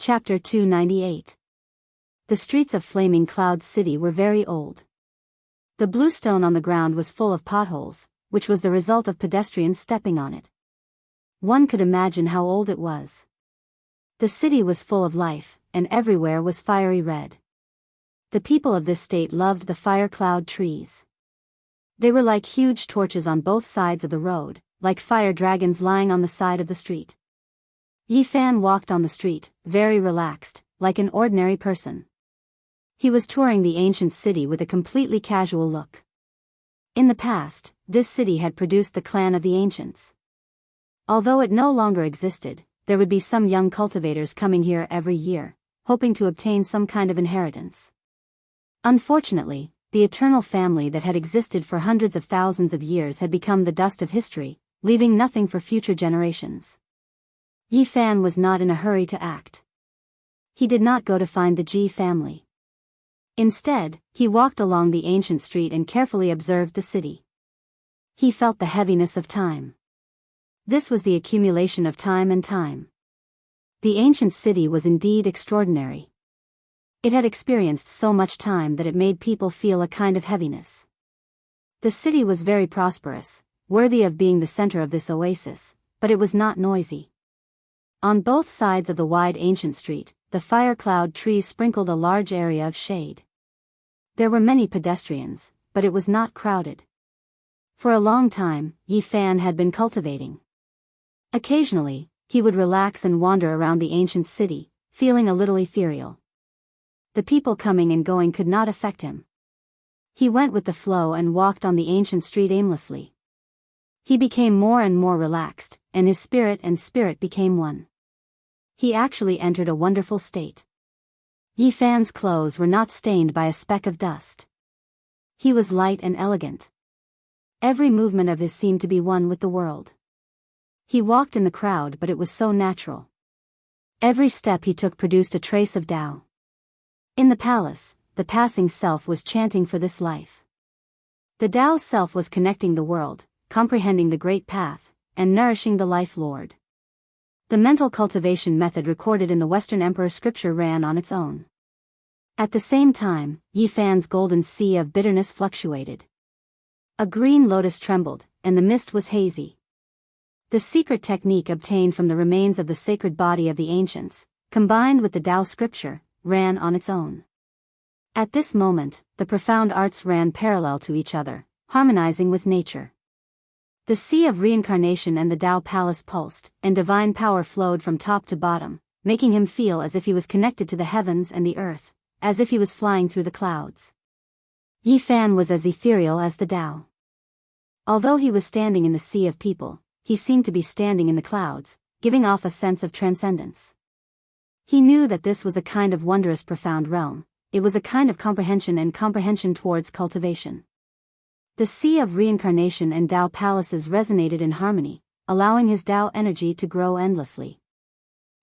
Chapter 298. The streets of Flaming Cloud City were very old. The blue stone on the ground was full of potholes, which was the result of pedestrians stepping on it. One could imagine how old it was. The city was full of life, and everywhere was fiery red. The people of this state loved the fire cloud trees. They were like huge torches on both sides of the road, like fire dragons lying on the side of the street. Yi Fan walked on the street, very relaxed, like an ordinary person. He was touring the ancient city with a completely casual look. In the past, this city had produced the clan of the ancients. Although it no longer existed, there would be some young cultivators coming here every year, hoping to obtain some kind of inheritance. Unfortunately, the eternal family that had existed for hundreds of thousands of years had become the dust of history, leaving nothing for future generations. Yi Fan was not in a hurry to act. He did not go to find the Ji family. Instead, he walked along the ancient street and carefully observed the city. He felt the heaviness of time. This was the accumulation of time and time. The ancient city was indeed extraordinary. It had experienced so much time that it made people feel a kind of heaviness. The city was very prosperous, worthy of being the center of this oasis, but it was not noisy. On both sides of the wide ancient street, the fire cloud trees sprinkled a large area of shade. There were many pedestrians, but it was not crowded. For a long time, Yi Fan had been cultivating. Occasionally, he would relax and wander around the ancient city, feeling a little ethereal. The people coming and going could not affect him. He went with the flow and walked on the ancient street aimlessly. He became more and more relaxed, and his spirit and spirit became one. He actually entered a wonderful state. Yi Fan's clothes were not stained by a speck of dust. He was light and elegant. Every movement of his seemed to be one with the world. He walked in the crowd, but it was so natural. Every step he took produced a trace of Tao. In the palace, the passing self was chanting for this life. The Tao self was connecting the world, comprehending the great path, and nourishing the life lord. The mental cultivation method recorded in the Western Emperor scripture ran on its own. At the same time, Yi Fan's golden sea of bitterness fluctuated. A green lotus trembled, and the mist was hazy. The secret technique obtained from the remains of the sacred body of the ancients, combined with the Tao scripture, ran on its own. At this moment, the profound arts ran parallel to each other, harmonizing with nature. The sea of reincarnation and the Tao palace pulsed, and divine power flowed from top to bottom, making him feel as if he was connected to the heavens and the earth, as if he was flying through the clouds. Yi Fan was as ethereal as the Tao. Although he was standing in the sea of people, he seemed to be standing in the clouds, giving off a sense of transcendence. He knew that this was a kind of wondrous profound realm, it was a kind of comprehension and comprehension towards cultivation. The sea of reincarnation and Tao palaces resonated in harmony, allowing his Tao energy to grow endlessly.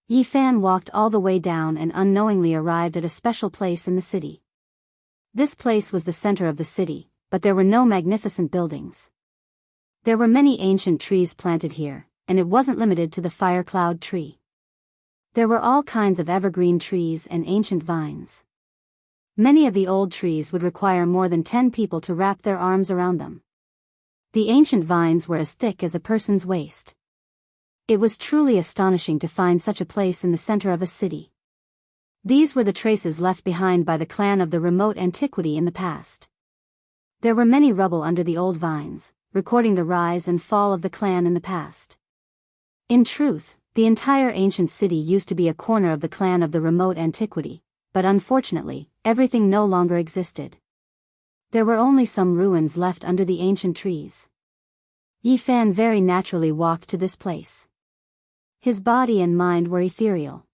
Yi Fan walked all the way down and unknowingly arrived at a special place in the city. This place was the center of the city, but there were no magnificent buildings. There were many ancient trees planted here, and it wasn't limited to the fire cloud tree. There were all kinds of evergreen trees and ancient vines. Many of the old trees would require more than 10 people to wrap their arms around them. The ancient vines were as thick as a person's waist. It was truly astonishing to find such a place in the center of a city. These were the traces left behind by the clan of the remote antiquity in the past. There were many rubble under the old vines, recording the rise and fall of the clan in the past. In truth, the entire ancient city used to be a corner of the clan of the remote antiquity, but unfortunately, everything no longer existed. There were only some ruins left under the ancient trees. Yi Fan very naturally walked to this place. His body and mind were ethereal.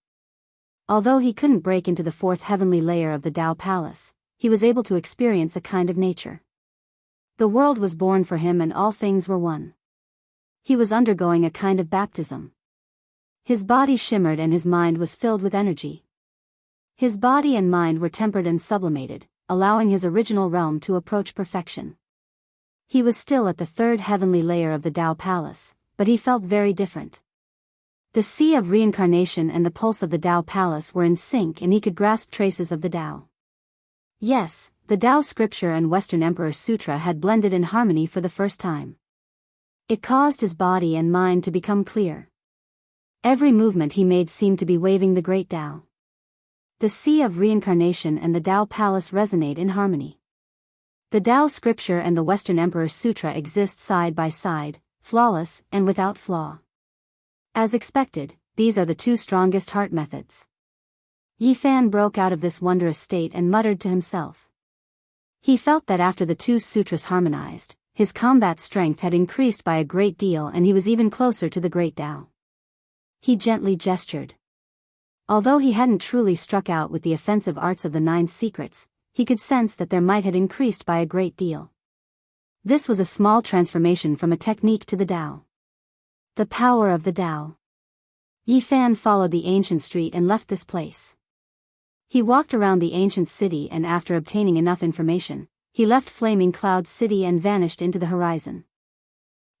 Although he couldn't break into the fourth heavenly layer of the Tao palace, he was able to experience a kind of nature. The world was born for him and all things were one. He was undergoing a kind of baptism. His body shimmered and his mind was filled with energy. His body and mind were tempered and sublimated, allowing his original realm to approach perfection. He was still at the third heavenly layer of the Tao palace, but he felt very different. The sea of reincarnation and the pulse of the Tao Palace were in sync, and he could grasp traces of the Tao. Yes, the Tao scripture and Western Emperor Sutra had blended in harmony for the first time. It caused his body and mind to become clear. Every movement he made seemed to be waving the great Tao. The sea of reincarnation and the Tao Palace resonate in harmony. The Tao scripture and the Western Emperor Sutra exist side by side, flawless and without flaw. As expected, these are the two strongest heart methods. Yi Fan broke out of this wondrous state and muttered to himself. He felt that after the two sutras harmonized, his combat strength had increased by a great deal, and he was even closer to the great Tao. He gently gestured. Although he hadn't truly struck out with the offensive arts of the 9 secrets, he could sense that their might had increased by a great deal. This was a small transformation from a technique to the Tao. The power of the Tao. Yi Fan followed the ancient street and left this place. He walked around the ancient city, and after obtaining enough information, he left Flaming Cloud City and vanished into the horizon.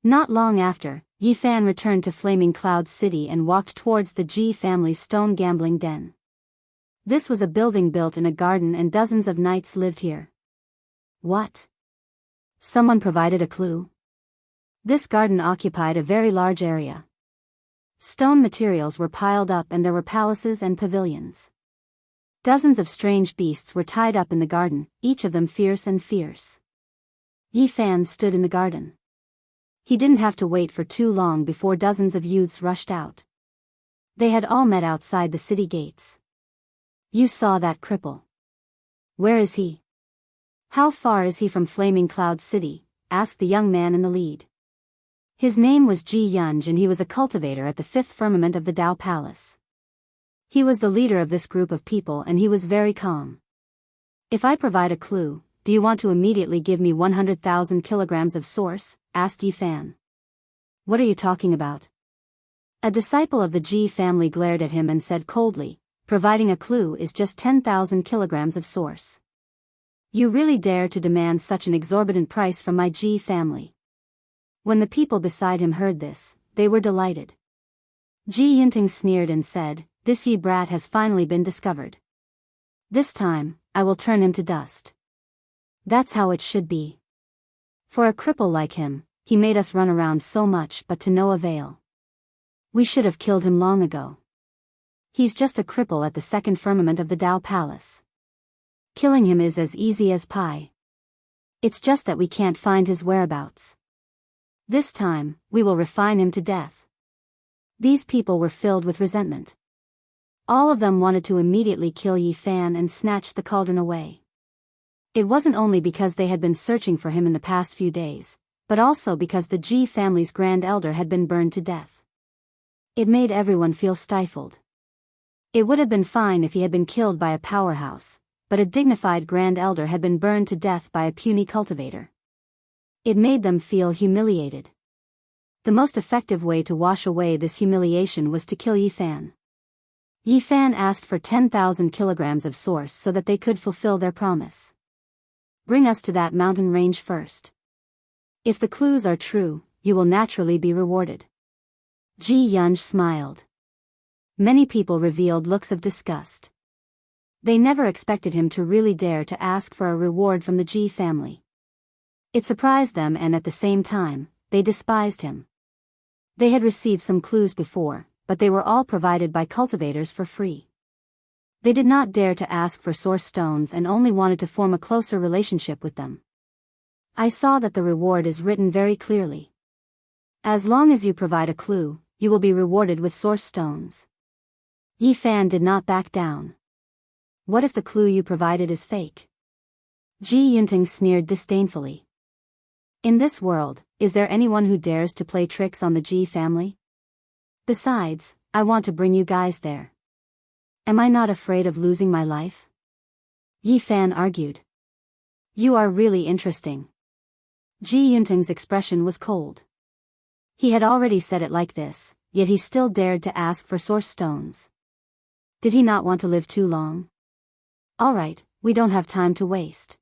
Not long after, Yi Fan returned to Flaming Cloud City and walked towards the Ji family's stone gambling den. This was a building built in a garden, and dozens of knights lived here. What? Someone provided a clue? This garden occupied a very large area. Stone materials were piled up, and there were palaces and pavilions. Dozens of strange beasts were tied up in the garden, each of them fierce and fierce. Yi Fan stood in the garden. He didn't have to wait for too long before dozens of youths rushed out. They had all met outside the city gates. You saw that cripple. Where is he? How far is he from Flaming Cloud City? Asked the young man in the lead. His name was Ji Yunj, and he was a cultivator at the 5th firmament of the Tao Palace. He was the leader of this group of people, and he was very calm. If I provide a clue, do you want to immediately give me 100,000 kilograms of source? Asked Yi Fan. What are you talking about? A disciple of the Ji family glared at him and said coldly, providing a clue is just 10,000 kilograms of source. You really dare to demand such an exorbitant price from my Ji family? When the people beside him heard this, they were delighted. Ji Yunting sneered and said, this Yi brat has finally been discovered. This time, I will turn him to dust. That's how it should be. For a cripple like him, he made us run around so much but to no avail. We should have killed him long ago. He's just a cripple at the 2nd firmament of the Tao Palace. Killing him is as easy as pie. It's just that we can't find his whereabouts. This time, we will refine him to death. These people were filled with resentment. All of them wanted to immediately kill Yi Fan and snatch the cauldron away. It wasn't only because they had been searching for him in the past few days, but also because the Ji family's grand elder had been burned to death. It made everyone feel stifled. It would have been fine if he had been killed by a powerhouse, but a dignified grand elder had been burned to death by a puny cultivator. It made them feel humiliated. The most effective way to wash away this humiliation was to kill Yi Fan. Yi Fan asked for 10,000 kilograms of source so that they could fulfill their promise. Bring us to that mountain range first. If the clues are true, you will naturally be rewarded. Ji Yunj smiled. Many people revealed looks of disgust. They never expected him to really dare to ask for a reward from the Ji family. It surprised them, and at the same time, they despised him. They had received some clues before, but they were all provided by cultivators for free. They did not dare to ask for source stones and only wanted to form a closer relationship with them. I saw that the reward is written very clearly. As long as you provide a clue, you will be rewarded with source stones. Yi Fan did not back down. What if the clue you provided is fake? Ji Yunting sneered disdainfully. In this world, is there anyone who dares to play tricks on the Ji family? Besides, I want to bring you guys there. Am I not afraid of losing my life? Yi Fan argued. You are really interesting. Ji Yunting's expression was cold. He had already said it like this, yet he still dared to ask for source stones. Did he not want to live too long? Alright, we don't have time to waste.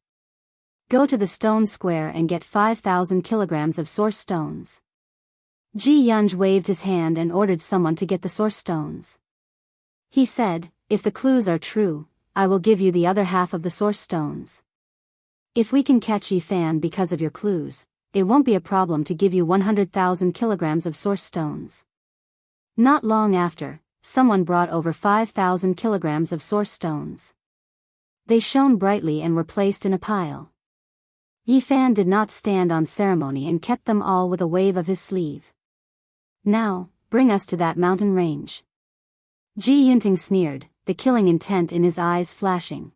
Go to the stone square and get 5,000 kilograms of source stones. Ji Yunj waved his hand and ordered someone to get the source stones. He said, if the clues are true, I will give you the other half of the source stones. If we can catch Yi Fan because of your clues, it won't be a problem to give you 100,000 kilograms of source stones. Not long after, someone brought over 5,000 kilograms of source stones. They shone brightly and were placed in a pile. Yi Fan did not stand on ceremony and kept them all with a wave of his sleeve. Now, bring us to that mountain range. Ji Yunting sneered, the killing intent in his eyes flashing.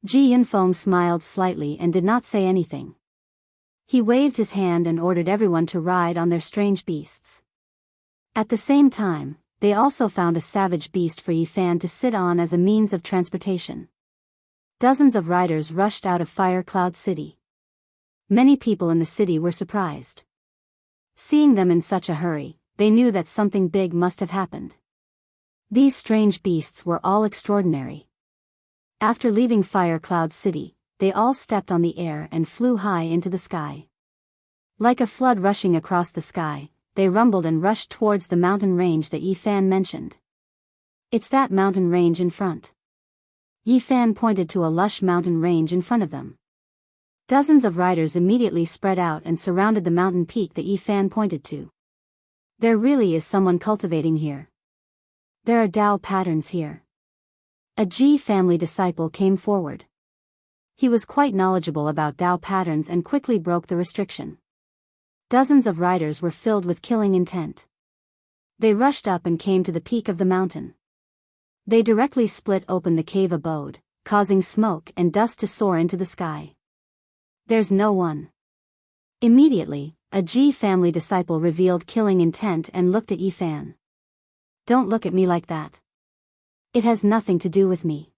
Ji Yunfeng smiled slightly and did not say anything. He waved his hand and ordered everyone to ride on their strange beasts. At the same time, they also found a savage beast for Yi Fan to sit on as a means of transportation. Dozens of riders rushed out of Fire Cloud City. Many people in the city were surprised. Seeing them in such a hurry, they knew that something big must have happened. These strange beasts were all extraordinary. After leaving Fire Cloud City, they all stepped on the air and flew high into the sky. Like a flood rushing across the sky, they rumbled and rushed towards the mountain range that Yi Fan mentioned. It's that mountain range in front. Yi Fan pointed to a lush mountain range in front of them. Dozens of riders immediately spread out and surrounded the mountain peak that Yi Fan pointed to. There really is someone cultivating here. There are Tao patterns here. A Ji family disciple came forward. He was quite knowledgeable about Tao patterns and quickly broke the restriction. Dozens of riders were filled with killing intent. They rushed up and came to the peak of the mountain. They directly split open the cave abode, causing smoke and dust to soar into the sky. There's no one. Immediately, a Ji family disciple revealed killing intent and looked at Yi Fan. Don't look at me like that. It has nothing to do with me.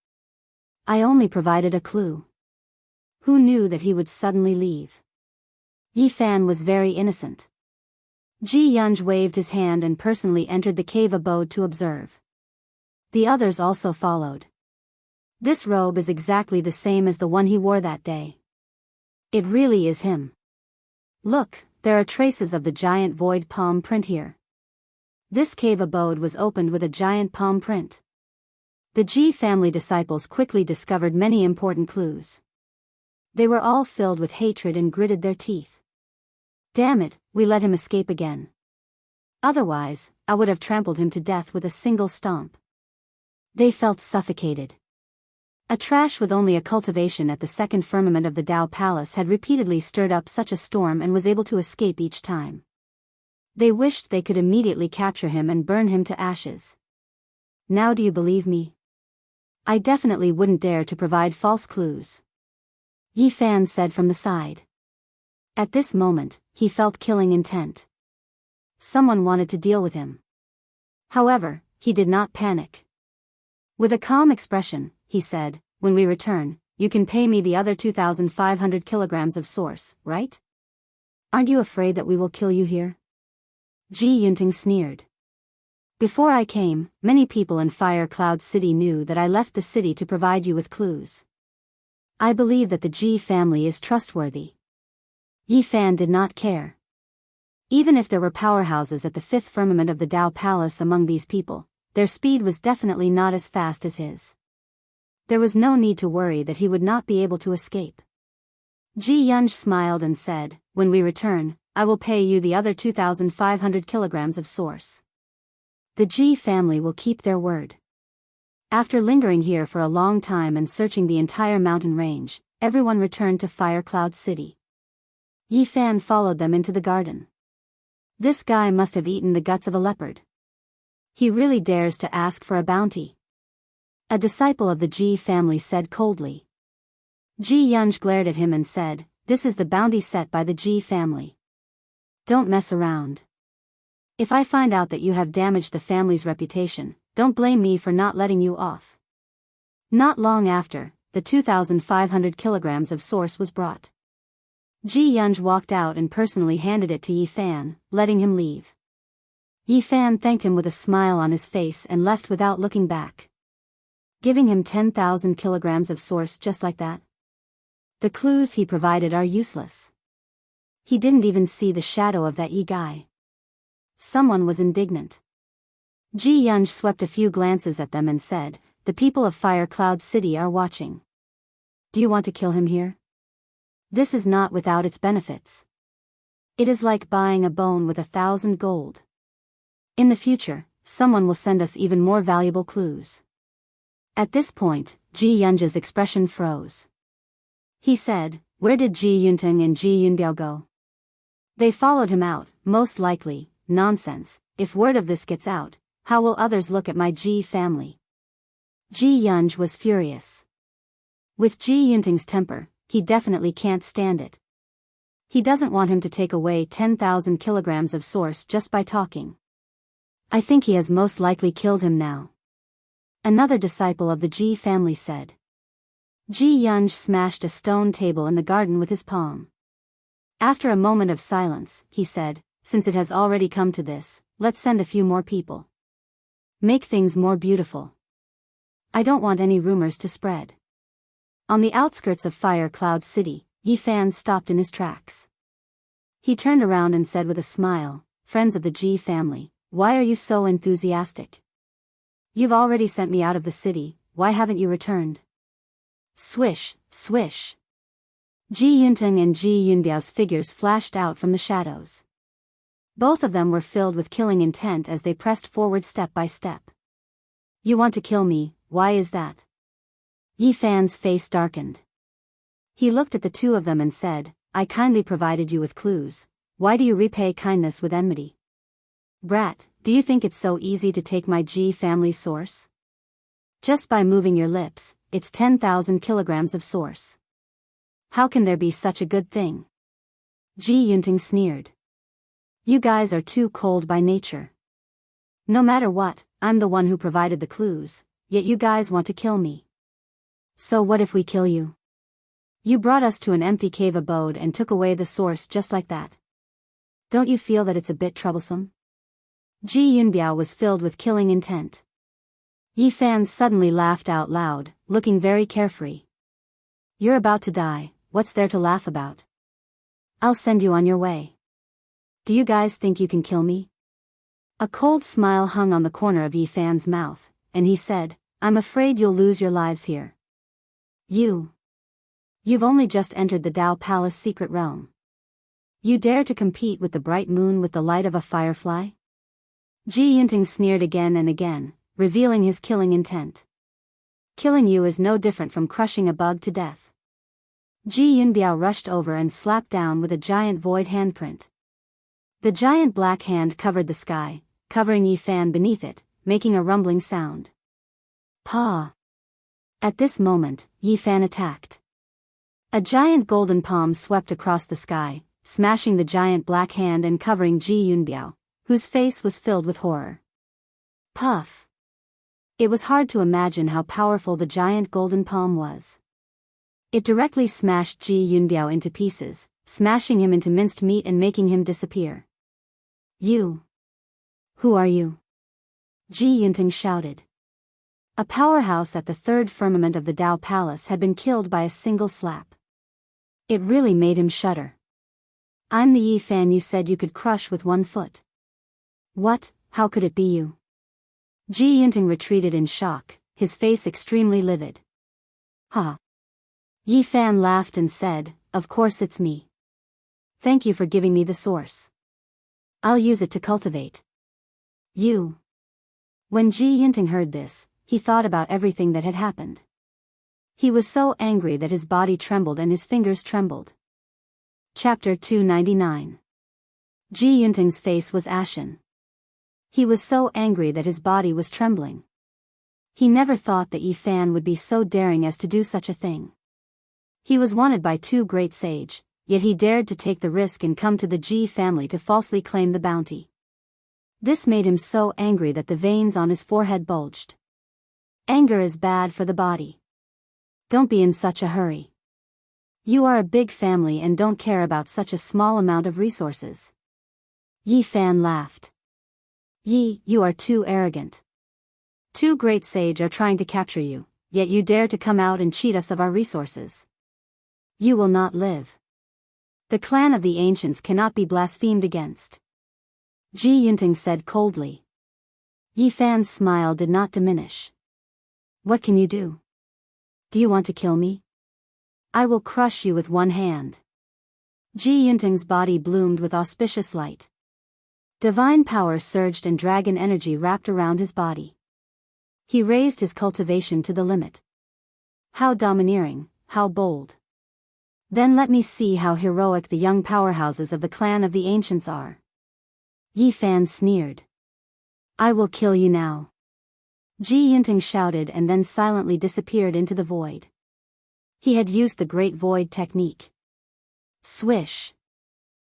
I only provided a clue. Who knew that he would suddenly leave? Yi Fan was very innocent. Ji Yunj waved his hand and personally entered the cave abode to observe. The others also followed. This robe is exactly the same as the one he wore that day. It really is him. Look, there are traces of the giant void palm print here. This cave abode was opened with a giant palm print. The Ji family disciples quickly discovered many important clues. They were all filled with hatred and gritted their teeth. Damn it, we let him escape again. Otherwise, I would have trampled him to death with a single stomp. They felt suffocated. A trash with only a cultivation at the second firmament of the Tao Palace had repeatedly stirred up such a storm and was able to escape each time. They wished they could immediately capture him and burn him to ashes. Now do you believe me? I definitely wouldn't dare to provide false clues. Yi Fan said from the side. At this moment, he felt killing intent. Someone wanted to deal with him. However, he did not panic. With a calm expression, he said, when we return, you can pay me the other 2,500 kilograms of source, right? Aren't you afraid that we will kill you here? Ji Yunting sneered. Before I came, many people in Fire Cloud City knew that I left the city to provide you with clues. I believe that the Ji family is trustworthy. Yi Fan did not care. Even if there were powerhouses at the fifth firmament of the Tao Palace among these people, their speed was definitely not as fast as his. There was no need to worry that he would not be able to escape. Ji Yunj smiled and said, when we return, I will pay you the other 2,500 kilograms of source. The Ji family will keep their word. After lingering here for a long time and searching the entire mountain range, everyone returned to Fire Cloud City. Yi Fan followed them into the garden. This guy must have eaten the guts of a leopard. He really dares to ask for a bounty. A disciple of the Ji family said coldly. Ji Yunj glared at him and said, this is the bounty set by the Ji family. Don't mess around. If I find out that you have damaged the family's reputation, don't blame me for not letting you off. Not long after, the 2,500 kilograms of source was brought. Ji Yunj walked out and personally handed it to Yi Fan, letting him leave. Yi Fan thanked him with a smile on his face and left without looking back. Giving him 10,000 kilograms of source just like that? The clues he provided are useless. He didn't even see the shadow of that Yi guy. Someone was indignant. Ji Yunj swept a few glances at them and said, "The people of Fire Cloud City are watching. Do you want to kill him here? This is not without its benefits. It is like buying a bone with 1,000 gold. In the future, someone will send us even more valuable clues." At this point, Ji Yunj's expression froze. He said, "Where did Ji Yuntang and Ji Yunbiao go?" "They followed him out, most likely." "Nonsense. If word of this gets out, how will others look at my Ji family?" Ji Yunj was furious. With Ji Yuntang's temper, he definitely can't stand it. He doesn't want him to take away 10,000 kilograms of source just by talking. "I think he has most likely killed him now," another disciple of the Ji family said. Ji Yunj smashed a stone table in the garden with his palm. After a moment of silence, he said, "Since it has already come to this, let's send a few more people. Make things more beautiful. I don't want any rumors to spread." On the outskirts of Fire Cloud City, Yi Fan stopped in his tracks. He turned around and said with a smile, "Friends of the Ji family, why are you so enthusiastic? You've already sent me out of the city, why haven't you returned?" Swish, swish. Ji Yuntang and Ji Yunbiao's figures flashed out from the shadows. Both of them were filled with killing intent as they pressed forward step by step. "You want to kill me, why is that?" Yi Fan's face darkened. He looked at the two of them and said, "I kindly provided you with clues, why do you repay kindness with enmity? Brat, do you think it's so easy to take my Ji family's source? Just by moving your lips, it's 10,000 kilograms of source. How can there be such a good thing?" Ji Yuntang sneered. "You guys are too cold by nature. No matter what, I'm the one who provided the clues, yet you guys want to kill me. So what if we kill you? You brought us to an empty cave abode and took away the source just like that. Don't you feel that it's a bit troublesome?" Ji Yunbiao was filled with killing intent. Yi Fan suddenly laughed out loud, looking very carefree. "You're about to die, what's there to laugh about? I'll send you on your way. Do you guys think you can kill me?" A cold smile hung on the corner of Yi Fan's mouth, and he said, "I'm afraid you'll lose your lives here. You've only just entered the Dao Palace secret realm. You dare to compete with the bright moon with the light of a firefly?" Ji Yuntang sneered again and again, revealing his killing intent. "Killing you is no different from crushing a bug to death." Ji Yunbiao rushed over and slapped down with a giant void handprint. The giant black hand covered the sky, covering Yi Fan beneath it, making a rumbling sound. "Paw!" At this moment, Yi Fan attacked. A giant golden palm swept across the sky, smashing the giant black hand and covering Ji Yunbiao, whose face was filled with horror. Puff! It was hard to imagine how powerful the giant golden palm was. It directly smashed Ji Yunbiao into pieces, smashing him into minced meat and making him disappear. "You! Who are you?" Ji Yuntang shouted. A powerhouse at the third firmament of the Dao Palace had been killed by a single slap. It really made him shudder. "I'm the Yi Fan you said you could crush with one foot." "What, how could it be you?" Ji Yuntang retreated in shock, his face extremely livid. "Ha!" Yi Fan laughed and said, "Of course it's me. Thank you for giving me the source. I'll use it to cultivate you." When Ji Yuntang heard this, he thought about everything that had happened. He was so angry that his body trembled and his fingers trembled. Chapter 299. Ji Yuntang's face was ashen. He was so angry that his body was trembling. He never thought that Yi Fan would be so daring as to do such a thing. He was wanted by two great sage, yet he dared to take the risk and come to the Ji family to falsely claim the bounty. This made him so angry that the veins on his forehead bulged. Anger is bad for the body. Don't be in such a hurry. You are a big family and don't care about such a small amount of resources. Yi Fan laughed. "Yi, you are too arrogant. Two great sage are trying to capture you, yet you dare to come out and cheat us of our resources. You will not live. The clan of the ancients cannot be blasphemed against." Ji Yunting said coldly. Yi Fan's smile did not diminish. What can you do? Do you want to kill me? I will crush you with one hand. Ji Yunting's body bloomed with auspicious light. Divine power surged and dragon energy wrapped around his body. He raised his cultivation to the limit. How domineering, how bold. Then let me see how heroic the young powerhouses of the clan of the ancients are. Yi Fan sneered. I will kill you now. Ji Yunting shouted and then silently disappeared into the void. He had used the Great Void technique. Swish.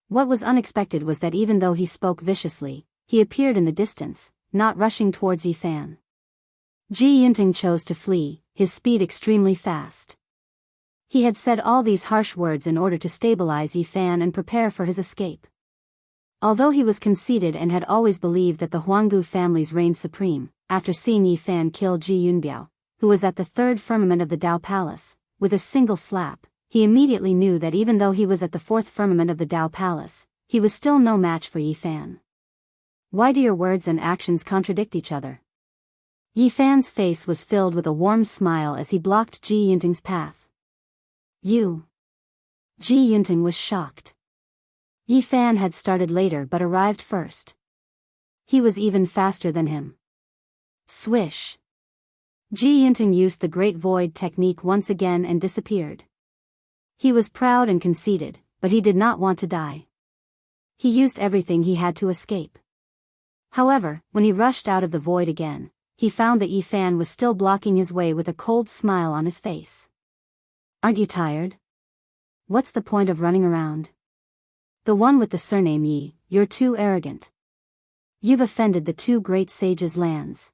What was unexpected was that even though he spoke viciously, he appeared in the distance, not rushing towards Yi Fan. Ji Yunting chose to flee, his speed extremely fast. He had said all these harsh words in order to stabilize Yi Fan and prepare for his escape. Although he was conceited and had always believed that the Huanggu families reigned supreme, after seeing Yi Fan kill Ji Yunbiao, who was at the third firmament of the Dao Palace, with a single slap, he immediately knew that even though he was at the fourth firmament of the Dao Palace, he was still no match for Yi Fan. Why do your words and actions contradict each other? Yi Fan's face was filled with a warm smile as he blocked Ji Yunting's path. You. Ji Yunting was shocked. Yi Fan had started later but arrived first. He was even faster than him. Swish. Ji Yunting used the Great Void technique once again and disappeared. He was proud and conceited, but he did not want to die. He used everything he had to escape. However, when he rushed out of the void again, he found that Yi Fan was still blocking his way with a cold smile on his face. Aren't you tired? What's the point of running around? The one with the surname Yi, you're too arrogant. You've offended the two great sages' lands.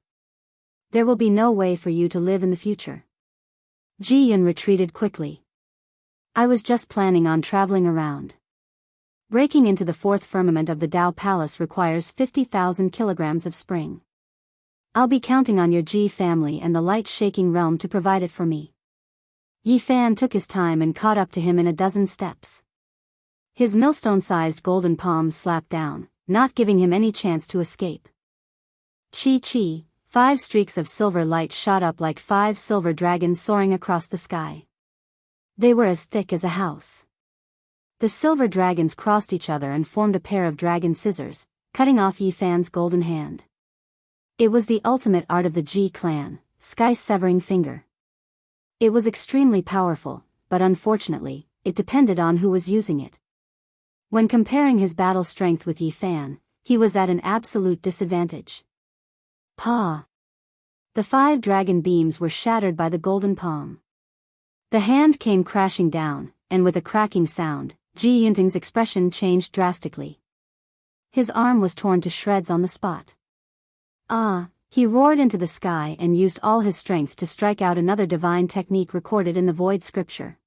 There will be no way for you to live in the future. Ji Yun retreated quickly. I was just planning on traveling around. Breaking into the fourth firmament of the Dao Palace requires 50,000 kilograms of spring. I'll be counting on your Ji family and the light-shaking realm to provide it for me. Yi Fan took his time and caught up to him in a dozen steps. His millstone-sized golden palms slapped down, not giving him any chance to escape. Chi-chi, 5 streaks of silver light shot up like 5 silver dragons soaring across the sky. They were as thick as a house. The silver dragons crossed each other and formed a pair of dragon scissors, cutting off Yi Fan's golden hand. It was the ultimate art of the Ji clan, sky-severing finger. It was extremely powerful, but unfortunately, it depended on who was using it. When comparing his battle strength with Yi Fan, he was at an absolute disadvantage. Pa! The 5 dragon beams were shattered by the golden palm. The hand came crashing down, and with a cracking sound, Ji Yunting's expression changed drastically. His arm was torn to shreds on the spot. Ah! He roared into the sky and used all his strength to strike out another divine technique recorded in the void scripture.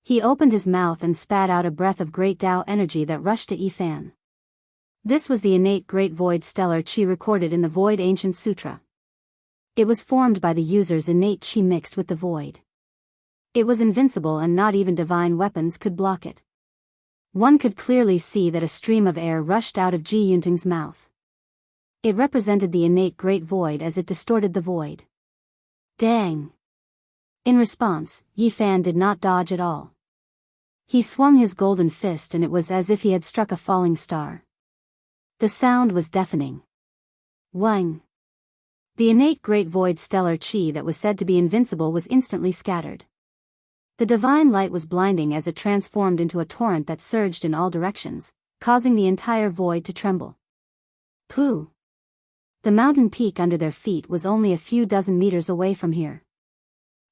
He opened his mouth and spat out a breath of great Tao energy that rushed to Yi Fan. This was the innate great void stellar chi recorded in the void ancient sutra. It was formed by the user's innate chi mixed with the void. It was invincible and not even divine weapons could block it. One could clearly see that a stream of air rushed out of Ji Yunting's mouth. It represented the innate great void as it distorted the void. Dang! In response, Yi Fan did not dodge at all. He swung his golden fist and it was as if he had struck a falling star. The sound was deafening. Wang! The innate great void stellar chi that was said to be invincible was instantly scattered. The divine light was blinding as it transformed into a torrent that surged in all directions, causing the entire void to tremble. Pooh! The mountain peak under their feet was only a few dozen meters away from here.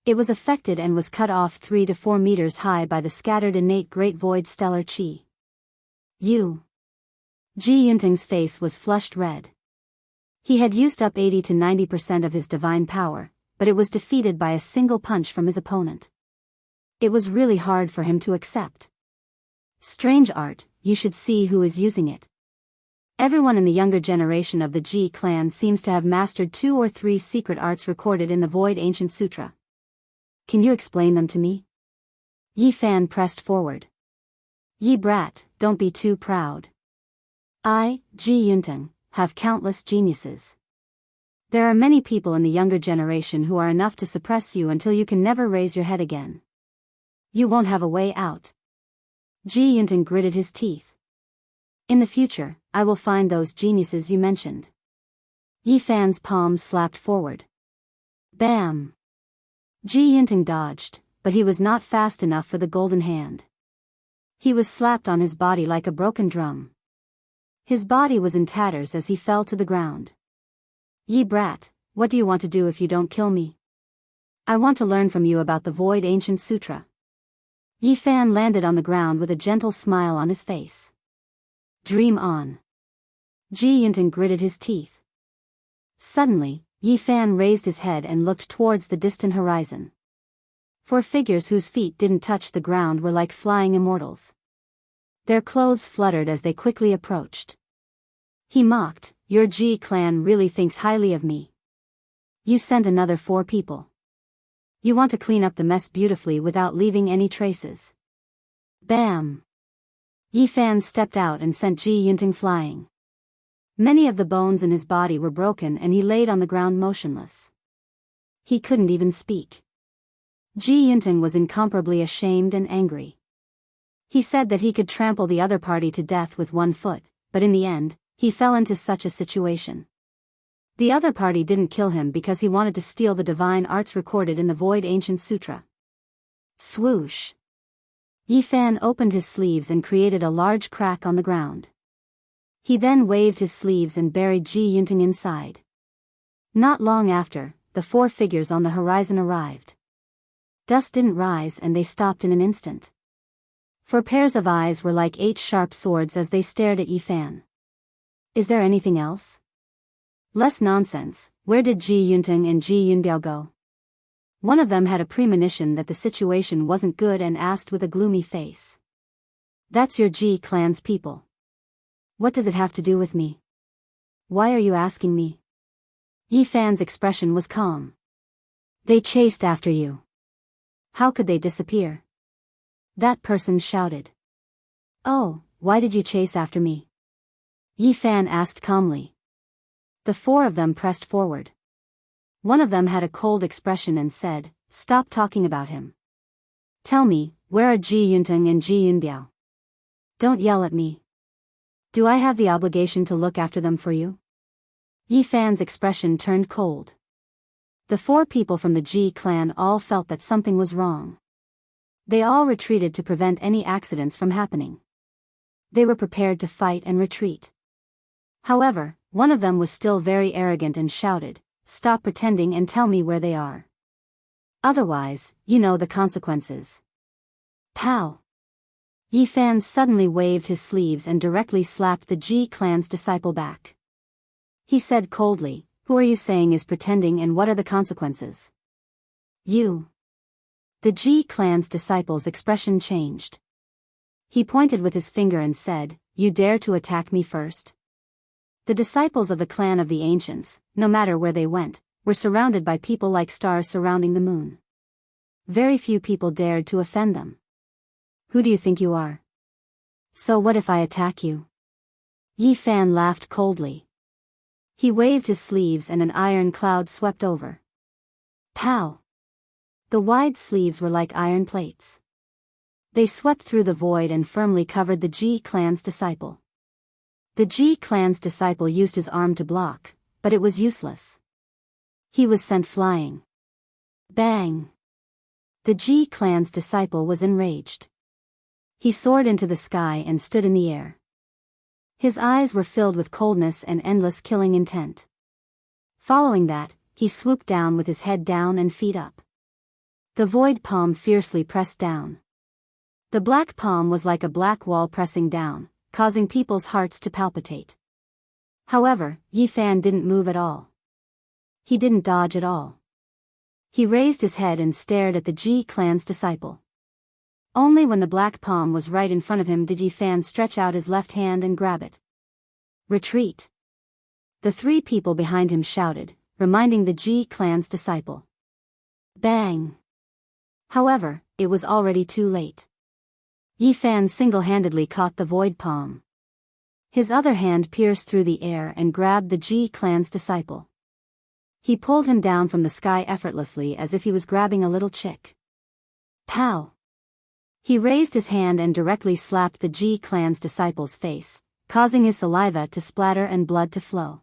It was affected and was cut off 3 to 4 meters high by the scattered innate great void stellar chi. You! Ji Yunting's face was flushed red. He had used up 80 to 90% of his divine power, but it was defeated by a single punch from his opponent. It was really hard for him to accept. Strange art, you should see who is using it. Everyone in the younger generation of the Ji clan seems to have mastered 2 or 3 secret arts recorded in the Void Ancient Sutra. Can you explain them to me? Yi Fan pressed forward. Yi brat, don't be too proud. I, Ji Yunteng, have countless geniuses. There are many people in the younger generation who are enough to suppress you until you can never raise your head again. You won't have a way out. Ji Yunteng gritted his teeth. In the future, I will find those geniuses you mentioned. Yi Fan's palm slapped forward. Bam! Ji Yunteng dodged, but he was not fast enough for the golden hand. He was slapped on his body like a broken drum. His body was in tatters as he fell to the ground. Ye brat, what do you want to do if you don't kill me? I want to learn from you about the Void Ancient Sutra. Yi Fan landed on the ground with a gentle smile on his face. Dream on. Ji Yunteng gritted his teeth. Suddenly, Yi Fan raised his head and looked towards the distant horizon. Four figures whose feet didn't touch the ground were like flying immortals. Their clothes fluttered as they quickly approached. He mocked, your Ji clan really thinks highly of me. You sent another 4 people. You want to clean up the mess beautifully without leaving any traces. Bam! Yi Fan stepped out and sent Ji Yunteng flying. Many of the bones in his body were broken and he laid on the ground motionless. He couldn't even speak. Ji Yunteng was incomparably ashamed and angry. He said that he could trample the other party to death with 1 foot, but in the end, he fell into such a situation. The other party didn't kill him because he wanted to steal the divine arts recorded in the Void Ancient Sutra. Swoosh! Yi Fan opened his sleeves and created a large crack on the ground. He then waved his sleeves and buried Ji Yunteng inside. Not long after, the 4 figures on the horizon arrived. Dust didn't rise and they stopped in an instant. 4 pairs of eyes were like 8 sharp swords as they stared at Yi Fan. Is there anything else? Less nonsense, where did Ji Yunteng and Ji Yunbiao go? One of them had a premonition that the situation wasn't good and asked with a gloomy face. That's your Ji clan's people. What does it have to do with me? Why are you asking me? Yi Fan's expression was calm. They chased after you. How could they disappear? That person shouted. Oh, why did you chase after me? Yi Fan asked calmly. The 4 of them pressed forward. One of them had a cold expression and said, stop talking about him. Tell me, where are Ji Yunteng and Ji Yunbiao? Don't yell at me. Do I have the obligation to look after them for you? Yi Fan's expression turned cold. The 4 people from the Ji clan all felt that something was wrong. They all retreated to prevent any accidents from happening. They were prepared to fight and retreat. However, one of them was still very arrogant and shouted, stop pretending and tell me where they are. Otherwise, you know the consequences. Pow! Yi Fan suddenly waved his sleeves and directly slapped the Ji clan's disciple back. He said coldly, who are you saying is pretending and what are the consequences? You. The Ji clan's disciple's expression changed. He pointed with his finger and said, you dare to attack me first? The disciples of the clan of the ancients, no matter where they went, were surrounded by people like stars surrounding the moon. Very few people dared to offend them. Who do you think you are? So what if I attack you? Yi Fan laughed coldly. He waved his sleeves and an iron cloud swept over. Pow! The wide sleeves were like iron plates. They swept through the void and firmly covered the Ji clan's disciple. The Ji clan's disciple used his arm to block, but it was useless. He was sent flying. Bang! The Ji clan's disciple was enraged. He soared into the sky and stood in the air. His eyes were filled with coldness and endless killing intent. Following that, he swooped down with his head down and feet up. The void palm fiercely pressed down. The black palm was like a black wall pressing down, causing people's hearts to palpitate. However, Yi Fan didn't move at all. He didn't dodge at all. He raised his head and stared at the Ji clan's disciple. Only when the black palm was right in front of him did Yi Fan stretch out his left hand and grab it. Retreat! The 3 people behind him shouted, reminding the Ji clan's disciple. Bang! However, it was already too late. Yi Fan single-handedly caught the void palm. His other hand pierced through the air and grabbed the Ji clan's disciple. He pulled him down from the sky effortlessly as if he was grabbing a little chick. Pow! He raised his hand and directly slapped the Ji clan's disciple's face, causing his saliva to splatter and blood to flow.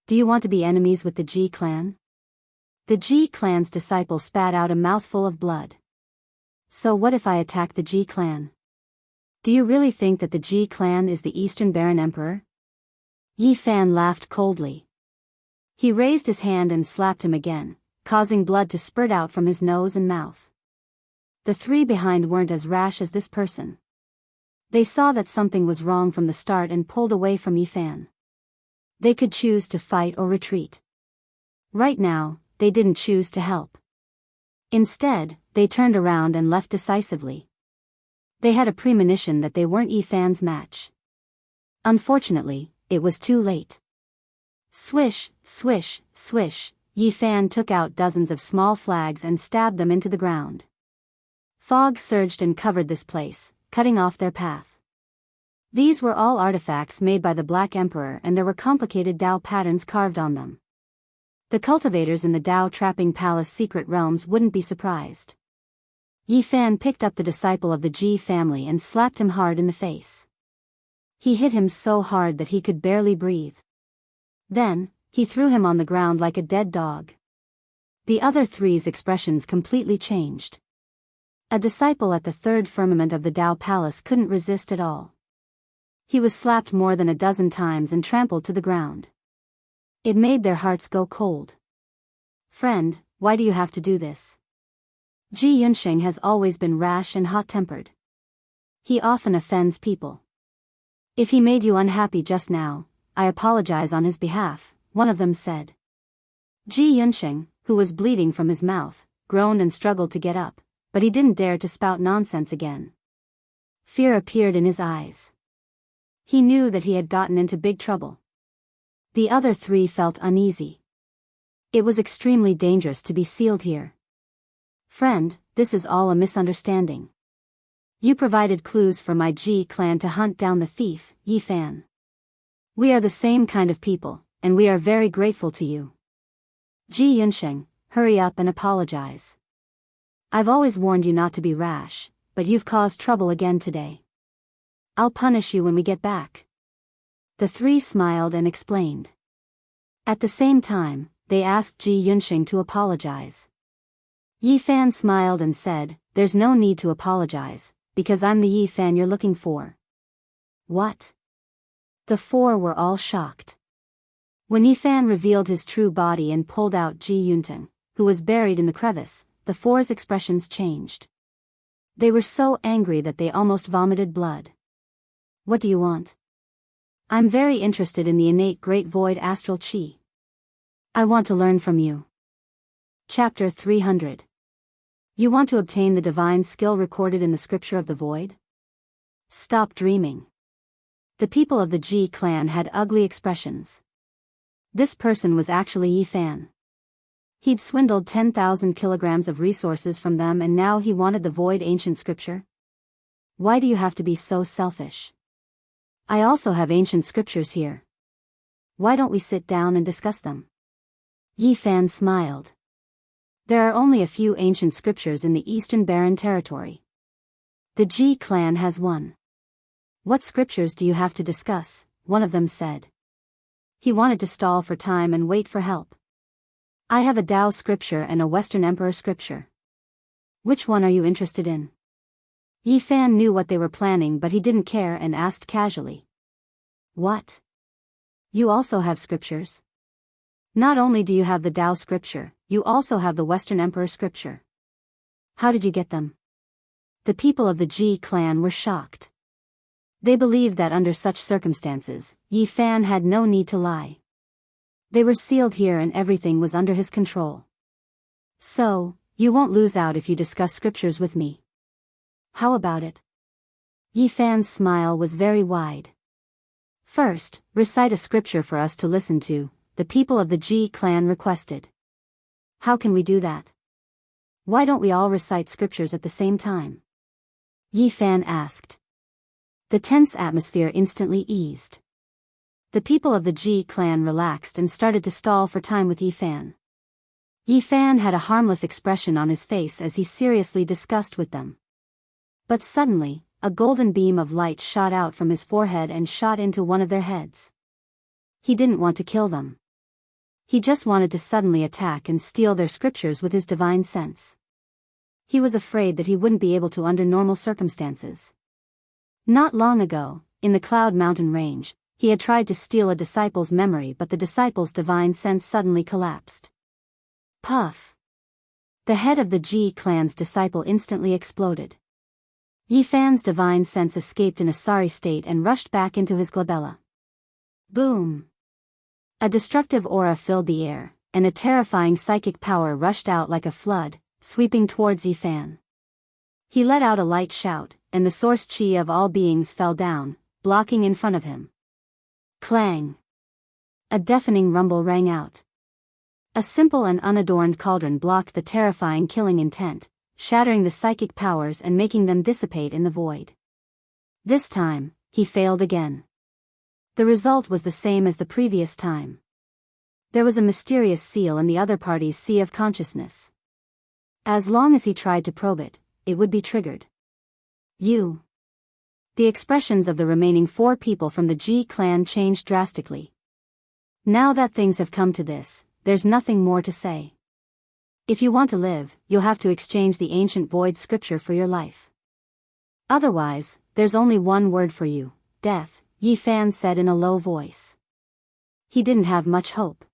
Do you want to be enemies with the Ji clan? The Ji clan's disciple spat out a mouthful of blood. So what if I attack the Ji clan? Do you really think that the Ji clan is the Eastern Baron Emperor? Yi Fan laughed coldly. He raised his hand and slapped him again, causing blood to spurt out from his nose and mouth. The three behind weren't as rash as this person. They saw that something was wrong from the start and pulled away from Yi Fan. They could choose to fight or retreat. Right now, they didn't choose to help. Instead, they turned around and left decisively. They had a premonition that they weren't Yi Fan's match. Unfortunately, it was too late. Swish, swish, swish, Yi Fan took out dozens of small flags and stabbed them into the ground. Fog surged and covered this place, cutting off their path. These were all artifacts made by the Black Emperor, and there were complicated Dao patterns carved on them. The cultivators in the Dao Trapping Palace secret realms wouldn't be surprised. Yi Fan picked up the disciple of the Ji family and slapped him hard in the face. He hit him so hard that he could barely breathe. Then, he threw him on the ground like a dead dog. The other three's expressions completely changed. A disciple at the third firmament of the Dao Palace couldn't resist at all. He was slapped more than a dozen times and trampled to the ground. It made their hearts go cold. Friend, why do you have to do this? Ji Yunsheng has always been rash and hot-tempered. He often offends people. If he made you unhappy just now, I apologize on his behalf, one of them said. Ji Yunsheng, who was bleeding from his mouth, groaned and struggled to get up, but he didn't dare to spout nonsense again. Fear appeared in his eyes. He knew that he had gotten into big trouble. The other three felt uneasy. It was extremely dangerous to be sealed here. Friend, this is all a misunderstanding. You provided clues for my Ji clan to hunt down the thief, Yi Fan. We are the same kind of people, and we are very grateful to you. Ji Yunsheng, hurry up and apologize. I've always warned you not to be rash, but you've caused trouble again today. I'll punish you when we get back. The three smiled and explained. At the same time, they asked Ji Yunsheng to apologize. Yi Fan smiled and said, there's no need to apologize, because I'm the Yi Fan you're looking for. What? The four were all shocked. When Yi Fan revealed his true body and pulled out Ji Yunsheng, who was buried in the crevice, the four's expressions changed. They were so angry that they almost vomited blood. What do you want? I'm very interested in the innate Great Void Astral Chi. I want to learn from you. Chapter 300. You want to obtain the divine skill recorded in the scripture of the void? Stop dreaming. The people of the Ji clan had ugly expressions. This person was actually Yi Fan. He'd swindled 10,000 kilograms of resources from them, and now he wanted the void ancient scripture? Why do you have to be so selfish? I also have ancient scriptures here. Why don't we sit down and discuss them? Yi Fan smiled. There are only a few ancient scriptures in the Eastern Barren territory. The Ji clan has one. What scriptures do you have to discuss? One of them said. He wanted to stall for time and wait for help. I have a Dao scripture and a Western Emperor scripture. Which one are you interested in? Yi Fan knew what they were planning, but he didn't care and asked casually. What? You also have scriptures? Not only do you have the Dao scripture, you also have the Western Emperor scripture. How did you get them? The people of the Ji clan were shocked. They believed that under such circumstances, Yi Fan had no need to lie. They were sealed here and everything was under his control. So, you won't lose out if you discuss scriptures with me. How about it? Yi Fan's smile was very wide. First, recite a scripture for us to listen to, the people of the Ji clan requested. How can we do that? Why don't we all recite scriptures at the same time? Yi Fan asked. The tense atmosphere instantly eased. The people of the Ji clan relaxed and started to stall for time with Yifan. Yifan had a harmless expression on his face as he seriously discussed with them. But suddenly, a golden beam of light shot out from his forehead and shot into one of their heads. He didn't want to kill them. He just wanted to suddenly attack and steal their scriptures with his divine sense. He was afraid that he wouldn't be able to under normal circumstances. Not long ago, in the Cloud Mountain Range, he had tried to steal a disciple's memory, but the disciple's divine sense suddenly collapsed. Puff! The head of the Ji clan's disciple instantly exploded. Yifan's divine sense escaped in a sorry state and rushed back into his glabella. Boom! A destructive aura filled the air, and a terrifying psychic power rushed out like a flood, sweeping towards Yifan. He let out a light shout, and the source chi of all beings fell down, blocking in front of him. Clang! A deafening rumble rang out. A simple and unadorned cauldron blocked the terrifying killing intent, shattering the psychic powers and making them dissipate in the void. This time, he failed again. The result was the same as the previous time. There was a mysterious seal in the other party's sea of consciousness. As long as he tried to probe it, it would be triggered. The expressions of the remaining 4 people from the Ji clan changed drastically. Now that things have come to this, there's nothing more to say. If you want to live, you'll have to exchange the ancient void scripture for your life. Otherwise, there's only one word for you, death, Yifan said in a low voice. He didn't have much hope.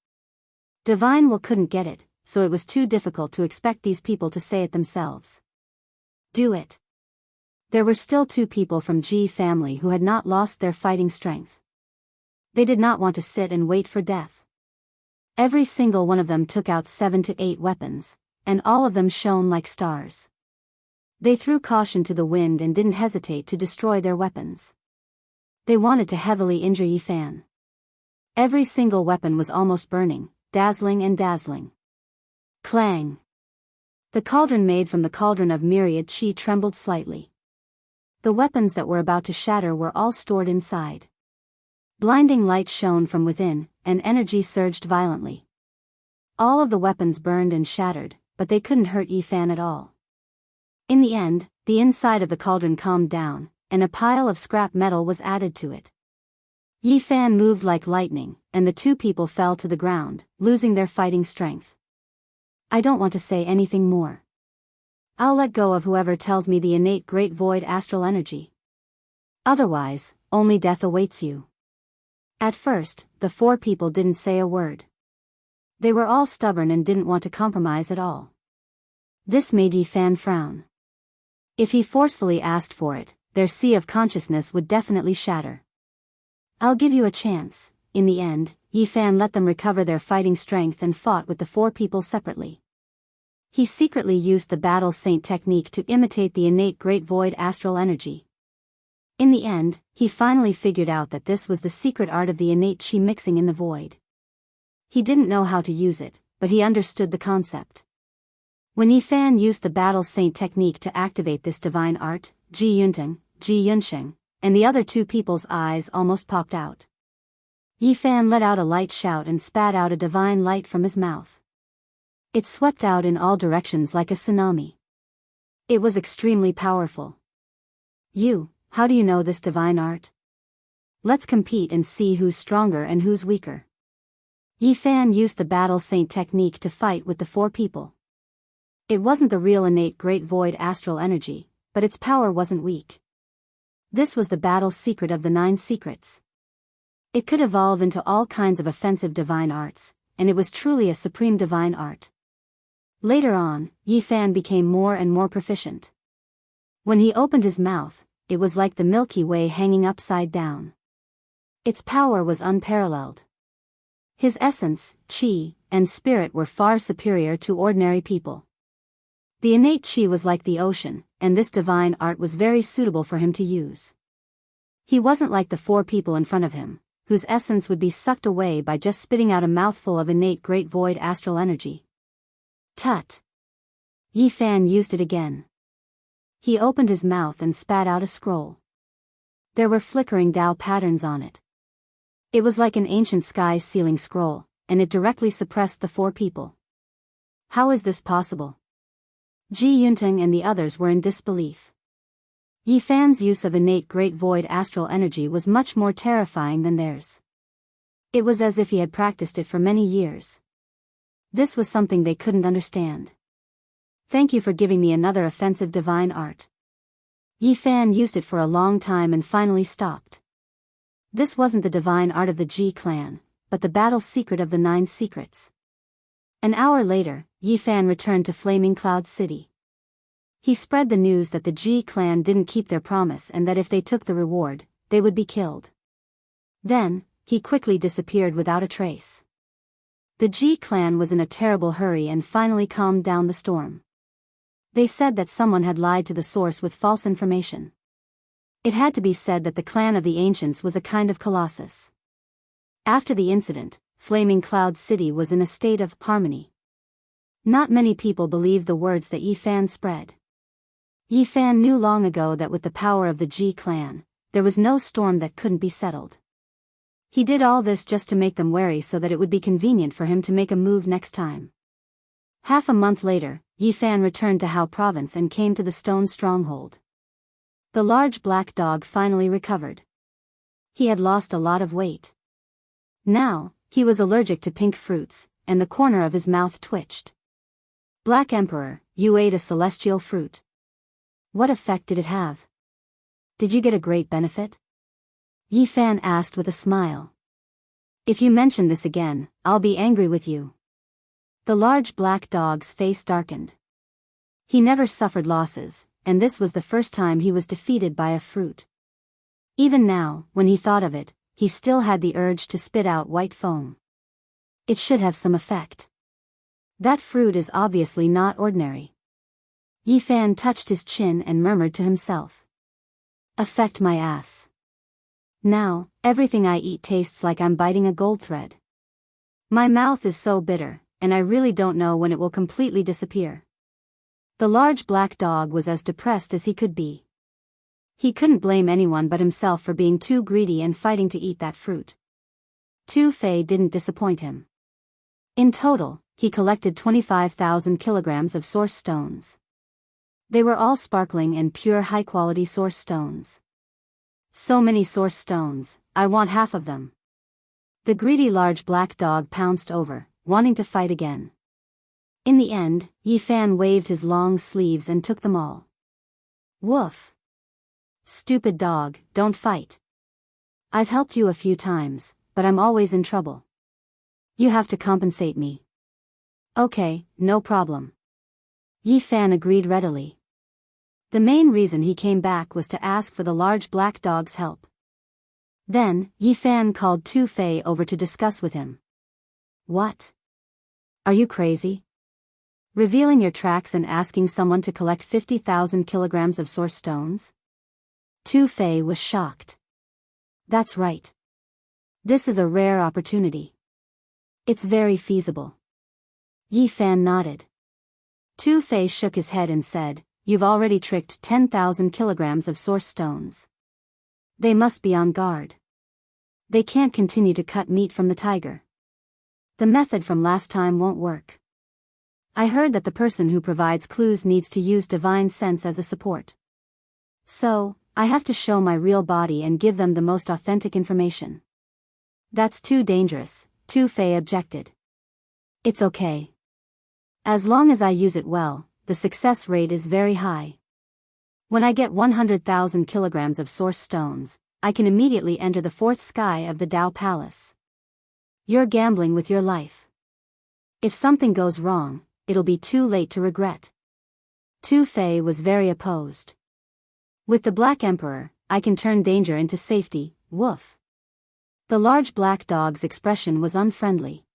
Divine Will couldn't get it, so it was too difficult to expect these people to say it themselves. Do it. There were still 2 people from Ji family who had not lost their fighting strength. They did not want to sit and wait for death. Every single one of them took out 7 to 8 weapons, and all of them shone like stars. They threw caution to the wind and didn't hesitate to destroy their weapons. They wanted to heavily injure Yifan. Every single weapon was almost burning, dazzling and dazzling. Clang! The cauldron made from the cauldron of myriad chi trembled slightly. The weapons that were about to shatter were all stored inside. Blinding light shone from within, and energy surged violently. All of the weapons burned and shattered, but they couldn't hurt Yifan at all. In the end, the inside of the cauldron calmed down, and a pile of scrap metal was added to it. Yifan moved like lightning, and the 2 people fell to the ground, losing their fighting strength. I don't want to say anything more. I'll let go of whoever tells me the innate great void astral energy. Otherwise, only death awaits you. At first, the 4 people didn't say a word. They were all stubborn and didn't want to compromise at all. This made Yifan frown. If he forcefully asked for it, their sea of consciousness would definitely shatter. I'll give you a chance. In the end, Yifan let them recover their fighting strength and fought with the 4 people separately. He secretly used the battle saint technique to imitate the innate great void astral energy. In the end, he finally figured out that this was the secret art of the innate chi mixing in the void. He didn't know how to use it, but he understood the concept. When Yifan used the battle saint technique to activate this divine art, Ji Yunsheng, and the other 2 people's eyes almost popped out. Yifan let out a light shout and spat out a divine light from his mouth. It swept out in all directions like a tsunami. It was extremely powerful. How do you know this divine art? Let's compete and see who's stronger and who's weaker. Yifan used the battle saint technique to fight with the 4 people. It wasn't the real innate great void astral energy, but its power wasn't weak. This was the battle secret of the 9 secrets. It could evolve into all kinds of offensive divine arts, and it was truly a supreme divine art. Later on, Yifan became more and more proficient. When he opened his mouth, it was like the Milky Way hanging upside down. Its power was unparalleled. His essence, chi, and spirit were far superior to ordinary people. The innate chi was like the ocean, and this divine art was very suitable for him to use. He wasn't like the 4 people in front of him, whose essence would be sucked away by just spitting out a mouthful of innate great void astral energy. Tut! Yifan used it again. He opened his mouth and spat out a scroll. There were flickering Tao patterns on it. It was like an ancient sky sealing scroll, and it directly suppressed the four people. How is this possible? Ji Yunteng and the others were in disbelief. Yi Fan's use of innate great void astral energy was much more terrifying than theirs. It was as if he had practiced it for many years. This was something they couldn't understand. Thank you for giving me another offensive divine art. Yi Fan used it for a long time and finally stopped. This wasn't the divine art of the Ji clan, but the battle secret of the 9 secrets. An hour later, Yi Fan returned to Flaming Cloud City. He spread the news that the Ji clan didn't keep their promise and that if they took the reward, they would be killed. Then, he quickly disappeared without a trace. The Ji clan was in a terrible hurry and finally calmed down the storm. They said that someone had lied to the source with false information. It had to be said that the clan of the ancients was a kind of colossus. After the incident, Flaming Cloud City was in a state of harmony. Not many people believed the words that Yi Fan spread. Yi Fan knew long ago that with the power of the Ji clan, there was no storm that couldn't be settled. He did all this just to make them wary so that it would be convenient for him to make a move next time. Half a month later, Yi Fan returned to Hao province and came to the stone stronghold. The large black dog finally recovered. He had lost a lot of weight. Now, he was allergic to pink fruits, and the corner of his mouth twitched. Black Emperor, you ate a celestial fruit. What effect did it have? Did you get a great benefit? Yi Fan asked with a smile. If you mention this again, I'll be angry with you. The large black dog's face darkened. He never suffered losses, and this was the first time he was defeated by a fruit. Even now, when he thought of it, he still had the urge to spit out white foam. It should have some effect. That fruit is obviously not ordinary. Yi Fan touched his chin and murmured to himself. Affect my ass. Now, everything I eat tastes like I'm biting a gold thread. My mouth is so bitter, and I really don't know when it will completely disappear. The large black dog was as depressed as he could be. He couldn't blame anyone but himself for being too greedy and fighting to eat that fruit. Tu Fei didn't disappoint him. In total, he collected 25,000 kilograms of source stones. They were all sparkling and pure high-quality source stones. So many source stones, I want half of them. The greedy large black dog pounced over, wanting to fight again. In the end, Yi Fan waved his long sleeves and took them all. Woof! Stupid dog, don't fight. I've helped you a few times, but I'm always in trouble. You have to compensate me. Okay, no problem. Yi Fan agreed readily. The main reason he came back was to ask for the large black dog's help. Then, Yi Fan called Tu Fei over to discuss with him. What? Are you crazy? Revealing your tracks and asking someone to collect 50,000 kilograms of source stones? Tu Fei was shocked. That's right. This is a rare opportunity. It's very feasible. Yi Fan nodded. Tu Fei shook his head and said, You've already tricked 10,000 kilograms of source stones. They must be on guard. They can't continue to cut meat from the tiger. The method from last time won't work. I heard that the person who provides clues needs to use divine sense as a support. So, I have to show my real body and give them the most authentic information. That's too dangerous, Tu Fei objected. It's okay. As long as I use it well, the success rate is very high. When I get 100,000 kilograms of source stones, I can immediately enter the fourth sky of the Tao Palace. You're gambling with your life. If something goes wrong, it'll be too late to regret. Tu Fei was very opposed. With the Black Emperor, I can turn danger into safety, woof. The large black dog's expression was unfriendly.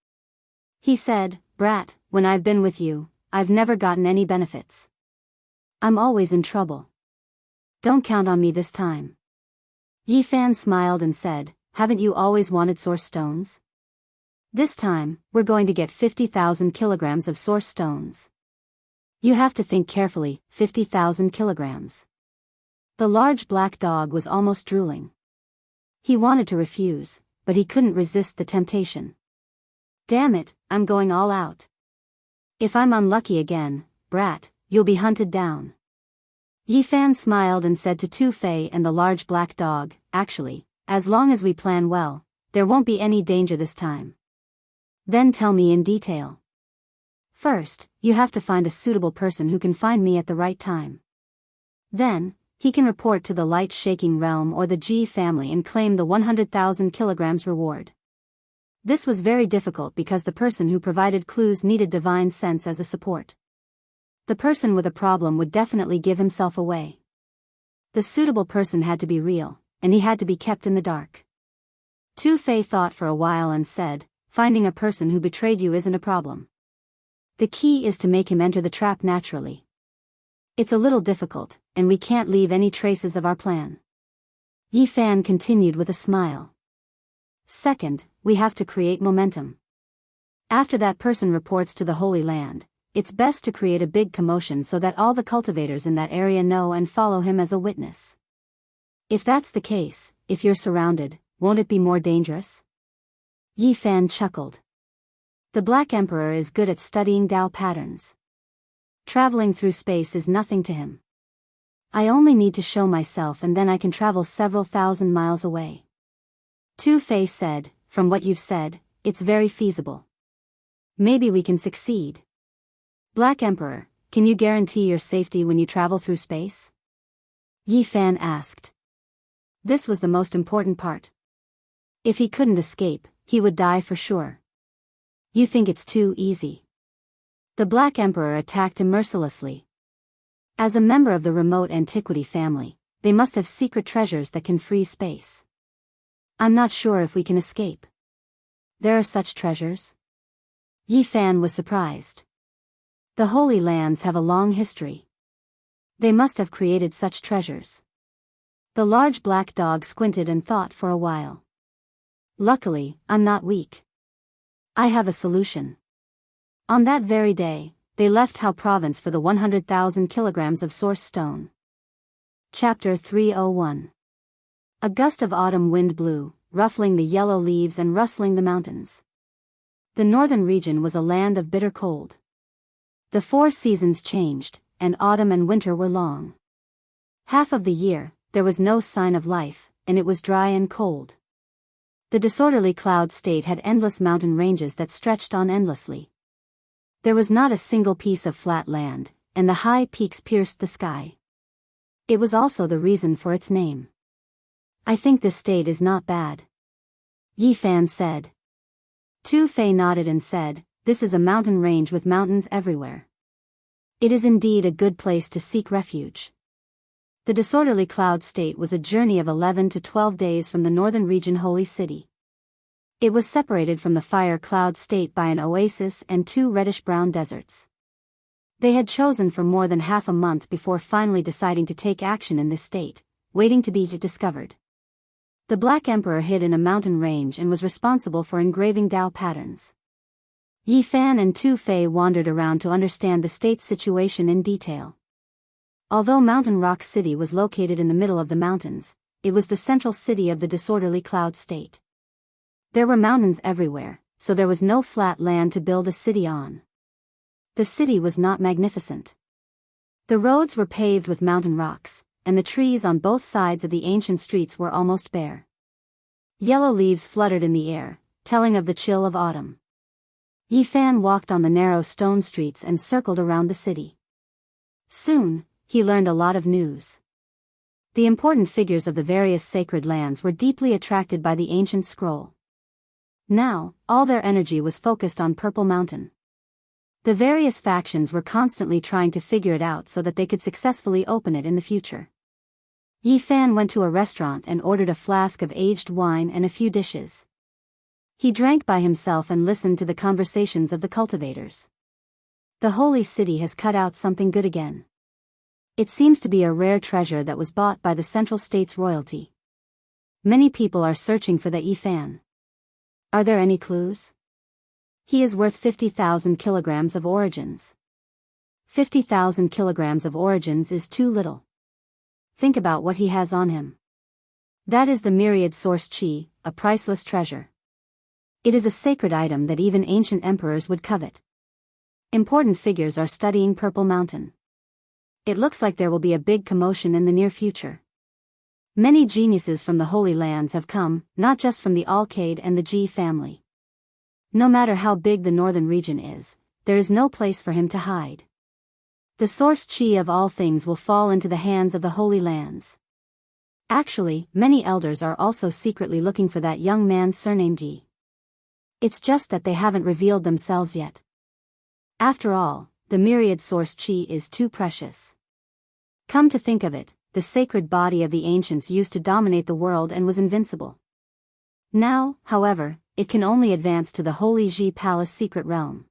He said, Brat, when I've been with you, I've never gotten any benefits. I'm always in trouble. Don't count on me this time. Yi Fan smiled and said, Haven't you always wanted source stones? This time, we're going to get 50,000 kilograms of source stones. You have to think carefully, 50,000 kilograms. The large black dog was almost drooling. He wanted to refuse, but he couldn't resist the temptation. Damn it, I'm going all out. If I'm unlucky again, brat, you'll be hunted down. Yifan smiled and said to Tu Fei and the large black dog, actually, as long as we plan well, there won't be any danger this time. Then tell me in detail. First, you have to find a suitable person who can find me at the right time. Then, he can report to the light-shaking realm or the Ji family and claim the 100,000 kilograms reward. This was very difficult because the person who provided clues needed divine sense as a support. The person with a problem would definitely give himself away. The suitable person had to be real, and he had to be kept in the dark. Tu Fei thought for a while and said, finding a person who betrayed you isn't a problem. The key is to make him enter the trap naturally. It's a little difficult, and we can't leave any traces of our plan. Yifan continued with a smile. Second, we have to create momentum. After that person reports to the Holy Land, it's best to create a big commotion so that all the cultivators in that area know and follow him as a witness. If that's the case, if you're surrounded, won't it be more dangerous? Yifan chuckled. The Black Emperor is good at studying Tao patterns. Traveling through space is nothing to him. I only need to show myself and then I can travel several thousand miles away. Tu Fei said, from what you've said, it's very feasible. Maybe we can succeed. Black Emperor, can you guarantee your safety when you travel through space? Yifan asked. This was the most important part. If he couldn't escape, he would die for sure. You think it's too easy? The Black Emperor attacked him mercilessly. As a member of the remote antiquity family, they must have secret treasures that can free space. I'm not sure if we can escape. There are such treasures? Yifan was surprised. The Holy Lands have a long history. They must have created such treasures. The large black dog squinted and thought for a while. Luckily, I'm not weak. I have a solution. On that very day, they left Hao province for the 100,000 kilograms of source stone. Chapter 301. A gust of autumn wind blew, ruffling the yellow leaves and rustling the mountains. The northern region was a land of bitter cold. The 4 seasons changed, and autumn and winter were long. Half of the year, there was no sign of life, and it was dry and cold. The disorderly cloud state had endless mountain ranges that stretched on endlessly. There was not a single piece of flat land, and the high peaks pierced the sky. It was also the reason for its name. I think this state is not bad. Yifan said. Tu Fei nodded and said, this is a mountain range with mountains everywhere. It is indeed a good place to seek refuge. The disorderly cloud state was a journey of 11 to 12 days from the northern region holy city. It was separated from the fire cloud state by an oasis and 2 reddish-brown deserts. They had chosen for more than half a month before finally deciding to take action in this state, waiting to be discovered. The Black Emperor hid in a mountain range and was responsible for engraving Tao patterns. Yifan and Tu Fei wandered around to understand the state's situation in detail. Although Mountain Rock City was located in the middle of the mountains, it was the central city of the disorderly cloud state. There were mountains everywhere, so there was no flat land to build a city on. The city was not magnificent. The roads were paved with mountain rocks, and the trees on both sides of the ancient streets were almost bare. Yellow leaves fluttered in the air, telling of the chill of autumn. Yifan walked on the narrow stone streets and circled around the city. Soon, he learned a lot of news. The important figures of the various sacred lands were deeply attracted by the ancient scroll. Now, all their energy was focused on Purple Mountain. The various factions were constantly trying to figure it out so that they could successfully open it in the future. Yifan went to a restaurant and ordered a flask of aged wine and a few dishes. He drank by himself and listened to the conversations of the cultivators. The holy city has cut out something good again. It seems to be a rare treasure that was bought by the central state's royalty. Many people are searching for the Yifan. Are there any clues? He is worth 50,000 kilograms of origins. 50,000 kilograms of origins is too little. Think about what he has on him. That is the myriad source chi, a priceless treasure. It is a sacred item that even ancient emperors would covet. Important figures are studying Purple Mountain. It looks like there will be a big commotion in the near future. Many geniuses from the Holy Lands have come, not just from the Alcade and the G family. No matter how big the northern region is, there is no place for him to hide. The source chi of all things will fall into the hands of the Holy Lands. Actually, many elders are also secretly looking for that young man's surname Ji. It's just that they haven't revealed themselves yet. After all, the myriad source chi is too precious. Come to think of it, the sacred body of the ancients used to dominate the world and was invincible. Now, however, it can only advance to the Holy Ji Palace secret realm.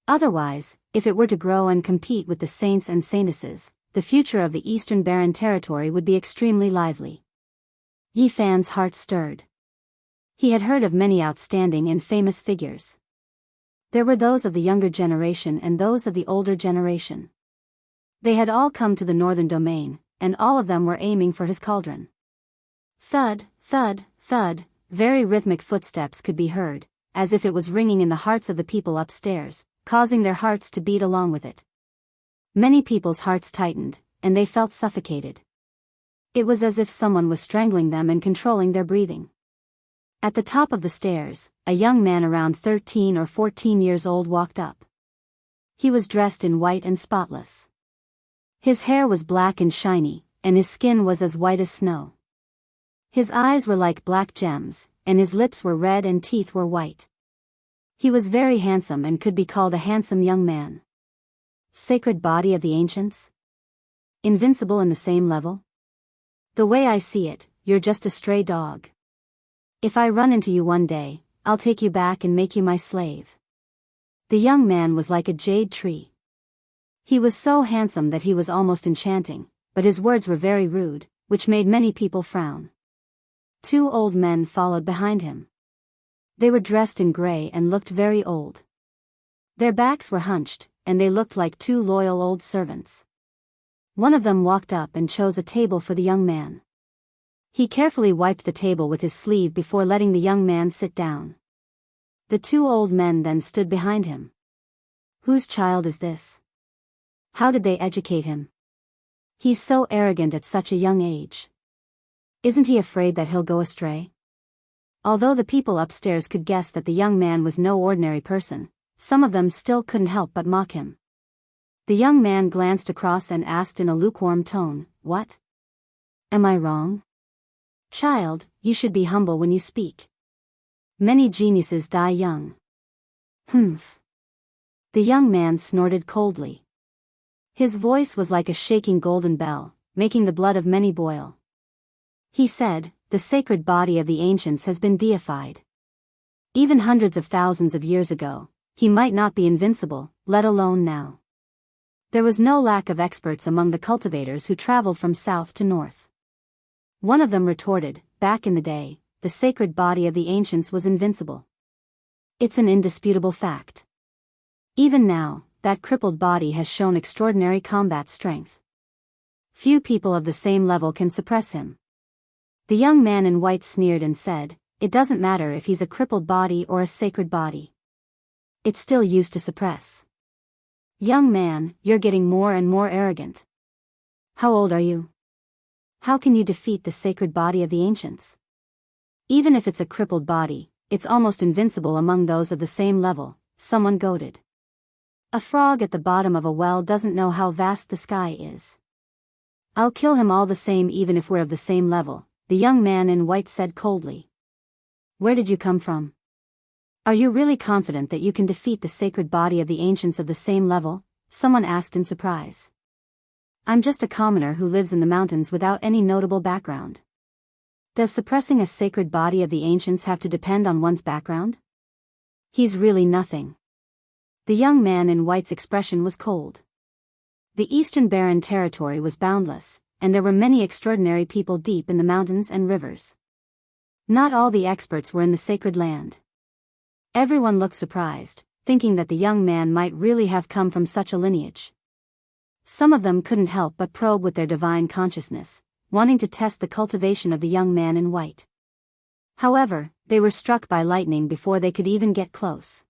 Otherwise, if it were to grow and compete with the saints and saintesses, the future of the Eastern Barren Territory would be extremely lively. Yi Fan's heart stirred. He had heard of many outstanding and famous figures. There were those of the younger generation and those of the older generation. They had all come to the northern domain, and all of them were aiming for his cauldron. Thud, thud, thud, very rhythmic footsteps could be heard, as if it was ringing in the hearts of the people upstairs, causing their hearts to beat along with it. Many people's hearts tightened, and they felt suffocated. It was as if someone was strangling them and controlling their breathing. At the top of the stairs, a young man around 13 or 14 years old walked up. He was dressed in white and spotless. His hair was black and shiny, and his skin was as white as snow. His eyes were like black gems, and his lips were red and teeth were white. He was very handsome and could be called a handsome young man. Sacred body of the ancients? Invincible in the same level? The way I see it, you're just a stray dog. If I run into you one day, I'll take you back and make you my slave. The young man was like a jade tree. He was so handsome that he was almost enchanting, but his words were very rude, which made many people frown. Two old men followed behind him. They were dressed in gray and looked very old. Their backs were hunched, and they looked like two loyal old servants. One of them walked up and chose a table for the young man. He carefully wiped the table with his sleeve before letting the young man sit down. The two old men then stood behind him. Whose child is this? How did they educate him? He's so arrogant at such a young age. Isn't he afraid that he'll go astray? Although the people upstairs could guess that the young man was no ordinary person, some of them still couldn't help but mock him. The young man glanced across and asked in a lukewarm tone, "What? Am I wrong?" "Child, you should be humble when you speak. Many geniuses die young." "Humph." The young man snorted coldly. His voice was like a shaking golden bell, making the blood of many boil. He said, "The sacred body of the ancients has been deified. Even hundreds of thousands of years ago, he might not be invincible, let alone now." There was no lack of experts among the cultivators who traveled from south to north. One of them retorted, "Back in the day, the sacred body of the ancients was invincible. It's an indisputable fact. Even now, that crippled body has shown extraordinary combat strength. Few people of the same level can suppress him." The young man in white sneered and said, "It doesn't matter if he's a crippled body or a sacred body. It's still used to suppress." "Young man, you're getting more and more arrogant. How old are you? How can you defeat the sacred body of the ancients? Even if it's a crippled body, it's almost invincible among those of the same level," someone goaded. "A frog at the bottom of a well doesn't know how vast the sky is." "I'll kill him all the same even if we're of the same level," the young man in white said coldly. "Where did you come from? Are you really confident that you can defeat the sacred body of the ancients of the same level?" someone asked in surprise. "I'm just a commoner who lives in the mountains without any notable background. Does suppressing a sacred body of the ancients have to depend on one's background? He's really nothing." The young man in white's expression was cold. The Eastern Barren Territory was boundless, and there were many extraordinary people deep in the mountains and rivers. Not all the experts were in the sacred land. Everyone looked surprised, thinking that the young man might really have come from such a lineage. Some of them couldn't help but probe with their divine consciousness, wanting to test the cultivation of the young man in white. However, they were struck by lightning before they could even get close.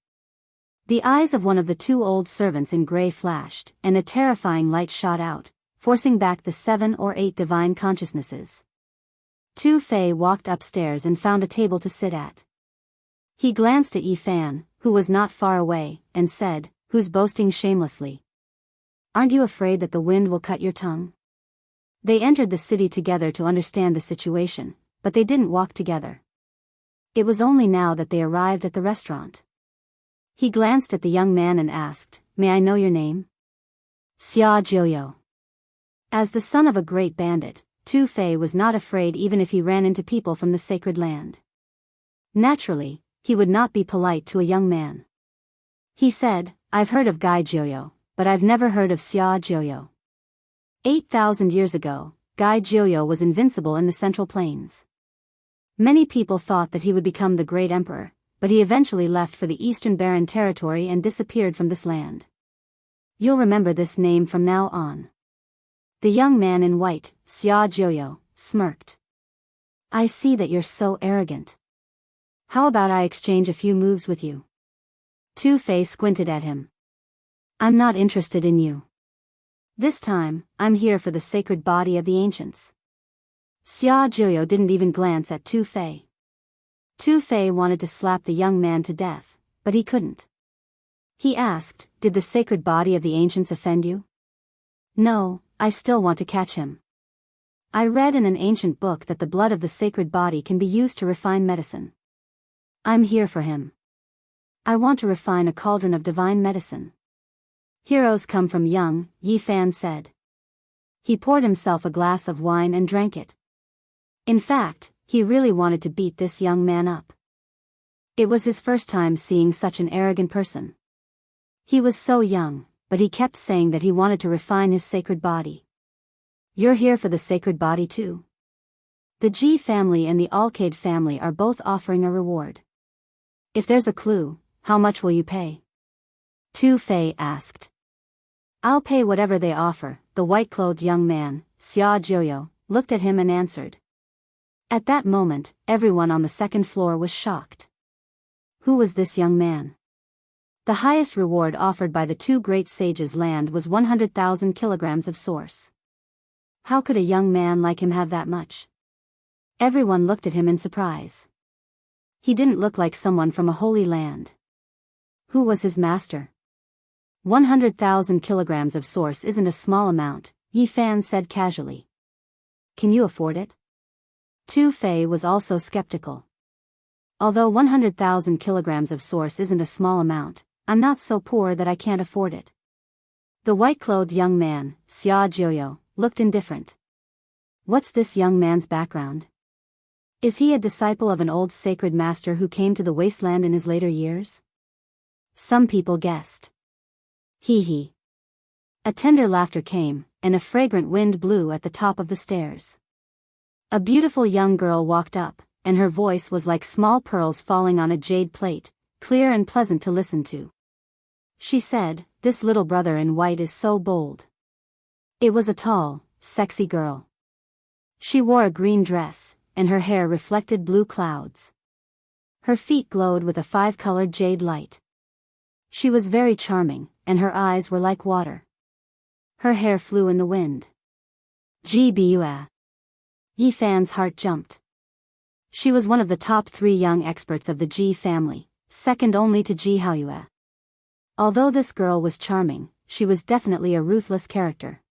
The eyes of one of the two old servants in gray flashed, and a terrifying light shot out, forcing back the 7 or 8 divine consciousnesses. Tu Fei walked upstairs and found a table to sit at. He glanced at Yi Fan, who was not far away, and said, "Who's boasting shamelessly? Aren't you afraid that the wind will cut your tongue?" They entered the city together to understand the situation, but they didn't walk together. It was only now that they arrived at the restaurant. He glanced at the young man and asked, "May I know your name?" "Xia Jiuyo." As the son of a great bandit, Tu Fei was not afraid even if he ran into people from the sacred land. Naturally, he would not be polite to a young man. He said, "I've heard of Gai Jiuyo, but I've never heard of Xia Jiuyo." 8,000 years ago, Gai Jiuyo was invincible in the Central Plains. Many people thought that he would become the great emperor, but he eventually left for the Eastern Barren Territory and disappeared from this land. You'll remember this name from now on. The young man in white, Xia Jiuyo, smirked. "I see that you're so arrogant. How about I exchange a few moves with you?" Tu Fei squinted at him. "I'm not interested in you. This time, I'm here for the sacred body of the ancients." Xia Jiuyo didn't even glance at Tu Fei. Tu Fei wanted to slap the young man to death, but he couldn't. He asked, "Did the sacred body of the ancients offend you?" "No, I still want to catch him. I read in an ancient book that the blood of the sacred body can be used to refine medicine. I'm here for him. I want to refine a cauldron of divine medicine." "Heroes come from young," Yi Fan said. He poured himself a glass of wine and drank it. In fact, he really wanted to beat this young man up. It was his first time seeing such an arrogant person. He was so young, but he kept saying that he wanted to refine his sacred body. "You're here for the sacred body too?" The Ji family and the Alcade family are both offering a reward. "If there's a clue, how much will you pay?" Tu Fei asked. "I'll pay whatever they offer," the white-clothed young man, Xia Jiuyo, looked at him and answered. At that moment, everyone on the second floor was shocked. Who was this young man? The highest reward offered by the two great sages' land was 100,000 kilograms of source. How could a young man like him have that much? Everyone looked at him in surprise. He didn't look like someone from a holy land. Who was his master? 100,000 kilograms of source isn't a small amount, Yi Fan said casually. Can you afford it? Tu Fei was also skeptical. Although 100,000 kilograms of source isn't a small amount, I'm not so poor that I can't afford it. The white-clothed young man, Xia Jiuyo, looked indifferent. What's this young man's background? Is he a disciple of an old sacred master who came to the wasteland in his later years? Some people guessed. Hee. A tender laughter came, and a fragrant wind blew at the top of the stairs. A beautiful young girl walked up, and her voice was like small pearls falling on a jade plate, clear and pleasant to listen to. She said, "This little brother in white is so bold." It was a tall, sexy girl. She wore a green dress, and her hair reflected blue clouds. Her feet glowed with a 5-colored jade light. She was very charming, and her eyes were like water. Her hair flew in the wind. Gbua. Yi Fan's heart jumped. She was one of the top 3 young experts of the Ji family, second only to Ji Haoyue. Although this girl was charming, she was definitely a ruthless character.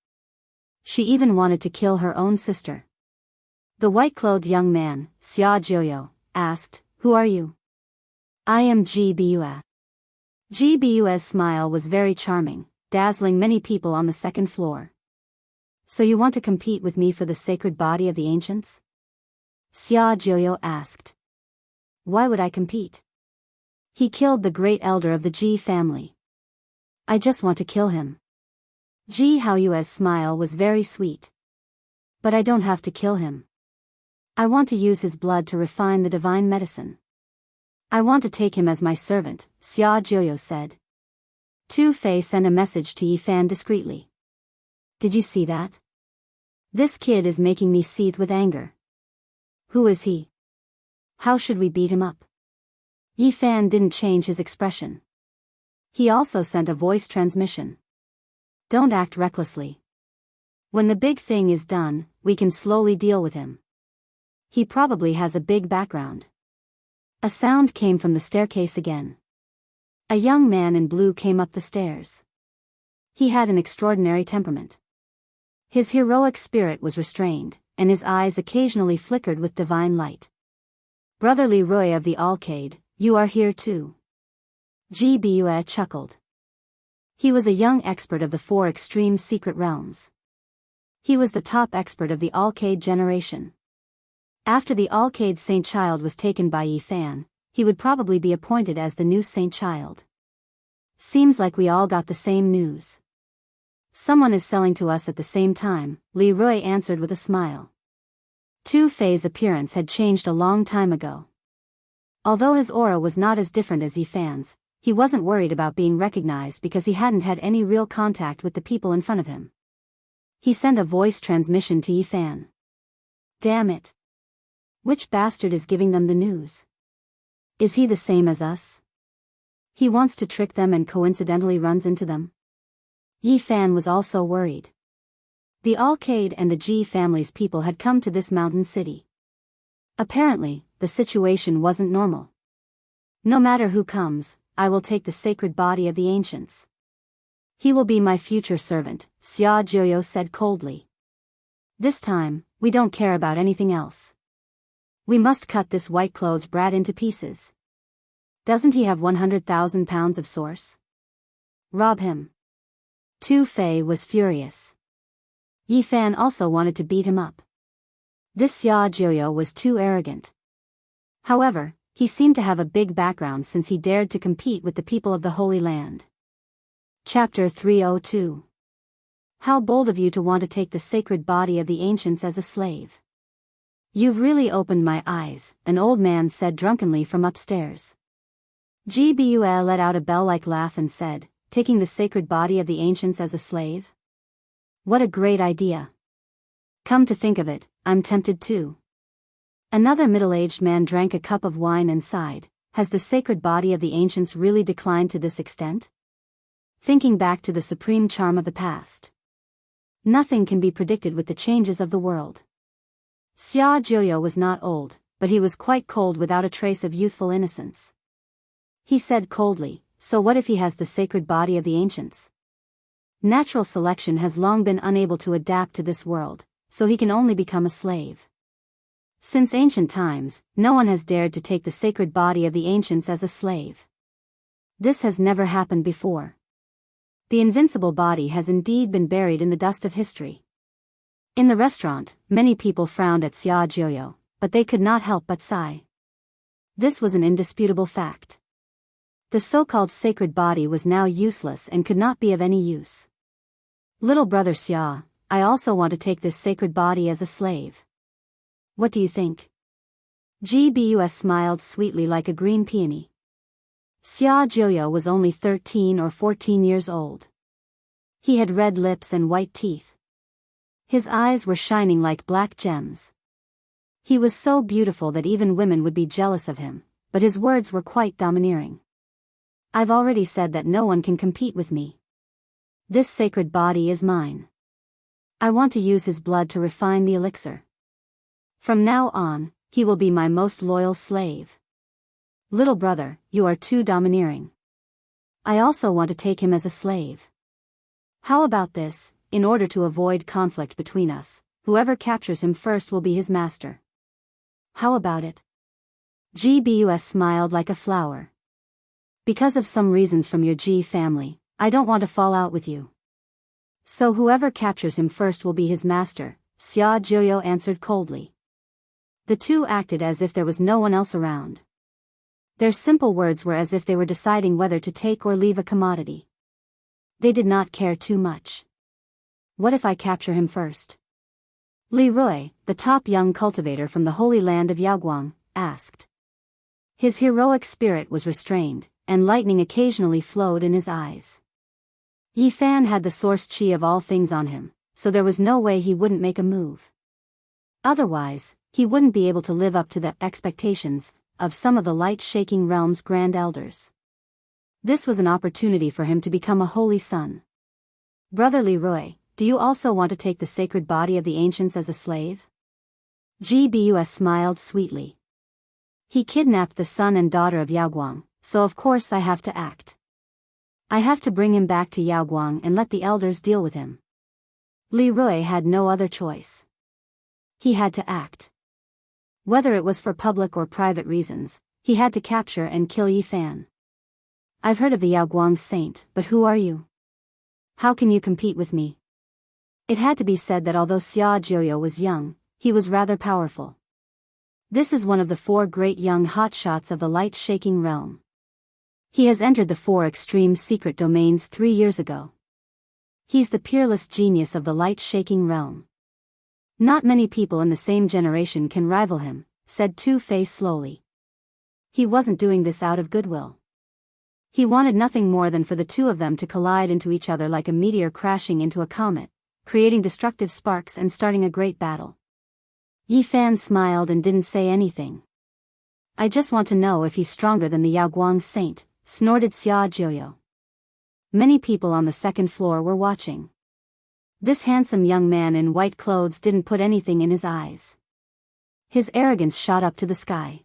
She even wanted to kill her own sister. The white-clothed young man, Xia Jiuyo, asked, "Who are you?" "I am Gbua." Gbua's smile was very charming, dazzling many people on the second floor. "So you want to compete with me for the sacred body of the ancients?" Xia Jiuyo asked. "Why would I compete? He killed the great elder of the Ji family. I just want to kill him." Ji Haoyue's smile was very sweet. "But I don't have to kill him. I want to use his blood to refine the divine medicine. I want to take him as my servant," Xia Jiuyo said. Tu Fei sent a message to Yi Fan discreetly. Did you see that? This kid is making me seethe with anger. Who is he? How should we beat him up? Yi Fan didn't change his expression. He also sent a voice transmission. Don't act recklessly. When the big thing is done, we can slowly deal with him. He probably has a big background. A sound came from the staircase again. A young man in blue came up the stairs. He had an extraordinary temperament. His heroic spirit was restrained, and his eyes occasionally flickered with divine light. Brother Leroy of the Alcade, you are here too. Ji Bue chuckled. He was a young expert of the 4 extreme secret realms. He was the top expert of the Alcade generation. After the Alcade Saint Child was taken by Yi Fan, he would probably be appointed as the new Saint Child. Seems like we all got the same news. Someone is selling to us at the same time, Leroy answered with a smile. Tu Fei's appearance had changed a long time ago. Although his aura was not as different as Yi Fan's, he wasn't worried about being recognized because he hadn't had any real contact with the people in front of him. He sent a voice transmission to Yi Fan. Damn it. Which bastard is giving them the news? Is he the same as us? He wants to trick them and coincidentally runs into them. Yi Fan was also worried. The Alcade and the Ji family's people had come to this mountain city. Apparently, the situation wasn't normal. No matter who comes, I will take the sacred body of the ancients. He will be my future servant, Xia Jiuyo said coldly. This time, we don't care about anything else. We must cut this white-clothed brat into pieces. Doesn't he have 100,000 pounds of source? Rob him. Tu Fei was furious. Yi Fan also wanted to beat him up. This Xia Jiuyo was too arrogant. However, he seemed to have a big background since he dared to compete with the people of the Holy Land. Chapter 302. How bold of you to want to take the sacred body of the ancients as a slave. You've really opened my eyes, an old man said drunkenly from upstairs. Ji Bue let out a bell-like laugh and said, taking the sacred body of the ancients as a slave? What a great idea. Come to think of it, I'm tempted too. Another middle-aged man drank a cup of wine and sighed. Has the sacred body of the ancients really declined to this extent? Thinking back to the supreme charm of the past. Nothing can be predicted with the changes of the world. Xia Jiuyo was not old, but he was quite cold without a trace of youthful innocence. He said coldly, so what if he has the sacred body of the ancients? Natural selection has long been unable to adapt to this world, so he can only become a slave. Since ancient times, no one has dared to take the sacred body of the ancients as a slave. This has never happened before. The invincible body has indeed been buried in the dust of history. In the restaurant, many people frowned at Xia Jiuyo, but they could not help but sigh. This was an indisputable fact. The so-called sacred body was now useless and could not be of any use. Little brother Xia, I also want to take this sacred body as a slave. What do you think? Ji Bue smiled sweetly like a green peony. Xia Jiuyo was only 13 or 14 years old. He had red lips and white teeth. His eyes were shining like black gems. He was so beautiful that even women would be jealous of him, but his words were quite domineering. I've already said that no one can compete with me. This sacred body is mine. I want to use his blood to refine the elixir. From now on, he will be my most loyal slave. Little brother, you are too domineering. I also want to take him as a slave. How about this? In order to avoid conflict between us, whoever captures him first will be his master. How about it? Ji Bue smiled like a flower. Because of some reasons from your Ji family, I don't want to fall out with you. So whoever captures him first will be his master, Xia Jiuyo answered coldly. The two acted as if there was no one else around. Their simple words were as if they were deciding whether to take or leave a commodity. They did not care too much. What if I capture him first? Leroy, the top young cultivator from the Holy Land of Yaoguang, asked. His heroic spirit was restrained, and lightning occasionally flowed in his eyes. Yi Fan had the source qi of all things on him, so there was no way he wouldn't make a move. Otherwise, he wouldn't be able to live up to the expectations of some of the light-shaking realm's grand elders. This was an opportunity for him to become a holy son. Brother Leroy, do you also want to take the sacred body of the ancients as a slave? Gbus smiled sweetly. He kidnapped the son and daughter of Yaoguang, so of course I have to act. I have to bring him back to Yaoguang and let the elders deal with him. Leroy had no other choice. He had to act. Whether it was for public or private reasons, he had to capture and kill Yi Fan. I've heard of the Yaoguang saint, but who are you? How can you compete with me? It had to be said that although Xia Jiuyo was young, he was rather powerful. This is one of the 4 great young hotshots of the light-shaking realm. He has entered the 4 extreme secret domains 3 years ago. He's the peerless genius of the light-shaking realm. Not many people in the same generation can rival him, said Two-Face slowly. He wasn't doing this out of goodwill. He wanted nothing more than for the two of them to collide into each other like a meteor crashing into a comet, creating destructive sparks and starting a great battle. Yi Fan smiled and didn't say anything. I just want to know if he's stronger than the Yaoguang saint, snorted Xia Jiuyo. Many people on the second floor were watching. This handsome young man in white clothes didn't put anything in his eyes. His arrogance shot up to the sky.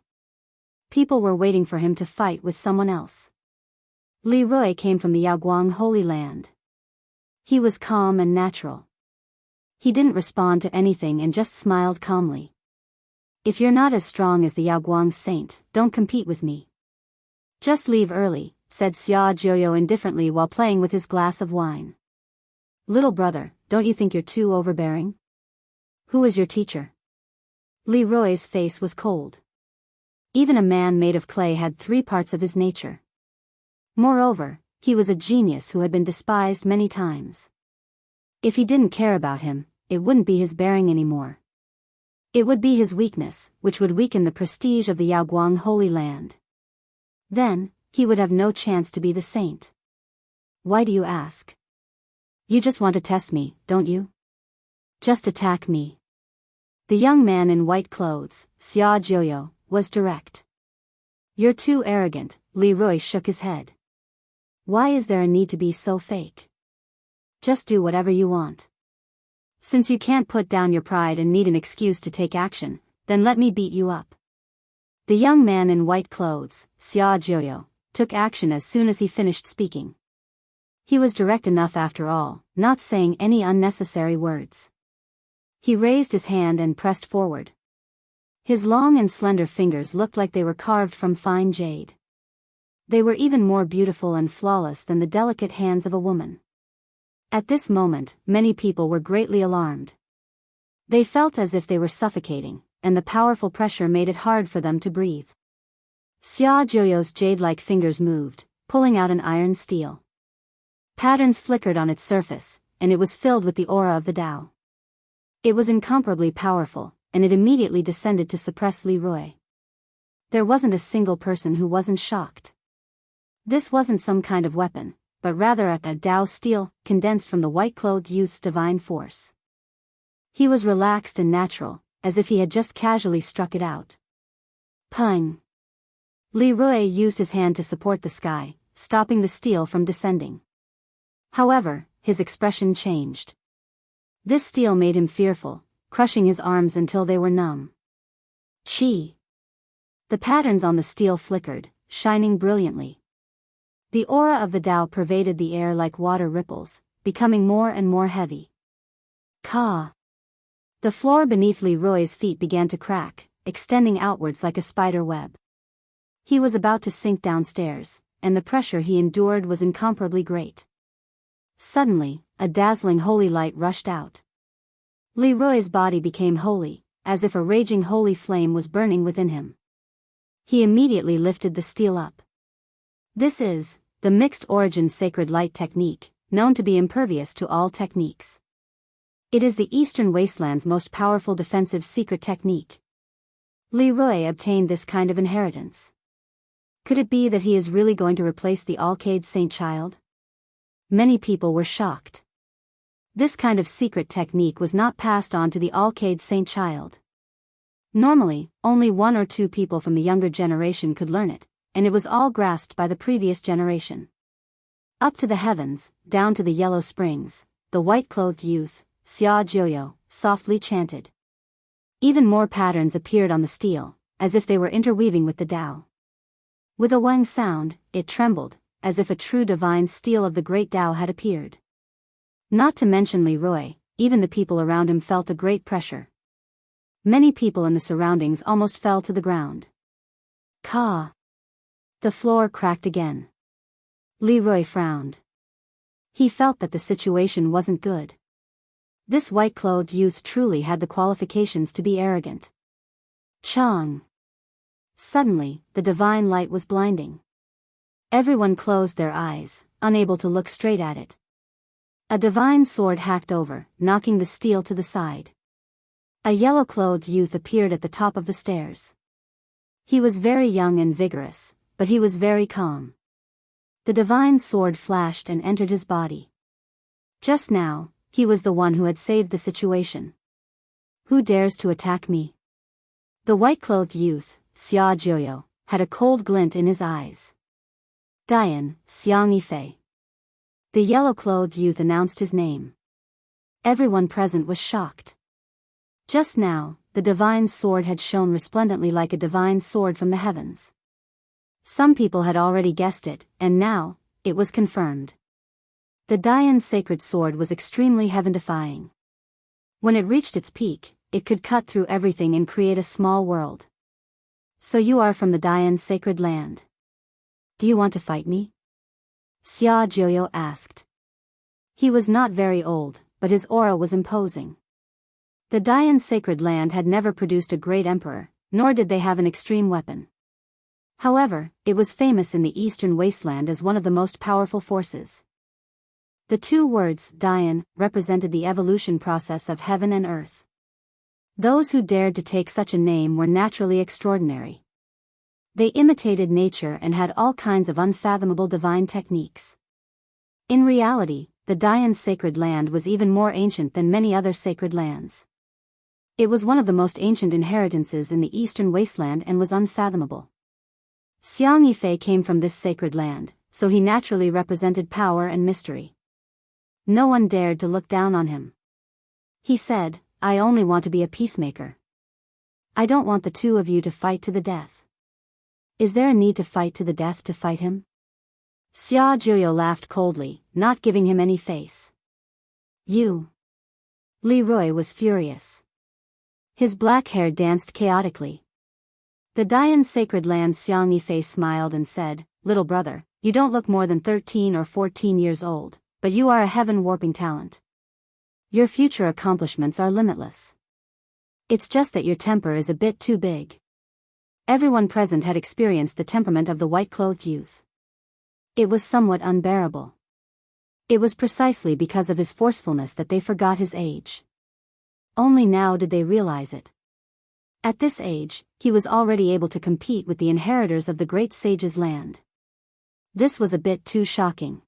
People were waiting for him to fight with someone else. Leroy came from the Yaoguang Holy Land. He was calm and natural. He didn't respond to anything and just smiled calmly. If you're not as strong as the Yaoguang saint, don't compete with me. Just leave early, said Xia Jiuyo indifferently while playing with his glass of wine. Little brother, don't you think you're too overbearing? Who is your teacher? Leroy's face was cold. Even a man made of clay had 3 parts of his nature. Moreover, he was a genius who had been despised many times. If he didn't care about him, it wouldn't be his bearing anymore. It would be his weakness, which would weaken the prestige of the Yaoguang Holy Land. Then, he would have no chance to be the saint. Why do you ask? You just want to test me, don't you? Just attack me. The young man in white clothes, Xia Jiuyo, was direct. You're too arrogant, Leroy shook his head. Why is there a need to be so fake? Just do whatever you want. Since you can't put down your pride and need an excuse to take action, then let me beat you up. The young man in white clothes, Xia Jiuyo, took action as soon as he finished speaking. He was direct enough after all, not saying any unnecessary words. He raised his hand and pressed forward. His long and slender fingers looked like they were carved from fine jade. They were even more beautiful and flawless than the delicate hands of a woman. At this moment, many people were greatly alarmed. They felt as if they were suffocating, and the powerful pressure made it hard for them to breathe. Xia Jiuyo's jade-like fingers moved, pulling out an iron steel. Patterns flickered on its surface, and it was filled with the aura of the Tao. It was incomparably powerful, and it immediately descended to suppress Leroy. There wasn't a single person who wasn't shocked. This wasn't some kind of weapon, but rather a Tao steel, condensed from the white-clothed youth's divine force. He was relaxed and natural, as if he had just casually struck it out. Pung! Leroy used his hand to support the sky, stopping the steel from descending. However, his expression changed. This steel made him fearful, crushing his arms until they were numb. Chi! The patterns on the steel flickered, shining brilliantly. The aura of the Tao pervaded the air like water ripples, becoming more and more heavy. Ka! The floor beneath Leroy's feet began to crack, extending outwards like a spider web. He was about to sink downstairs, and the pressure he endured was incomparably great. Suddenly, a dazzling holy light rushed out. Leroy's body became holy, as if a raging holy flame was burning within him. He immediately lifted the steel up. This is the mixed origin sacred light technique, known to be impervious to all techniques. It is the Eastern Wasteland's most powerful defensive secret technique. Leroy obtained this kind of inheritance. Could it be that he is really going to replace the Alcade Saint Child? Many people were shocked. This kind of secret technique was not passed on to the Alcade Saint child. Normally, only 1 or 2 people from the younger generation could learn it, and it was all grasped by the previous generation. Up to the heavens, down to the yellow springs, the white-clothed youth, Xia Jiuyo, softly chanted. Even more patterns appeared on the steel, as if they were interweaving with the Tao. With a wang sound, it trembled, as if a true divine steel of the great Tao had appeared. Not to mention Leroy, even the people around him felt a great pressure. Many people in the surroundings almost fell to the ground. Ka! The floor cracked again. Leroy frowned. He felt that the situation wasn't good. This white-clothed youth truly had the qualifications to be arrogant. Chang! Suddenly, the divine light was blinding. Everyone closed their eyes, unable to look straight at it. A divine sword hacked over, knocking the steel to the side. A yellow-clothed youth appeared at the top of the stairs. He was very young and vigorous, but he was very calm. The divine sword flashed and entered his body. Just now, he was the one who had saved the situation. Who dares to attack me? The white-clothed youth, Xia Jiuyo, had a cold glint in his eyes. Dian, Xiang Yifei. The yellow-clothed youth announced his name. Everyone present was shocked. Just now, the divine sword had shone resplendently like a divine sword from the heavens. Some people had already guessed it, and now, it was confirmed. The Dian sacred sword was extremely heaven-defying. When it reached its peak, it could cut through everything and create a small world. So you are from the Dian sacred land. Do you want to fight me? Xia Jiuyo asked. He was not very old, but his aura was imposing. The Dian sacred land had never produced a great emperor, nor did they have an extreme weapon. However, it was famous in the eastern wasteland as one of the most powerful forces. The 2 words, Dian, represented the evolution process of heaven and earth. Those who dared to take such a name were naturally extraordinary. They imitated nature and had all kinds of unfathomable divine techniques. In reality, the Dian sacred land was even more ancient than many other sacred lands. It was one of the most ancient inheritances in the eastern wasteland and was unfathomable. Xiang Yifei came from this sacred land, so he naturally represented power and mystery. No one dared to look down on him. He said, I only want to be a peacemaker. I don't want the 2 of you to fight to the death. Is there a need to fight to the death to fight him? Xia Jiuyo laughed coldly, not giving him any face. You. Leroy was furious. His black hair danced chaotically. The Dian sacred land Xiang Yifei smiled and said, Little brother, you don't look more than 13 or 14 years old, but you are a heaven-warping talent. Your future accomplishments are limitless. It's just that your temper is a bit too big. Everyone present had experienced the temperament of the white-clothed youth. It was somewhat unbearable. It was precisely because of his forcefulness that they forgot his age. Only now did they realize it. At this age, he was already able to compete with the inheritors of the great sage's land. This was a bit too shocking.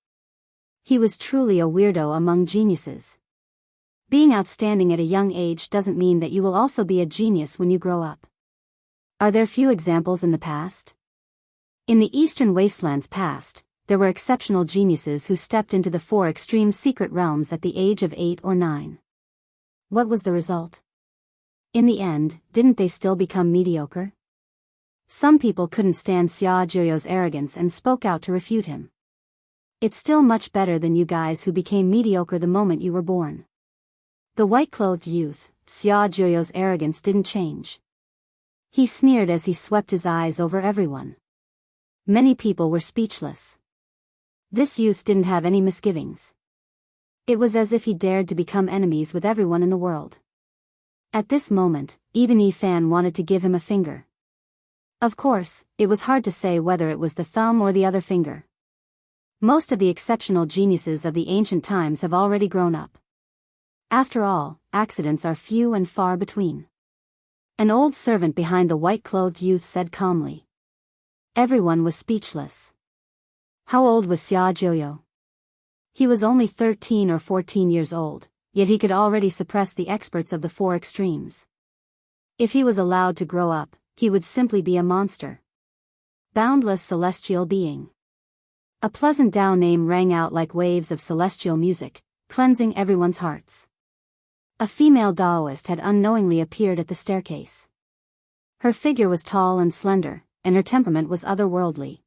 He was truly a weirdo among geniuses. Being outstanding at a young age doesn't mean that you will also be a genius when you grow up. Are there few examples in the past? In the eastern wastelands past, there were exceptional geniuses who stepped into the 4 extreme secret realms at the age of 8 or 9. What was the result? In the end, didn't they still become mediocre? Some people couldn't stand Xia Jiuyo's arrogance and spoke out to refute him. It's still much better than you guys who became mediocre the moment you were born. The white-clothed youth, Xia Jiuyo's arrogance didn't change. He sneered as he swept his eyes over everyone. Many people were speechless. This youth didn't have any misgivings. It was as if he dared to become enemies with everyone in the world. At this moment, even Yi Fan wanted to give him a finger. Of course, it was hard to say whether it was the thumb or the other finger. Most of the exceptional geniuses of the ancient times have already grown up. After all, accidents are few and far between. An old servant behind the white-clothed youth said calmly. Everyone was speechless. How old was Xia Jiuyo? He was only 13 or 14 years old, yet he could already suppress the experts of the four extremes. If he was allowed to grow up, he would simply be a monster. Boundless celestial being. A pleasant Tao name rang out like waves of celestial music, cleansing everyone's hearts. A female Taoist had unknowingly appeared at the staircase. Her figure was tall and slender, and her temperament was otherworldly.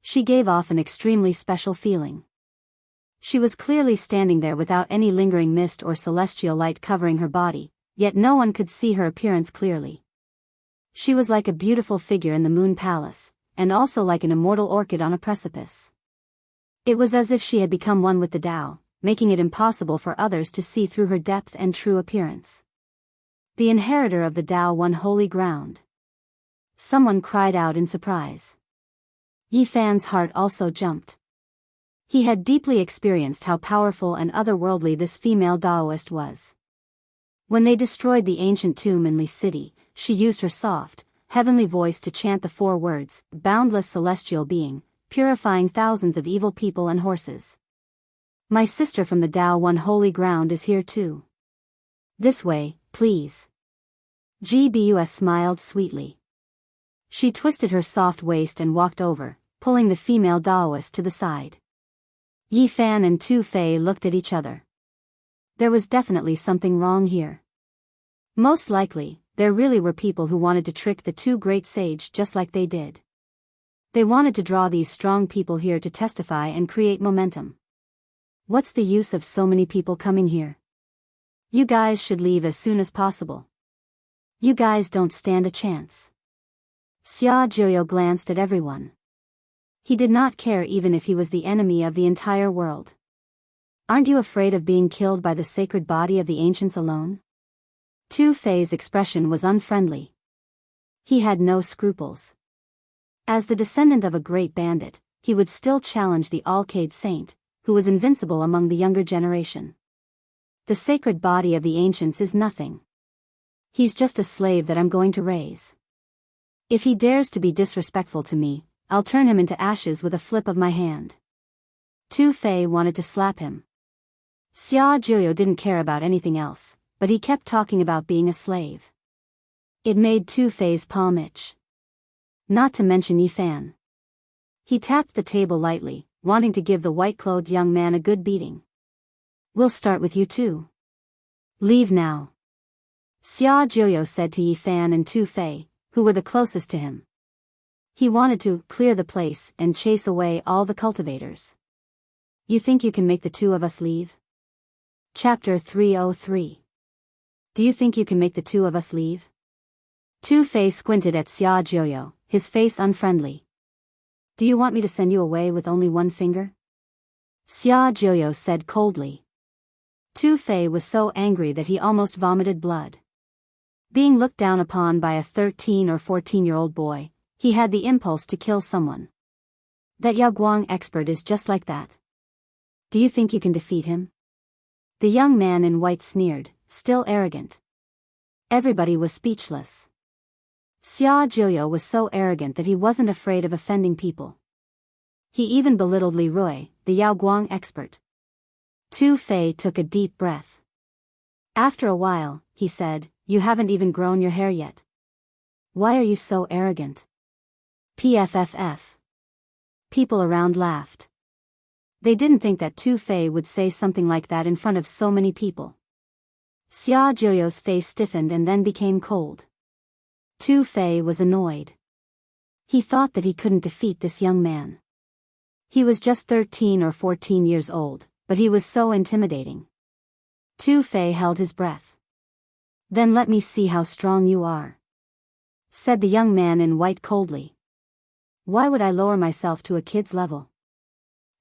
She gave off an extremely special feeling. She was clearly standing there without any lingering mist or celestial light covering her body, yet no one could see her appearance clearly. She was like a beautiful figure in the Moon Palace, and also like an immortal orchid on a precipice. It was as if she had become one with the Tao, making it impossible for others to see through her depth and true appearance. The inheritor of the Tao won holy ground. Someone cried out in surprise. Yi Fan's heart also jumped. He had deeply experienced how powerful and otherworldly this female Taoist was. When they destroyed the ancient tomb in Li City, she used her soft, heavenly voice to chant the four words, boundless celestial being, purifying thousands of evil people and horses. My sister from the Tao won holy ground is here too. This way, please. GBUS smiled sweetly. She twisted her soft waist and walked over, pulling the female Taoist to the side. Yi Fan and Tu Fei looked at each other. There was definitely something wrong here. Most likely, there really were people who wanted to trick the two great sage just like they did. They wanted to draw these strong people here to testify and create momentum. What's the use of so many people coming here? You guys should leave as soon as possible. You guys don't stand a chance. Xia Jiuyo glanced at everyone. He did not care even if he was the enemy of the entire world. Aren't you afraid of being killed by the sacred body of the ancients alone? Tu Fei's expression was unfriendly. He had no scruples. As the descendant of a great bandit, he would still challenge the Alcade Saint, who was invincible among the younger generation. The sacred body of the ancients is nothing. He's just a slave that I'm going to raise. If he dares to be disrespectful to me, I'll turn him into ashes with a flip of my hand. Tu Fei wanted to slap him. Xia Jiuyo didn't care about anything else, but he kept talking about being a slave. It made Tu Fei's palm itch. Not to mention Yi Fan. He tapped the table lightly, wanting to give the white-clothed young man a good beating. We'll start with you too. Leave now. Xia Jiuyo said to Yi Fan and Tu Fei, who were the closest to him. He wanted to clear the place and chase away all the cultivators. You think you can make the two of us leave? Chapter 303. Do you think you can make the two of us leave? Tu Fei squinted at Xia Jiuyo, his face unfriendly. Do you want me to send you away with only one finger? Xia Jiuyo said coldly. Tu Fei was so angry that he almost vomited blood. Being looked down upon by a 13 or 14-year-old boy, he had the impulse to kill someone. That Yaoguang expert is just like that. Do you think you can defeat him? The young man in white sneered, still arrogant. Everybody was speechless. Xia Jiuyo was so arrogant that he wasn't afraid of offending people. He even belittled Li Rui, the Yaoguang expert. Tu Fei took a deep breath. After a while, he said, You haven't even grown your hair yet. Why are you so arrogant? PFFF. People around laughed. They didn't think that Tu Fei would say something like that in front of so many people. Xia Jiuyo's face stiffened and then became cold. Tu Fei was annoyed. He thought that he couldn't defeat this young man. He was just 13 or 14 years old, but he was so intimidating. Tu Fei held his breath. Then let me see how strong you are, said the young man in white coldly. Why would I lower myself to a kid's level?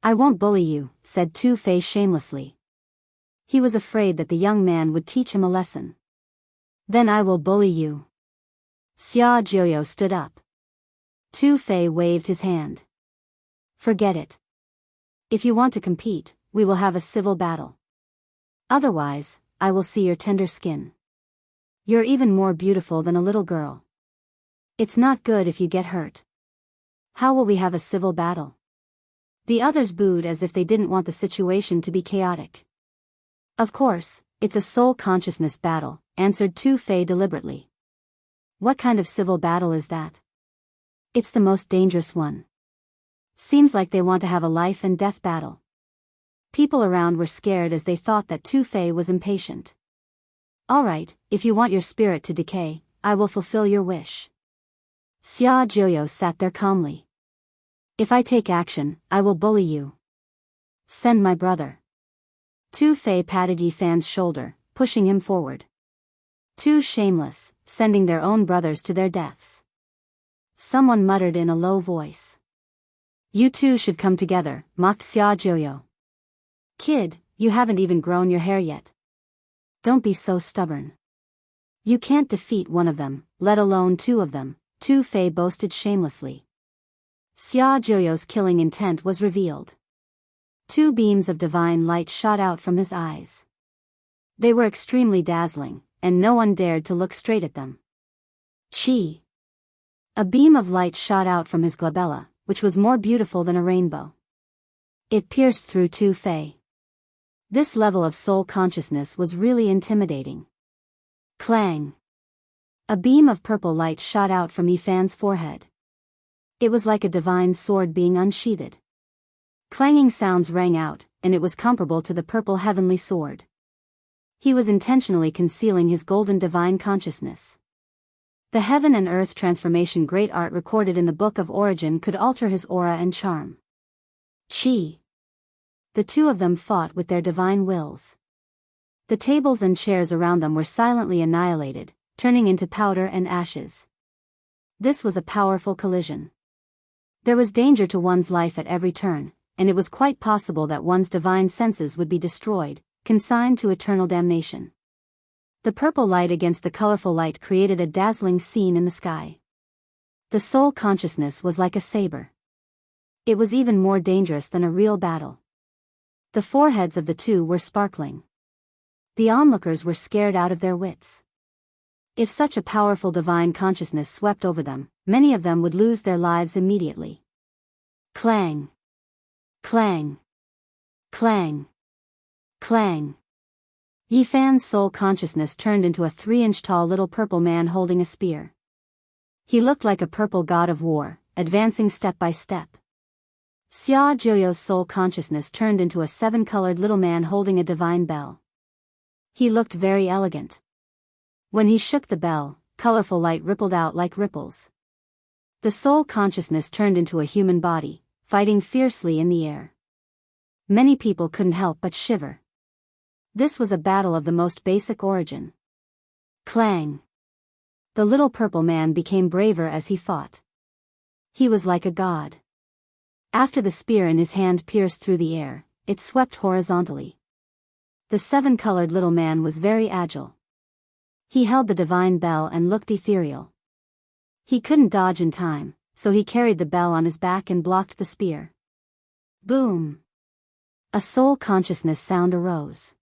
I won't bully you, said Tu Fei shamelessly. He was afraid that the young man would teach him a lesson. Then I will bully you. Xia Jiuyo stood up. Tu Fei waved his hand. Forget it. If you want to compete, we will have a civil battle. Otherwise, I will see your tender skin. You're even more beautiful than a little girl. It's not good if you get hurt. How will we have a civil battle? The others booed as if they didn't want the situation to be chaotic. Of course, it's a soul consciousness battle, answered Tu Fei deliberately. What kind of civil battle is that? It's the most dangerous one. Seems like they want to have a life and death battle. People around were scared as they thought that Tu Fei was impatient. All right, if you want your spirit to decay, I will fulfill your wish. Xia Jiuyo sat there calmly. If I take action, I will bully you. Send my brother. Tu Fei patted Yi Fan's shoulder, pushing him forward. Too shameless, sending their own brothers to their deaths. Someone muttered in a low voice. You two should come together, mocked Xia Jiuyo. Kid, you haven't even grown your hair yet. Don't be so stubborn. You can't defeat one of them, let alone two of them, Tu Fei boasted shamelessly. Xia Jiuyo's killing intent was revealed. Two beams of divine light shot out from his eyes. They were extremely dazzling, and no one dared to look straight at them. Chi! A beam of light shot out from his glabella, which was more beautiful than a rainbow. It pierced through Tu Fei. This level of soul consciousness was really intimidating. Clang! A beam of purple light shot out from Yi Fan's forehead. It was like a divine sword being unsheathed. Clanging sounds rang out, and it was comparable to the purple heavenly sword. He was intentionally concealing his golden divine consciousness. The heaven and earth transformation great art recorded in the Book of Origin could alter his aura and charm. Chi! The two of them fought with their divine wills. The tables and chairs around them were silently annihilated, turning into powder and ashes. This was a powerful collision. There was danger to one's life at every turn, and it was quite possible that one's divine senses would be destroyed, consigned to eternal damnation. The purple light against the colorful light created a dazzling scene in the sky. The soul consciousness was like a saber. It was even more dangerous than a real battle. The foreheads of the two were sparkling. The onlookers were scared out of their wits. If such a powerful divine consciousness swept over them, many of them would lose their lives immediately. Clang! Clang! Clang! Clang! Yi Fan's soul consciousness turned into a 3-inch tall little purple man holding a spear. He looked like a purple god of war, advancing step by step. Xia Jiuyo's soul consciousness turned into a 7-colored little man holding a divine bell. He looked very elegant. When he shook the bell, colorful light rippled out like ripples. The soul consciousness turned into a human body, fighting fiercely in the air. Many people couldn't help but shiver. This was a battle of the most basic origin. Clang! The little purple man became braver as he fought. He was like a god. After the spear in his hand pierced through the air, it swept horizontally. The 7-colored little man was very agile. He held the divine bell and looked ethereal. He couldn't dodge in time, so he carried the bell on his back and blocked the spear. Boom! A soul consciousness sound arose.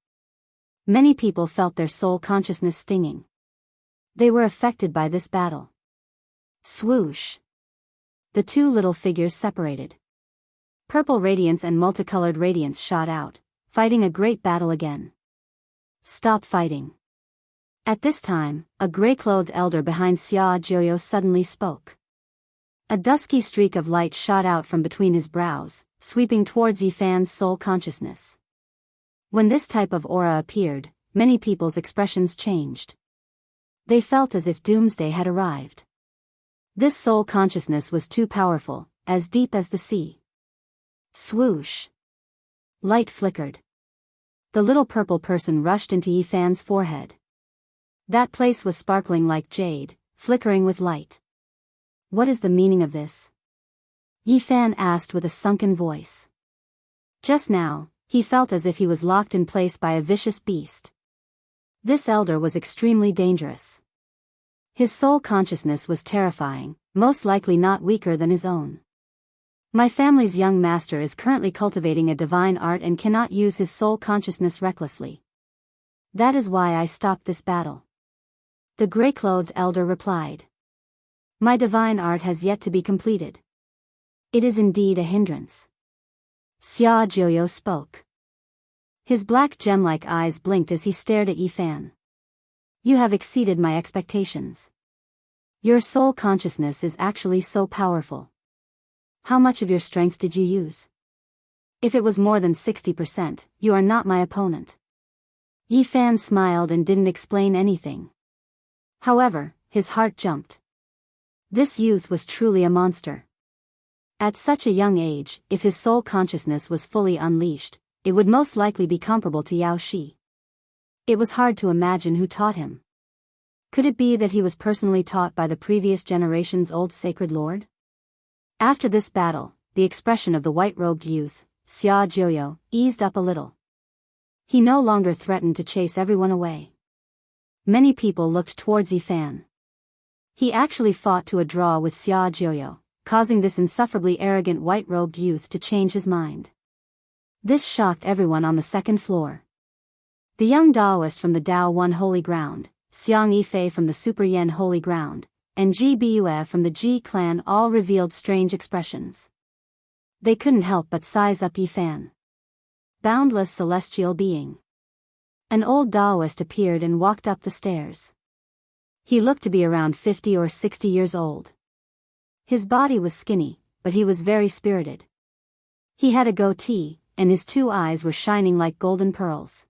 Many people felt their soul consciousness stinging. They were affected by this battle. Swoosh! The two little figures separated. Purple radiance and multicolored radiance shot out, fighting a great battle again. Stop fighting. At this time, a gray-clothed elder behind Xia Jiuyo suddenly spoke. A dusky streak of light shot out from between his brows, sweeping towards Yi Fan's soul consciousness. When this type of aura appeared, many people's expressions changed. They felt as if doomsday had arrived. This soul consciousness was too powerful, as deep as the sea. Swoosh! Light flickered. The little purple person rushed into Yi Fan's forehead. That place was sparkling like jade, flickering with light. What is the meaning of this? Yi Fan asked with a sunken voice. Just now, he felt as if he was locked in place by a vicious beast. This elder was extremely dangerous. His soul consciousness was terrifying, most likely not weaker than his own. My family's young master is currently cultivating a divine art and cannot use his soul consciousness recklessly. That is why I stopped this battle. The gray-clothed elder replied. My divine art has yet to be completed. It is indeed a hindrance. Xia Jiuyo spoke. His black gem-like eyes blinked as he stared at Yifan. You have exceeded my expectations. Your soul consciousness is actually so powerful. How much of your strength did you use? If it was more than 60%, you are not my opponent. Yifan smiled and didn't explain anything. However, his heart jumped. This youth was truly a monster. At such a young age, if his soul consciousness was fully unleashed, it would most likely be comparable to Yao Shi. It was hard to imagine who taught him. Could it be that he was personally taught by the previous generation's old sacred lord? After this battle, the expression of the white-robed youth, Xia Jiuyo, eased up a little. He no longer threatened to chase everyone away. Many people looked towards Yifan. He actually fought to a draw with Xia Jiuyo, causing this insufferably arrogant white-robed youth to change his mind. This shocked everyone on the second floor. The young Taoist from the Dao One Holy Ground, Xiang Yifei from the Super Yen Holy Ground, and Ji Bue from the Ji clan all revealed strange expressions. They couldn't help but size up Yifan. Boundless celestial being. An old Taoist appeared and walked up the stairs. He looked to be around 50 or 60 years old. His body was skinny, but he was very spirited. He had a goatee, and his two eyes were shining like golden pearls.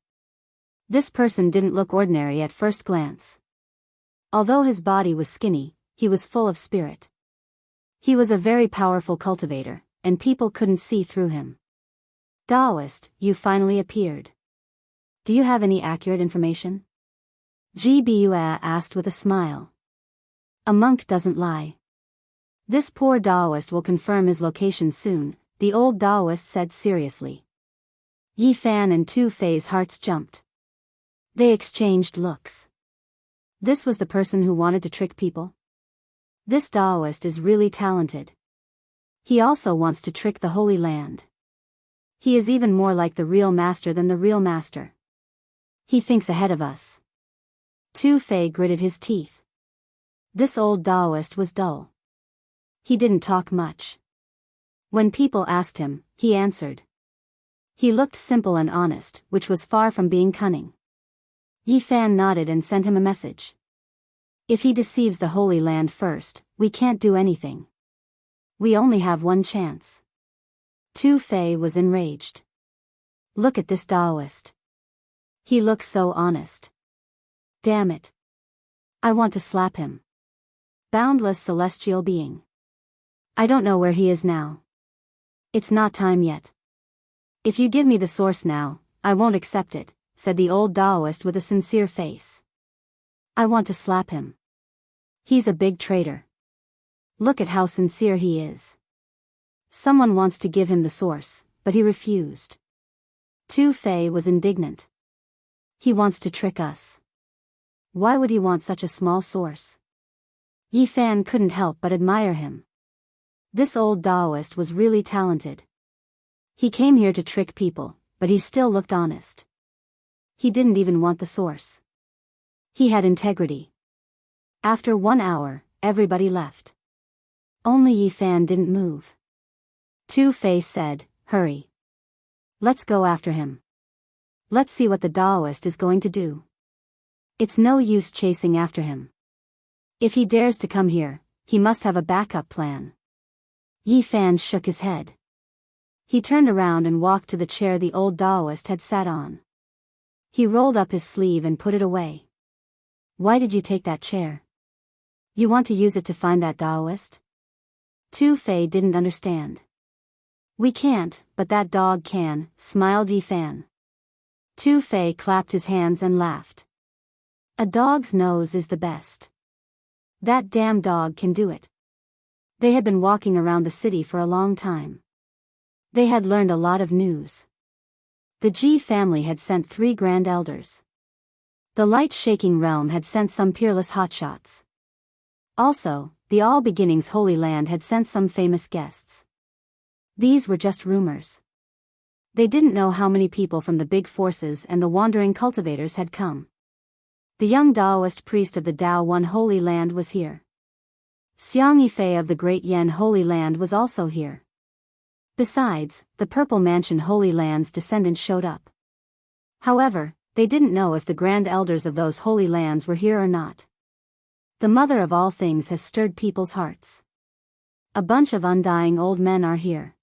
This person didn't look ordinary at first glance. Although his body was skinny, he was full of spirit. He was a very powerful cultivator, and people couldn't see through him. Taoist, you finally appeared. Do you have any accurate information? Ji Bue asked with a smile. A monk doesn't lie. This poor Taoist will confirm his location soon, the old Taoist said seriously. Yifan and Tu Fei's hearts jumped. They exchanged looks. This was the person who wanted to trick people? This Taoist is really talented. He also wants to trick the Holy Land. He is even more like the real master than the real master. He thinks ahead of us. Tu Fei gritted his teeth. This old Taoist was dull. He didn't talk much. When people asked him, he answered. He looked simple and honest, which was far from being cunning. Yifan nodded and sent him a message. If he deceives the Holy Land first, we can't do anything. We only have one chance. Tu Fei was enraged. Look at this Taoist. He looks so honest. Damn it. I want to slap him. Boundless celestial being. I don't know where he is now. It's not time yet. If you give me the source now, I won't accept it, said the old Taoist with a sincere face. I want to slap him. He's a big traitor. Look at how sincere he is. Someone wants to give him the source, but he refused. Tu Fei was indignant. He wants to trick us. Why would he want such a small source? Yifan couldn't help but admire him. This old Taoist was really talented. He came here to trick people, but he still looked honest. He didn't even want the source. He had integrity. After 1 hour, everybody left. Only Yifan didn't move. Tu Fei said, hurry. Let's go after him. Let's see what the Taoist is going to do. It's no use chasing after him. If he dares to come here, he must have a backup plan. Yifan shook his head. He turned around and walked to the chair the old Taoist had sat on. He rolled up his sleeve and put it away. Why did you take that chair? You want to use it to find that Taoist? Tu Fei didn't understand. We can't, but that dog can, smiled Yifan. Tu Fei clapped his hands and laughed. A dog's nose is the best. That damn dog can do it. They had been walking around the city for a long time. They had learned a lot of news. The Ji family had sent 3 grand elders. The light-shaking realm had sent some peerless hotshots. Also, the All Beginnings Holy Land had sent some famous guests. These were just rumors. They didn't know how many people from the big forces and the wandering cultivators had come. The young Taoist priest of the Dao One Holy Land was here. Xiang Yifei of the Great Yen Holy Land was also here. Besides, the Purple Mansion Holy Land's descendants showed up. However, they didn't know if the grand elders of those holy lands were here or not. The mother of all things has stirred people's hearts. A bunch of undying old men are here.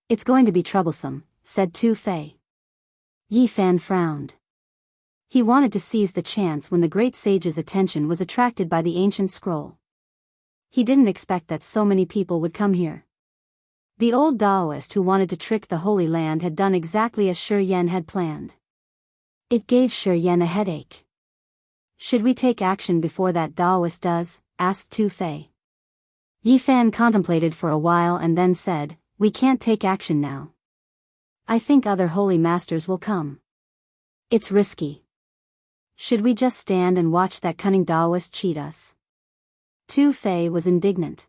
It's going to be troublesome, said Tu Fei. Yi Fan frowned. He wanted to seize the chance when the great sage's attention was attracted by the ancient scroll. He didn't expect that so many people would come here. The old Taoist who wanted to trick the Holy Land had done exactly as Shi Yan had planned. It gave Shi Yan a headache. Should we take action before that Taoist does? Asked Tu Fei. Yi Fan contemplated for a while and then said, we can't take action now. I think other holy masters will come. It's risky. Should we just stand and watch that cunning Taoist cheat us? Tu Fei was indignant.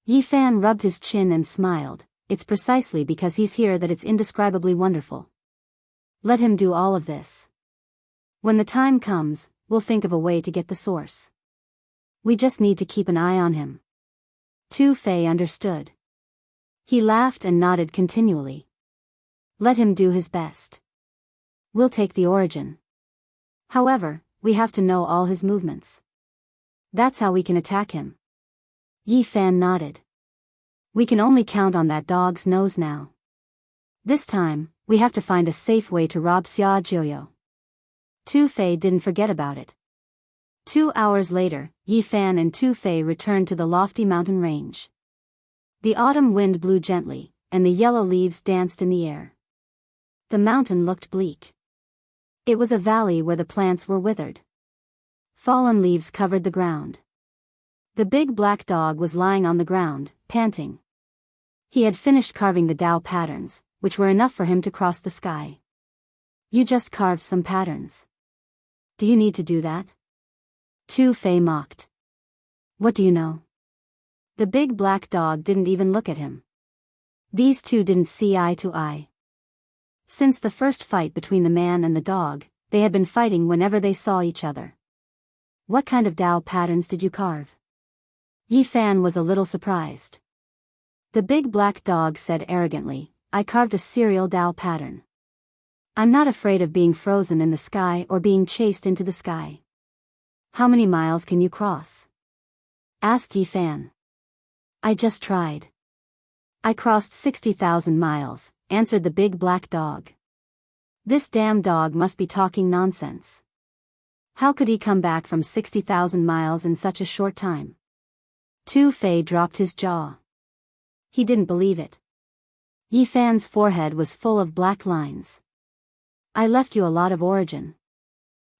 Yi Fan rubbed his chin and smiled. It's precisely because he's here that it's indescribably wonderful. Let him do all of this. When the time comes, we'll think of a way to get the source. We just need to keep an eye on him. Tu Fei understood. He laughed and nodded continually. Let him do his best. We'll take the origin. However, we have to know all his movements. That's how we can attack him. Yi Fan nodded. We can only count on that dog's nose now. This time, we have to find a safe way to rob Xia Jiuyo. Tu Fei didn't forget about it. 2 hours later, Yi Fan and Tu Fei returned to the lofty mountain range. The autumn wind blew gently, and the yellow leaves danced in the air. The mountain looked bleak. It was a valley where the plants were withered. Fallen leaves covered the ground. The big black dog was lying on the ground, panting. He had finished carving the Tao patterns, which were enough for him to cross the sky. You just carved some patterns. Do you need to do that? Tu Fei mocked. What do you know? The big black dog didn't even look at him. These two didn't see eye to eye. Since the first fight between the man and the dog, they had been fighting whenever they saw each other. What kind of Tao patterns did you carve? Yi Fan was a little surprised. The big black dog said arrogantly, I carved a serial Tao pattern. I'm not afraid of being frozen in the sky or being chased into the sky. How many miles can you cross? Asked Yi Fan. I just tried. I crossed 60,000 miles, answered the big black dog. This damn dog must be talking nonsense. How could he come back from 60,000 miles in such a short time? Tu Fei dropped his jaw. He didn't believe it. Yi Fan's forehead was full of black lines. I left you a lot of origin.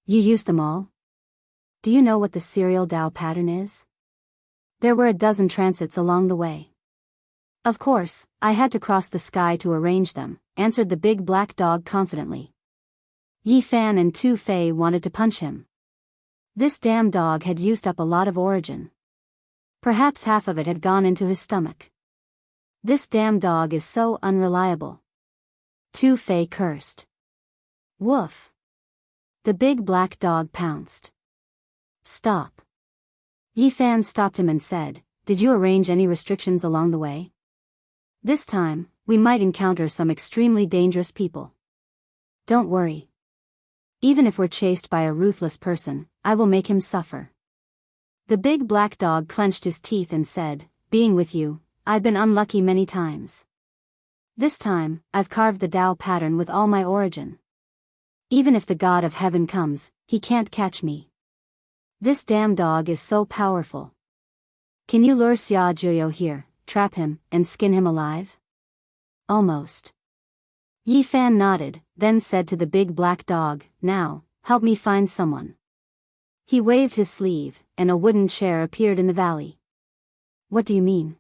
You used them all? Do you know what the serial Tao pattern is? There were a dozen transits along the way. Of course, I had to cross the sky to arrange them, answered the big black dog confidently. Yi Fan and Tu Fei wanted to punch him. This damn dog had used up a lot of origin. Perhaps half of it had gone into his stomach. This damn dog is so unreliable. Tu Fei cursed. Woof. The big black dog pounced. Stop. Yi Fan stopped him and said, did you arrange any restrictions along the way? This time, we might encounter some extremely dangerous people. Don't worry. Even if we're chased by a ruthless person, I will make him suffer. The big black dog clenched his teeth and said, being with you, I've been unlucky many times. This time, I've carved the Tao pattern with all my origin. Even if the god of heaven comes, he can't catch me. This damn dog is so powerful. Can you lure Xia Jiuyo here, trap him, and skin him alive? Almost. Yi Fan nodded, then said to the big black dog, now, help me find someone. He waved his sleeve, and a wooden chair appeared in the valley. What do you mean?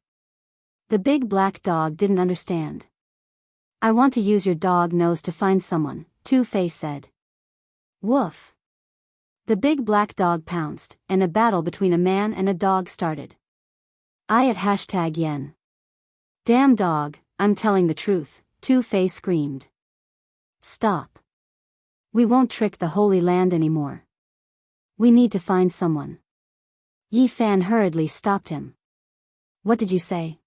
The big black dog didn't understand. I want to use your dog nose to find someone, Tu Fei said. Woof. The big black dog pounced, and a battle between a man and a dog started. I at #yen. Damn dog, I'm telling the truth, Tu Fei screamed. Stop. We won't trick the Holy Land anymore. We need to find someone. Yi Fan hurriedly stopped him. What did you say?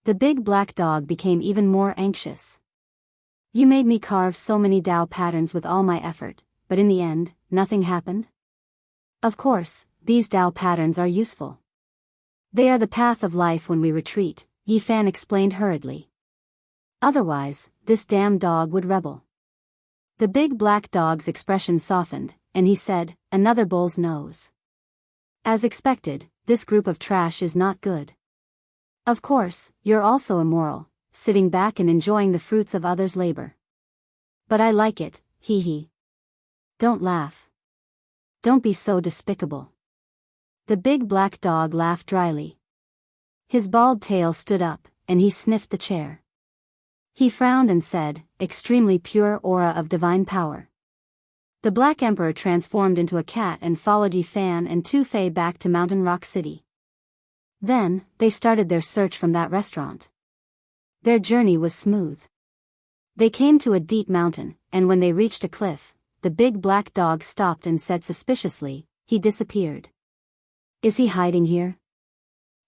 The big black dog became even more anxious. You made me carve so many Tao patterns with all my effort, but in the end, nothing happened? Of course, these Tao patterns are useful. They are the path of life when we retreat, Yi Fan explained hurriedly. Otherwise, this damn dog would rebel. The big black dog's expression softened, and he said, another bull's nose. As expected, this group of trash is not good. Of course, you're also immoral, sitting back and enjoying the fruits of others' labor. But I like it, hee hee. Don't laugh. Don't be so despicable. The big black dog laughed dryly. His bald tail stood up, and he sniffed the chair. He frowned and said, extremely pure aura of divine power. The Black Emperor transformed into a cat and followed Yi Fan and Tu Fei back to Mountain Rock City. Then, they started their search from that restaurant. Their journey was smooth. They came to a deep mountain, and when they reached a cliff, the big black dog stopped and said suspiciously, he disappeared. Is he hiding here?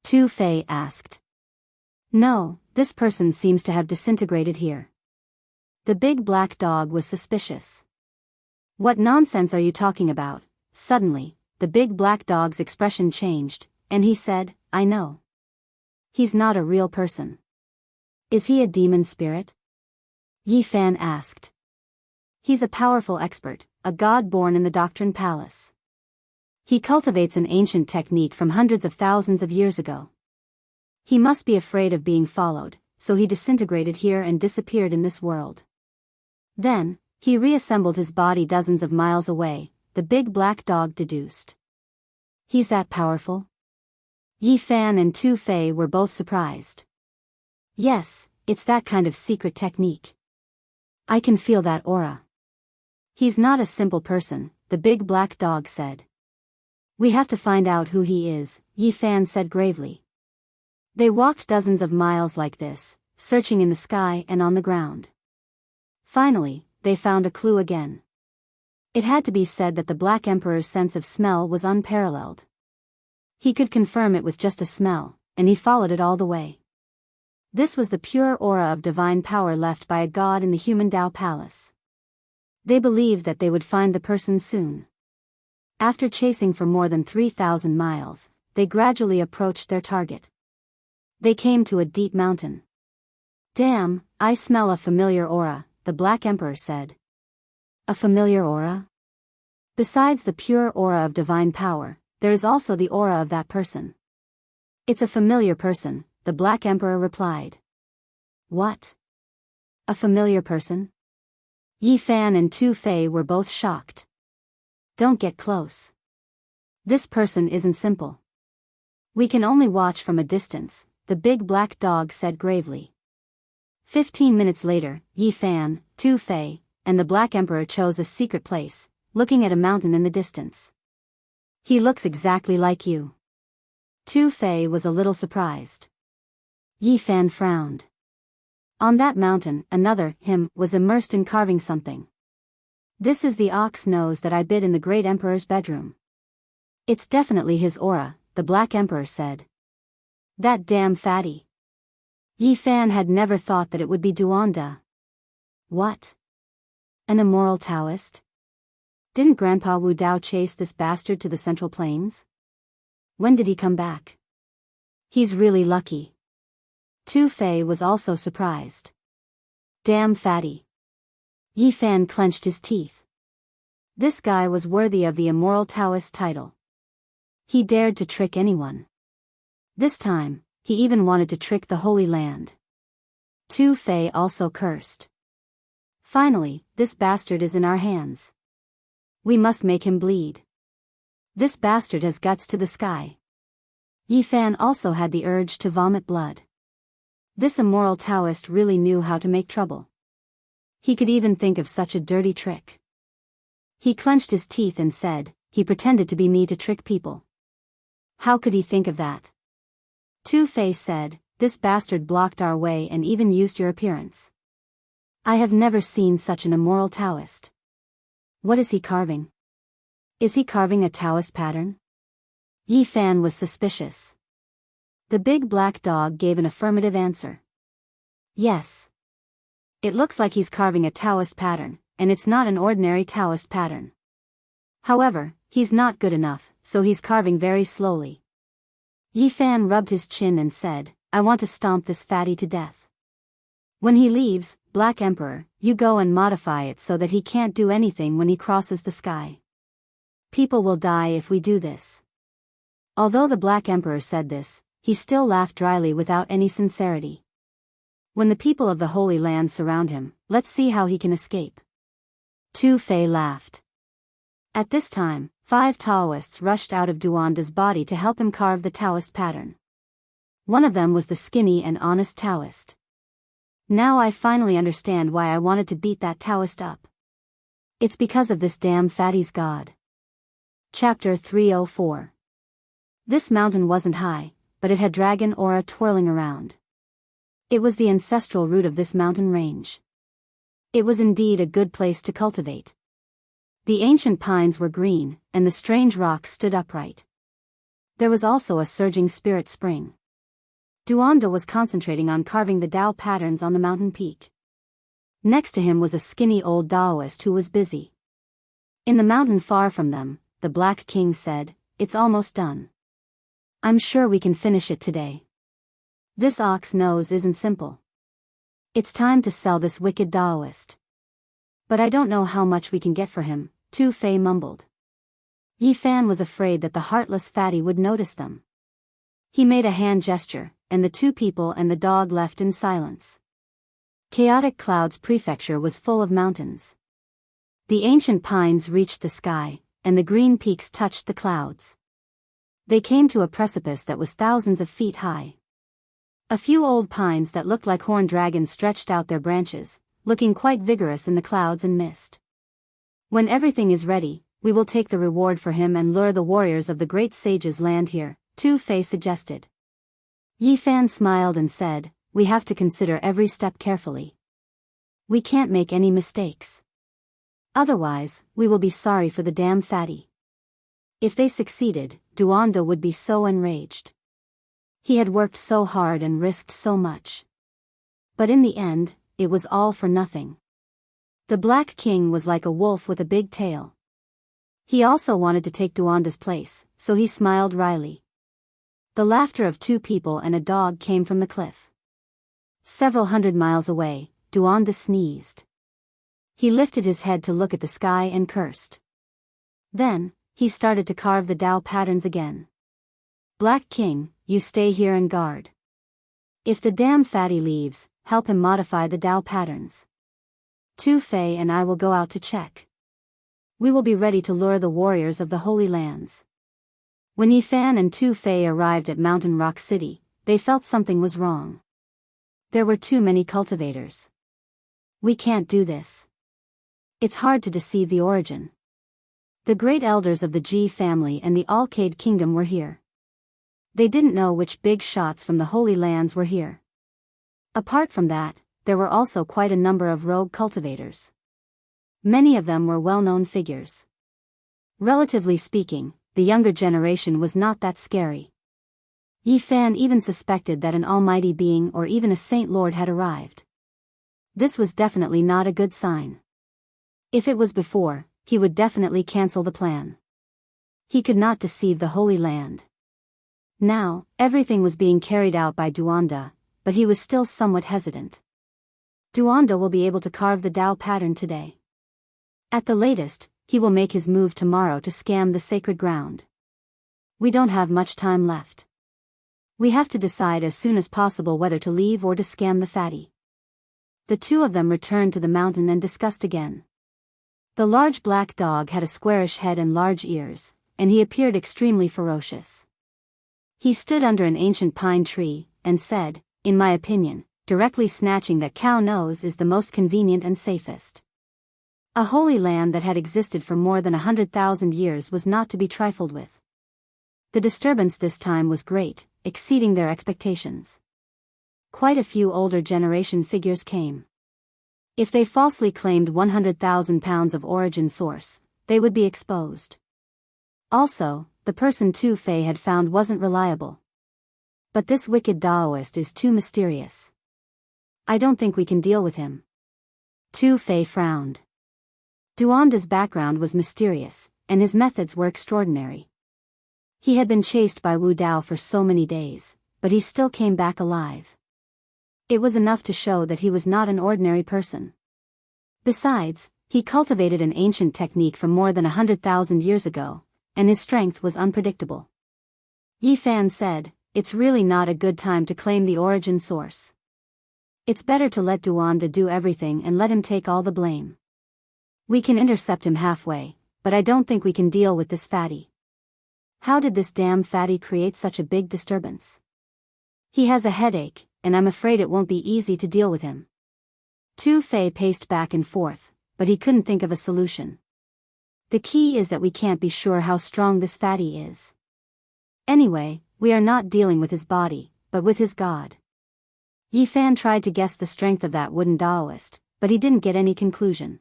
Tu Fei asked. No, this person seems to have disintegrated here. The big black dog was suspicious. What nonsense are you talking about? Suddenly, the big black dog's expression changed, and he said, I know. He's not a real person. Is he a demon spirit? Yi Fan asked. He's a powerful expert, a god born in the Doctrine Palace. He cultivates an ancient technique from hundreds of thousands of years ago. He must be afraid of being followed, so he disintegrated here and disappeared in this world. Then, he reassembled his body dozens of miles away, the big black dog deduced. He's that powerful? Yi Fan and Tu Fei were both surprised. Yes, it's that kind of secret technique. I can feel that aura. He's not a simple person, the big black dog said. We have to find out who he is, Yi Fan said gravely. They walked dozens of miles like this, searching in the sky and on the ground. Finally, they found a clue again. It had to be said that the Black Emperor's sense of smell was unparalleled. He could confirm it with just a smell, and he followed it all the way. This was the pure aura of divine power left by a god in the human Tao Palace. They believed that they would find the person soon. After chasing for more than 3,000 miles, they gradually approached their target. They came to a deep mountain. Damn, I smell a familiar aura, the Black Emperor said. A familiar aura? Besides the pure aura of divine power, there is also the aura of that person. It's a familiar person, the Black Emperor replied. What? A familiar person? Yi Fan and Tu Fei were both shocked. Don't get close. This person isn't simple. We can only watch from a distance, the big black dog said gravely. 15 minutes later, Yi Fan, Tu Fei, and the Black Emperor chose a secret place, looking at a mountain in the distance. He looks exactly like you. Tu Fei was a little surprised. Yi Fan frowned. On that mountain, another, him, was immersed in carving something. This is the ox nose that I bit in the Great Emperor's bedroom. It's definitely his aura, the Black Emperor said. That damn fatty. Yi Fan had never thought that it would be Duanda. What? An immoral Taoist? Didn't Grandpa Wu Dao chase this bastard to the Central Plains? When did he come back? He's really lucky. Tu Fei was also surprised. Damn fatty. Yi Fan clenched his teeth. This guy was worthy of the immoral Taoist title. He dared to trick anyone. This time, he even wanted to trick the Holy Land. Tu Fei also cursed. Finally, this bastard is in our hands. We must make him bleed. This bastard has guts to the sky. Yi Fan also had the urge to vomit blood. This immoral Taoist really knew how to make trouble. He could even think of such a dirty trick. He clenched his teeth and said, he pretended to be me to trick people. How could he think of that? Tu Fei said, this bastard blocked our way and even used your appearance. I have never seen such an immoral Taoist. What is he carving? Is he carving a Taoist pattern? Yi Fan was suspicious. The big black dog gave an affirmative answer. Yes. It looks like he's carving a Taoist pattern, and it's not an ordinary Taoist pattern. However, he's not good enough, so he's carving very slowly. Yi Fan rubbed his chin and said, I want to stomp this fatty to death. When he leaves, Black Emperor, you go and modify it so that he can't do anything when he crosses the sky. People will die if we do this. Although the Black Emperor said this, he still laughed dryly without any sincerity. When the people of the Holy Land surround him, let's see how he can escape. Tu Fei laughed. At this time, 5 Taoists rushed out of Duanda's body to help him carve the Taoist pattern. One of them was the skinny and honest Taoist. Now I finally understand why I wanted to beat that Taoist up. It's because of this damn fatty's god. Chapter 304. This mountain wasn't high, but it had dragon aura twirling around. It was the ancestral root of this mountain range. It was indeed a good place to cultivate. The ancient pines were green, and the strange rocks stood upright. There was also a surging spirit spring. Duanda was concentrating on carving the Tao patterns on the mountain peak. Next to him was a skinny old Taoist who was busy. In the mountain far from them, the Black King said, It's almost done. I'm sure we can finish it today. This ox nose isn't simple. It's time to sell this wicked Taoist. But I don't know how much we can get for him, Tu Fei mumbled. Yi Fan was afraid that the heartless fatty would notice them. He made a hand gesture, and the 2 people and the dog left in silence. Chaotic Clouds Prefecture was full of mountains. The ancient pines reached the sky, and the green peaks touched the clouds. They came to a precipice that was thousands of feet high. A few old pines that looked like horned dragons stretched out their branches, looking quite vigorous in the clouds and mist. When everything is ready, we will take the reward for him and lure the warriors of the great sages land here, Tu Fei suggested. Yi Fan smiled and said, We have to consider every step carefully. We can't make any mistakes. Otherwise, we will be sorry for the damn fatty. If they succeeded, Duanda would be so enraged. He had worked so hard and risked so much. But in the end, it was all for nothing. The Black King was like a wolf with a big tail. He also wanted to take Duanda's place, so he smiled wryly. The laughter of 2 people and a dog came from the cliff. Several hundred miles away, Duanda sneezed. He lifted his head to look at the sky and cursed. Then, he started to carve the Tao patterns again. Black King, you stay here and guard. If the damn fatty leaves, help him modify the Tao patterns. Tu Fei and I will go out to check. We will be ready to lure the warriors of the Holy Lands. When Yi Fan and Tu Fei arrived at Mountain Rock City, they felt something was wrong. There were too many cultivators. We can't do this. It's hard to deceive the origin. The great elders of the Ji family and the Alcade Kingdom were here. They didn't know which big shots from the Holy Lands were here. Apart from that, there were also quite a number of rogue cultivators. Many of them were well-known figures. Relatively speaking, the younger generation was not that scary. Yi Fan even suspected that an almighty being or even a saint lord had arrived. This was definitely not a good sign. If it was before, he would definitely cancel the plan. He could not deceive the Holy Land. Now, everything was being carried out by Duanda, but he was still somewhat hesitant. Duanda will be able to carve the Tao pattern today. At the latest, he will make his move tomorrow to scam the sacred ground. We don't have much time left. We have to decide as soon as possible whether to leave or to scam the fatty. The 2 of them returned to the mountain and discussed again. The large black dog had a squarish head and large ears, and he appeared extremely ferocious. He stood under an ancient pine tree, and said, in my opinion, directly snatching that cow nose is the most convenient and safest. A holy land that had existed for more than 100,000 years was not to be trifled with. The disturbance this time was great, exceeding their expectations. Quite a few older generation figures came. If they falsely claimed 100,000 pounds of origin source, they would be exposed. Also, the person Tu Fei had found wasn't reliable. But this wicked Taoist is too mysterious. I don't think we can deal with him. Tu Fei frowned. Duanda's background was mysterious, and his methods were extraordinary. He had been chased by Wu Dao for so many days, but he still came back alive. It was enough to show that he was not an ordinary person. Besides, he cultivated an ancient technique from more than 100,000 years ago, and his strength was unpredictable. Yi Fan said, "It's really not a good time to claim the origin source. It's better to let Duanda do everything and let him take all the blame. We can intercept him halfway, but I don't think we can deal with this fatty. How did this damn fatty create such a big disturbance? He has a headache, and I'm afraid it won't be easy to deal with him." Tu Fei paced back and forth, but he couldn't think of a solution. The key is that we can't be sure how strong this fatty is. Anyway, we are not dealing with his body, but with his god. Yi Fan tried to guess the strength of that wooden Taoist, but he didn't get any conclusion.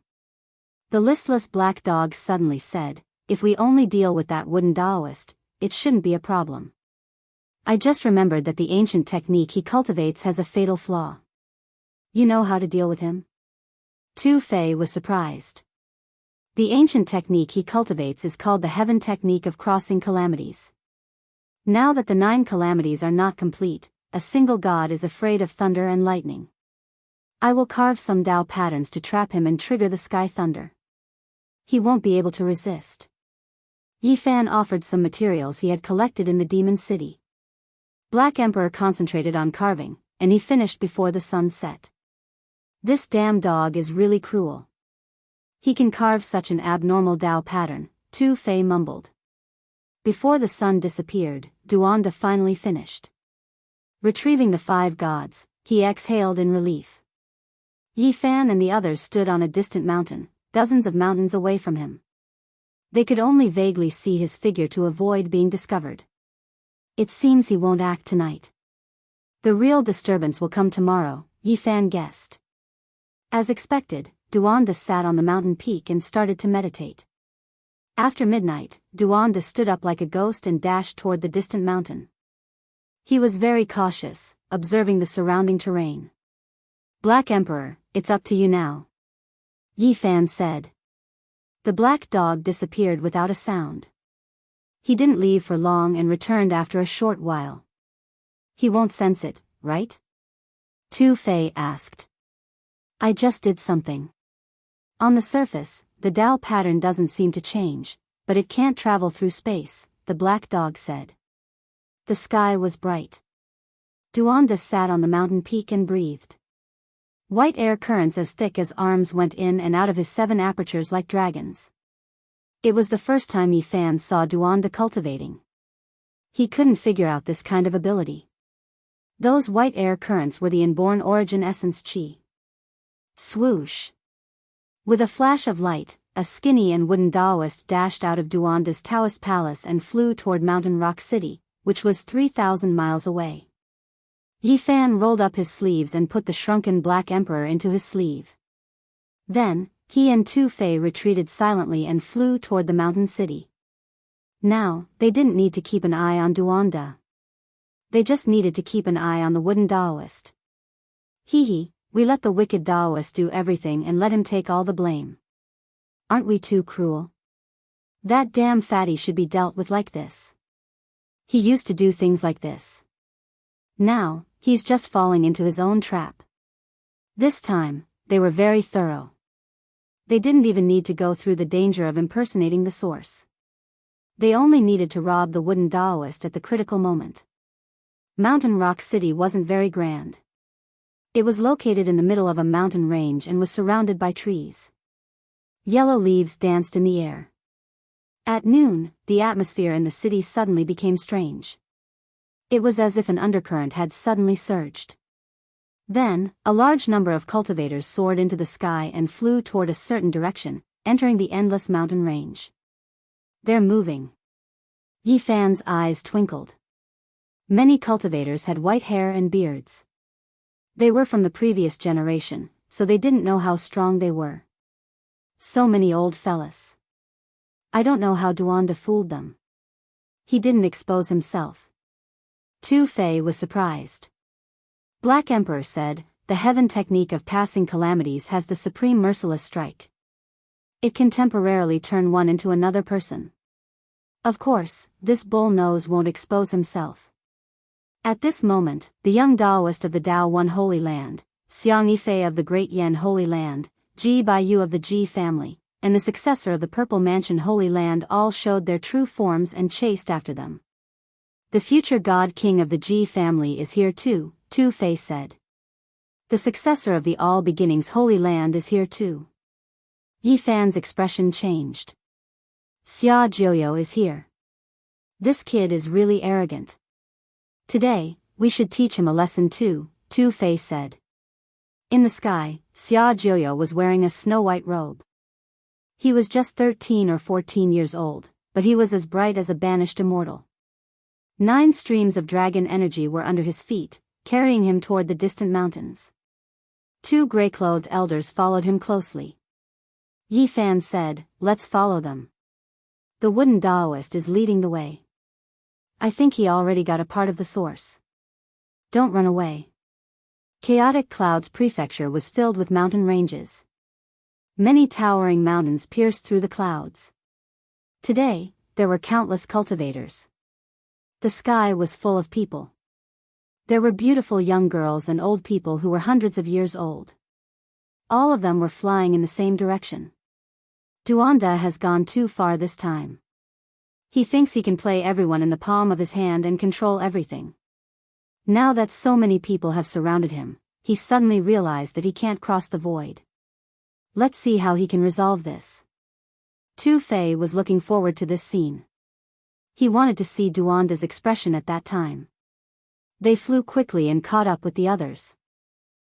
The listless black dog suddenly said, "If we only deal with that wooden Taoist, it shouldn't be a problem. I just remembered that the ancient technique he cultivates has a fatal flaw. You know how to deal with him?" Tu Fei was surprised. The ancient technique he cultivates is called the heaven technique of crossing calamities. Now that the 9 calamities are not complete, a single god is afraid of thunder and lightning. I will carve some Dao patterns to trap him and trigger the sky thunder. He won't be able to resist. Yi Fan offered some materials he had collected in the demon city. Black Emperor concentrated on carving, and he finished before the sun set. "This damn dog is really cruel. He can carve such an abnormal Dao pattern," Tu Fei mumbled. Before the sun disappeared, Duanda finally finished. Retrieving the 5 gods, he exhaled in relief. Yi Fan and the others stood on a distant mountain, dozens of mountains away from him. They could only vaguely see his figure to avoid being discovered. "It seems he won't act tonight. The real disturbance will come tomorrow," Yi Fan guessed. As expected, Duanda sat on the mountain peak and started to meditate. After midnight, Duanda stood up like a ghost and dashed toward the distant mountain. He was very cautious, observing the surrounding terrain. "Black Emperor, it's up to you now," Yi Fan said. The black dog disappeared without a sound. He didn't leave for long and returned after a short while. "He won't sense it, right?" Tu Fei asked. "I just did something. On the surface, the Dao pattern doesn't seem to change, but it can't travel through space," the black dog said. The sky was bright. Duanda sat on the mountain peak and breathed. White air currents as thick as arms went in and out of his 7 apertures like dragons. It was the first time Yi Fan saw Duanda cultivating. He couldn't figure out this kind of ability. Those white air currents were the inborn origin essence qi. Swoosh! With a flash of light, a skinny and wooden Taoist dashed out of Duanda's Taoist palace and flew toward Mountain Rock City, which was 3,000 miles away. Yi Fan rolled up his sleeves and put the shrunken Black Emperor into his sleeve. Then, he and Tu Fei retreated silently and flew toward the mountain city. Now, they didn't need to keep an eye on Duanda. They just needed to keep an eye on the wooden Taoist. "Hee, we let the wicked Taoist do everything and let him take all the blame. Aren't we too cruel? That damn fatty should be dealt with like this. He used to do things like this. Now, he's just falling into his own trap." This time, they were very thorough. They didn't even need to go through the danger of impersonating the source. They only needed to rob the wooden Taoist at the critical moment. Mountain Rock City wasn't very grand. It was located in the middle of a mountain range and was surrounded by trees. Yellow leaves danced in the air. At noon, the atmosphere in the city suddenly became strange. It was as if an undercurrent had suddenly surged. Then, a large number of cultivators soared into the sky and flew toward a certain direction, entering the endless mountain range. "They're moving." Yi Fan's eyes twinkled. Many cultivators had white hair and beards. They were from the previous generation, so they didn't know how strong they were. So many old fellas. I don't know how Duanda fooled them. He didn't expose himself. Tu Fei was surprised. Black Emperor said, the heaven technique of passing calamities has the supreme merciless strike. It can temporarily turn one into another person. Of course, this bull nose won't expose himself. At this moment, the young Taoist of the Tao One Holy Land, Xiang Yifei of the Great Yen Holy Land, Ji Baiyu of the Ji family, and the successor of the Purple Mansion Holy Land all showed their true forms and chased after them. The future God King of the Ji family is here too, Tu Fei said. The successor of the All Beginnings Holy Land is here too. Yi Fan's expression changed. Xia Jiuyo is here. This kid is really arrogant. Today, we should teach him a lesson too, Tu Fei said. In the sky, Xia Jiuyo was wearing a snow-white robe. He was just 13 or 14 years old, but he was as bright as a banished immortal. 9 streams of dragon energy were under his feet, carrying him toward the distant mountains. 2 gray-clothed elders followed him closely. Yi Fan said, "Let's follow them. The wooden Taoist is leading the way. I think he already got a part of the source. Don't run away." Chaotic Clouds Prefecture was filled with mountain ranges. Many towering mountains pierced through the clouds. Today, there were countless cultivators. The sky was full of people. There were beautiful young girls and old people who were hundreds of years old. All of them were flying in the same direction. Duanda has gone too far this time. He thinks he can play everyone in the palm of his hand and control everything. Now that so many people have surrounded him, he suddenly realized that he can't cross the void. Let's see how he can resolve this. Tu Fei was looking forward to this scene. He wanted to see Duanda's expression at that time. They flew quickly and caught up with the others.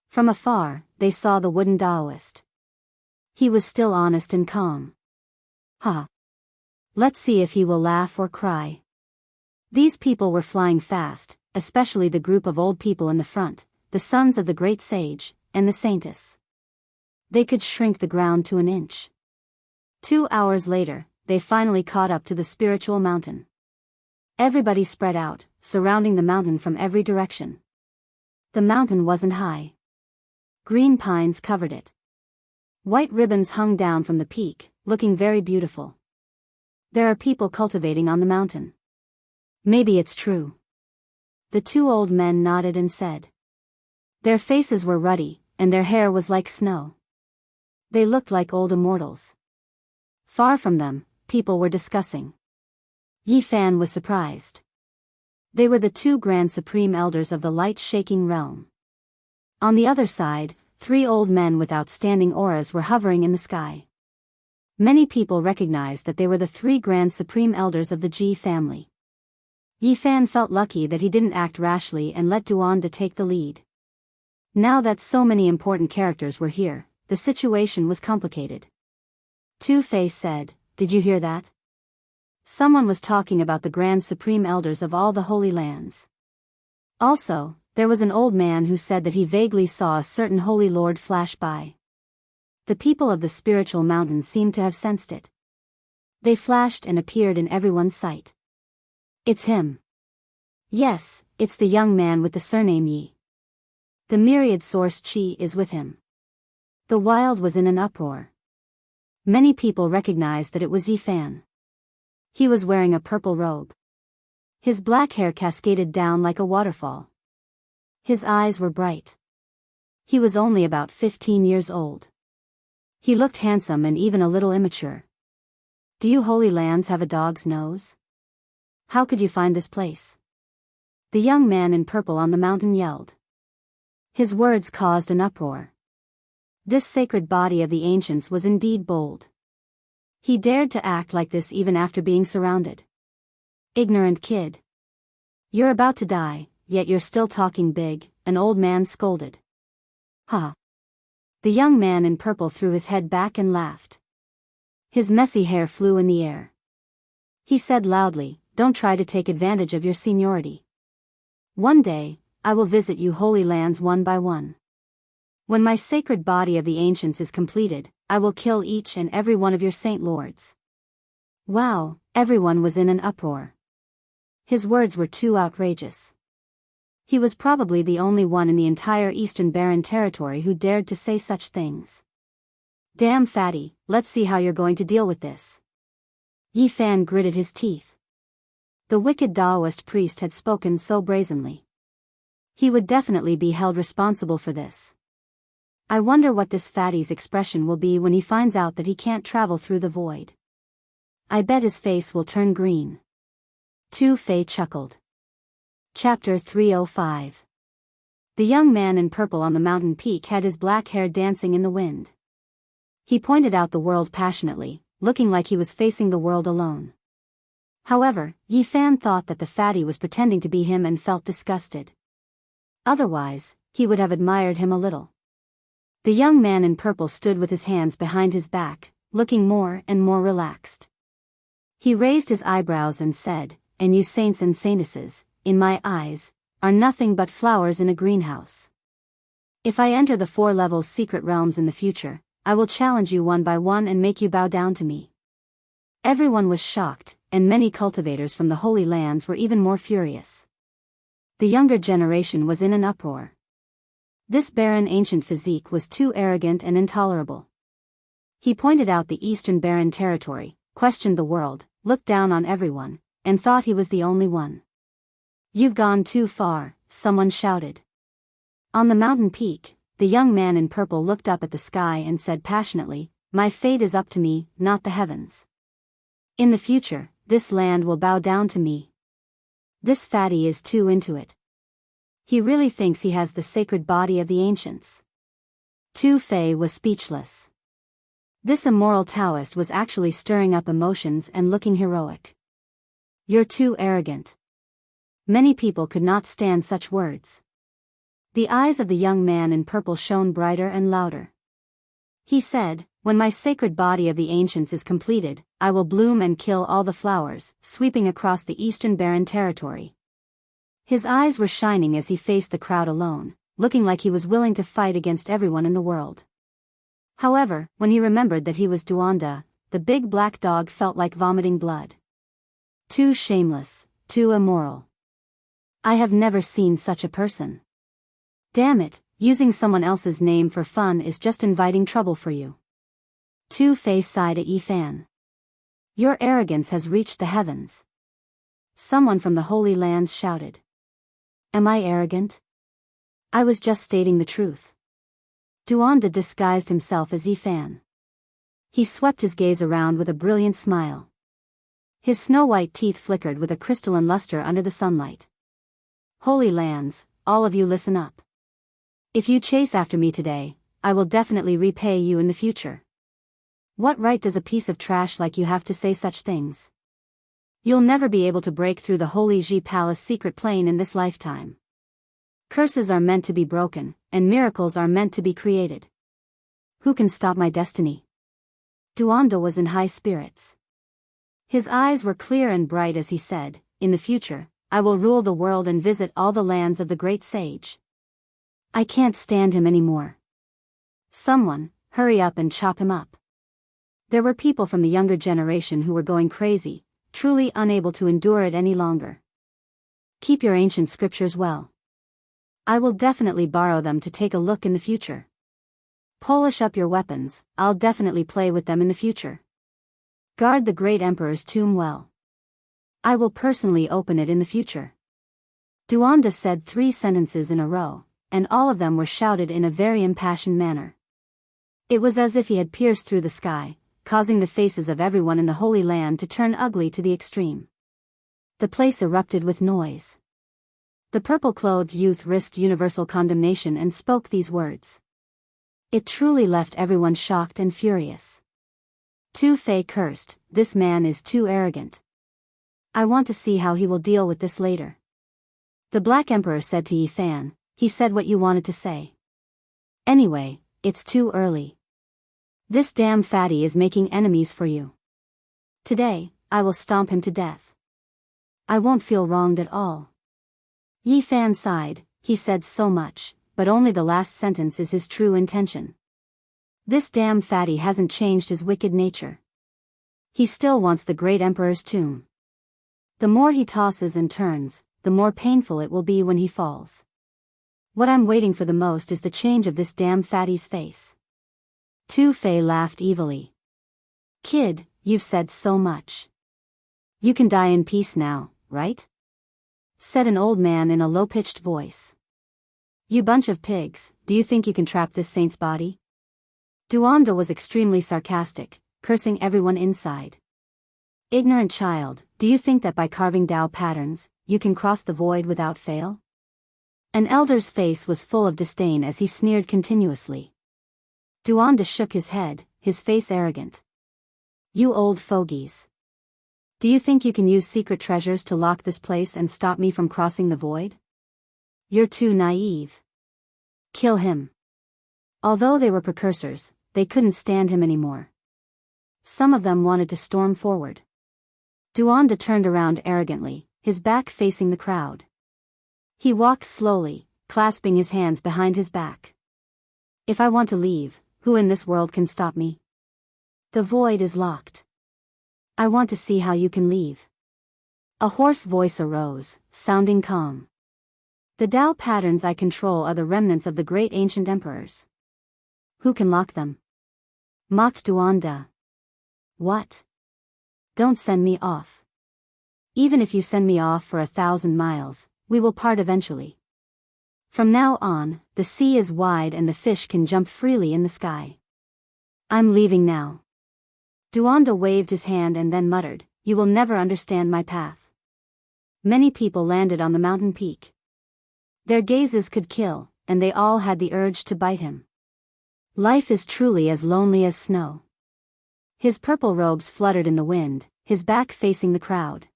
From afar, they saw the wooden Taoist. He was still honest and calm. Let's see if he will laugh or cry. These people were flying fast, especially the group of old people in the front, the sons of the great sage, and the saintess. They could shrink the ground to an inch. 2 hours later, they finally caught up to the spiritual mountain. Everybody spread out, surrounding the mountain from every direction. The mountain wasn't high. Green pines covered it. White ribbons hung down from the peak, looking very beautiful. There are people cultivating on the mountain. Maybe it's true. The 2 old men nodded and said. Their faces were ruddy, and their hair was like snow. They looked like old immortals. Far from them, people were discussing. Yi Fan was surprised. They were the 2 grand supreme elders of the light-shaking realm. On the other side, 3 old men with outstanding auras were hovering in the sky. Many people recognized that they were the 3 grand supreme elders of the Ji family. Yi Fan felt lucky that he didn't act rashly and let Duanda take the lead. Now that so many important characters were here, the situation was complicated. Tu Fei said, "Did you hear that? Someone was talking about the Grand Supreme Elders of all the Holy Lands. Also, there was an old man who said that he vaguely saw a certain Holy Lord flash by." The people of the spiritual mountain seemed to have sensed it. They flashed and appeared in everyone's sight. "It's him. Yes, it's the young man with the surname Yi. The myriad source Qi is with him." The wild was in an uproar. Many people recognized that it was Yi Fan. He was wearing a purple robe. His black hair cascaded down like a waterfall. His eyes were bright. He was only about 15 years old. He looked handsome and even a little immature. "Do you Holy Lands have a dog's nose? How could you find this place?" The young man in purple on the mountain yelled. His words caused an uproar. This sacred body of the ancients was indeed bold. He dared to act like this even after being surrounded. "Ignorant kid. You're about to die, yet you're still talking big," an old man scolded. "Ha." The young man in purple threw his head back and laughed. His messy hair flew in the air. He said loudly, "Don't try to take advantage of your seniority. One day, I will visit you Holy Lands one by one. When my sacred body of the ancients is completed, I will kill each and every one of your saint lords." Wow, everyone was in an uproar. His words were too outrageous. He was probably the only one in the entire Eastern Barren territory who dared to say such things. Damn fatty, let's see how you're going to deal with this. Yi Fan gritted his teeth. The wicked Taoist priest had spoken so brazenly. He would definitely be held responsible for this. I wonder what this fatty's expression will be when he finds out that he can't travel through the void. I bet his face will turn green. Tu Fei chuckled. Chapter 305. The young man in purple on the mountain peak had his black hair dancing in the wind. He pointed out the world passionately, looking like he was facing the world alone. However, Yi Fan thought that the fatty was pretending to be him and felt disgusted. Otherwise, he would have admired him a little. The young man in purple stood with his hands behind his back, looking more and more relaxed. He raised his eyebrows and said, "And you saints and saintesses, in my eyes, are nothing but flowers in a greenhouse. If I enter the 4 levels secret realms in the future, I will challenge you one by one and make you bow down to me." Everyone was shocked, and many cultivators from the Holy Lands were even more furious. The younger generation was in an uproar. This barren ancient physique was too arrogant and intolerable. He pointed out the Eastern Barren territory, questioned the world, looked down on everyone, and thought he was the only one. "You've gone too far," someone shouted. On the mountain peak, the young man in purple looked up at the sky and said passionately, "My fate is up to me, not the heavens. In the future, this land will bow down to me." This fatty is too into it. He really thinks he has the sacred body of the ancients. Tu Fei was speechless. This immoral Taoist was actually stirring up emotions and looking heroic. "You're too arrogant." Many people could not stand such words. The eyes of the young man in purple shone brighter and louder. He said, "When my sacred body of the ancients is completed, I will bloom and kill all the flowers, sweeping across the Eastern Barren territory." His eyes were shining as he faced the crowd alone, looking like he was willing to fight against everyone in the world. However, when he remembered that he was Duanda, the big black dog felt like vomiting blood. Too shameless, too immoral. I have never seen such a person. Damn it, using someone else's name for fun is just inviting trouble for you. Tu Fei sighed at Yi Fan. Your arrogance has reached the heavens. Someone from the Holy Lands shouted. Am I arrogant? I was just stating the truth. Duanda disguised himself as Yi Fan. He swept his gaze around with a brilliant smile. His snow-white teeth flickered with a crystalline luster under the sunlight. Holy Lands, all of you listen up. If you chase after me today, I will definitely repay you in the future. What right does a piece of trash like you have to say such things? You'll never be able to break through the Holy Ji Palace secret plane in this lifetime. Curses are meant to be broken, and miracles are meant to be created. Who can stop my destiny? Duanda was in high spirits. His eyes were clear and bright as he said, "In the future, I will rule the world and visit all the lands of the great sage." I can't stand him anymore. Someone, hurry up and chop him up. There were people from the younger generation who were going crazy, truly unable to endure it any longer. Keep your ancient scriptures well. I will definitely borrow them to take a look in the future. Polish up your weapons, I'll definitely play with them in the future. Guard the great emperor's tomb well. I will personally open it in the future. Duanda said 3 sentences in a row, and all of them were shouted in a very impassioned manner. It was as if he had pierced through the sky, causing the faces of everyone in the Holy Land to turn ugly to the extreme. The place erupted with noise. The purple-clothed youth risked universal condemnation and spoke these words. It truly left everyone shocked and furious. Tu Fei cursed, "This man is too arrogant. I want to see how he will deal with this later." The Black Emperor said to Yi Fan, "He said what you wanted to say. Anyway, it's too early. This damn fatty is making enemies for you. Today, I will stomp him to death. I won't feel wronged at all." Yi Fan sighed. He said so much, but only the last sentence is his true intention. This damn fatty hasn't changed his wicked nature. He still wants the great emperor's tomb. The more he tosses and turns, the the more painful it will be when he falls. What I'm waiting for the most is the change of this damn fatty's face. Tu-Fei laughed evilly. Kid, you've said so much. You can die in peace now, right? Said an old man in a low-pitched voice. You bunch of pigs, do you think you can trap this saint's body? Duanda was extremely sarcastic, cursing everyone inside. Ignorant child, do you think that by carving Tao patterns, you can cross the void without fail? An elder's face was full of disdain as he sneered continuously. Duanda shook his head, his face arrogant. You old fogies. Do you think you can use secret treasures to lock this place and stop me from crossing the void? You're too naive. Kill him. Although they were precursors, they couldn't stand him anymore. Some of them wanted to storm forward. Duanda turned around arrogantly, his back facing the crowd. He walked slowly, clasping his hands behind his back. If I want to leave, who in this world can stop me? The void is locked. I want to see how you can leave. A hoarse voice arose, sounding calm. The Tao patterns I control are the remnants of the great ancient emperors. Who can lock them? Mocked Duanda. What? Don't send me off. Even if you send me off for 1,000 miles, we will part eventually. From now on, the sea is wide and the fish can jump freely in the sky. I'm leaving now. Duanda waved his hand and then muttered, You will never understand my path. Many people landed on the mountain peak. Their gazes could kill, and they all had the urge to bite him. Life is truly as lonely as snow. His purple robes fluttered in the wind, his back facing the crowd.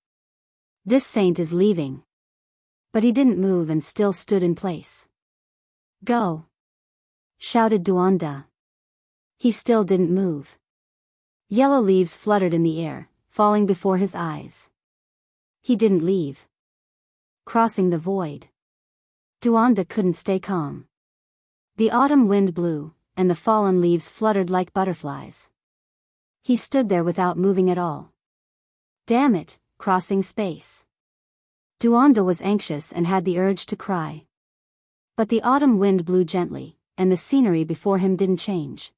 This saint is leaving. But he didn't move and still stood in place. Go! Shouted Duanda. He still didn't move. Yellow leaves fluttered in the air, falling before his eyes. He didn't leave. Crossing the void. Duanda couldn't stay calm. The autumn wind blew, and the fallen leaves fluttered like butterflies. He stood there without moving at all. Damn it, crossing space. Duanda was anxious and had the urge to cry. But the autumn wind blew gently, and the scenery before him didn't change.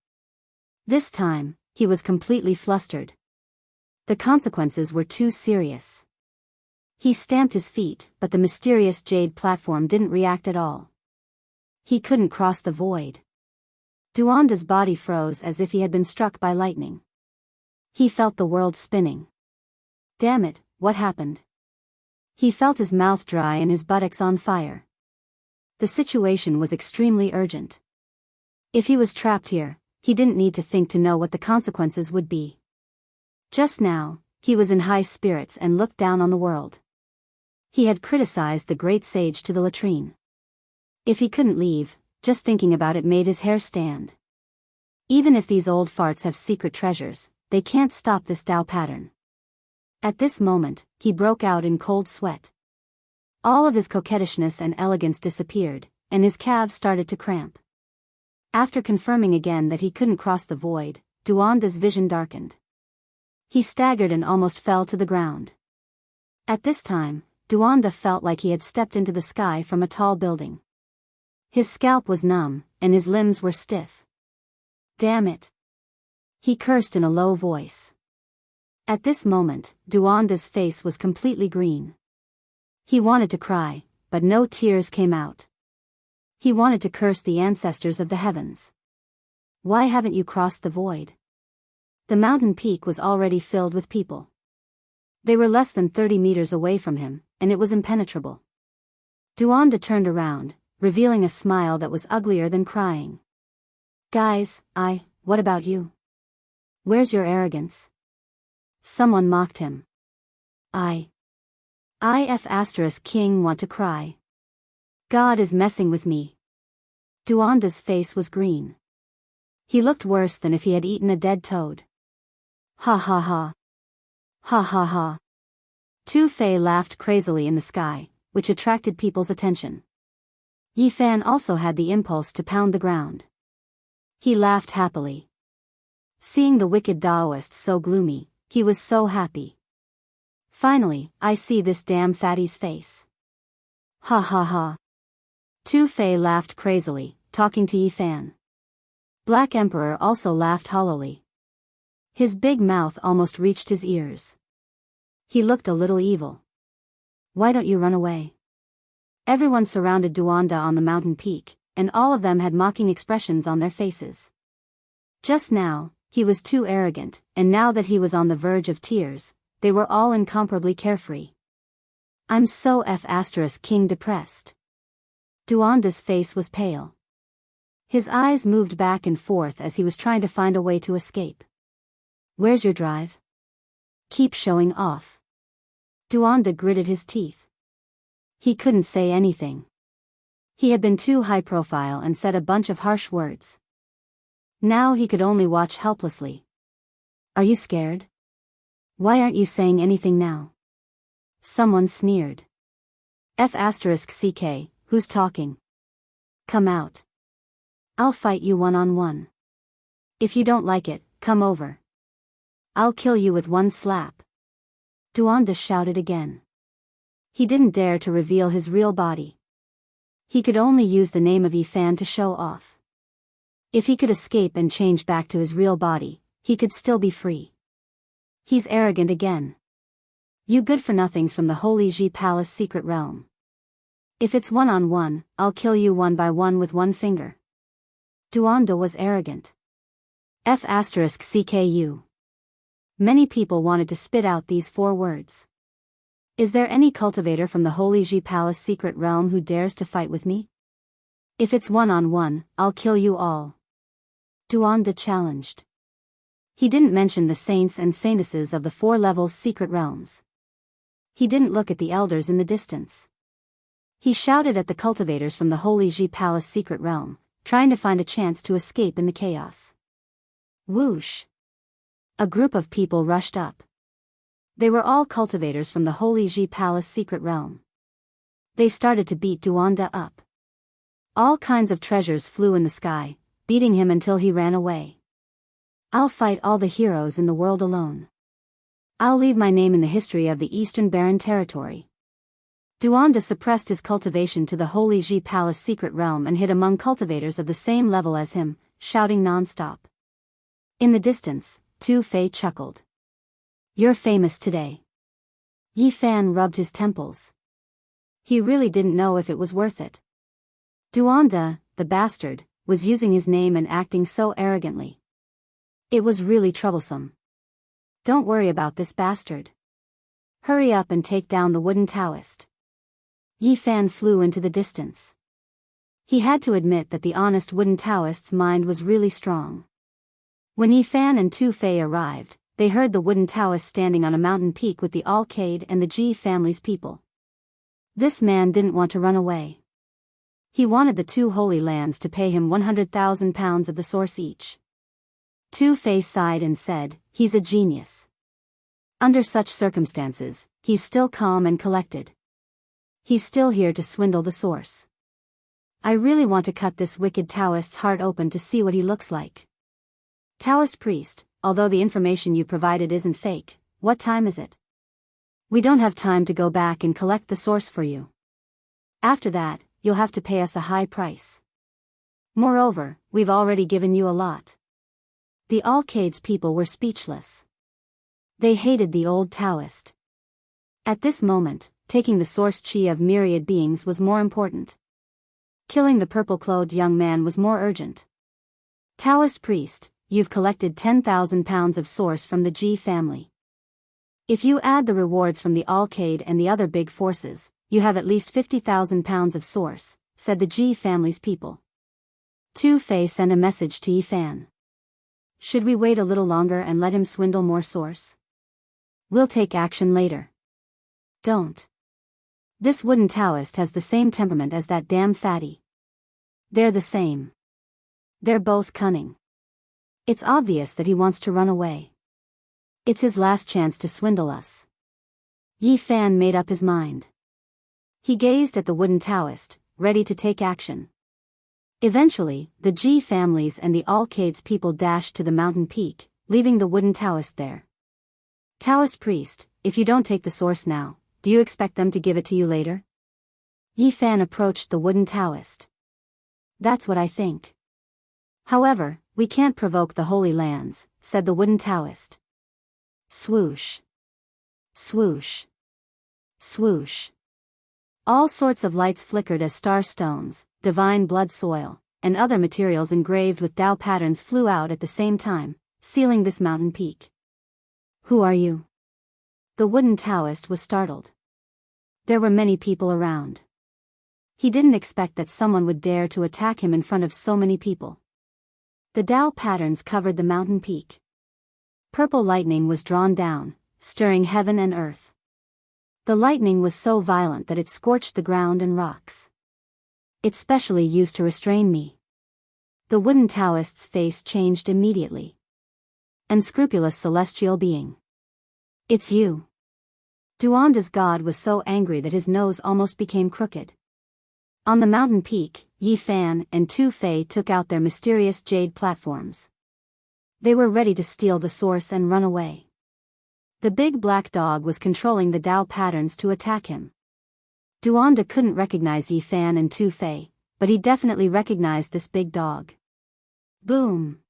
This time, he was completely flustered. The consequences were too serious. He stamped his feet, but the mysterious jade platform didn't react at all. He couldn't cross the void. Duanda's body froze as if he had been struck by lightning. He felt the world spinning. Damn it, what happened? He felt his mouth dry and his buttocks on fire. The situation was extremely urgent. If he was trapped here, he didn't need to think to know what the consequences would be. Just now, he was in high spirits and looked down on the world. He had criticized the great sage to the latrine. If he couldn't leave, just thinking about it made his hair stand. Even if these old farts have secret treasures, they can't stop this Tao pattern. At this moment, he broke out in cold sweat. All of his coquettishness and elegance disappeared, and his calves started to cramp. After confirming again that he couldn't cross the void, Duanda's vision darkened. He staggered and almost fell to the ground. At this time, Duanda felt like he had stepped into the sky from a tall building. His scalp was numb, and his limbs were stiff. Damn it! He cursed in a low voice. At this moment, Duanda's face was completely green. He wanted to cry, but no tears came out. He wanted to curse the ancestors of the heavens. Why haven't you crossed the void? The mountain peak was already filled with people. They were less than 30 meters away from him, and it was impenetrable. Duanda turned around, revealing a smile that was uglier than crying. Guys, what about you? Where's your arrogance? Someone mocked him. If King want to cry. God is messing with me. Duanda's face was green. He looked worse than if he had eaten a dead toad. Ha ha ha. Ha ha ha. Tu-Fei laughed crazily in the sky, which attracted people's attention. Yi Fan also had the impulse to pound the ground. He laughed happily. Seeing the wicked Taoist so gloomy, he was so happy. Finally, I see this damn fatty's face. Ha ha ha. Tu Fei laughed crazily, talking to Yi Fan. Black Emperor also laughed hollowly. His big mouth almost reached his ears. He looked a little evil. Why don't you run away? Everyone surrounded Duanda on the mountain peak, and all of them had mocking expressions on their faces. Just now, he was too arrogant, and now that he was on the verge of tears, they were all incomparably carefree. I'm so King depressed. Duanda's face was pale. His eyes moved back and forth as he was trying to find a way to escape. Where's your drive? Keep showing off. Duanda gritted his teeth. He couldn't say anything. He had been too high profile and said a bunch of harsh words. Now he could only watch helplessly. Are you scared? Why aren't you saying anything now? Someone sneered. *CK, who's talking? Come out. I'll fight you one-on-one. If you don't like it, come over. I'll kill you with one slap. Duanda shouted again. He didn't dare to reveal his real body. He could only use the name of Yi Fan to show off. If he could escape and change back to his real body, he could still be free. He's arrogant again. You good-for-nothings from the Holy Ji Palace secret realm. If it's one-on-one, I'll kill you one by one with one finger. Duanda was arrogant. *CKU. Many people wanted to spit out these 4 words. Is there any cultivator from the Holy Ji Palace secret realm who dares to fight with me? If it's one-on-one, I'll kill you all. Duanda challenged. He didn't mention the saints and saintesses of the 4 levels secret realms. He didn't look at the elders in the distance. He shouted at the cultivators from the Holy Ji Palace secret realm, trying to find a chance to escape in the chaos. Whoosh! A group of people rushed up. They were all cultivators from the Holy Ji Palace secret realm. They started to beat Duanda up. All kinds of treasures flew in the sky, beating him until he ran away. I'll fight all the heroes in the world alone. I'll leave my name in the history of the Eastern Barren Territory. Duanda suppressed his cultivation to the Holy Ji Palace secret realm and hid among cultivators of the same level as him, shouting non-stop. In the distance, Tu Fei chuckled. You're famous today. Yi Fan rubbed his temples. He really didn't know if it was worth it. Duanda, the bastard, was using his name and acting so arrogantly. It was really troublesome. Don't worry about this bastard. Hurry up and take down the wooden Taoist. Yi Fan flew into the distance. He had to admit that the honest wooden Taoist's mind was really strong. When Yi Fan and Tu Fei arrived, they heard the wooden Taoist standing on a mountain peak with the Alcade and the Ji family's people. This man didn't want to run away. He wanted the 2 holy lands to pay him 100,000 pounds of the source each. Tu Fei sighed and said, he's a genius. Under such circumstances, he's still calm and collected. He's still here to swindle the source. I really want to cut this wicked Taoist's heart open to see what he looks like. Taoist priest, although the information you provided isn't fake, what time is it? We don't have time to go back and collect the source for you. After that, you'll have to pay us a high price. Moreover, we've already given you a lot. The Alcade's people were speechless. They hated the old Taoist. At this moment, taking the source chi of myriad beings was more important. Killing the purple-clothed young man was more urgent. Taoist priest, you've collected 10,000 pounds of source from the Ji family. If you add the rewards from the Alcade and the other big forces, you have at least 50,000 pounds of source, said the Ji family's people. Tu Fei sent a message to Yi Fan. Should we wait a little longer and let him swindle more source? We'll take action later. Don't. This wooden Taoist has the same temperament as that damn fatty. They're the same. They're both cunning. It's obvious that he wants to run away. It's his last chance to swindle us. Yi Fan made up his mind. He gazed at the wooden Taoist, ready to take action. Eventually, the Ji families and the Alcade's people dashed to the mountain peak, leaving the wooden Taoist there. Taoist priest, if you don't take the source now, do you expect them to give it to you later? Yi Fan approached the wooden Taoist. That's what I think. However, we can't provoke the Holy Lands, said the wooden Taoist. Swoosh. Swoosh. Swoosh. All sorts of lights flickered as star stones, divine blood soil, and other materials engraved with Tao patterns flew out at the same time, sealing this mountain peak. Who are you? The wooden Taoist was startled. There were many people around. He didn't expect that someone would dare to attack him in front of so many people. The Tao patterns covered the mountain peak. Purple lightning was drawn down, stirring heaven and earth. The lightning was so violent that it scorched the ground and rocks. It's specially used to restrain me. The wooden Taoist's face changed immediately. Unscrupulous celestial being. It's you. Duanda's god was so angry that his nose almost became crooked. On the mountain peak, Yi Fan and Tu Fei took out their mysterious jade platforms. They were ready to steal the source and run away. The big black dog was controlling the Tao patterns to attack him. Duanda couldn't recognize Yi Fan and Tu Fei, but he definitely recognized this big dog. Boom!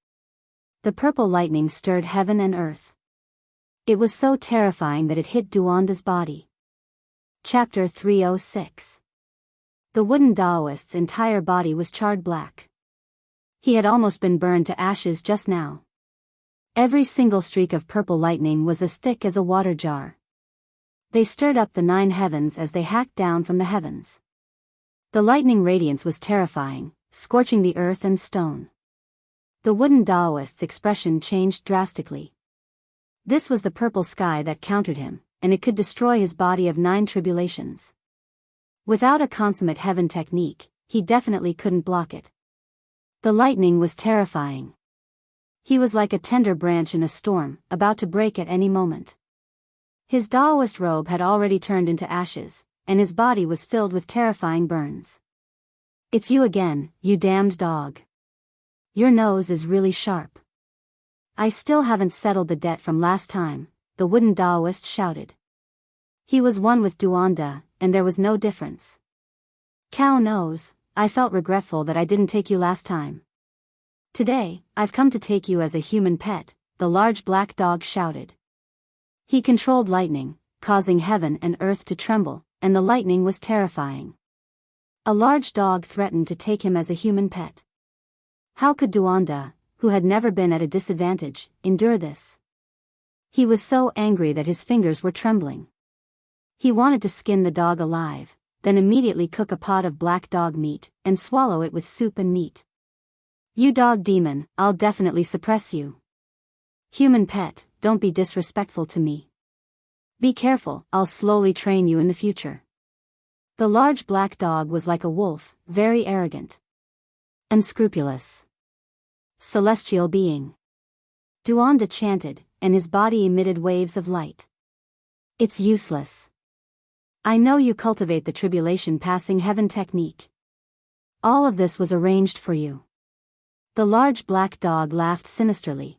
The purple lightning stirred heaven and earth. It was so terrifying that it hit Duanda's body. Chapter 306. The wooden Taoist's entire body was charred black. He had almost been burned to ashes just now. Every single streak of purple lightning was as thick as a water jar. They stirred up the 9 heavens as they hacked down from the heavens. The lightning radiance was terrifying, scorching the earth and stone. The wooden Taoist's expression changed drastically. This was the purple sky that countered him, and it could destroy his body of 9 tribulations. Without a consummate heaven technique, he definitely couldn't block it. The lightning was terrifying. He was like a tender branch in a storm, about to break at any moment. His Taoist robe had already turned into ashes, and his body was filled with terrifying burns. It's you again, you damned dog. Your nose is really sharp. I still haven't settled the debt from last time, the wooden Taoist shouted. He was one with Duanda, and there was no difference. Cow knows, I felt regretful that I didn't take you last time. Today, I've come to take you as a human pet, the large black dog shouted. He controlled lightning, causing heaven and earth to tremble, and the lightning was terrifying. A large dog threatened to take him as a human pet. How could Duanda, who had never been at a disadvantage, endure this? He was so angry that his fingers were trembling. He wanted to skin the dog alive, then immediately cook a pot of black dog meat, and swallow it with soup and meat. You dog demon, I'll definitely suppress you. Human pet, don't be disrespectful to me. Be careful, I'll slowly train you in the future. The large black dog was like a wolf, very arrogant. Unscrupulous. Celestial being. Duanda chanted, and his body emitted waves of light. It's useless. I know you cultivate the tribulation passing heaven technique. All of this was arranged for you. The large black dog laughed sinisterly.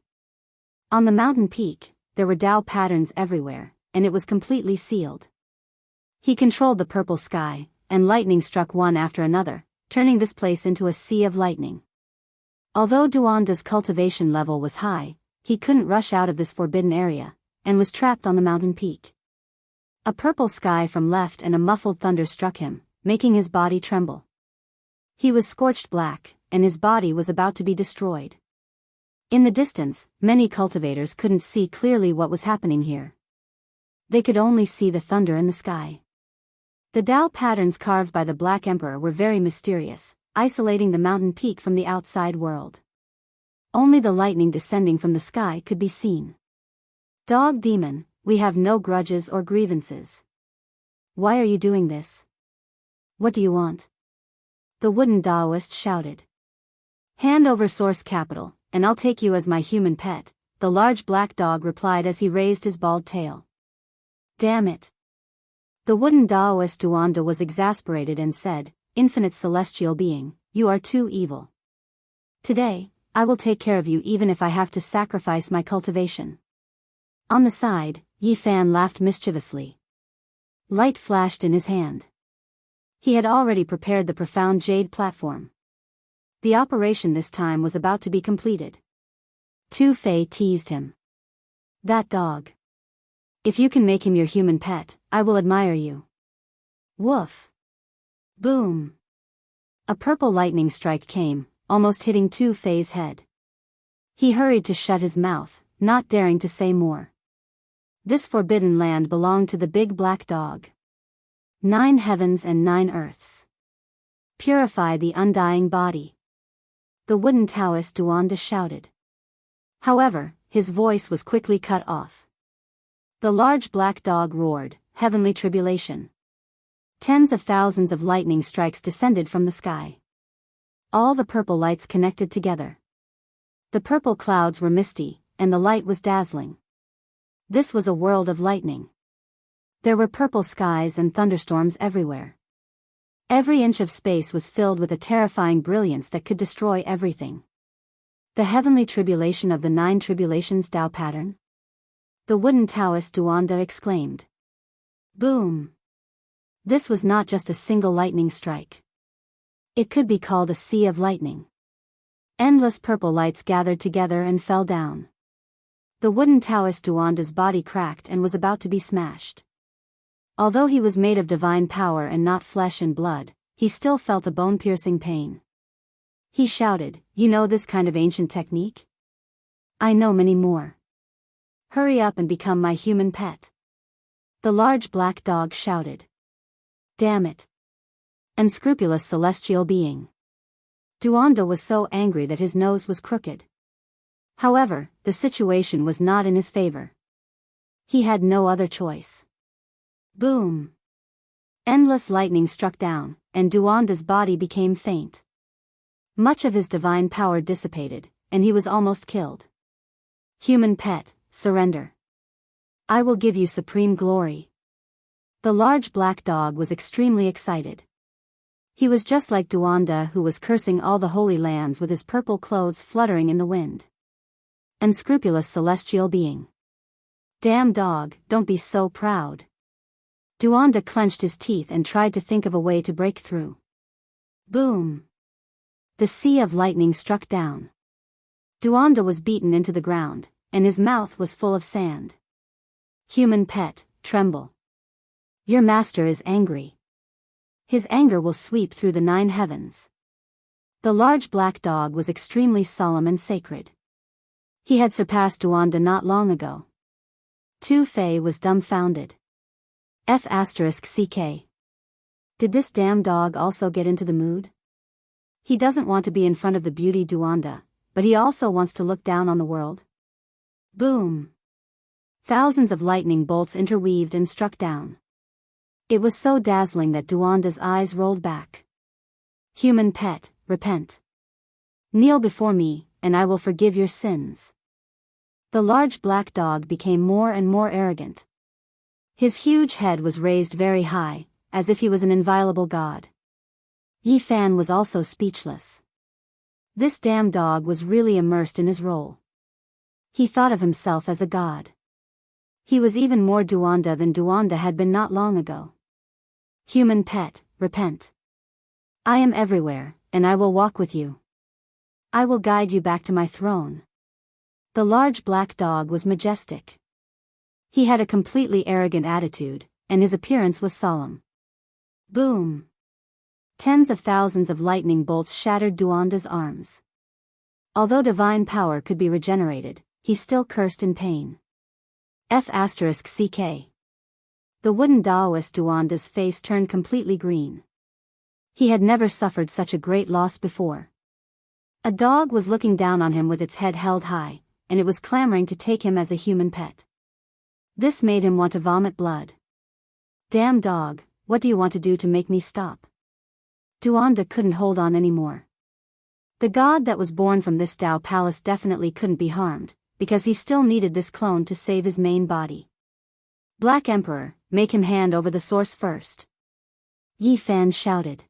On the mountain peak, there were Tao patterns everywhere, and it was completely sealed. He controlled the purple sky, and lightning struck one after another, turning this place into a sea of lightning. Although Duanda's cultivation level was high, he couldn't rush out of this forbidden area, and was trapped on the mountain peak. A purple sky from left and a muffled thunder struck him, making his body tremble. He was scorched black, and his body was about to be destroyed. In the distance, many cultivators couldn't see clearly what was happening here. They could only see the thunder in the sky. The Tao patterns carved by the Black Emperor were very mysterious, isolating the mountain peak from the outside world. Only the lightning descending from the sky could be seen. Dog demon, we have no grudges or grievances. Why are you doing this? What do you want? The wooden Taoist shouted. Hand over source capital, and I'll take you as my human pet, the large black dog replied as he raised his bald tail. Damn it. The wooden Taoist Duanda was exasperated and said, Infinite celestial being, you are too evil. Today, I will take care of you even if I have to sacrifice my cultivation. On the side, Yi Fan laughed mischievously. Light flashed in his hand. He had already prepared the profound jade platform. The operation this time was about to be completed. Tu Fei teased him. That dog. If you can make him your human pet, I will admire you. Woof. Boom. A purple lightning strike came, almost hitting Tu Fei's head. He hurried to shut his mouth, not daring to say more. This forbidden land belonged to the big black dog. 9 heavens and 9 earths. Purify the undying body. The wooden Taoist Duanda shouted. However, his voice was quickly cut off. The large black dog roared, heavenly tribulation. Tens of thousands of lightning strikes descended from the sky. All the purple lights connected together. The purple clouds were misty, and the light was dazzling. This was a world of lightning. There were purple skies and thunderstorms everywhere. Every inch of space was filled with a terrifying brilliance that could destroy everything. The heavenly tribulation of the 9 tribulations Tao pattern? The wooden Taoist Duanda exclaimed. Boom! This was not just a single lightning strike. It could be called a sea of lightning. Endless purple lights gathered together and fell down. The wooden Taoist Duanda's body cracked and was about to be smashed. Although he was made of divine power and not flesh and blood, he still felt a bone-piercing pain. He shouted, "You know this kind of ancient technique? I know many more. Hurry up and become my human pet." The large black dog shouted. Damn it. Unscrupulous celestial being. Duanda was so angry that his nose was crooked. However, the situation was not in his favor. He had no other choice. Boom. Endless lightning struck down, and Duanda's body became faint. Much of his divine power dissipated, and he was almost killed. Human pet, surrender. I will give you supreme glory. The large black dog was extremely excited. He was just like Duanda, who was cursing all the holy lands with his purple clothes fluttering in the wind. Unscrupulous celestial being. Damn dog, don't be so proud. Duanda clenched his teeth and tried to think of a way to break through. Boom. The sea of lightning struck down. Duanda was beaten into the ground, and his mouth was full of sand. Human pet, tremble. Your master is angry. His anger will sweep through the 9 heavens. The large black dog was extremely solemn and sacred. He had surpassed Duanda not long ago. Tu Fei was dumbfounded. F***ck. Did this damn dog also get into the mood? He doesn't want to be in front of the beauty Duanda, but he also wants to look down on the world. Boom. Thousands of lightning bolts interweaved and struck down. It was so dazzling that Duanda's eyes rolled back. Human pet, repent. Kneel before me, and I will forgive your sins. The large black dog became more and more arrogant. His huge head was raised very high, as if he was an inviolable god. Yi Fan was also speechless. This damn dog was really immersed in his role. He thought of himself as a god. He was even more Duanda than Duanda had been not long ago. Human pet, repent. I am everywhere, and I will walk with you. I will guide you back to my throne. The large black dog was majestic. He had a completely arrogant attitude, and his appearance was solemn. Boom. Tens of thousands of lightning bolts shattered Duanda's arms. Although divine power could be regenerated, he still cursed in pain. F***ck. The wooden Taoist Duanda's face turned completely green. He had never suffered such a great loss before. A dog was looking down on him with its head held high, and it was clamoring to take him as a human pet. This made him want to vomit blood. Damn dog, what do you want to do to make me stop? Duanda couldn't hold on anymore. The god that was born from this Tao palace definitely couldn't be harmed, because he still needed this clone to save his main body. Black Emperor, make him hand over the source first. Yi Fan shouted.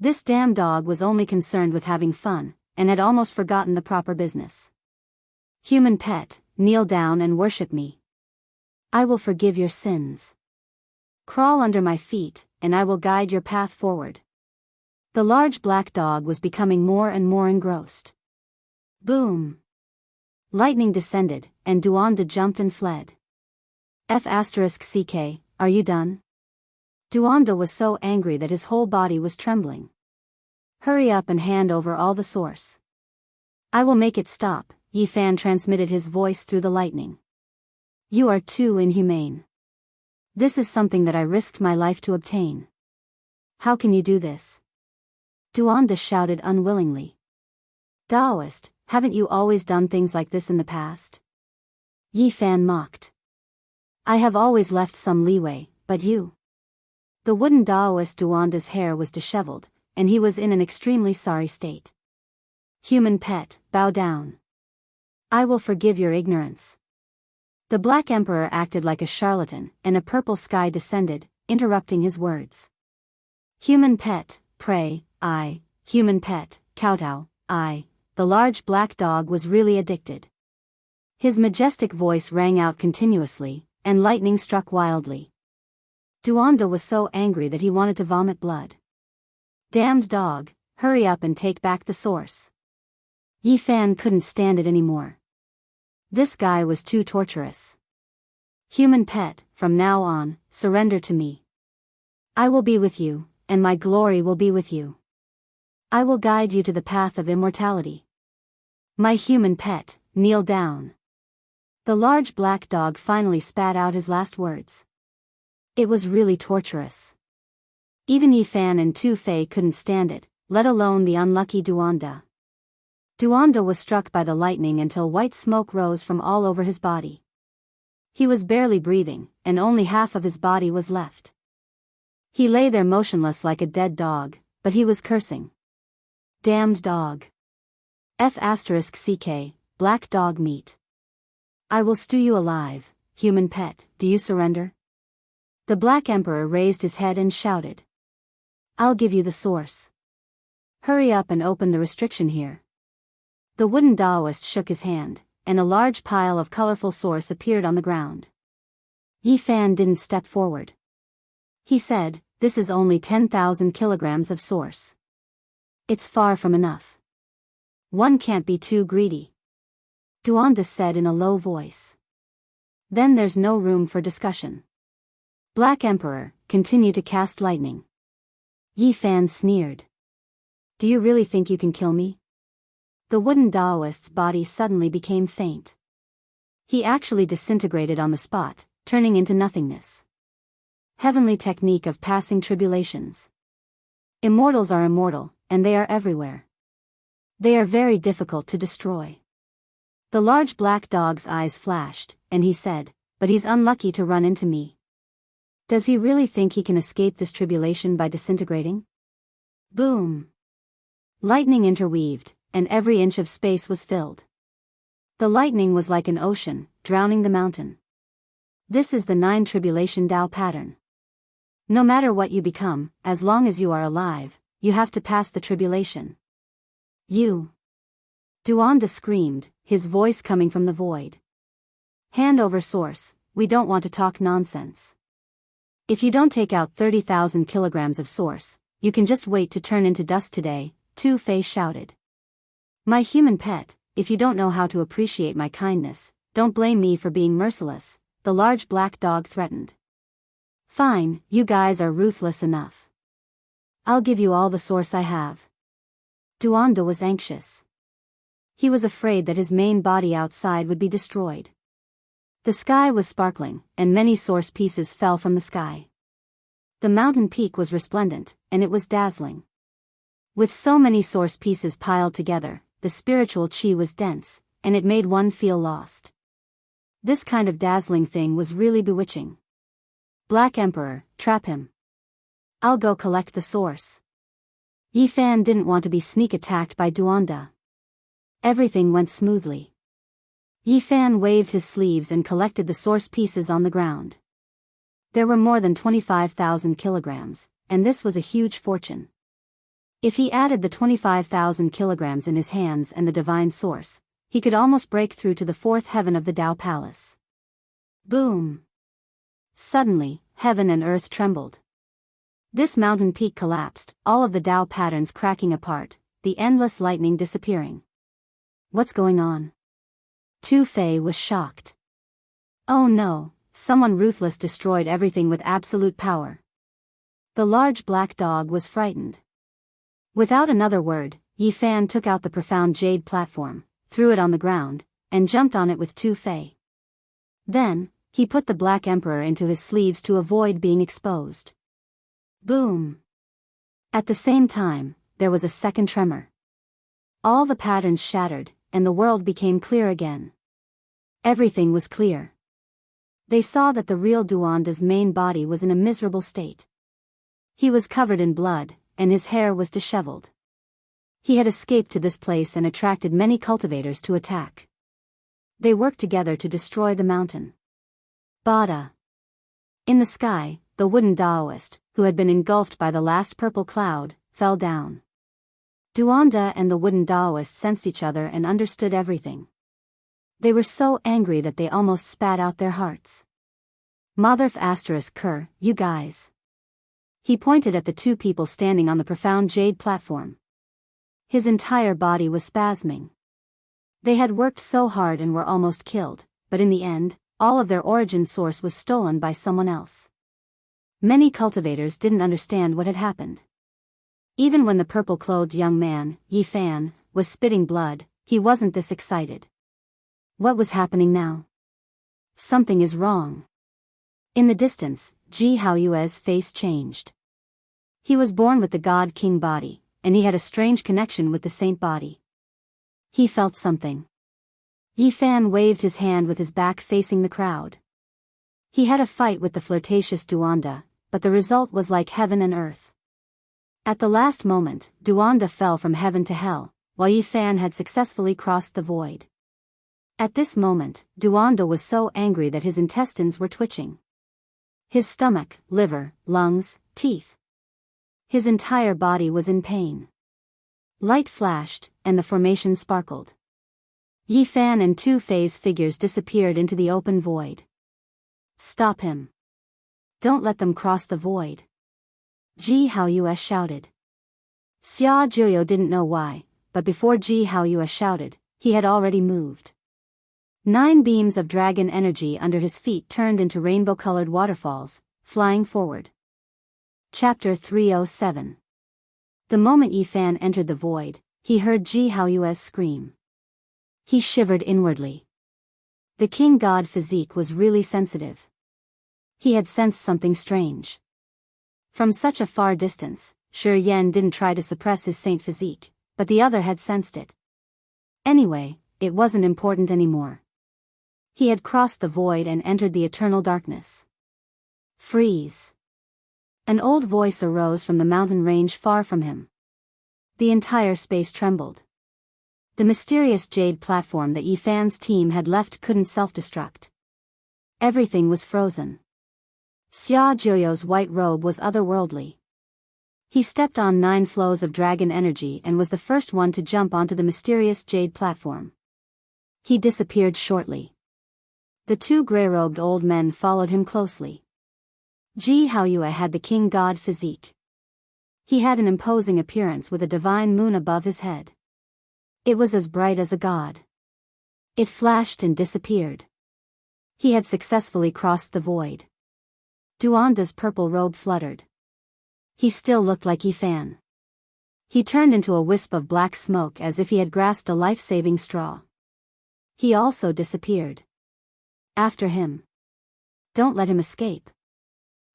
This damn dog was only concerned with having fun, and had almost forgotten the proper business. Human pet, kneel down and worship me. I will forgive your sins. Crawl under my feet, and I will guide your path forward. The large black dog was becoming more and more engrossed. Boom! Lightning descended, and Duanda jumped and fled. F***ck, are you done? Duanda was so angry that his whole body was trembling. Hurry up and hand over all the source. I will make it stop, Yifan transmitted his voice through the lightning. You are too inhumane. This is something that I risked my life to obtain. How can you do this? Duanda shouted unwillingly. Taoist, haven't you always done things like this in the past? Yifan mocked. I have always left some leeway, but you? The wooden Taoist Duanda's hair was disheveled, and he was in an extremely sorry state. Human pet, bow down. I will forgive your ignorance. The Black Emperor acted like a charlatan, and a purple sky descended, interrupting his words. Human pet, pray, I, human pet, kowtow, I. The large black dog was really addicted. His majestic voice rang out continuously, and lightning struck wildly. Duanda was so angry that he wanted to vomit blood. Damned dog, hurry up and take back the source. Yifan couldn't stand it anymore. This guy was too torturous. Human pet, from now on, surrender to me. I will be with you, and my glory will be with you. I will guide you to the path of immortality. My human pet, kneel down. The large black dog finally spat out his last words. It was really torturous. Even Yifan and Tu Fei couldn't stand it, let alone the unlucky Duanda. Duanda was struck by the lightning until white smoke rose from all over his body. He was barely breathing, and only half of his body was left. He lay there motionless like a dead dog, but he was cursing. Damned dog. F***ck, black dog meat. I will stew you alive, human pet, do you surrender? The Black Emperor raised his head and shouted. I'll give you the source. Hurry up and open the restriction here. The wooden Taoist shook his hand, and a large pile of colorful source appeared on the ground. Yifan didn't step forward. He said, this is only 10,000 kilograms of source. It's far from enough. One can't be too greedy. Duanda said in a low voice. Then there's no room for discussion. Black Emperor, continue to cast lightning. Yifan sneered. Do you really think you can kill me? The wooden Taoist's body suddenly became faint. He actually disintegrated on the spot, turning into nothingness. Heavenly technique of passing tribulations. Immortals are immortal, and they are everywhere. They are very difficult to destroy. The large black dog's eyes flashed, and he said, but he's unlucky to run into me. Does he really think he can escape this tribulation by disintegrating? Boom! Lightning interweaved, and every inch of space was filled. The lightning was like an ocean, drowning the mountain. This is the 9 tribulation Tao pattern. No matter what you become, as long as you are alive, you have to pass the tribulation. You! Duanda screamed, his voice coming from the void. Hand over source, we don't want to talk nonsense. If you don't take out 30,000 kilograms of source, you can just wait to turn into dust today, Tu Fei shouted. My human pet, if you don't know how to appreciate my kindness, don't blame me for being merciless, the large black dog threatened. Fine, you guys are ruthless enough. I'll give you all the source I have. Duanda was anxious. He was afraid that his main body outside would be destroyed. The sky was sparkling, and many source pieces fell from the sky. The mountain peak was resplendent, and it was dazzling. With so many source pieces piled together, the spiritual chi was dense, and it made one feel lost. This kind of dazzling thing was really bewitching. Black Emperor, trap him. I'll go collect the source. Yifan didn't want to be sneak attacked by Duanda. Everything went smoothly. Yifan waved his sleeves and collected the source pieces on the ground. There were more than 25,000 kilograms, and this was a huge fortune. If he added the 25,000 kilograms in his hands and the divine source, he could almost break through to the 4th heaven of the Tao Palace. Boom! Suddenly, heaven and earth trembled. This mountain peak collapsed, all of the Tao patterns cracking apart, the endless lightning disappearing. What's going on? Tu Fei was shocked. Oh no, someone ruthless destroyed everything with absolute power. The large black dog was frightened. Without another word, Yi Fan took out the profound jade platform, threw it on the ground, and jumped on it with Tu Fei. Then, he put the Black Emperor into his sleeves to avoid being exposed. Boom! At the same time, there was a second tremor. All the patterns shattered, and the world became clear again. Everything was clear. They saw that the real Duanda's main body was in a miserable state. He was covered in blood, and his hair was disheveled. He had escaped to this place and attracted many cultivators to attack. They worked together to destroy the mountain. Bada. In the sky, the wooden Taoist, who had been engulfed by the last purple cloud, fell down. Duanda and the wooden Taoist sensed each other and understood everything. They were so angry that they almost spat out their hearts. Motherf asterisk Kerr, you guys. He pointed at the two people standing on the profound jade platform. His entire body was spasming. They had worked so hard and were almost killed, but in the end, all of their origin source was stolen by someone else. Many cultivators didn't understand what had happened. Even when the purple-clothed young man, Yi Fan, was spitting blood, he wasn't this excited. What was happening now? Something is wrong. In the distance, Ji Haoyue's face changed. He was born with the God King body, and he had a strange connection with the saint body. He felt something. Yi Fan waved his hand with his back facing the crowd. He had a fight with the flirtatious Duanda, but the result was like heaven and earth. At the last moment, Duanda fell from heaven to hell, while Yi Fan had successfully crossed the void. At this moment, Duanda was so angry that his intestines were twitching. His stomach, liver, lungs, teeth. His entire body was in pain. Light flashed, and the formation sparkled. Yi Fan and Tu Fei's figures disappeared into the open void. Stop him. Don't let them cross the void. Ji Haoyue shouted. Xia Jiuyo didn't know why, but before Ji Haoyue shouted, he had already moved. 9 beams of dragon energy under his feet turned into rainbow-colored waterfalls, flying forward. Chapter 307. The moment Yi Fan entered the void, he heard Ji Haoyue's scream. He shivered inwardly. The king god physique was really sensitive. He had sensed something strange. From such a far distance, Shi Yan didn't try to suppress his saint physique, but the other had sensed it. Anyway, it wasn't important anymore. He had crossed the void and entered the eternal darkness. Freeze. An old voice arose from the mountain range far from him. The entire space trembled. The mysterious jade platform that Yi Fan's team had left couldn't self-destruct. Everything was frozen. Xia Jiuyo's white robe was otherworldly. He stepped on 9 flows of dragon energy and was the first one to jump onto the mysterious jade platform. He disappeared shortly. The 2 gray-robed old men followed him closely. Ji Haoyue had the king god physique. He had an imposing appearance with a divine moon above his head. It was as bright as a god. It flashed and disappeared. He had successfully crossed the void. Duanda's purple robe fluttered. He still looked like Yi Fan. He turned into a wisp of black smoke as if he had grasped a life-saving straw. He also disappeared. After him. Don't let him escape.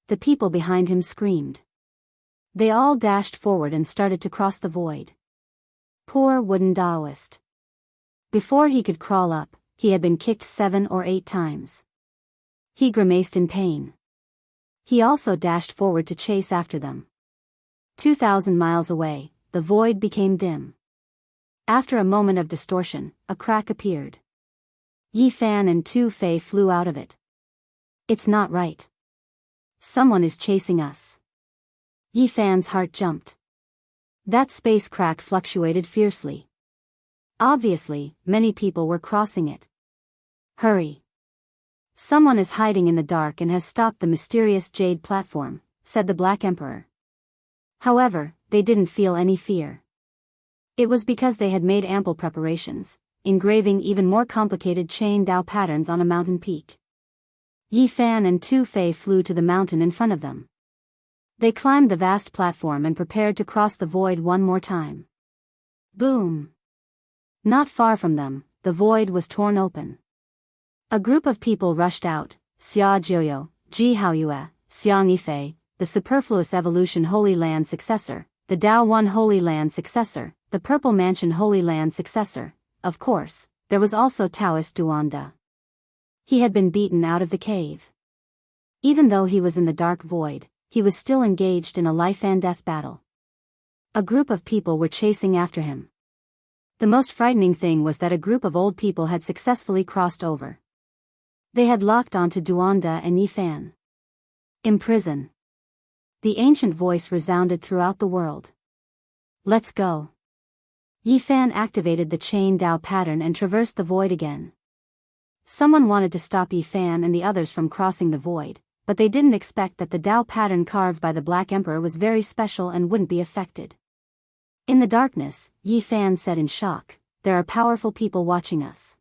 The people behind him screamed. They all dashed forward and started to cross the void. Poor wooden Taoist. Before he could crawl up, he had been kicked 7 or 8 times. He grimaced in pain. He also dashed forward to chase after them. 2,000 miles away, the void became dim. After a moment of distortion, a crack appeared. Yi Fan and Tu Fei flew out of it. It's not right. Someone is chasing us. Yi Fan's heart jumped. That space crack fluctuated fiercely. Obviously, many people were crossing it. Hurry. Someone is hiding in the dark and has stopped the mysterious jade platform, said the Black Emperor. However, they didn't feel any fear. It was because they had made ample preparations, engraving even more complicated chain dao patterns on a mountain peak. Yi Fan and Tu Fei flew to the mountain in front of them. They climbed the vast platform and prepared to cross the void one more time. Boom! Not far from them, the void was torn open. A group of people rushed out: Xia Jiuyou, Ji Haoyue, Xiang Yifei, the superfluous evolution Holy Land successor, the Dao One Holy Land successor, the Purple Mansion Holy Land successor. Of course, there was also Taoist Duanda. He had been beaten out of the cave. Even though he was in the dark void, he was still engaged in a life-and-death battle. A group of people were chasing after him. The most frightening thing was that a group of old people had successfully crossed over. They had locked onto Duanda and Yi Fan. Imprison. The ancient voice resounded throughout the world. Let's go. Yi Fan activated the chain dao pattern and traversed the void again. Someone wanted to stop Yi Fan and the others from crossing the void, but they didn't expect that the dao pattern carved by the Black Emperor was very special and wouldn't be affected. In the darkness, Yi Fan said in shock, "There are powerful people watching us."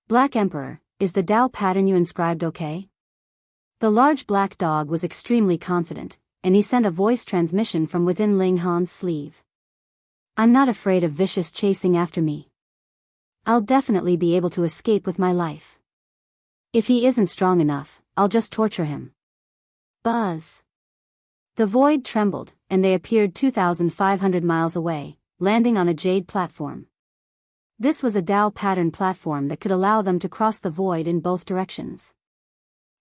Black Emperor, is the dao pattern you inscribed okay? The large black dog was extremely confident, and he sent a voice transmission from within Ling Han's sleeve. "I'm not afraid of vicious chasing after me. I'll definitely be able to escape with my life. If he isn't strong enough, I'll just torture him." Buzz. The void trembled, and they appeared 2,500 miles away, landing on a jade platform. This was a Dao pattern platform that could allow them to cross the void in both directions.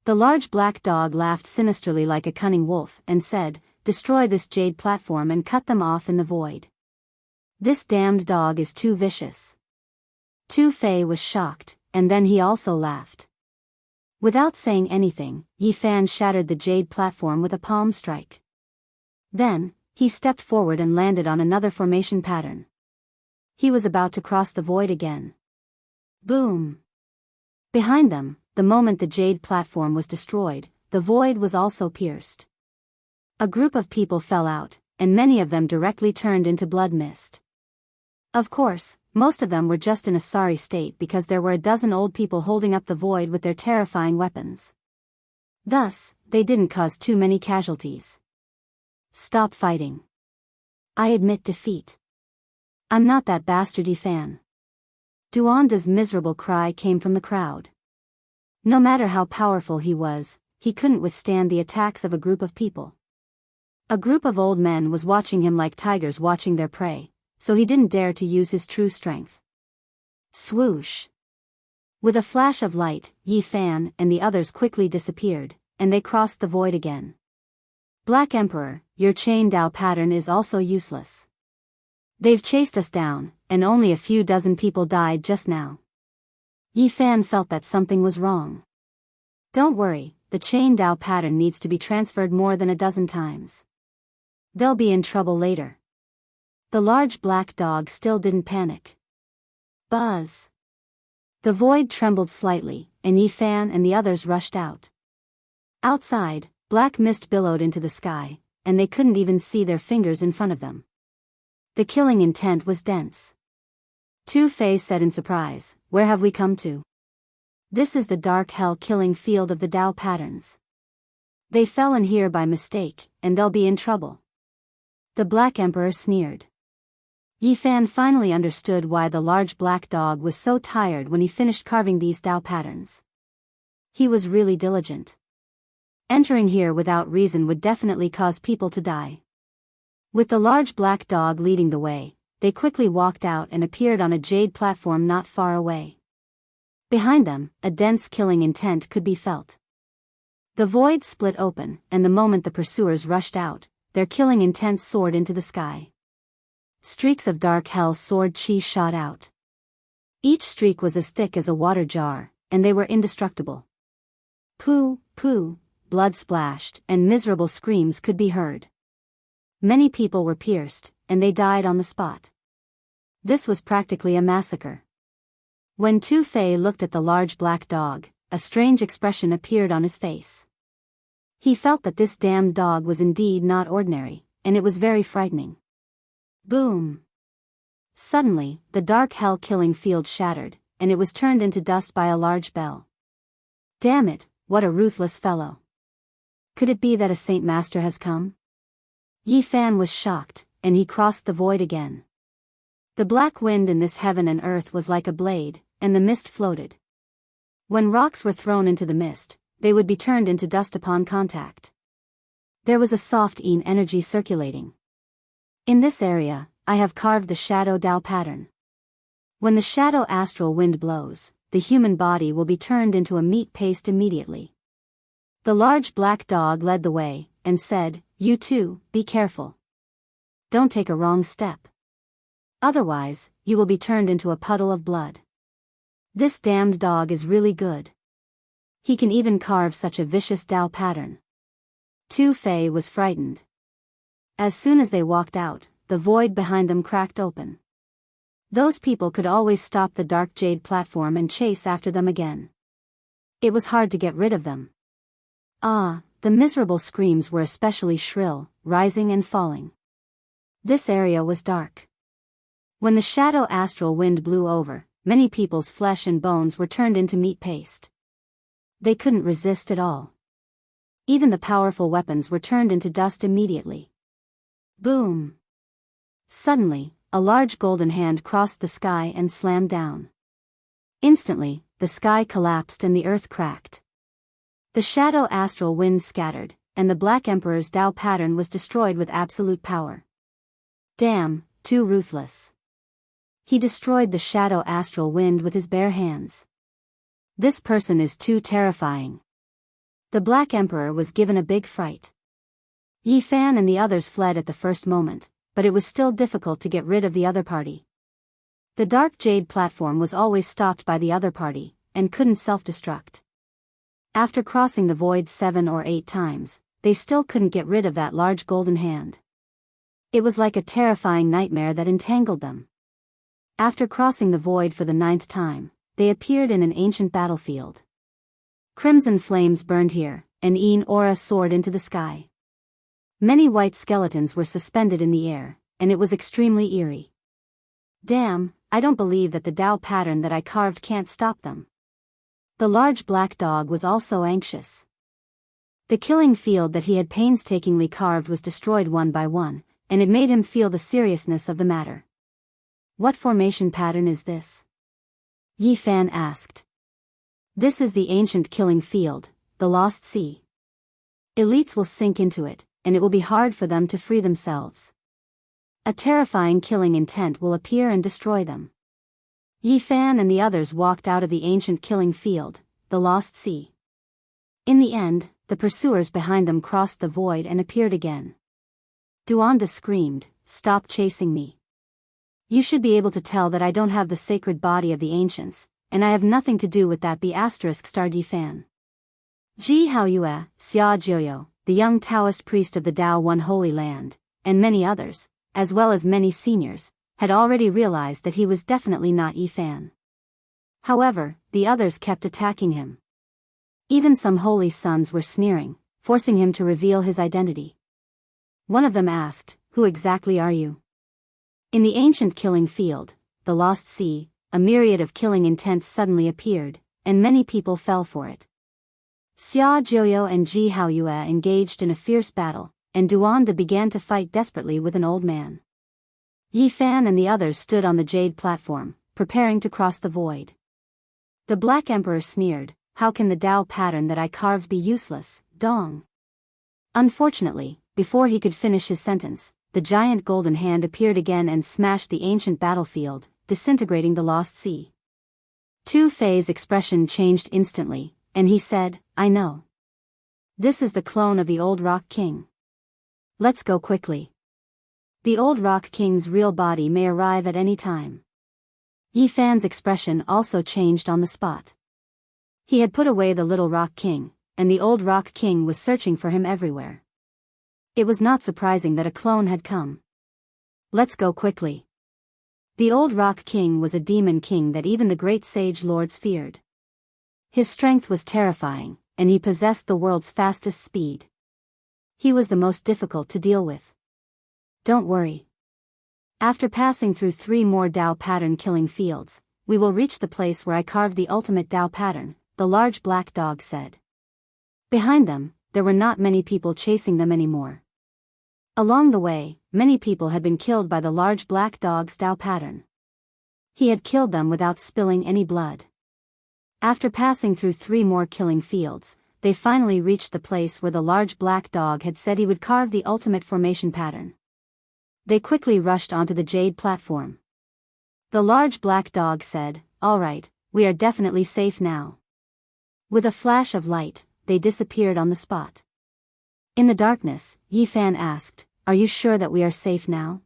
The large black dog laughed sinisterly like a cunning wolf and said, "Destroy this jade platform and cut them off in the void. This damned dog is too vicious." Tu Fei was shocked, and then he also laughed. Without saying anything, Yi Fan shattered the jade platform with a palm strike. Then, he stepped forward and landed on another formation pattern. He was about to cross the void again. Boom! Behind them, the moment the jade platform was destroyed, the void was also pierced. A group of people fell out, and many of them directly turned into blood mist. Of course, most of them were just in a sorry state because there were a dozen old people holding up the void with their terrifying weapons. Thus, they didn't cause too many casualties. Stop fighting. I admit defeat. I'm not that bastardy fan. Duanda's miserable cry came from the crowd. No matter how powerful he was, he couldn't withstand the attacks of a group of people. A group of old men was watching him like tigers watching their prey, so he didn't dare to use his true strength. Swoosh! With a flash of light, Yi Fan and the others quickly disappeared, and they crossed the void again. Black Emperor, your chain dao pattern is also useless. They've chased us down, and only a few dozen people died just now. Yi Fan felt that something was wrong. Don't worry, the chain dao pattern needs to be transferred more than a dozen times. They'll be in trouble later. The large black dog still didn't panic. Buzz. The void trembled slightly, and Yi Fan and the others rushed out. Outside, black mist billowed into the sky, and they couldn't even see their fingers in front of them. The killing intent was dense. Tu Fei said in surprise, "Where have we come to?" "This is the dark hell killing field of the Dao patterns. They fell in here by mistake, and they'll be in trouble." The Black Emperor sneered. Yi Fan finally understood why the large black dog was so tired when he finished carving these Dao patterns. He was really diligent. Entering here without reason would definitely cause people to die. With the large black dog leading the way, they quickly walked out and appeared on a jade platform not far away. Behind them, a dense killing intent could be felt. The void split open, and the moment the pursuers rushed out, their killing intent soared into the sky. Streaks of dark hell sword chi shot out. Each streak was as thick as a water jar, and they were indestructible. Poo, poo, blood splashed, and miserable screams could be heard. Many people were pierced, and they died on the spot. This was practically a massacre. When Tu Fei looked at the large black dog, a strange expression appeared on his face. He felt that this damned dog was indeed not ordinary, and it was very frightening. Boom! Suddenly, the dark hell-killing field shattered, and it was turned into dust by a large bell. Damn it, what a ruthless fellow. Could it be that a Saint Master has come? Yi Fan was shocked, and he crossed the void again. The black wind in this heaven and earth was like a blade, and the mist floated. When rocks were thrown into the mist, they would be turned into dust upon contact. There was a soft energy circulating. In this area, I have carved the Shadow Dao pattern. When the shadow astral wind blows, the human body will be turned into a meat paste immediately. The large black dog led the way, and said, "You too, be careful. Don't take a wrong step. Otherwise, you will be turned into a puddle of blood. This damned dog is really good. He can even carve such a vicious Dao pattern." Tu Fei was frightened. As soon as they walked out, the void behind them cracked open. Those people could always stop the dark jade platform and chase after them again. It was hard to get rid of them. Ah, the miserable screams were especially shrill, rising and falling. This area was dark. When the shadow astral wind blew over, many people's flesh and bones were turned into meat paste. They couldn't resist at all. Even the powerful weapons were turned into dust immediately. Boom! Suddenly, a large golden hand crossed the sky and slammed down. Instantly, the sky collapsed and the earth cracked. The shadow astral wind scattered, and the Black Emperor's Dao pattern was destroyed with absolute power. Damn, too ruthless. He destroyed the shadow astral wind with his bare hands. This person is too terrifying. The Black Emperor was given a big fright. Yi Fan and the others fled at the first moment, but it was still difficult to get rid of the other party. The dark jade platform was always stopped by the other party, and couldn't self-destruct. After crossing the void 7 or 8 times, they still couldn't get rid of that large golden hand. It was like a terrifying nightmare that entangled them. After crossing the void for the 9th time, they appeared in an ancient battlefield. Crimson flames burned here, and an aura soared into the sky. Many white skeletons were suspended in the air, and it was extremely eerie. Damn, I don't believe that the Dao pattern that I carved can't stop them. The large black dog was also anxious. The killing field that he had painstakingly carved was destroyed one by one, and it made him feel the seriousness of the matter. What formation pattern is this? Yi Fan asked. This is the ancient killing field, the Lost Sea. Elites will sink into it, and it will be hard for them to free themselves. A terrifying killing intent will appear and destroy them. Yi Fan and the others walked out of the ancient killing field, the Lost Sea. In the end, the pursuers behind them crossed the void and appeared again. Duanda screamed, "Stop chasing me. You should be able to tell that I don't have the sacred body of the ancients, and I have nothing to do with that **** Yi Fan. Ji Haoyue, Xia Jiuyo, the young Taoist priest of the Dao One Holy Land, and many others, as well as many seniors, had already realized that he was definitely not Yi Fan. However, the others kept attacking him. Even some holy sons were sneering, forcing him to reveal his identity. One of them asked, "Who exactly are you?" In the ancient killing field, the Lost Sea, a myriad of killing intents suddenly appeared, and many people fell for it. Xia Jiuyo and Ji Haoyue engaged in a fierce battle, and Duanda began to fight desperately with an old man. Yi Fan and the others stood on the jade platform, preparing to cross the void. The Black Emperor sneered, "How can the Dao pattern that I carved be useless, Dong?" Unfortunately, before he could finish his sentence, the giant golden hand appeared again and smashed the ancient battlefield, disintegrating the Lost Sea. Tu Fei's expression changed instantly, and he said, "I know. This is the clone of the old Rock King. Let's go quickly. The old Rock King's real body may arrive at any time." Yi Fan's expression also changed on the spot. He had put away the little Rock King, and the old Rock King was searching for him everywhere. It was not surprising that a clone had come. Let's go quickly. The old Rock King was a demon king that even the great sage lords feared. His strength was terrifying, and he possessed the world's fastest speed. He was the most difficult to deal with. Don't worry. After passing through 3 more Tao pattern killing fields, we will reach the place where I carved the ultimate Tao pattern, the large black dog said. Behind them, there were not many people chasing them anymore. Along the way, many people had been killed by the large black dog's Tao pattern. He had killed them without spilling any blood. After passing through 3 more killing fields, they finally reached the place where the large black dog had said he would carve the ultimate formation pattern. They quickly rushed onto the jade platform. The large black dog said, "All right, we are definitely safe now." With a flash of light, they disappeared on the spot. In the darkness, Yi Fan asked, "Are you sure that we are safe now?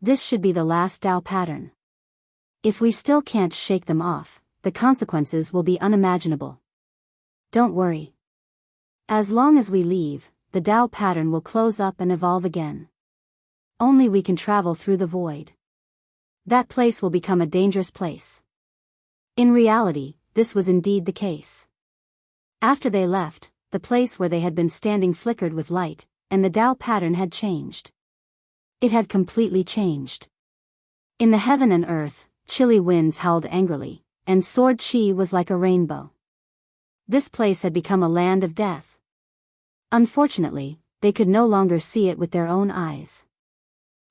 This should be the last Tao pattern. If we still can't shake them off, the consequences will be unimaginable." "Don't worry. As long as we leave, the Tao pattern will close up and evolve again. Only we can travel through the void. That place will become a dangerous place." In reality, this was indeed the case. After they left, the place where they had been standing flickered with light, and the Tao pattern had changed. It had completely changed. In the heaven and earth, chilly winds howled angrily, and sword chi was like a rainbow. This place had become a land of death. Unfortunately, they could no longer see it with their own eyes.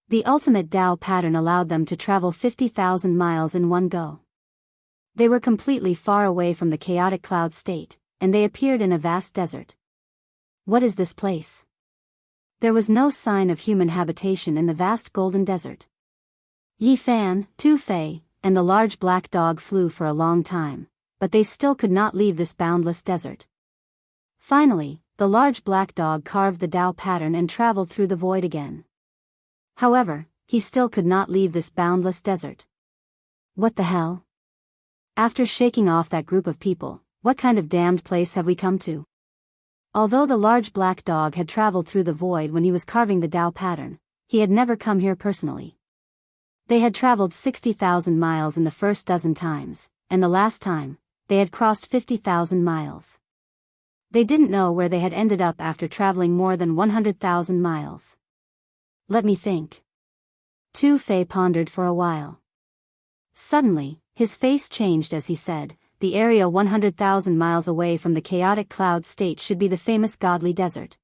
The ultimate Tao pattern allowed them to travel 50,000 miles in one go. They were completely far away from the chaotic cloud state, and they appeared in a vast desert. What is this place? There was no sign of human habitation in the vast golden desert. Yi Fan, Tu Fei, and the large black dog flew for a long time, but they still could not leave this boundless desert. Finally, the large black dog carved the Tao pattern and traveled through the void again. However, he still could not leave this boundless desert. What the hell? After shaking off that group of people, what kind of damned place have we come to? Although the large black dog had traveled through the void when he was carving the Tao pattern, he had never come here personally. They had traveled 60,000 miles in the first dozen times, and the last time, they had crossed 50,000 miles. They didn't know where they had ended up after traveling more than 100,000 miles. Let me think. Tu Fei pondered for a while. Suddenly, his face changed as he said, "The area 100,000 miles away from the chaotic cloud state should be the famous godly desert.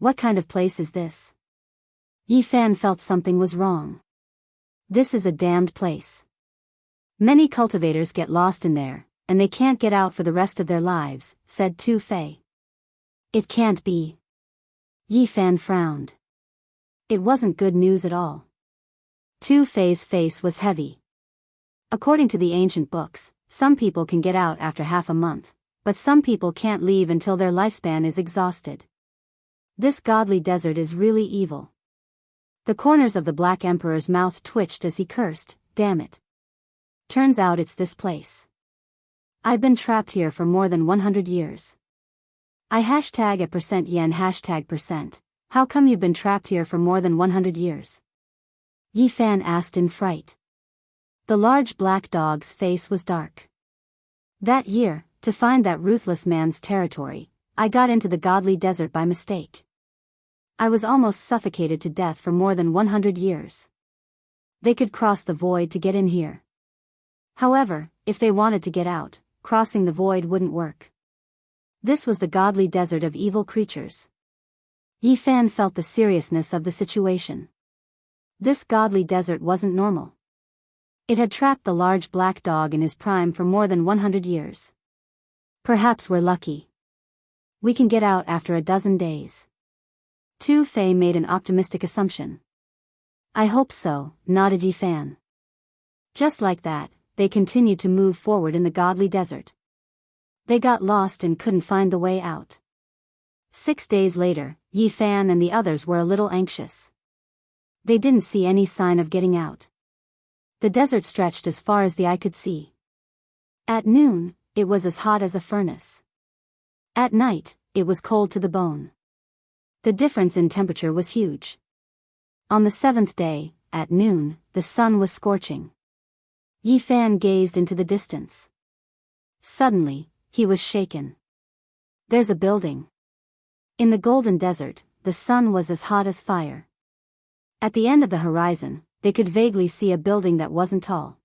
What kind of place is this?" Yi Fan felt something was wrong. "This is a damned place. Many cultivators get lost in there, and they can't get out for the rest of their lives," said Tu Fei. "It can't be." Yi Fan frowned. It wasn't good news at all. Tu Fei's face was heavy. According to the ancient books, some people can get out after half a month, but some people can't leave until their lifespan is exhausted. This godly desert is really evil. The corners of the Black Emperor's mouth twitched as he cursed, "Damn it. Turns out it's this place. I've been trapped here for more than 100 years. I hashtag a percent yen hashtag percent. How come you've been trapped here for more than 100 years? Yi Fan asked in fright. The large black dog's face was dark. That year, to find that ruthless man's territory, I got into the godly desert by mistake. I was almost suffocated to death for more than 100 years. They could cross the void to get in here. However, if they wanted to get out, crossing the void wouldn't work. This was the godly desert of evil creatures. Yi Fan felt the seriousness of the situation. This godly desert wasn't normal. It had trapped the large black dog in his prime for more than 100 years. Perhaps we're lucky. We can get out after a dozen days. Tu Fei made an optimistic assumption. I hope so, nodded Yi Fan. Just like that, they continued to move forward in the godly desert. They got lost and couldn't find the way out. 6 days later, Yi Fan and the others were a little anxious. They didn't see any sign of getting out. The desert stretched as far as the eye could see. At noon, it was as hot as a furnace. At night, it was cold to the bone. The difference in temperature was huge. On the 7th day, at noon, the sun was scorching. Yi Fan gazed into the distance. Suddenly, he was shaken. There's a building. In the golden desert, the sun was as hot as fire. At the end of the horizon, they could vaguely see a building that wasn't tall.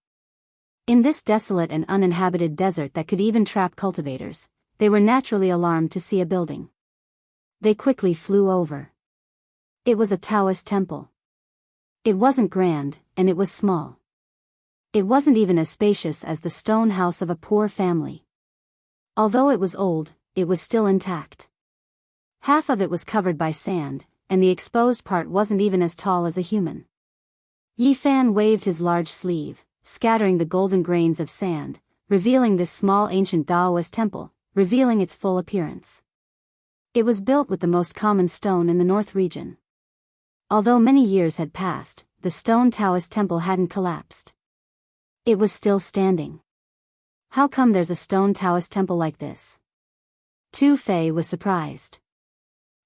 In this desolate and uninhabited desert that could even trap cultivators, they were naturally alarmed to see a building. They quickly flew over. It was a Taoist temple. It wasn't grand, and it was small. It wasn't even as spacious as the stone house of a poor family. Although it was old, it was still intact. Half of it was covered by sand, and the exposed part wasn't even as tall as a human. Yi Fan waved his large sleeve, scattering the golden grains of sand, revealing this small ancient Taoist temple, revealing its full appearance. It was built with the most common stone in the north region. Although many years had passed, the stone Taoist temple hadn't collapsed. It was still standing. How come there's a stone Taoist temple like this? Tu Fei was surprised.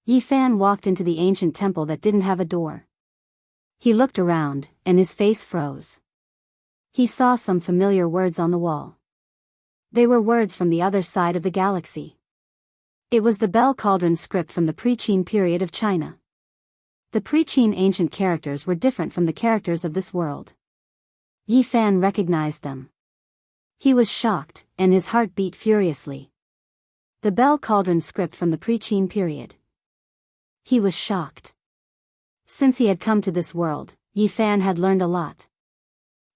Yi Fan walked into the ancient temple that didn't have a door. He looked around, and his face froze. He saw some familiar words on the wall. They were words from the other side of the galaxy. It was the bell cauldron script from the pre-Qin period of China. The pre-Qin ancient characters were different from the characters of this world. Yi Fan recognized them. He was shocked, and his heart beat furiously. The bell cauldron script from the pre-Qin period. He was shocked. Since he had come to this world, Yi Fan had learned a lot.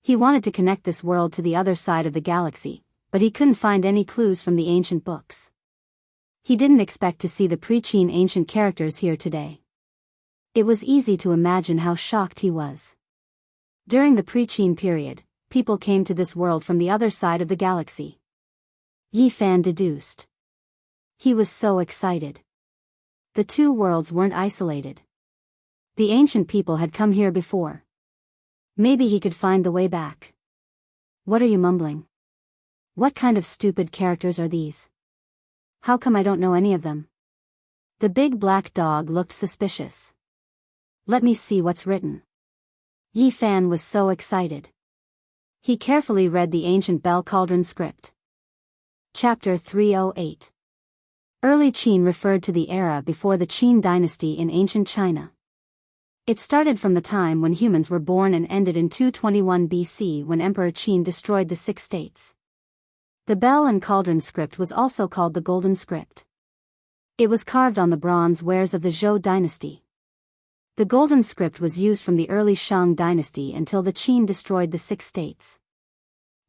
He wanted to connect this world to the other side of the galaxy, but he couldn't find any clues from the ancient books. He didn't expect to see the pre-Qin ancient characters here today. It was easy to imagine how shocked he was. During the pre-Qin period, people came to this world from the other side of the galaxy. Yi Fan deduced. He was so excited. The two worlds weren't isolated. The ancient people had come here before. Maybe he could find the way back. What are you mumbling? What kind of stupid characters are these? How come I don't know any of them? The big black dog looked suspicious. Let me see what's written. Yi Fan was so excited. He carefully read the ancient bell cauldron script. Chapter 308. Early Qin referred to the era before the Qin dynasty in ancient China. It started from the time when humans were born and ended in 221 BC when Emperor Qin destroyed the 6 states. The bell and cauldron script was also called the Golden Script. It was carved on the bronze wares of the Zhou dynasty. The Golden Script was used from the early Shang dynasty until the Qin destroyed the 6 states.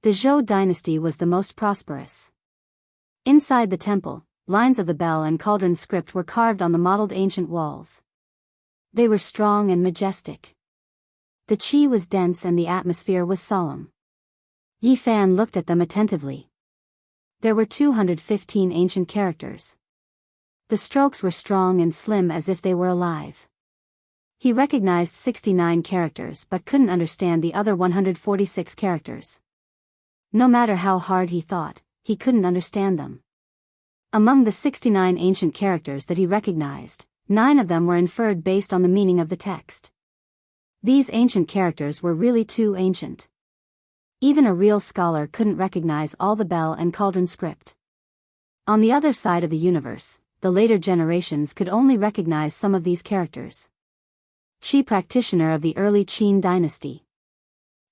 The Zhou dynasty was the most prosperous. Inside the temple, lines of the bell and cauldron script were carved on the modeled ancient walls. They were strong and majestic. The qi was dense and the atmosphere was solemn. Yi Fan looked at them attentively. There were 215 ancient characters. The strokes were strong and slim as if they were alive. He recognized 69 characters but couldn't understand the other 146 characters. No matter how hard he thought, he couldn't understand them. Among the 69 ancient characters that he recognized, 9 of them were inferred based on the meaning of the text. These ancient characters were really too ancient. Even a real scholar couldn't recognize all the bell and cauldron script. On the other side of the universe, the later generations could only recognize some of these characters. Qi practitioner of the early Qin dynasty.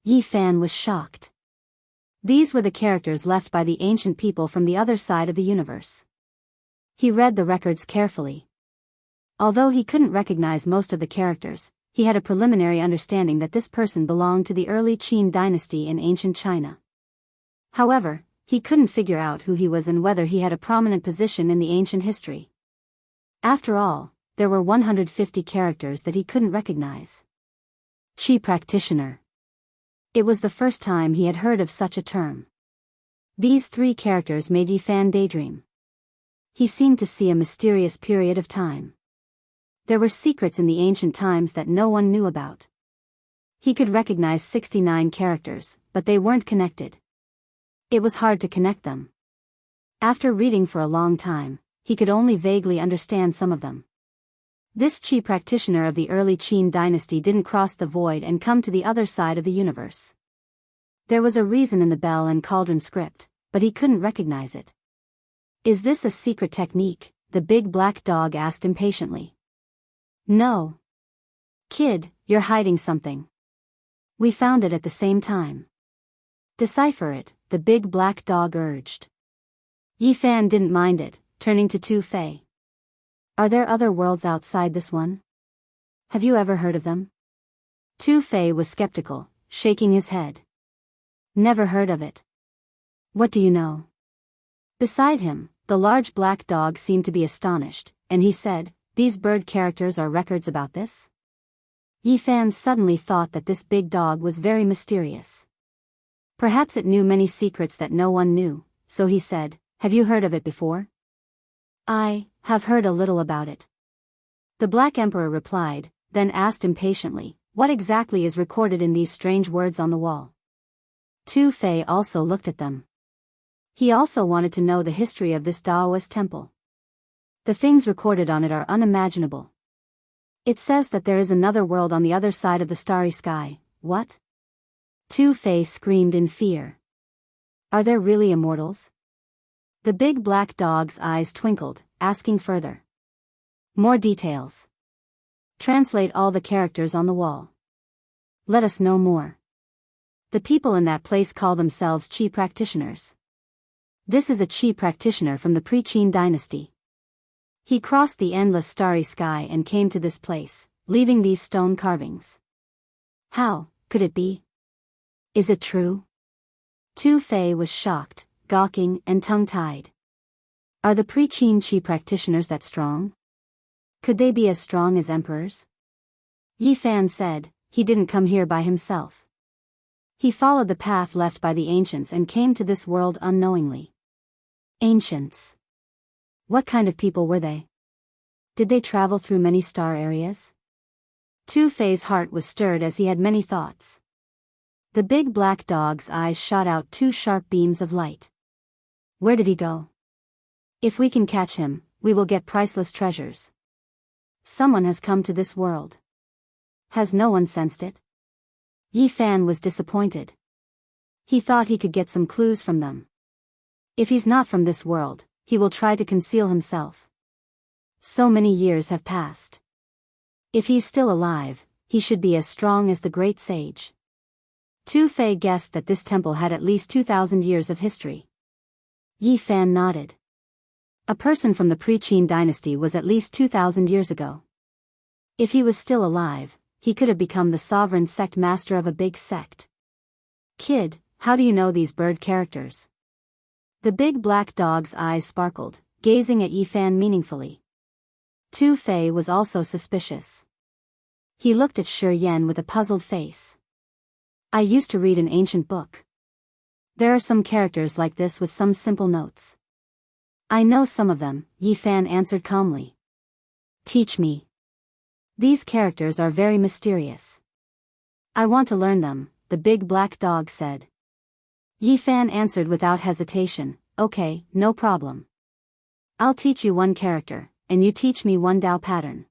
Yi Fan was shocked. These were the characters left by the ancient people from the other side of the universe. He read the records carefully. Although he couldn't recognize most of the characters, he had a preliminary understanding that this person belonged to the early Qin dynasty in ancient China. However, he couldn't figure out who he was and whether he had a prominent position in the ancient history. After all, there were 150 characters that he couldn't recognize. Qi practitioner. It was the first time he had heard of such a term. These 3 characters made Yi Fan daydream. He seemed to see a mysterious period of time. There were secrets in the ancient times that no one knew about. He could recognize 69 characters, but they weren't connected. It was hard to connect them. After reading for a long time, he could only vaguely understand some of them. This Qi practitioner of the early Qin dynasty didn't cross the void and come to the other side of the universe. There was a reason in the bell and cauldron script, but he couldn't recognize it. Is this a secret technique? The big black dog asked impatiently. No. Kid, you're hiding something. We found it at the same time. Decipher it, the big black dog urged. Yi Fan didn't mind it, turning to Tu Fei. Are there other worlds outside this one? Have you ever heard of them? Tu Fei was skeptical, shaking his head. Never heard of it. What do you know? Beside him, the large black dog seemed to be astonished, and he said, these bird characters are records about this? Yi Fan suddenly thought that this big dog was very mysterious. Perhaps it knew many secrets that no one knew, so he said, have you heard of it before? I have heard a little about it. The Black Emperor replied, then asked impatiently, what exactly is recorded in these strange words on the wall? Tu Fei also looked at them. He also wanted to know the history of this Taoist temple. The things recorded on it are unimaginable. It says that there is another world on the other side of the starry sky. What? Tu Fei screamed in fear. Are there really immortals? The big black dog's eyes twinkled, asking further. More details. Translate all the characters on the wall. Let us know more. The people in that place call themselves Qi practitioners. This is a Qi practitioner from the pre-Qin dynasty. He crossed the endless starry sky and came to this place, leaving these stone carvings. How could it be? Is it true? Tu Fei was shocked, gawking and tongue-tied. Are the pre-Qin Qi practitioners that strong? Could they be as strong as emperors? Yi Fan said, he didn't come here by himself. He followed the path left by the ancients and came to this world unknowingly. Ancients. What kind of people were they? Did they travel through many star areas? Tu Fei's heart was stirred as he had many thoughts. The big black dog's eyes shot out two sharp beams of light. Where did he go? If we can catch him, we will get priceless treasures. Someone has come to this world. Has no one sensed it? Yi Fan was disappointed. He thought he could get some clues from them. If he's not from this world, he will try to conceal himself. So many years have passed. If he's still alive, he should be as strong as the great sage. Tu Fei guessed that this temple had at least 2,000 years of history. Yi Fan nodded. A person from the pre-Qin dynasty was at least 2,000 years ago. If he was still alive, he could have become the sovereign sect master of a big sect. Kid, how do you know these bird characters? The big black dog's eyes sparkled, gazing at Yi Fan meaningfully. Tu Fei was also suspicious. He looked at Shi Yan with a puzzled face. I used to read an ancient book. There are some characters like this with some simple notes. I know some of them, Yi Fan answered calmly. Teach me. These characters are very mysterious. I want to learn them, the big black dog said. Yi Fan answered without hesitation, okay, no problem. I'll teach you one character, and you teach me one Dao pattern.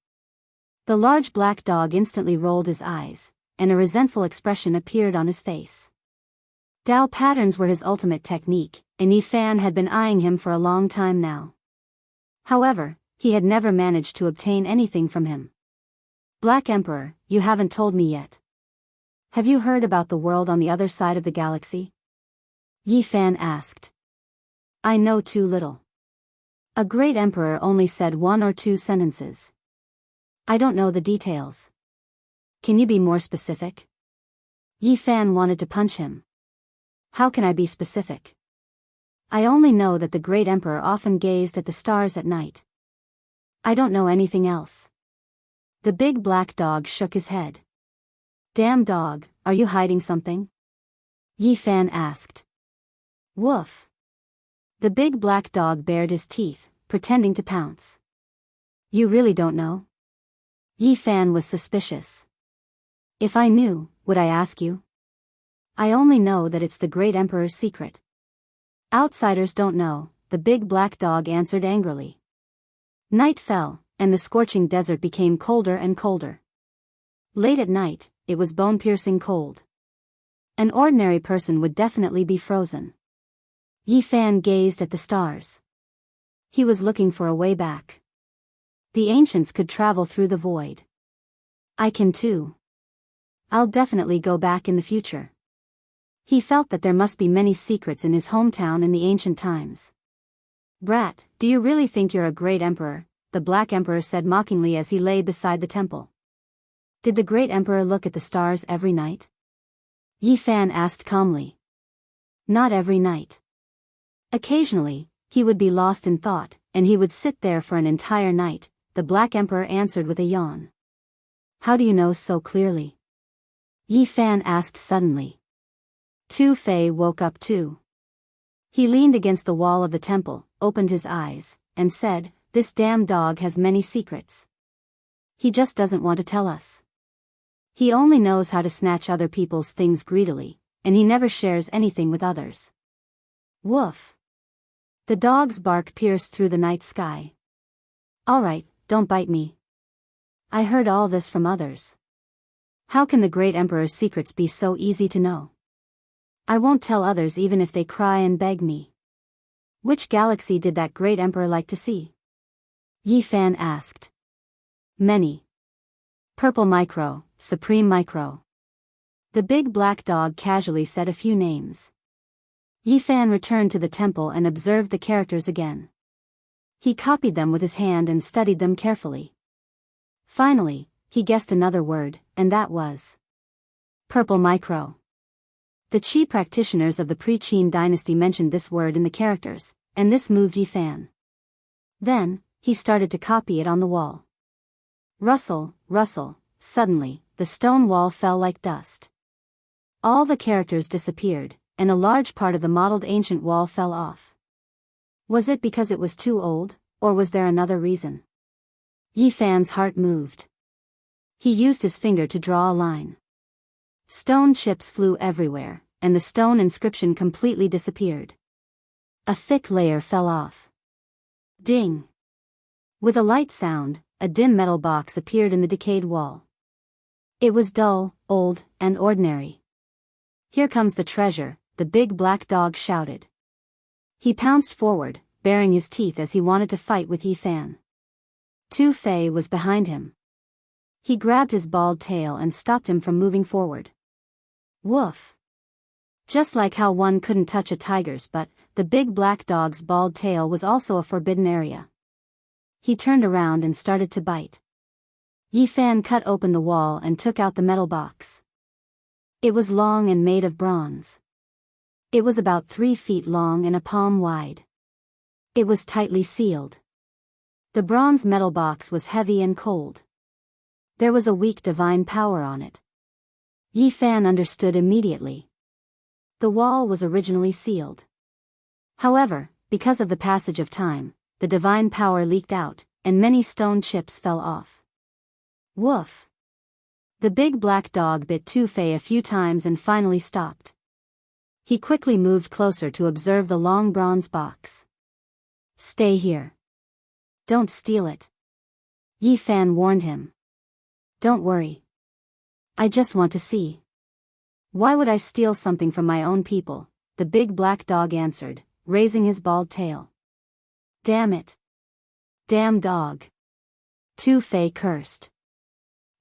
The large black dog instantly rolled his eyes, and a resentful expression appeared on his face. Dao patterns were his ultimate technique, and Yi Fan had been eyeing him for a long time now. However, he had never managed to obtain anything from him. Black Emperor, you haven't told me yet. Have you heard about the world on the other side of the galaxy? Yi Fan asked. I know too little. A great emperor only said 1 or 2 sentences. I don't know the details. Can you be more specific? Yi Fan wanted to punch him. How can I be specific? I only know that the great emperor often gazed at the stars at night. I don't know anything else. The big black dog shook his head. Damn dog, are you hiding something? Yi Fan asked. Woof. The big black dog bared his teeth, pretending to pounce. You really don't know? Yi Fan was suspicious. If I knew, would I ask you? I only know that it's the great emperor's secret. Outsiders don't know, the big black dog answered angrily. Night fell, and the scorching desert became colder and colder. Late at night, it was bone-piercing cold. An ordinary person would definitely be frozen. Yi Fan gazed at the stars. He was looking for a way back. The ancients could travel through the void. I can too. I'll definitely go back in the future. He felt that there must be many secrets in his hometown in the ancient times. Brat, do you really think you're a great emperor? The Black Emperor said mockingly as he lay beside the temple. Did the great emperor look at the stars every night? Yi Fan asked calmly. Not every night. Occasionally, he would be lost in thought, and he would sit there for an entire night, the Black Emperor answered with a yawn. How do you know so clearly? Yi Fan asked suddenly. Tu Fei woke up too. He leaned against the wall of the temple, opened his eyes, and said, This damn dog has many secrets. He just doesn't want to tell us. He only knows how to snatch other people's things greedily, and he never shares anything with others. Woof. The dog's bark pierced through the night sky. All right, don't bite me. I heard all this from others. How can the great emperor's secrets be so easy to know? I won't tell others even if they cry and beg me. Which galaxy did that great emperor like to see? Yi Fan asked. Many. Purple Micro, Supreme Micro. The big black dog casually said a few names. Yi Fan returned to the temple and observed the characters again. He copied them with his hand and studied them carefully. Finally, he guessed another word, and that was Purple Micro. The Qi practitioners of the pre-Qin dynasty mentioned this word in the characters, and this moved Yi Fan. Then, he started to copy it on the wall. Rustle, rustle, suddenly, the stone wall fell like dust. All the characters disappeared, and a large part of the modeled ancient wall fell off. Was it because it was too old, or was there another reason? Yi Fan's heart moved. He used his finger to draw a line. Stone chips flew everywhere, and the stone inscription completely disappeared. A thick layer fell off. Ding! With a light sound, a dim metal box appeared in the decayed wall. It was dull, old, and ordinary. Here comes the treasure, the big black dog shouted. He pounced forward, baring his teeth as he wanted to fight with Yi Fan. Tu Fei was behind him. He grabbed his bald tail and stopped him from moving forward. Woof! Just like how one couldn't touch a tiger's butt, the big black dog's bald tail was also a forbidden area. He turned around and started to bite. Yi Fan cut open the wall and took out the metal box. It was long and made of bronze. It was about 3 feet long and a palm wide. It was tightly sealed. The bronze metal box was heavy and cold. There was a weak divine power on it. Yi Fan understood immediately. The wall was originally sealed. However, because of the passage of time, the divine power leaked out, and many stone chips fell off. Woof! The big black dog bit Tu Fei a few times and finally stopped. He quickly moved closer to observe the long bronze box. Stay here. Don't steal it. Yi Fan warned him. Don't worry. I just want to see. Why would I steal something from my own people? The big black dog answered, raising his bald tail. Damn it. Damn dog. Tu Fei cursed.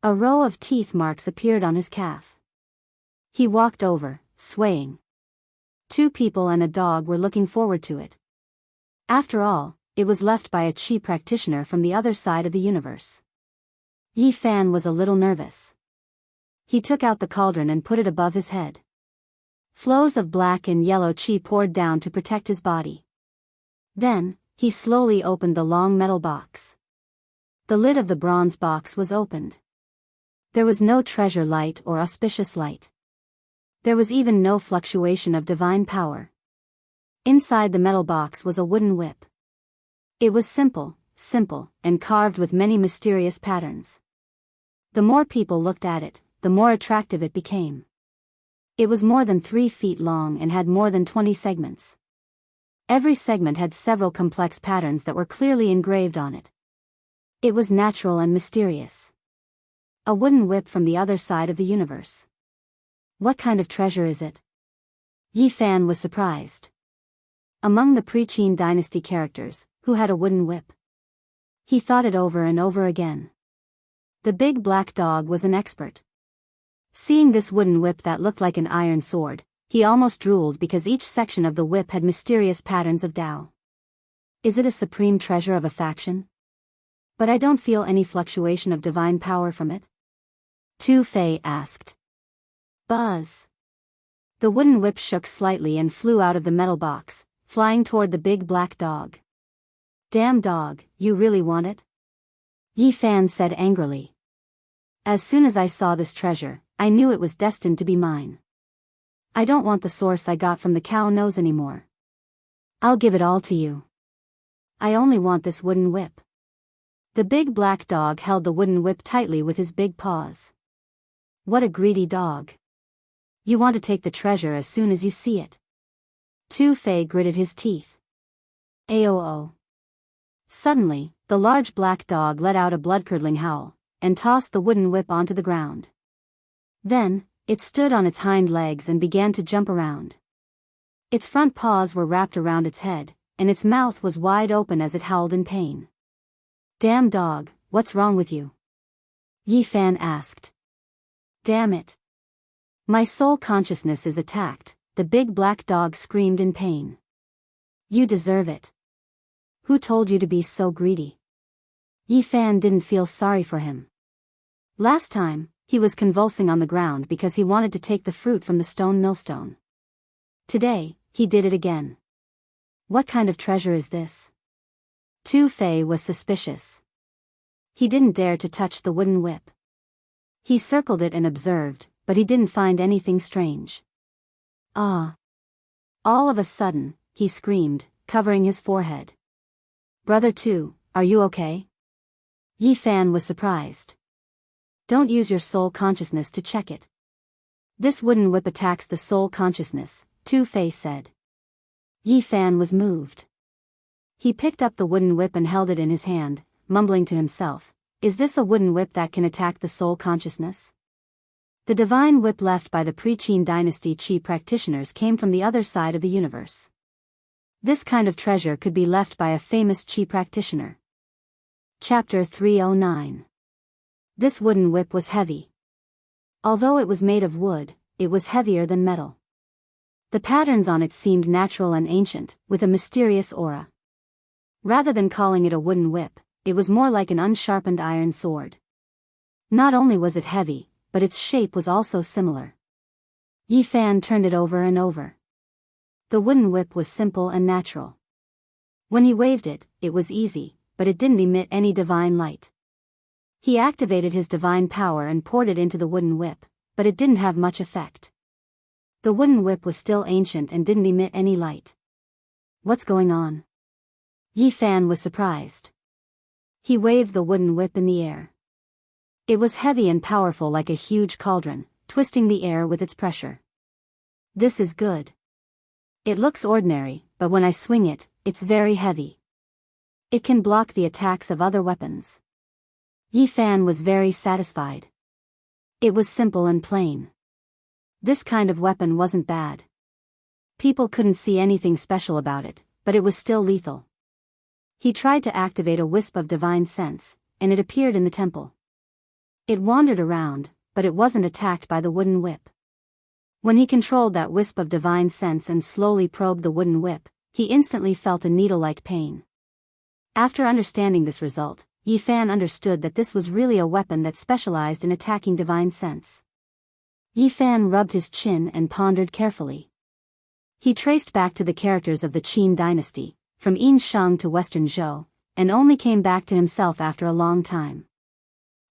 A row of teeth marks appeared on his calf. He walked over, swaying. 2 people and a dog were looking forward to it. After all, it was left by a Qi practitioner from the other side of the universe. Yi Fan was a little nervous. He took out the cauldron and put it above his head. Flows of black and yellow Qi poured down to protect his body. Then, he slowly opened the long metal box. The lid of the bronze box was opened. There was no treasure light or auspicious light. There was even no fluctuation of divine power. Inside the metal box was a wooden whip. It was simple, and carved with many mysterious patterns. The more people looked at it, the more attractive it became. It was more than 3 feet long and had more than 20 segments. Every segment had several complex patterns that were clearly engraved on it. It was natural and mysterious. A wooden whip from the other side of the universe. What kind of treasure is it? Yi Fan was surprised. Among the pre-Qin dynasty characters, who had a wooden whip? He thought it over and over again. The big black dog was an expert. Seeing this wooden whip that looked like an iron sword, he almost drooled because each section of the whip had mysterious patterns of Tao. Is it a supreme treasure of a faction? But I don't feel any fluctuation of divine power from it. Tu Fei asked. Buzz. The wooden whip shook slightly and flew out of the metal box, flying toward the big black dog. Damn dog, you really want it? Yi Fan said angrily. As soon as I saw this treasure, I knew it was destined to be mine. I don't want the source I got from the cow nose anymore. I'll give it all to you. I only want this wooden whip. The big black dog held the wooden whip tightly with his big paws. What a greedy dog. You want to take the treasure as soon as you see it. Tu Fei gritted his teeth. Aoo. Suddenly, the large black dog let out a blood-curdling howl, and tossed the wooden whip onto the ground. Then, it stood on its hind legs and began to jump around. Its front paws were wrapped around its head, and its mouth was wide open as it howled in pain. Damn dog, what's wrong with you? Yi Fan asked. Damn it. My soul consciousness is attacked, the big black dog screamed in pain. You deserve it. Who told you to be so greedy? Yi Fan didn't feel sorry for him. Last time, he was convulsing on the ground because he wanted to take the fruit from the stone millstone. Today, he did it again. What kind of treasure is this? Tu Fei was suspicious. He didn't dare to touch the wooden whip. He circled it and observed, but he didn't find anything strange. Ah! All of a sudden, he screamed, covering his forehead. Brother Tu, are you okay? Yi Fan was surprised. Don't use your soul consciousness to check it. This wooden whip attacks the soul consciousness, Tu Fei said. Yi Fan was moved. He picked up the wooden whip and held it in his hand, mumbling to himself, is this a wooden whip that can attack the soul consciousness? The divine whip left by the pre-Qin dynasty Qi practitioners came from the other side of the universe. This kind of treasure could be left by a famous Qi practitioner. Chapter 309. This wooden whip was heavy. Although it was made of wood, it was heavier than metal. The patterns on it seemed natural and ancient, with a mysterious aura. Rather than calling it a wooden whip, it was more like an unsharpened iron sword. Not only was it heavy, but its shape was also similar. Yi Fan turned it over and over. The wooden whip was simple and natural. When he waved it, it was easy, but it didn't emit any divine light. He activated his divine power and poured it into the wooden whip, but it didn't have much effect. The wooden whip was still ancient and didn't emit any light. What's going on? Yi Fan was surprised. He waved the wooden whip in the air. It was heavy and powerful like a huge cauldron, twisting the air with its pressure. This is good. It looks ordinary, but when I swing it, it's very heavy. It can block the attacks of other weapons. Yi Fan was very satisfied. It was simple and plain. This kind of weapon wasn't bad. People couldn't see anything special about it, but it was still lethal. He tried to activate a wisp of divine sense, and it appeared in the temple. It wandered around, but it wasn't attacked by the wooden whip. When he controlled that wisp of divine sense and slowly probed the wooden whip, he instantly felt a needle-like pain. After understanding this result, Yi Fan understood that this was really a weapon that specialized in attacking divine sense. Yi Fan rubbed his chin and pondered carefully. He traced back to the characters of the Qin dynasty, from Yin Shang to Western Zhou, and only came back to himself after a long time.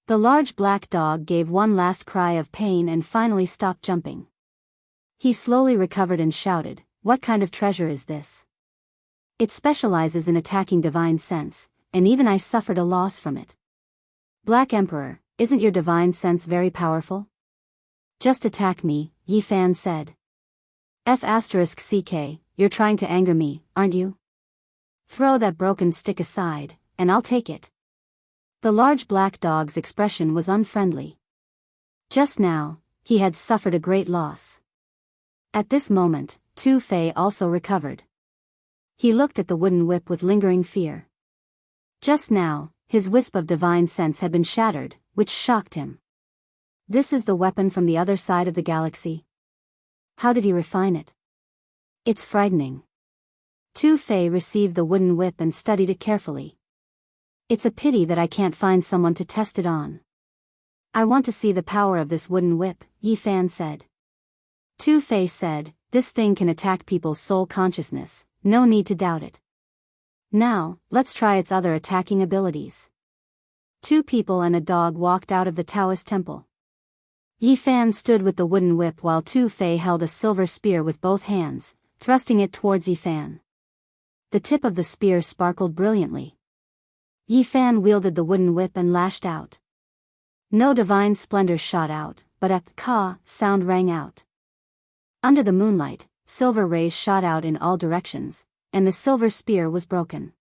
The large black dog gave one last cry of pain and finally stopped jumping. He slowly recovered and shouted, "What kind of treasure is this? It specializes in attacking divine sense, and even I suffered a loss from it. Black Emperor, isn't your divine sense very powerful? Just attack me," Yi Fan said. F***CK, you're trying to anger me, aren't you? Throw that broken stick aside, and I'll take it. The large black dog's expression was unfriendly. Just now, he had suffered a great loss. At this moment, Tu Fei also recovered. He looked at the wooden whip with lingering fear. Just now, his wisp of divine sense had been shattered, which shocked him. This is the weapon from the other side of the galaxy. How did he refine it? It's frightening. Tu Fei received the wooden whip and studied it carefully. It's a pity that I can't find someone to test it on. I want to see the power of this wooden whip, Yi Fan said. Tu Fei said, this thing can attack people's soul consciousness, no need to doubt it. Now, let's try its other attacking abilities. 2 people and a dog walked out of the Taoist temple. Yi Fan stood with the wooden whip while Tu Fei held a silver spear with both hands, thrusting it towards Yi Fan. The tip of the spear sparkled brilliantly. Yi Fan wielded the wooden whip and lashed out. No divine splendor shot out, but a "ka" sound rang out. Under the moonlight, silver rays shot out in all directions, and the silver spear was broken.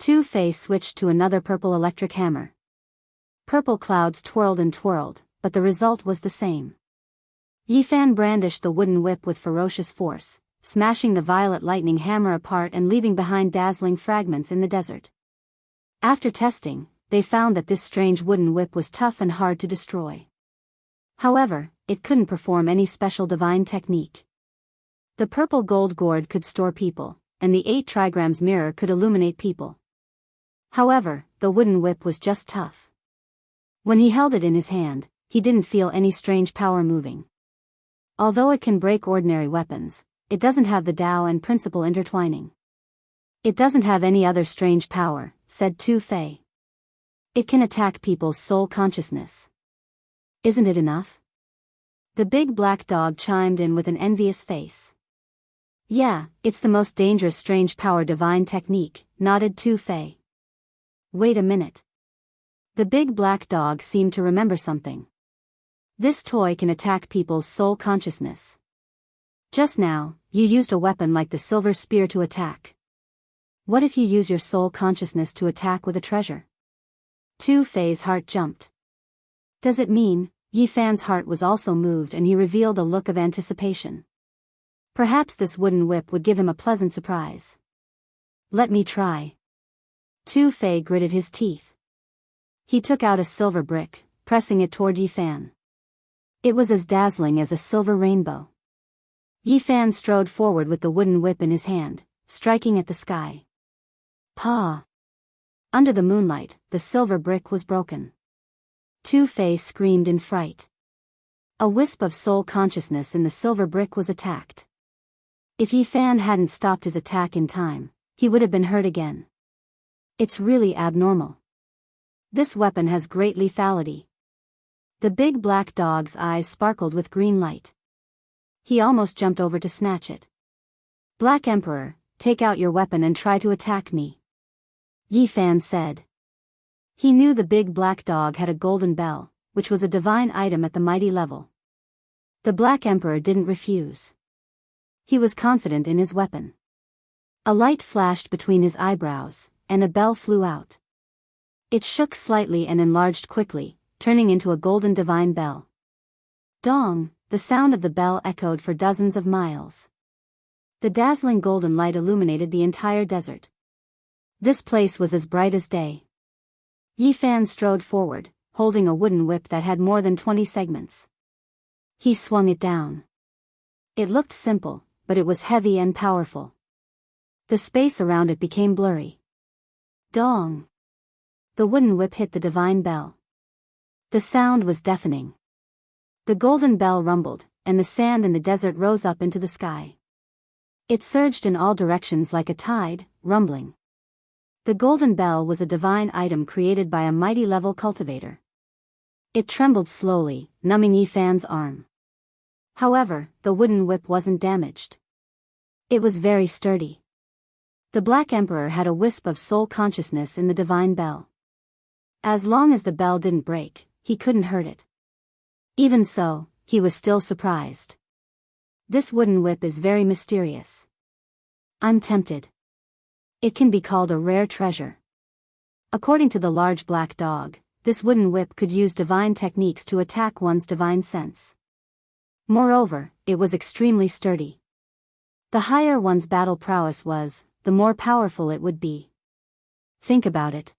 Tu Fei switched to another purple electric hammer. Purple clouds twirled and twirled, but the result was the same. Yi Fan brandished the wooden whip with ferocious force, smashing the violet lightning hammer apart and leaving behind dazzling fragments in the desert. After testing, they found that this strange wooden whip was tough and hard to destroy. However, it couldn't perform any special divine technique. The purple gold gourd could store people, and the 8 trigrams mirror could illuminate people. However, the wooden whip was just tough. When he held it in his hand, he didn't feel any strange power moving. Although it can break ordinary weapons, it doesn't have the Tao and principle intertwining. It doesn't have any other strange power, said Tu Fei. It can attack people's soul consciousness. Isn't it enough? The big black dog chimed in with an envious face. Yeah, it's the most dangerous strange power divine technique, nodded Tu Fei. Wait a minute. The big black dog seemed to remember something. This toy can attack people's soul consciousness. Just now, you used a weapon like the silver spear to attack. What if you use your soul consciousness to attack with a treasure? Tu Fei's heart jumped. Does it mean? Yi Fan's heart was also moved and he revealed a look of anticipation. Perhaps this wooden whip would give him a pleasant surprise. Let me try. Tu Fei gritted his teeth. He took out a silver brick, pressing it toward Yi Fan. It was as dazzling as a silver rainbow. Yi Fan strode forward with the wooden whip in his hand, striking at the sky. Pa! Under the moonlight, the silver brick was broken. Tu Fei screamed in fright. A wisp of soul consciousness in the silver brick was attacked. If Yi Fan hadn't stopped his attack in time, he would have been hurt again. It's really abnormal. This weapon has great lethality. The big black dog's eyes sparkled with green light. He almost jumped over to snatch it. Black Emperor, take out your weapon and try to attack me. Yi Fan said. He knew the big black dog had a golden bell, which was a divine item at the mighty level. The Black Emperor didn't refuse. He was confident in his weapon. A light flashed between his eyebrows, and a bell flew out. It shook slightly and enlarged quickly, turning into a golden divine bell. Dong, the sound of the bell echoed for dozens of miles. The dazzling golden light illuminated the entire desert. This place was as bright as day. Yi Fan strode forward, holding a wooden whip that had more than 20 segments. He swung it down. It looked simple, but it was heavy and powerful. The space around it became blurry. Dong! The wooden whip hit the divine bell. The sound was deafening. The golden bell rumbled, and the sand in the desert rose up into the sky. It surged in all directions like a tide, rumbling. The golden bell was a divine item created by a mighty level cultivator. It trembled slowly, numbing Yi Fan's arm. However, the wooden whip wasn't damaged. It was very sturdy. The Black Emperor had a wisp of soul consciousness in the divine bell. As long as the bell didn't break, he couldn't hurt it. Even so, he was still surprised. This wooden whip is very mysterious. I'm tempted. It can be called a rare treasure. According to the large black dog, this wooden whip could use divine techniques to attack one's divine sense. Moreover, it was extremely sturdy. The higher one's battle prowess was, the more powerful it would be. Think about it.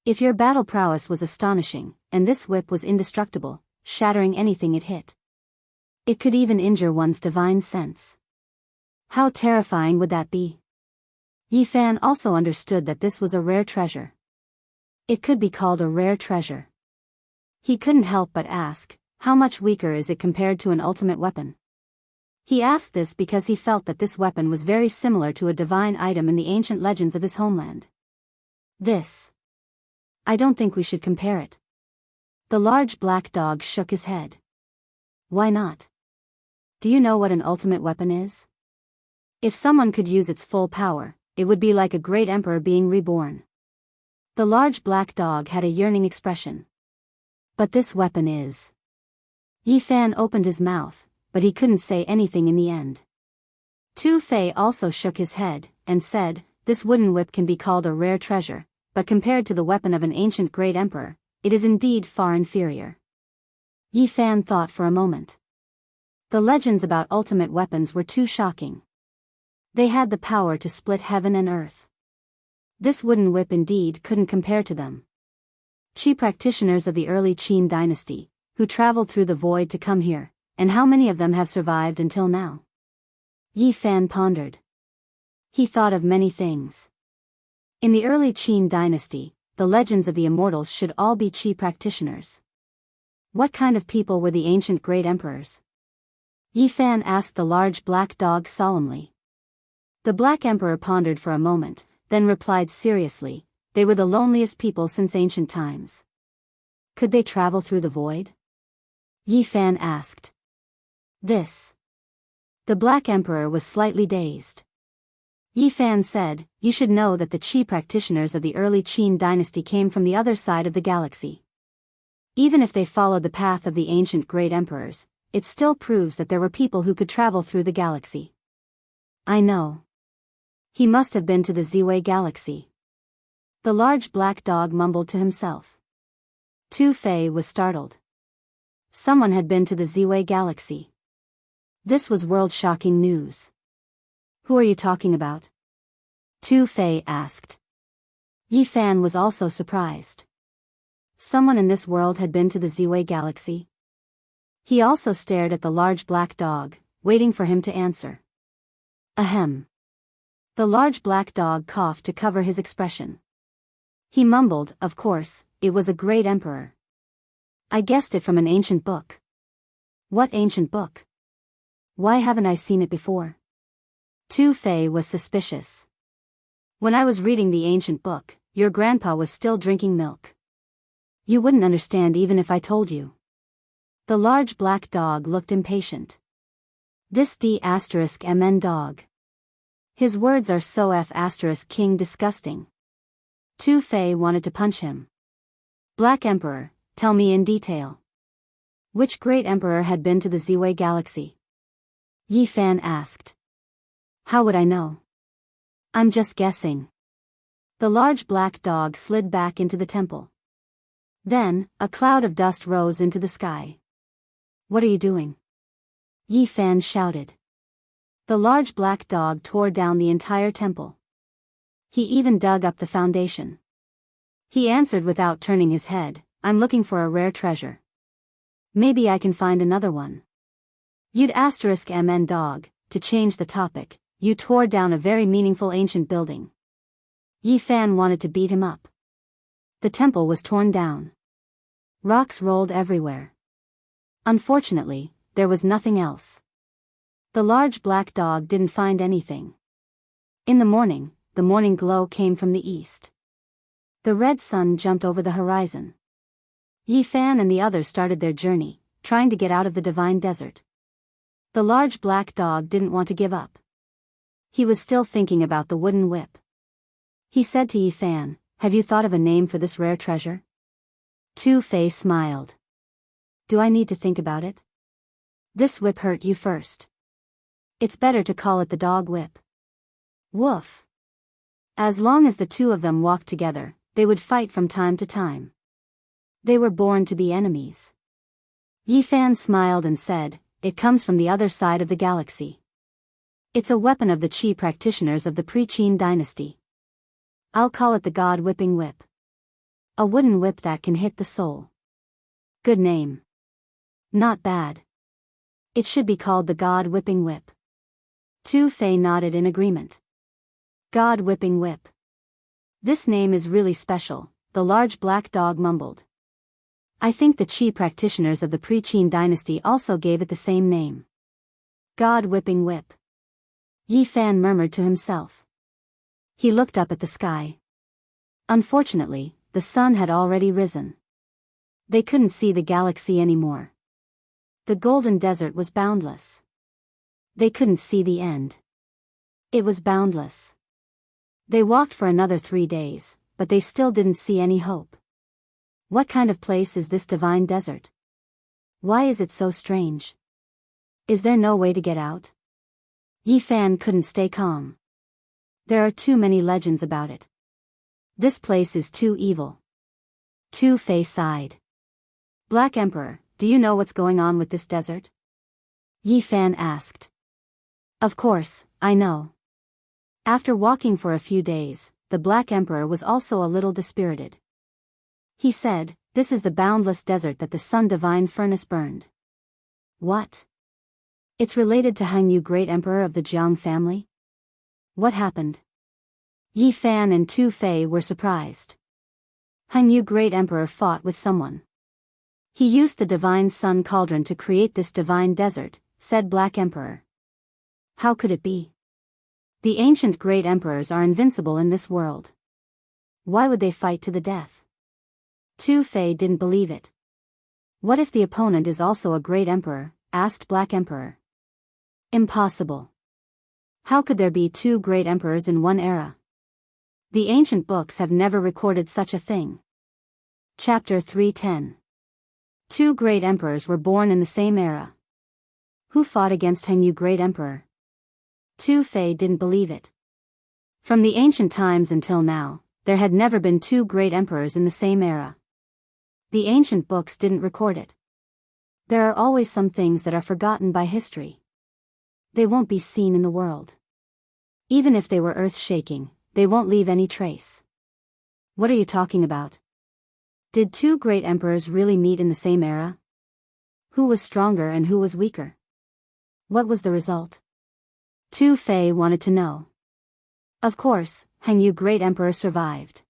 If your battle prowess was astonishing, and this whip was indestructible, shattering anything it hit. It could even injure one's divine sense. How terrifying would that be? Yi Fan also understood that this was a rare treasure. It could be called a rare treasure. He couldn't help but ask, how much weaker is it compared to an ultimate weapon? He asked this because he felt that this weapon was very similar to a divine item in the ancient legends of his homeland. I don't think we should compare it. The large black dog shook his head. Why not? Do you know what an ultimate weapon is? If someone could use its full power, it would be like a great emperor being reborn. The large black dog had a yearning expression. But this weapon is. Yi Fan opened his mouth, but he couldn't say anything in the end. Tu Fei also shook his head, and said, this wooden whip can be called a rare treasure, but compared to the weapon of an ancient great emperor, it is indeed far inferior. Yi Fan thought for a moment. The legends about ultimate weapons were too shocking. They had the power to split heaven and earth. This wooden whip indeed couldn't compare to them. Qi practitioners of the early Qin dynasty, who traveled through the void to come here, and how many of them have survived until now? Yi Fan pondered. He thought of many things. In the early Qin dynasty, the legends of the immortals should all be Qi practitioners. What kind of people were the ancient great emperors? Yi Fan asked the large black dog solemnly. The black emperor pondered for a moment, then replied seriously, they were the loneliest people since ancient times. Could they travel through the void? Yi Fan asked. The black emperor was slightly dazed. Yi Fan said, you should know that the Qi practitioners of the early Qin dynasty came from the other side of the galaxy. Even if they followed the path of the ancient great emperors, it still proves that there were people who could travel through the galaxy. I know. He must have been to the Ziwei galaxy. The large black dog mumbled to himself. Tu Fei was startled. Someone had been to the Ziwei galaxy. This was world-shocking news. Who are you talking about? Tu Fei asked. Yi Fan was also surprised. Someone in this world had been to the Ziwei galaxy. He also stared at the large black dog, waiting for him to answer. Ahem. The large black dog coughed to cover his expression. He mumbled, of course, it was a great emperor. I guessed it from an ancient book. What ancient book? Why haven't I seen it before? Tu Fei was suspicious. When I was reading the ancient book, your grandpa was still drinking milk. You wouldn't understand even if I told you. The large black dog looked impatient. This D***mn dog. His words are so F***king disgusting. Tu Fei wanted to punch him. Black Emperor, tell me in detail. Which great emperor had been to the Ziwei galaxy? Yi Fan asked. How would I know? I'm just guessing. The large black dog slid back into the temple. Then, a cloud of dust rose into the sky. What are you doing? Yi Fan shouted. The large black dog tore down the entire temple. He even dug up the foundation. He answered without turning his head, I'm looking for a rare treasure. Maybe I can find another one. You'd **mn dog, to change the topic, you tore down a very meaningful ancient building. Yi Fan wanted to beat him up. The temple was torn down. Rocks rolled everywhere. Unfortunately, there was nothing else. The large black dog didn't find anything. In the morning glow came from the east. The red sun jumped over the horizon. Yi Fan and the others started their journey, trying to get out of the divine desert. The large black dog didn't want to give up. He was still thinking about the wooden whip. He said to Yi Fan, have you thought of a name for this rare treasure? Tu Fei smiled. Do I need to think about it? This whip hurt you first. It's better to call it the dog whip. Woof. As long as the two of them walked together, they would fight from time to time. They were born to be enemies. Yi Fan smiled and said, it comes from the other side of the galaxy. It's a weapon of the Qi practitioners of the pre-Qin dynasty. I'll call it the God-whipping whip. A wooden whip that can hit the soul. Good name. Not bad. It should be called the God Whipping Whip. Tu Fei nodded in agreement. God Whipping Whip. This name is really special, the large black dog mumbled. I think the Qi practitioners of the pre-Qin dynasty also gave it the same name. God Whipping Whip. Yi Fan murmured to himself. He looked up at the sky. Unfortunately, the sun had already risen. They couldn't see the galaxy anymore. The golden desert was boundless. They couldn't see the end. It was boundless. They walked for another 3 days, but they still didn't see any hope. What kind of place is this divine desert? Why is it so strange? Is there no way to get out? Yi Fan couldn't stay calm. There are too many legends about it. This place is too evil. Tu Fei sighed. Black Emperor, do you know what's going on with this desert? Yi Fan asked. Of course, I know. After walking for a few days, the Black Emperor was also a little dispirited. He said, this is the boundless desert that the Sun Divine Furnace burned. What? It's related to Hangyu, Great Emperor of the Jiang family? What happened? Yi Fan and Tu Fei were surprised. Hangyu, Great Emperor, fought with someone. He used the Divine Sun Cauldron to create this divine desert, said Black Emperor. How could it be? The ancient Great Emperors are invincible in this world. Why would they fight to the death? Tu Fei didn't believe it. What if the opponent is also a Great Emperor? Asked Black Emperor. Impossible. How could there be 2 Great Emperors in one era? The ancient books have never recorded such a thing. Chapter 310. 2 Great Emperors were born in the same era. Who fought against Hangyu, Great Emperor? Tu Fei didn't believe it. From the ancient times until now, there had never been 2 Great Emperors in the same era. The ancient books didn't record it. There are always some things that are forgotten by history. They won't be seen in the world. Even if they were earth-shaking, they won't leave any trace. What are you talking about? Did 2 Great Emperors really meet in the same era? Who was stronger and who was weaker? What was the result? Tu Fei wanted to know. Of course, Hangyu, Great Emperor, survived.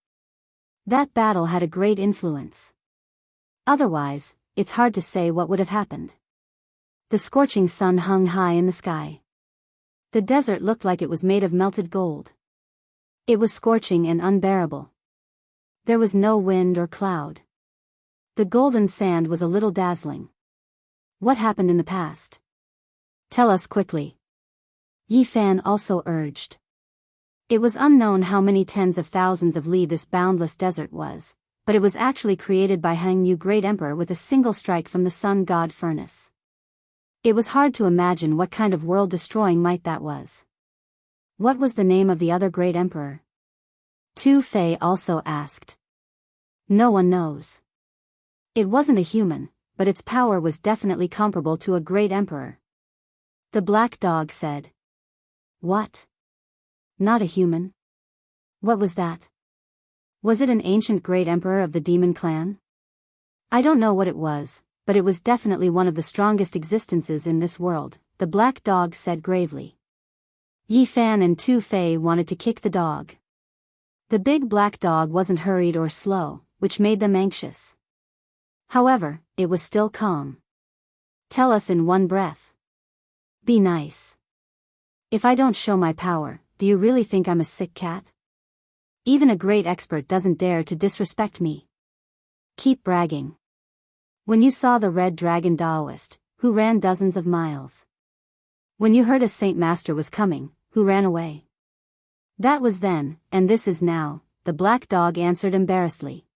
That battle had a great influence. Otherwise, it's hard to say what would have happened. The scorching sun hung high in the sky. The desert looked like it was made of melted gold. It was scorching and unbearable. There was no wind or cloud. The golden sand was a little dazzling. What happened in the past? Tell us quickly. Yi Fan also urged. It was unknown how many tens of thousands of li this boundless desert was, but it was actually created by Hangyu, Great Emperor, with a single strike from the sun god furnace. It was hard to imagine what kind of world-destroying might that was. What was the name of the other Great Emperor? Tu Fei also asked. No one knows. It wasn't a human, but its power was definitely comparable to a Great Emperor. The black dog said. What? Not a human? What was that? Was it an ancient Great Emperor of the Demon Clan? I don't know what it was, but it was definitely one of the strongest existences in this world, the black dog said gravely. Yi Fan and Tu Fei wanted to kick the dog. The big black dog wasn't hurried or slow, which made them anxious. However, it was still calm. Tell us in one breath. Be nice. If I don't show my power, do you really think I'm a sick cat? Even a great expert doesn't dare to disrespect me. Keep bragging. When you saw the red dragon Taoist, who ran dozens of miles. When you heard a Saint Master was coming, who ran away. That was then, and this is now, the black dog answered embarrassedly.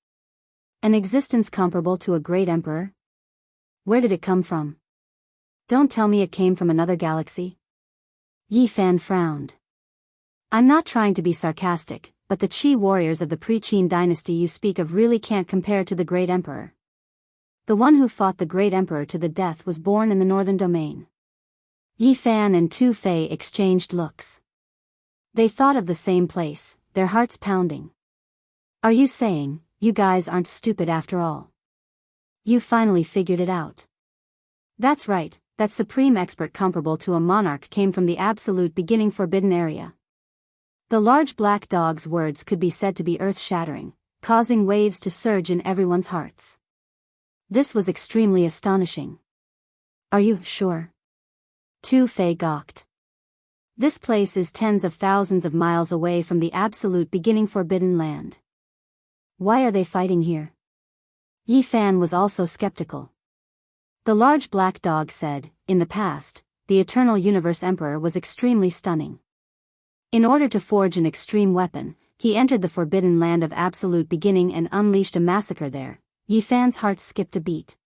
An existence comparable to a great emperor? Where did it come from? Don't tell me it came from another galaxy. Yi Fan frowned. I'm not trying to be sarcastic, but the Qi warriors of the pre-Qin dynasty you speak of really can't compare to the great emperor. The one who fought the great emperor to the death was born in the northern domain. Yi Fan and Tu Fei exchanged looks. They thought of the same place, their hearts pounding. Are you saying, you guys aren't stupid after all? You finally figured it out. That's right, that supreme expert comparable to a monarch came from the absolute beginning forbidden area. The large black dog's words could be said to be earth-shattering, causing waves to surge in everyone's hearts. This was extremely astonishing. Are you sure? Tu Fei gawked. This place is tens of thousands of miles away from the absolute beginning forbidden land. Why are they fighting here? Yi Fan was also skeptical. The large black dog said, in the past, the Eternal Universe Emperor was extremely stunning. In order to forge an extreme weapon, he entered the forbidden land of absolute beginning and unleashed a massacre there. Yi Fan's heart skipped a beat.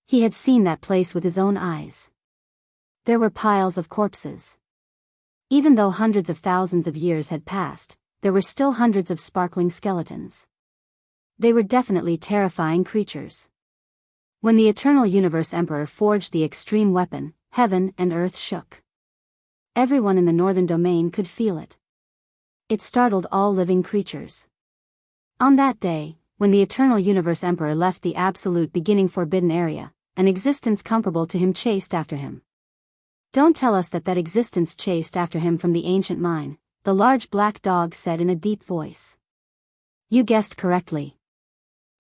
He had seen that place with his own eyes. There were piles of corpses. Even though hundreds of thousands of years had passed, there were still hundreds of sparkling skeletons. They were definitely terrifying creatures. When the Eternal Universe Emperor forged the extreme weapon, heaven and earth shook. Everyone in the northern domain could feel it. It startled all living creatures. On that day, when the Eternal Universe Emperor left the absolute beginning forbidden area, an existence comparable to him chased after him. Don't tell us that existence chased after him from the ancient mine, the large black dog said in a deep voice. You guessed correctly.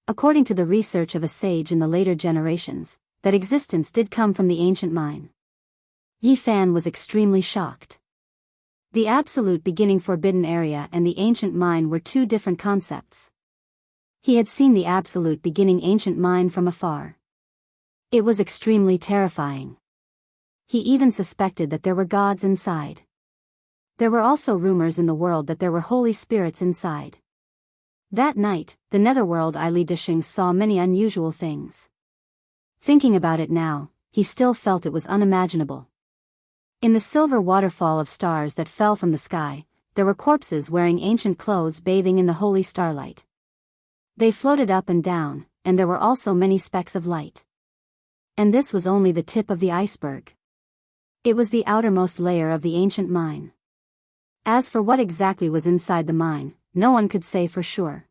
According to the research of a sage in the later generations, that existence did come from the ancient mine. Yi Fan was extremely shocked. The absolute beginning forbidden area and the ancient mine were two different concepts. He had seen the absolute beginning ancient mine from afar. It was extremely terrifying. He even suspected that there were gods inside. There were also rumors in the world that there were holy spirits inside. That night, the netherworld Li Dishing saw many unusual things. Thinking about it now, he still felt it was unimaginable. In the silver waterfall of stars that fell from the sky, there were corpses wearing ancient clothes bathing in the holy starlight. They floated up and down, and there were also many specks of light. And this was only the tip of the iceberg. It was the outermost layer of the ancient mine. As for what exactly was inside the mine, no one could say for sure.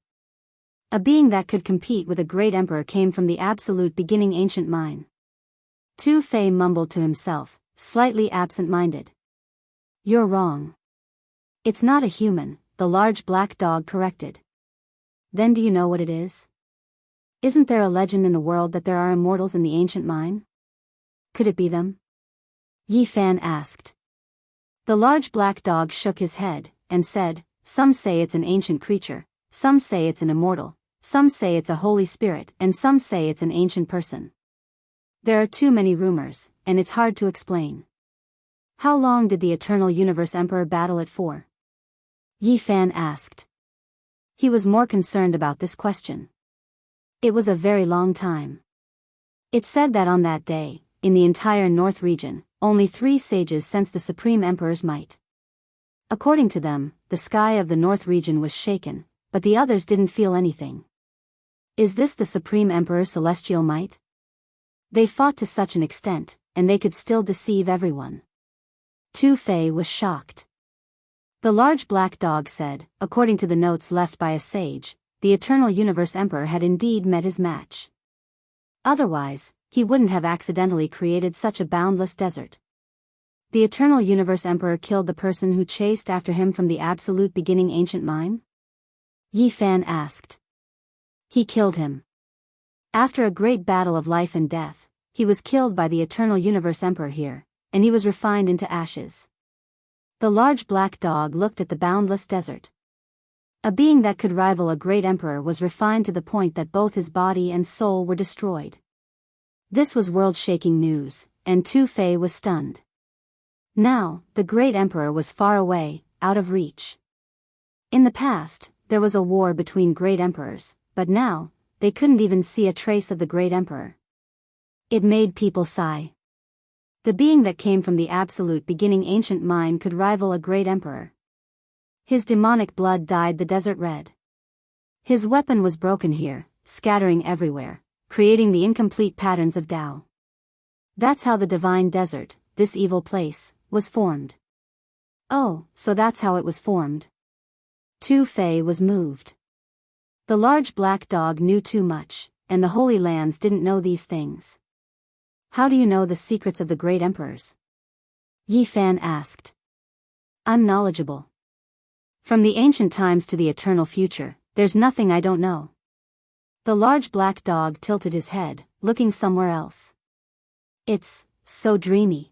A being that could compete with a great emperor came from the absolute beginning ancient mine. Tu Fei mumbled to himself, slightly absent-minded. You're wrong. It's not a human, the large black dog corrected. Then do you know what it is? Isn't there a legend in the world that there are immortals in the ancient mine? Could it be them? Yi Fan asked. The large black dog shook his head, and said, some say it's an ancient creature, some say it's an immortal, some say it's a holy spirit, and some say it's an ancient person. There are too many rumors, and it's hard to explain. How long did the Eternal Universe Emperor battle it for? Yi Fan asked. He was more concerned about this question. It was a very long time. It said that on that day, in the entire North region, only 3 sages sensed the Supreme Emperor's might. According to them, the sky of the North region was shaken, but the others didn't feel anything. Is this the Supreme Emperor's celestial might? They fought to such an extent, and they could still deceive everyone. Tu Fei was shocked. The large black dog said, according to the notes left by a sage, the Eternal Universe Emperor had indeed met his match. Otherwise, he wouldn't have accidentally created such a boundless desert. The Eternal Universe Emperor killed the person who chased after him from the absolute beginning ancient mine? Yi Fan asked. He killed him. After a great battle of life and death, he was killed by the Eternal Universe Emperor here, and he was refined into ashes. The large black dog looked at the boundless desert. A being that could rival a great emperor was refined to the point that both his body and soul were destroyed. This was world-shaking news, and Tu Fei was stunned. Now, the great emperor was far away, out of reach. In the past, there was a war between great emperors, but now, they couldn't even see a trace of the great emperor. It made people sigh. The being that came from the absolute beginning ancient mine could rival a great emperor. His demonic blood dyed the desert red. His weapon was broken here, scattering everywhere, creating the incomplete patterns of Tao. That's how the divine desert, this evil place, was formed. Oh, so that's how it was formed. Tu Fei was moved. The large black dog knew too much, and the Holy Lands didn't know these things. How do you know the secrets of the great emperors? Yi Fan asked. I'm knowledgeable. From the ancient times to the eternal future, there's nothing I don't know. The large black dog tilted his head, looking somewhere else. It's so dreamy.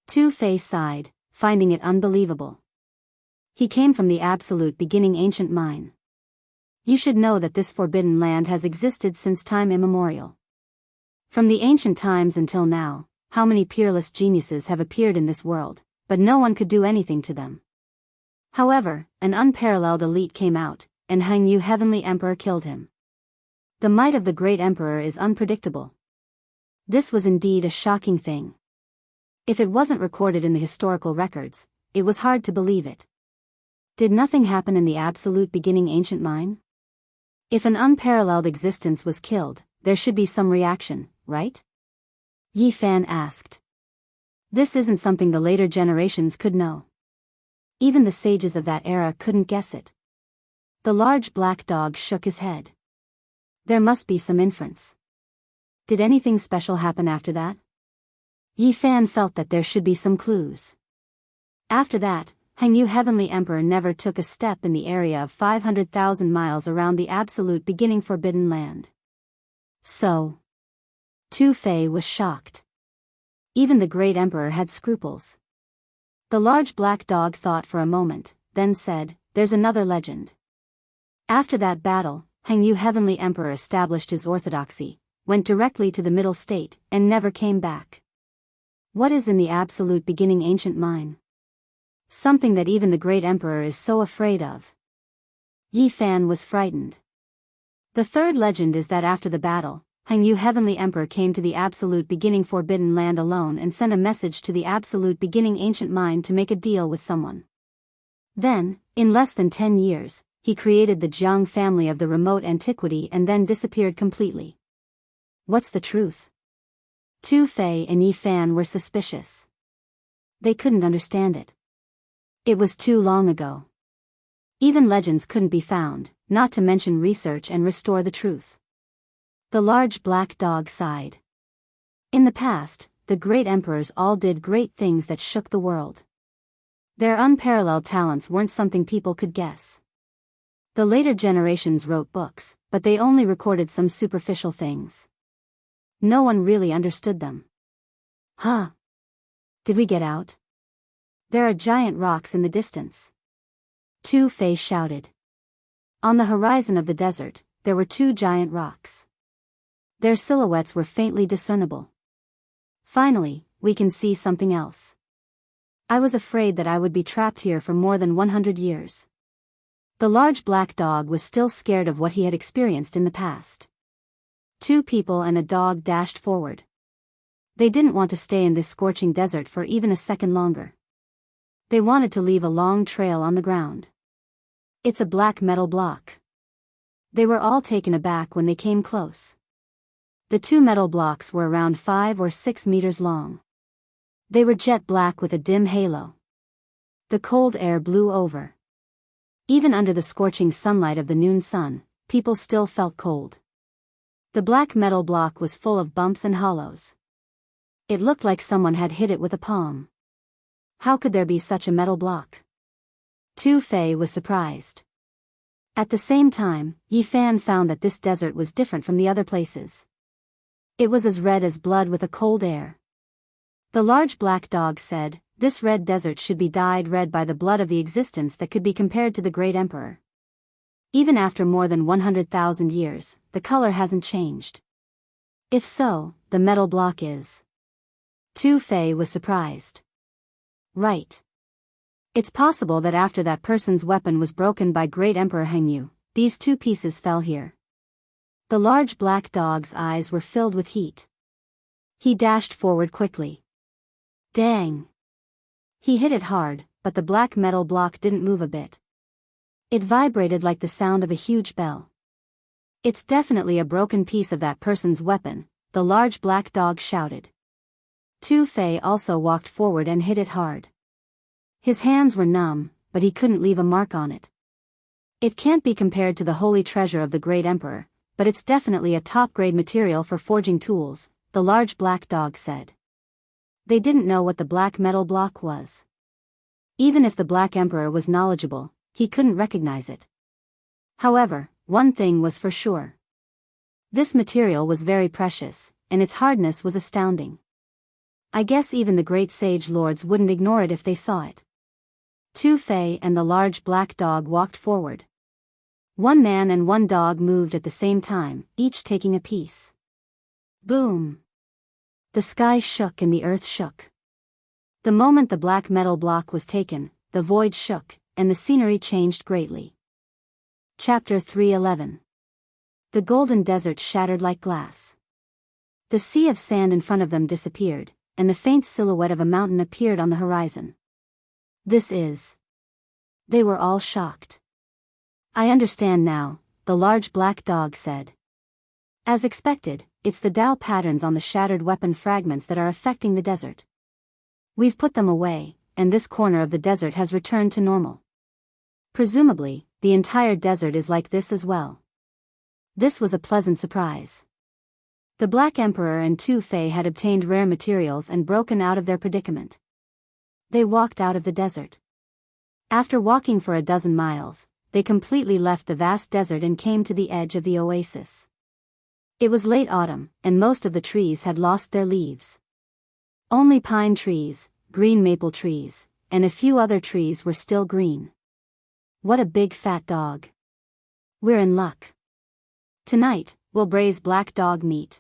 Tu Fei sighed, finding it unbelievable. He came from the absolute beginning ancient mine. You should know that this forbidden land has existed since time immemorial. From the ancient times until now, how many peerless geniuses have appeared in this world, but no one could do anything to them. However, an unparalleled elite came out, and Han Yu Heavenly Emperor killed him. The might of the great emperor is unpredictable. This was indeed a shocking thing. If it wasn't recorded in the historical records, it was hard to believe it. Did nothing happen in the absolute beginning ancient mine? If an unparalleled existence was killed, there should be some reaction, right? Yi Fan asked. This isn't something the later generations could know. Even the sages of that era couldn't guess it. The large black dog shook his head. There must be some inference. Did anything special happen after that? Yi Fan felt that there should be some clues. After that, Han Yu Heavenly Emperor never took a step in the area of 500,000 miles around the absolute beginning forbidden land. So, Tu Fei was shocked. Even the great emperor had scruples. The large black dog thought for a moment, then said, there's another legend. After that battle, Han Yu Heavenly Emperor established his orthodoxy, went directly to the middle state, and never came back. What is in the absolute beginning ancient mine? Something that even the great emperor is so afraid of. Yi Fan was frightened. The third legend is that after the battle, Han Yu Heavenly Emperor came to the absolute beginning forbidden land alone and sent a message to the absolute beginning ancient mine to make a deal with someone. Then, in less than 10 years, he created the Jiang family of the remote antiquity and then disappeared completely. What's the truth? Tu Fei and Yi Fan were suspicious. They couldn't understand it. It was too long ago. Even legends couldn't be found, not to mention research and restore the truth. The large black dog sighed. In the past, the great emperors all did great things that shook the world. Their unparalleled talents weren't something people could guess. The later generations wrote books, but they only recorded some superficial things. No one really understood them. Huh? Did we get out? There are giant rocks in the distance. Tu Fei shouted. On the horizon of the desert, there were 2 giant rocks. Their silhouettes were faintly discernible. Finally, we can see something else. I was afraid that I would be trapped here for more than 100 years. The large black dog was still scared of what he had experienced in the past. 2 people and a dog dashed forward. They didn't want to stay in this scorching desert for even a second longer. They wanted to leave a long trail on the ground. It's a black metal block. They were all taken aback when they came close. The 2 metal blocks were around 5 or 6 meters long. They were jet black with a dim halo. The cold air blew over. Even under the scorching sunlight of the noon sun, people still felt cold. The black metal block was full of bumps and hollows. It looked like someone had hit it with a palm. How could there be such a metal block? Tu Fei was surprised. At the same time, Yi Fan found that this desert was different from the other places. It was as red as blood with a cold air. The large black dog said, this red desert should be dyed red by the blood of the existence that could be compared to the great emperor. Even after more than 100,000 years, the color hasn't changed. If so, the metal block is. Tu Fei was surprised. Right. It's possible that after that person's weapon was broken by great Emperor Han Yu, these 2 pieces fell here. The large black dog's eyes were filled with heat. He dashed forward quickly. Dang! He hit it hard, but the black metal block didn't move a bit. It vibrated like the sound of a huge bell. It's definitely a broken piece of that person's weapon, the large black dog shouted. Tu Fei also walked forward and hit it hard. His hands were numb, but he couldn't leave a mark on it. It can't be compared to the holy treasure of the great emperor, but it's definitely a top-grade material for forging tools, the large black dog said. They didn't know what the black metal block was. Even if the Black Emperor was knowledgeable, he couldn't recognize it. However, one thing was for sure. This material was very precious, and its hardness was astounding. I guess even the great sage lords wouldn't ignore it if they saw it. Tu Fei and the large black dog walked forward. One man and one dog moved at the same time, each taking a piece. Boom! The sky shook and the earth shook. The moment the black metal block was taken, the void shook, and the scenery changed greatly. Chapter 3:11. The golden desert shattered like glass. The sea of sand in front of them disappeared, and the faint silhouette of a mountain appeared on the horizon. This is... They were all shocked. I understand now, the large black dog said. As expected, it's the Tao patterns on the shattered weapon fragments that are affecting the desert. We've put them away, and this corner of the desert has returned to normal. Presumably, the entire desert is like this as well. This was a pleasant surprise. The Black Emperor and Tu Fei had obtained rare materials and broken out of their predicament. They walked out of the desert. After walking for a dozen miles, they completely left the vast desert and came to the edge of the oasis. It was late autumn, and most of the trees had lost their leaves. Only pine trees, green maple trees, and a few other trees were still green. What a big fat dog. We're in luck. Tonight, we'll braise black dog meat.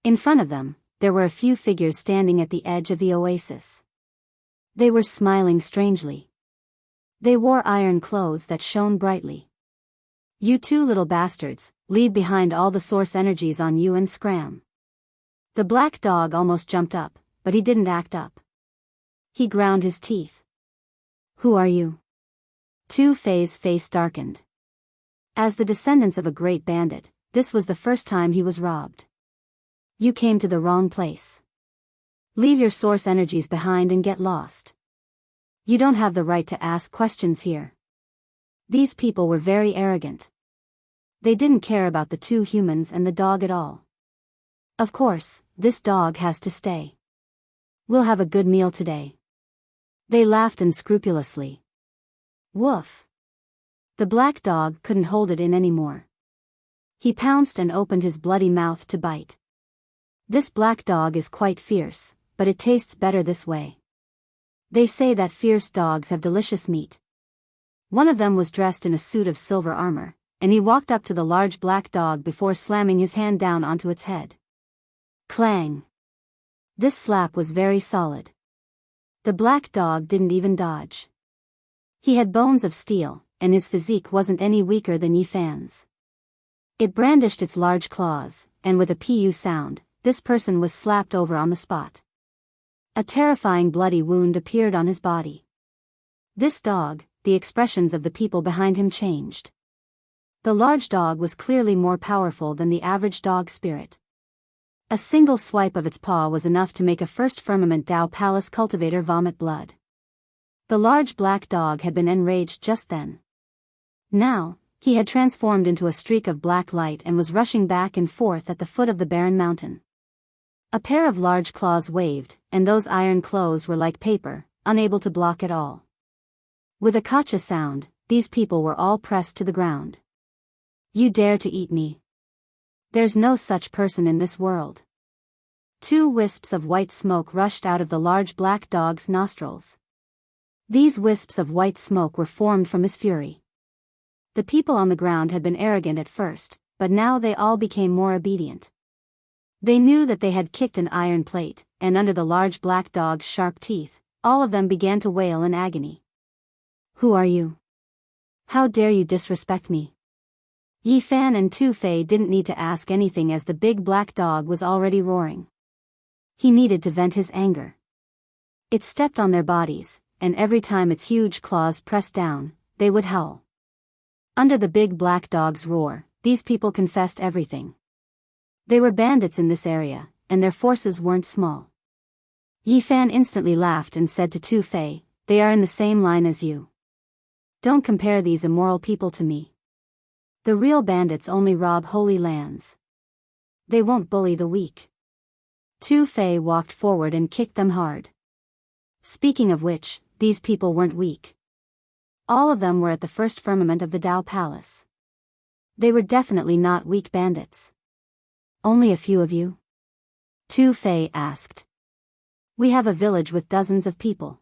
In front of them, there were a few figures standing at the edge of the oasis. They were smiling strangely. They wore iron clothes that shone brightly. You two little bastards, leave behind all the source energies on you and scram. The black dog almost jumped up, but he didn't act up. He ground his teeth. Who are you? Tu Fei's face darkened. As the descendants of a great bandit, this was the first time he was robbed. You came to the wrong place. Leave your source energies behind and get lost. You don't have the right to ask questions here. These people were very arrogant. They didn't care about the two humans and the dog at all. Of course, this dog has to stay. We'll have a good meal today. They laughed unscrupulously. Woof. The black dog couldn't hold it in anymore. He pounced and opened his bloody mouth to bite. This black dog is quite fierce, but it tastes better this way. They say that fierce dogs have delicious meat. One of them was dressed in a suit of silver armor, and he walked up to the large black dog before slamming his hand down onto its head. Clang! This slap was very solid. The black dog didn't even dodge. He had bones of steel, and his physique wasn't any weaker than Yi Fan's. It brandished its large claws, and with a pu sound, this person was slapped over on the spot. A terrifying bloody wound appeared on his body. This dog, the expressions of the people behind him changed. The large dog was clearly more powerful than the average dog spirit. A single swipe of its paw was enough to make a first firmament Tao Palace cultivator vomit blood. The large black dog had been enraged just then. Now, he had transformed into a streak of black light and was rushing back and forth at the foot of the barren mountain. A pair of large claws waved, and those iron claws were like paper, unable to block at all. With a kacha sound, these people were all pressed to the ground. You dare to eat me? There's no such person in this world. Two wisps of white smoke rushed out of the large black dog's nostrils. These wisps of white smoke were formed from his fury. The people on the ground had been arrogant at first, but now they all became more obedient. They knew that they had kicked an iron plate, and under the large black dog's sharp teeth, all of them began to wail in agony. Who are you? How dare you disrespect me? Yi Fan and Tu Fei didn't need to ask anything as the big black dog was already roaring. He needed to vent his anger. It stepped on their bodies, and every time its huge claws pressed down, they would howl. Under the big black dog's roar, these people confessed everything. They were bandits in this area, and their forces weren't small. Yi Fan instantly laughed and said to Tu Fei, "They are in the same line as you. Don't compare these immoral people to me. The real bandits only rob holy lands. They won't bully the weak. Tu Fei walked forward and kicked them hard. Speaking of which, these people weren't weak. All of them were at the first firmament of the Dao Palace. They were definitely not weak bandits. Only a few of you? Tu Fei asked. We have a village with dozens of people.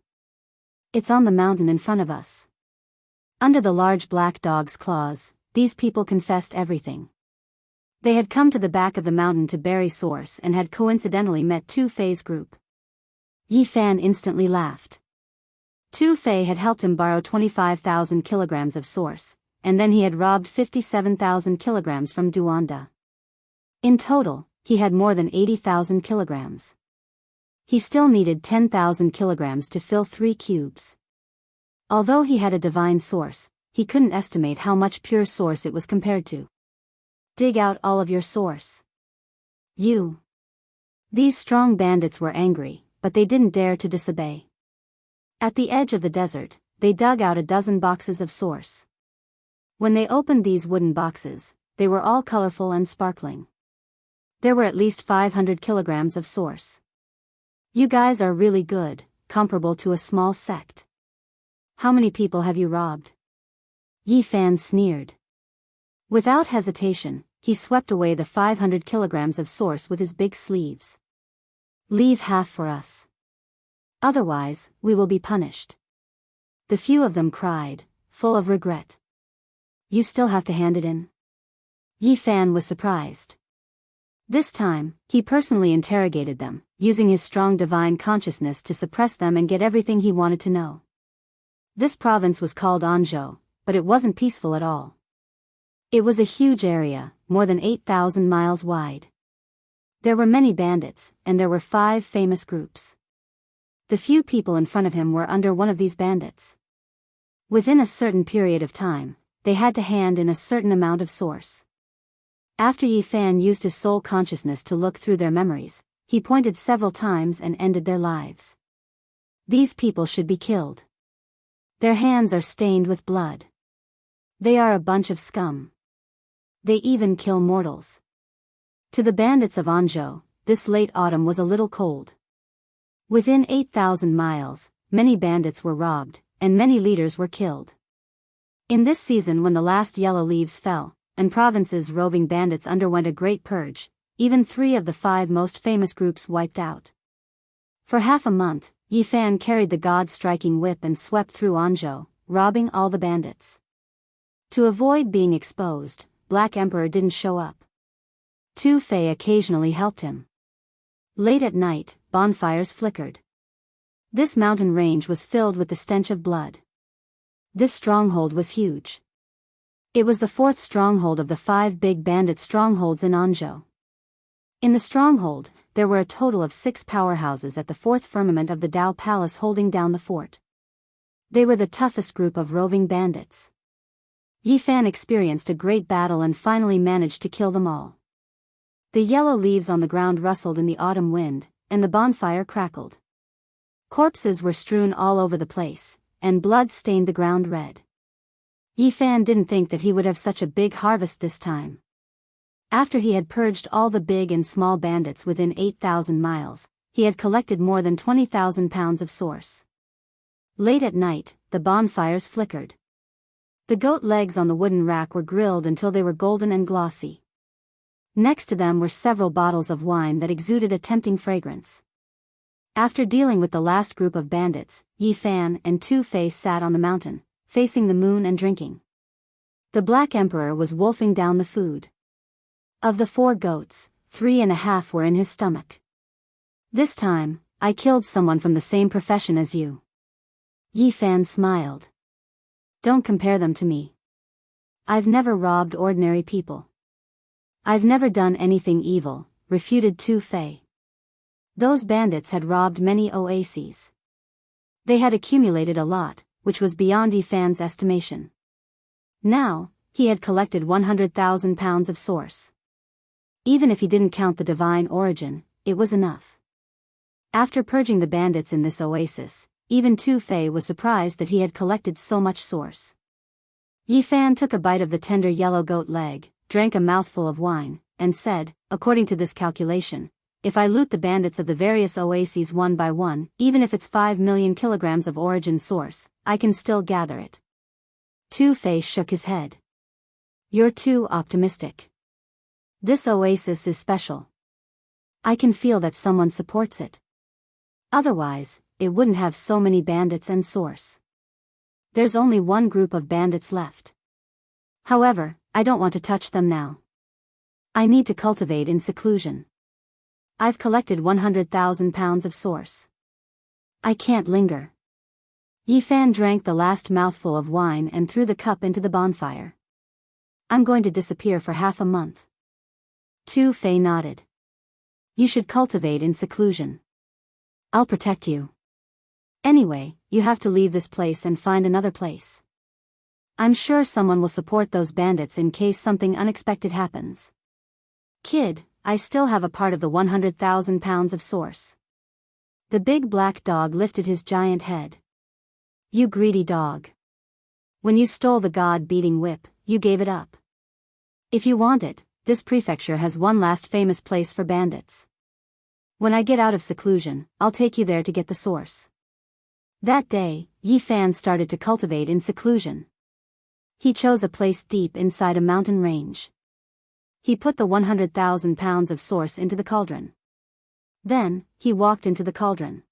It's on the mountain in front of us. Under the large black dog's claws, these people confessed everything. They had come to the back of the mountain to bury Source and had coincidentally met Tu Fei's group. Yi Fan instantly laughed. Tu Fei had helped him borrow 25,000 kilograms of Source, and then he had robbed 57,000 kilograms from Duanda. In total, he had more than 80,000 kilograms. He still needed 10,000 kilograms to fill 3 cubes. Although he had a divine source, he couldn't estimate how much pure source it was compared to. Dig out all of your source. You. These strong bandits were angry, but they didn't dare to disobey. At the edge of the desert, they dug out a dozen boxes of source. When they opened these wooden boxes, they were all colorful and sparkling. There were at least 500 kilograms of source. You guys are really good, comparable to a small sect. How many people have you robbed? Yi Fan sneered. Without hesitation, he swept away the 500 kilograms of source with his big sleeves. Leave half for us. Otherwise, we will be punished. The few of them cried, full of regret. You still have to hand it in? Yi Fan was surprised. This time, he personally interrogated them, using his strong divine consciousness to suppress them and get everything he wanted to know. This province was called Anzhou, but it wasn't peaceful at all. It was a huge area, more than 8,000 miles wide. There were many bandits, and there were 5 famous groups. The few people in front of him were under one of these bandits. Within a certain period of time, they had to hand in a certain amount of source. After Yi Fan used his soul consciousness to look through their memories, he pointed several times and ended their lives. These people should be killed. Their hands are stained with blood. They are a bunch of scum. They even kill mortals. To the bandits of Anzhou, this late autumn was a little cold. Within 8,000 miles, many bandits were robbed, and many leaders were killed. In this season when the last yellow leaves fell, and province's roving bandits underwent a great purge, even 3 of the 5 most famous groups wiped out. For half a month, Yi Fan carried the god-striking whip and swept through Anzhou, robbing all the bandits. To avoid being exposed, Black Emperor didn't show up. Tu Fei occasionally helped him. Late at night, bonfires flickered. This mountain range was filled with the stench of blood. This stronghold was huge. It was the 4th stronghold of the 5 big bandit strongholds in Anzhou. In the stronghold, there were a total of 6 powerhouses at the 4th firmament of the Dao Palace holding down the fort. They were the toughest group of roving bandits. Yi Fan experienced a great battle and finally managed to kill them all. The yellow leaves on the ground rustled in the autumn wind, and the bonfire crackled. Corpses were strewn all over the place, and blood stained the ground red. Yi Fan didn't think that he would have such a big harvest this time. After he had purged all the big and small bandits within 8,000 miles, he had collected more than 20,000 pounds of source. Late at night, the bonfires flickered. The goat legs on the wooden rack were grilled until they were golden and glossy. Next to them were several bottles of wine that exuded a tempting fragrance. After dealing with the last group of bandits, Yi Fan and Tu Fei sat on the mountain, facing the moon and drinking. The Black Emperor was wolfing down the food. Of the 4 goats, 3.5 were in his stomach. This time, I killed someone from the same profession as you. Yi Fan smiled. Don't compare them to me. I've never robbed ordinary people. I've never done anything evil, refuted Tu Fei. Those bandits had robbed many oases. They had accumulated a lot, which was beyond Yi Fan's estimation. Now, he had collected 100,000 pounds of source. Even if he didn't count the divine origin, it was enough. After purging the bandits in this oasis, even Tu Fei was surprised that he had collected so much source. Yi Fan took a bite of the tender yellow goat leg, drank a mouthful of wine, and said, according to this calculation, if I loot the bandits of the various oases one by one, even if it's 5 million kilograms of origin source, I can still gather it. Two-Fei shook his head. You're too optimistic. This oasis is special. I can feel that someone supports it. Otherwise, it wouldn't have so many bandits and source. There's only one group of bandits left. However, I don't want to touch them now. I need to cultivate in seclusion. I've collected 100,000 pounds of source. I can't linger. Yifan drank the last mouthful of wine and threw the cup into the bonfire. I'm going to disappear for half a month. Two-Fei nodded. You should cultivate in seclusion. I'll protect you. Anyway, you have to leave this place and find another place. I'm sure someone will support those bandits in case something unexpected happens. Kid, I still have a part of the 100,000 pounds of source. The big black dog lifted his giant head. You greedy dog. When you stole the god-beating whip, you gave it up. If you want it, this prefecture has one last famous place for bandits. When I get out of seclusion, I'll take you there to get the source. That day, Yifan started to cultivate in seclusion. He chose a place deep inside a mountain range. He put the 100,000 pounds of source into the cauldron. Then, he walked into the cauldron.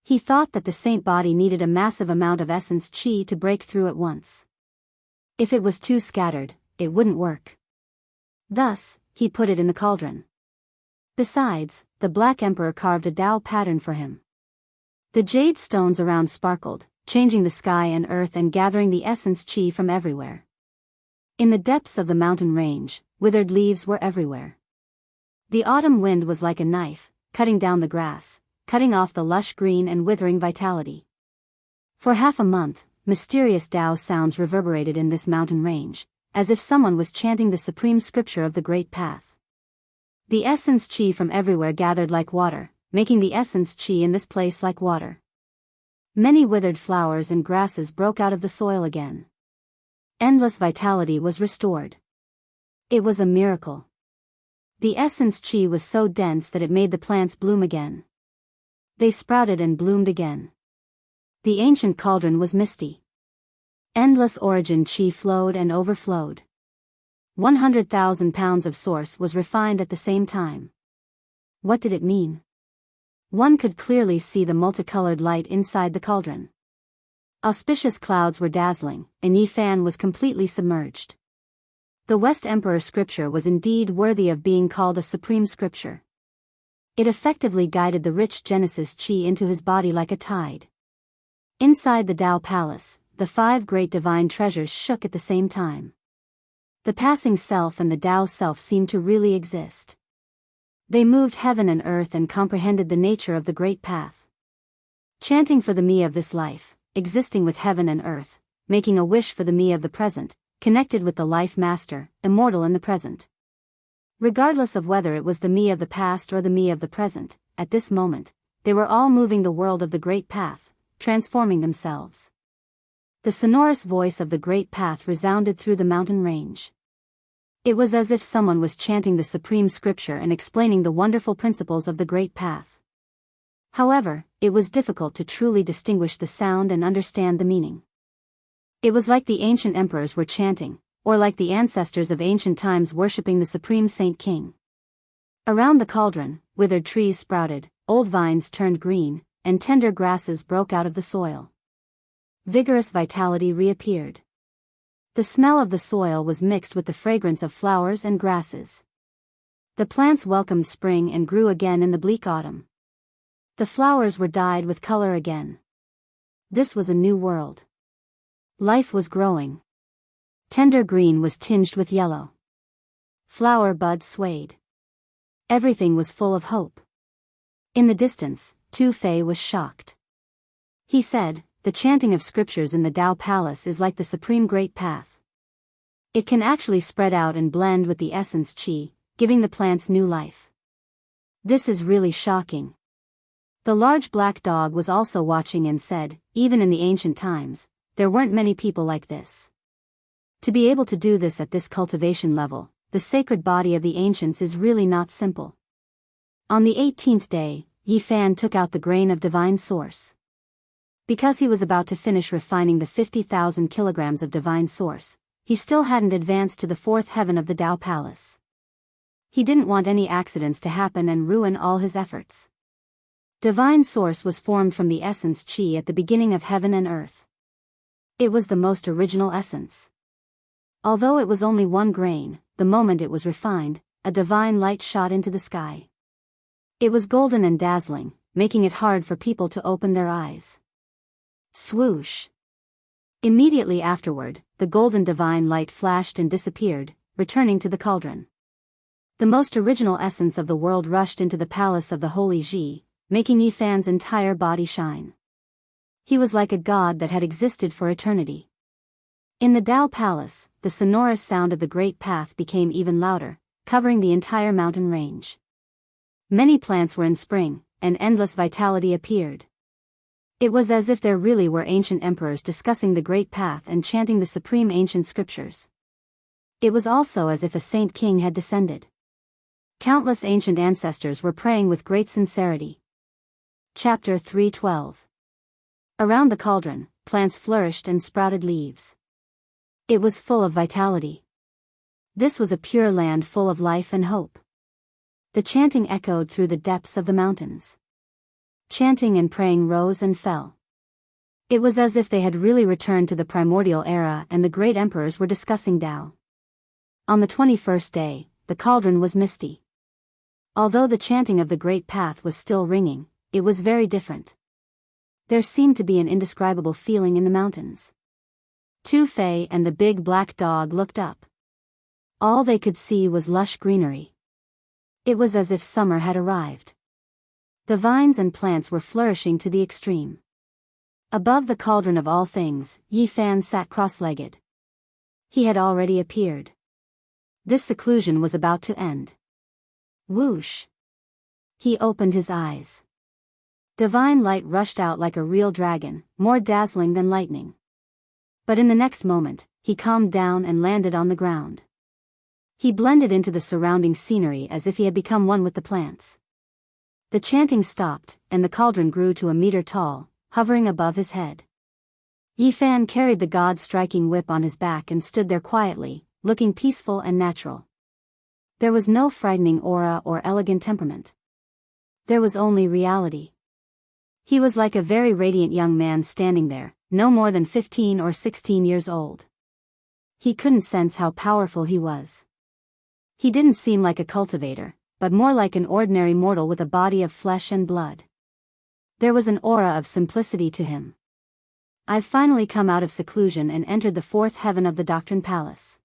He thought that the saint body needed a massive amount of essence chi to break through at once. If it was too scattered, it wouldn't work. Thus, he put it in the cauldron. Besides, the Black Emperor carved a Tao pattern for him. The jade stones around sparkled, changing the sky and earth and gathering the essence chi from everywhere. In the depths of the mountain range, withered leaves were everywhere. The autumn wind was like a knife, cutting down the grass, cutting off the lush green and withering vitality. For half a month, mysterious Tao sounds reverberated in this mountain range, as if someone was chanting the supreme scripture of the Great Path. The essence chi from everywhere gathered like water, making the essence chi in this place like water. Many withered flowers and grasses broke out of the soil again. Endless vitality was restored. It was a miracle. The essence chi was so dense that it made the plants bloom again. They sprouted and bloomed again. The ancient cauldron was misty. Endless origin chi flowed and overflowed. 100,000 pounds of source was refined at the same time. What did it mean? One could clearly see the multicolored light inside the cauldron. Auspicious clouds were dazzling, and Yifan was completely submerged. The West Emperor scripture was indeed worthy of being called a supreme scripture. It effectively guided the rich Genesis chi into his body like a tide. Inside the Tao Palace, the 5 great divine treasures shook at the same time. The passing self and the Tao self seemed to really exist. They moved heaven and earth and comprehended the nature of the Great Path. Chanting for the me of this life, existing with heaven and earth, making a wish for the me of the present, connected with the life master, immortal in the present. Regardless of whether it was the me of the past or the me of the present, at this moment, they were all moving the world of the Great Path, transforming themselves. The sonorous voice of the Great Path resounded through the mountain range. It was as if someone was chanting the supreme scripture and explaining the wonderful principles of the Great Path. However, it was difficult to truly distinguish the sound and understand the meaning. It was like the ancient emperors were chanting, or like the ancestors of ancient times worshipping the supreme saint king. Around the cauldron, withered trees sprouted, old vines turned green, and tender grasses broke out of the soil. Vigorous vitality reappeared. The smell of the soil was mixed with the fragrance of flowers and grasses. The plants welcomed spring and grew again in the bleak autumn. The flowers were dyed with color again. This was a new world. Life was growing. Tender green was tinged with yellow. Flower buds swayed. Everything was full of hope. In the distance, Two-Fei was shocked. He said, "The chanting of scriptures in the Tao Palace is like the supreme Great Path. It can actually spread out and blend with the essence chi, giving the plants new life. This is really shocking." The large black dog was also watching and said, "Even in the ancient times, there weren't many people like this. To be able to do this at this cultivation level, the sacred body of the ancients is really not simple." On the 18th day, Yi Fan took out the grain of divine source. Because he was about to finish refining the 50,000 kilograms of divine source, he still hadn't advanced to the fourth heaven of the Tao Palace. He didn't want any accidents to happen and ruin all his efforts. Divine source was formed from the essence Qi at the beginning of heaven and earth. It was the most original essence. Although it was only one grain, the moment it was refined, a divine light shot into the sky. It was golden and dazzling, making it hard for people to open their eyes. Swoosh! Immediately afterward, the golden divine light flashed and disappeared, returning to the cauldron. The most original essence of the world rushed into the palace of the holy Ji, making Yi Fan's entire body shine. He was like a god that had existed for eternity. In the Tao Palace, the sonorous sound of the great path became even louder, covering the entire mountain range. Many plants were in spring, and endless vitality appeared. It was as if there really were ancient emperors discussing the great path and chanting the supreme ancient scriptures. It was also as if a saint king had descended. Countless ancient ancestors were praying with great sincerity. Chapter 312. Around the cauldron, plants flourished and sprouted leaves. It was full of vitality. This was a pure land full of life and hope. The chanting echoed through the depths of the mountains. Chanting and praying rose and fell. It was as if they had really returned to the primordial era and the great emperors were discussing Tao. On the 21st day, the cauldron was misty. Although the chanting of the great path was still ringing, it was very different. There seemed to be an indescribable feeling in the mountains. Tu Fei and the big black dog looked up. All they could see was lush greenery. It was as if summer had arrived. The vines and plants were flourishing to the extreme. Above the cauldron of all things, Yi Fan sat cross-legged. He had already appeared. This seclusion was about to end. Whoosh! He opened his eyes. Divine light rushed out like a real dragon, more dazzling than lightning. But in the next moment, he calmed down and landed on the ground. He blended into the surrounding scenery as if he had become one with the plants. The chanting stopped, and the cauldron grew to a meter tall, hovering above his head. Yi Fan carried the god-striking whip on his back and stood there quietly, looking peaceful and natural. There was no frightening aura or elegant temperament. There was only reality. He was like a very radiant young man standing there, no more than 15 or 16 years old. He couldn't sense how powerful he was. He didn't seem like a cultivator, but more like an ordinary mortal with a body of flesh and blood. There was an aura of simplicity to him. I've finally come out of seclusion and entered the fourth heaven of the Doctrine Palace.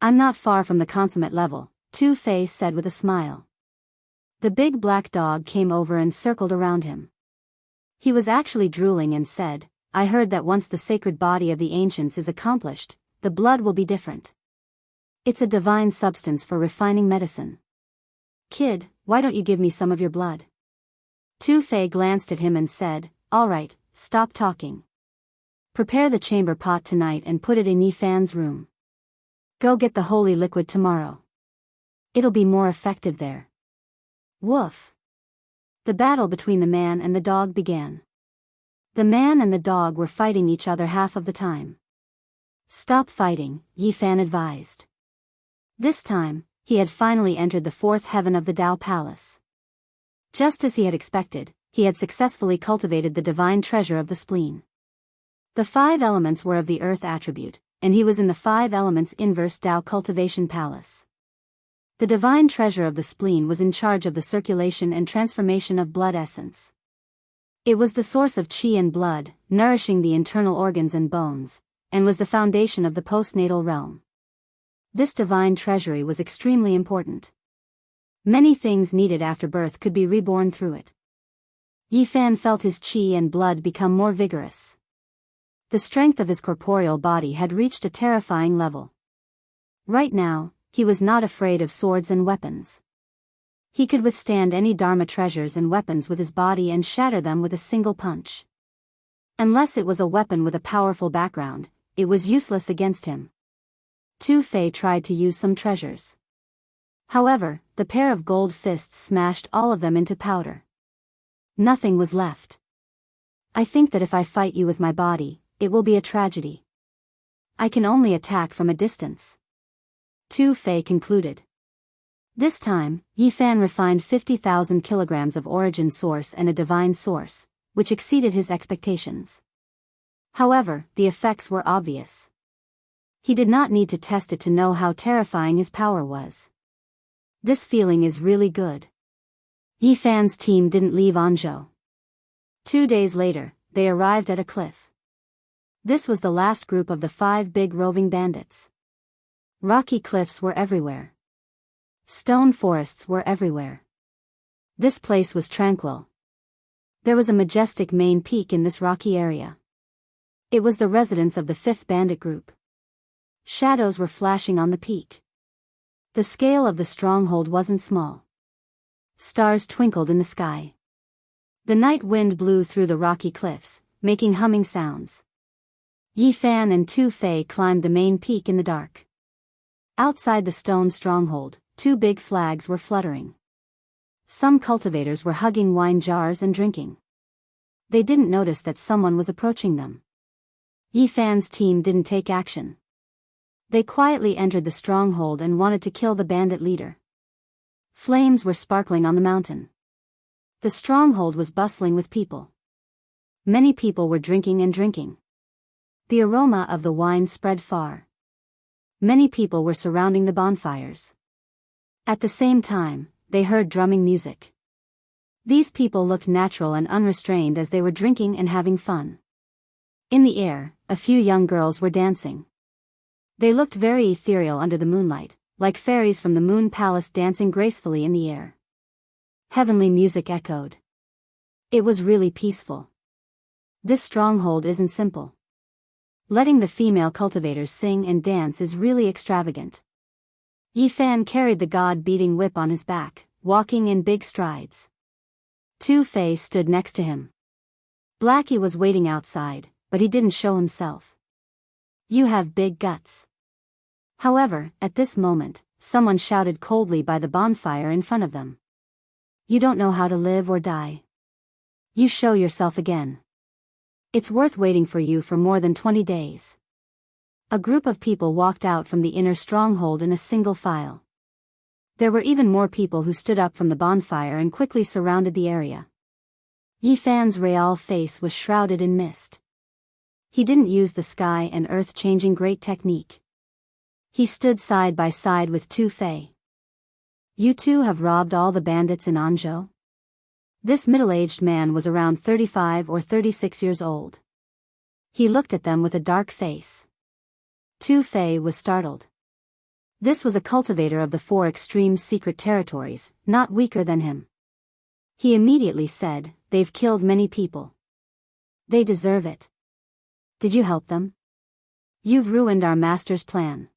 I'm not far from the consummate level, Tu Fei said with a smile. The big black dog came over and circled around him. He was actually drooling and said, I heard that once the sacred body of the ancients is accomplished, the blood will be different. It's a divine substance for refining medicine. Kid, why don't you give me some of your blood? Tu Fei glanced at him and said, all right, stop talking. Prepare the chamber pot tonight and put it in Yi Fan's room. Go get the holy liquid tomorrow. It'll be more effective there. Woof. The battle between the man and the dog began. The man and the dog were fighting each other half of the time. Stop fighting, Yi Fan advised. This time, he had finally entered the fourth heaven of the Tao Palace. Just as he had expected, he had successfully cultivated the divine treasure of the spleen. The 5 elements were of the earth attribute, and he was in the 5 elements inverse Tao cultivation palace. The divine treasure of the spleen was in charge of the circulation and transformation of blood essence. It was the source of qi and blood, nourishing the internal organs and bones, and was the foundation of the postnatal realm. This divine treasury was extremely important. Many things needed after birth could be reborn through it. Yi Fan felt his qi and blood become more vigorous. The strength of his corporeal body had reached a terrifying level. Right now, he was not afraid of swords and weapons. He could withstand any Dharma treasures and weapons with his body and shatter them with a single punch. Unless it was a weapon with a powerful background, it was useless against him. Tu Fei tried to use some treasures. However, the pair of gold fists smashed all of them into powder. Nothing was left. I think that if I fight you with my body, it will be a tragedy. I can only attack from a distance. Tu Fei concluded. This time, Yi Fan refined 50,000 kilograms of origin source and a divine source, which exceeded his expectations. However, the effects were obvious. He did not need to test it to know how terrifying his power was. This feeling is really good. Yi Fan's team didn't leave Anzhou. 2 days later, they arrived at a cliff. This was the last group of the 5 big roving bandits. Rocky cliffs were everywhere. Stone forests were everywhere. This place was tranquil. There was a majestic main peak in this rocky area. It was the residence of the 5th bandit group. Shadows were flashing on the peak. The scale of the stronghold wasn't small. Stars twinkled in the sky. The night wind blew through the rocky cliffs, making humming sounds. Yi Fan and Tu Fei climbed the main peak in the dark. Outside the stone stronghold, 2 big flags were fluttering. Some cultivators were hugging wine jars and drinking. They didn't notice that someone was approaching them. Yi Fan's team didn't take action. They quietly entered the stronghold and wanted to kill the bandit leader. Flames were sparkling on the mountain. The stronghold was bustling with people. Many people were drinking and drinking. The aroma of the wine spread far. Many people were surrounding the bonfires. At the same time, they heard drumming music. These people looked natural and unrestrained as they were drinking and having fun. In the air, a few young girls were dancing. They looked very ethereal under the moonlight, like fairies from the moon palace dancing gracefully in the air. Heavenly music echoed. It was really peaceful. This stronghold isn't simple. Letting the female cultivators sing and dance is really extravagant. Yi Fan carried the god-beating whip on his back, walking in big strides. Tu Fei stood next to him. Blackie was waiting outside, but he didn't show himself. You have big guts. However, at this moment, someone shouted coldly by the bonfire in front of them. You don't know how to live or die. You show yourself again. It's worth waiting for you for more than 20 days. A group of people walked out from the inner stronghold in a single file. There were even more people who stood up from the bonfire and quickly surrounded the area. Yi Fan's real face was shrouded in mist. He didn't use the sky and earth-changing great technique. He stood side by side with Tu Fei. You two have robbed all the bandits in Anzhou? This middle-aged man was around 35 or 36 years old. He looked at them with a dark face. Tu Fei was startled. This was a cultivator of the 4 extreme secret territories, not weaker than him. He immediately said, "They've killed many people. They deserve it. Did you help them? You've ruined our master's plan.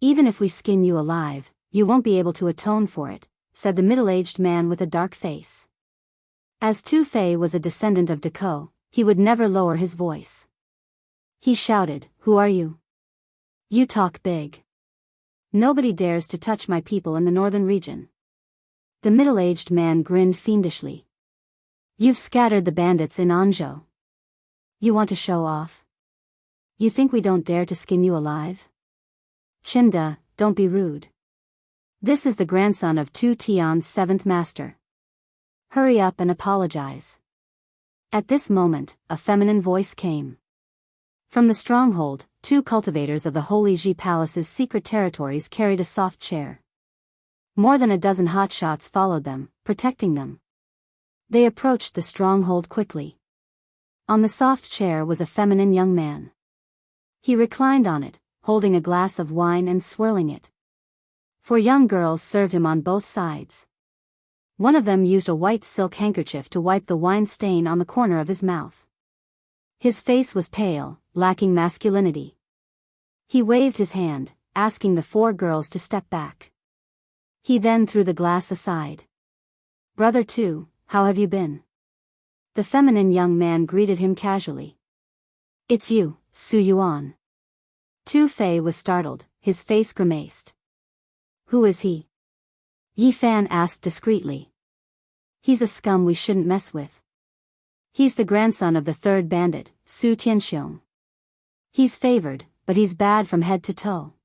Even if we skin you alive, you won't be able to atone for it," said the middle-aged man with a dark face. As Tu Fei was a descendant of Deco, he would never lower his voice. He shouted, "Who are you? You talk big. Nobody dares to touch my people in the northern region." The middle-aged man grinned fiendishly. "You've scattered the bandits in Anzhou. You want to show off? You think we don't dare to skin you alive? Chinda, don't be rude. This is the grandson of Tu Tian's 7th master. Hurry up and apologize." At this moment, a feminine voice came. From the stronghold, 2 cultivators of the Holy Ji Palace's secret territories carried a soft chair. More than a dozen hotshots followed them, protecting them. They approached the stronghold quickly. On the soft chair was a feminine young man. He reclined on it, holding a glass of wine and swirling it. 4 young girls served him on both sides. One of them used a white silk handkerchief to wipe the wine stain on the corner of his mouth. His face was pale, lacking masculinity. He waved his hand, asking the 4 girls to step back. He then threw the glass aside. "Brother Tu, how have you been?" The feminine young man greeted him casually. "It's you, Su Yuan." Tu Fei was startled, his face grimaced. "Who is he?" Yi Fan asked discreetly. He's a scum we shouldn't mess with. He's the grandson of the third bandit, Su Tianxiong. He's favored, but he's bad from head to toe.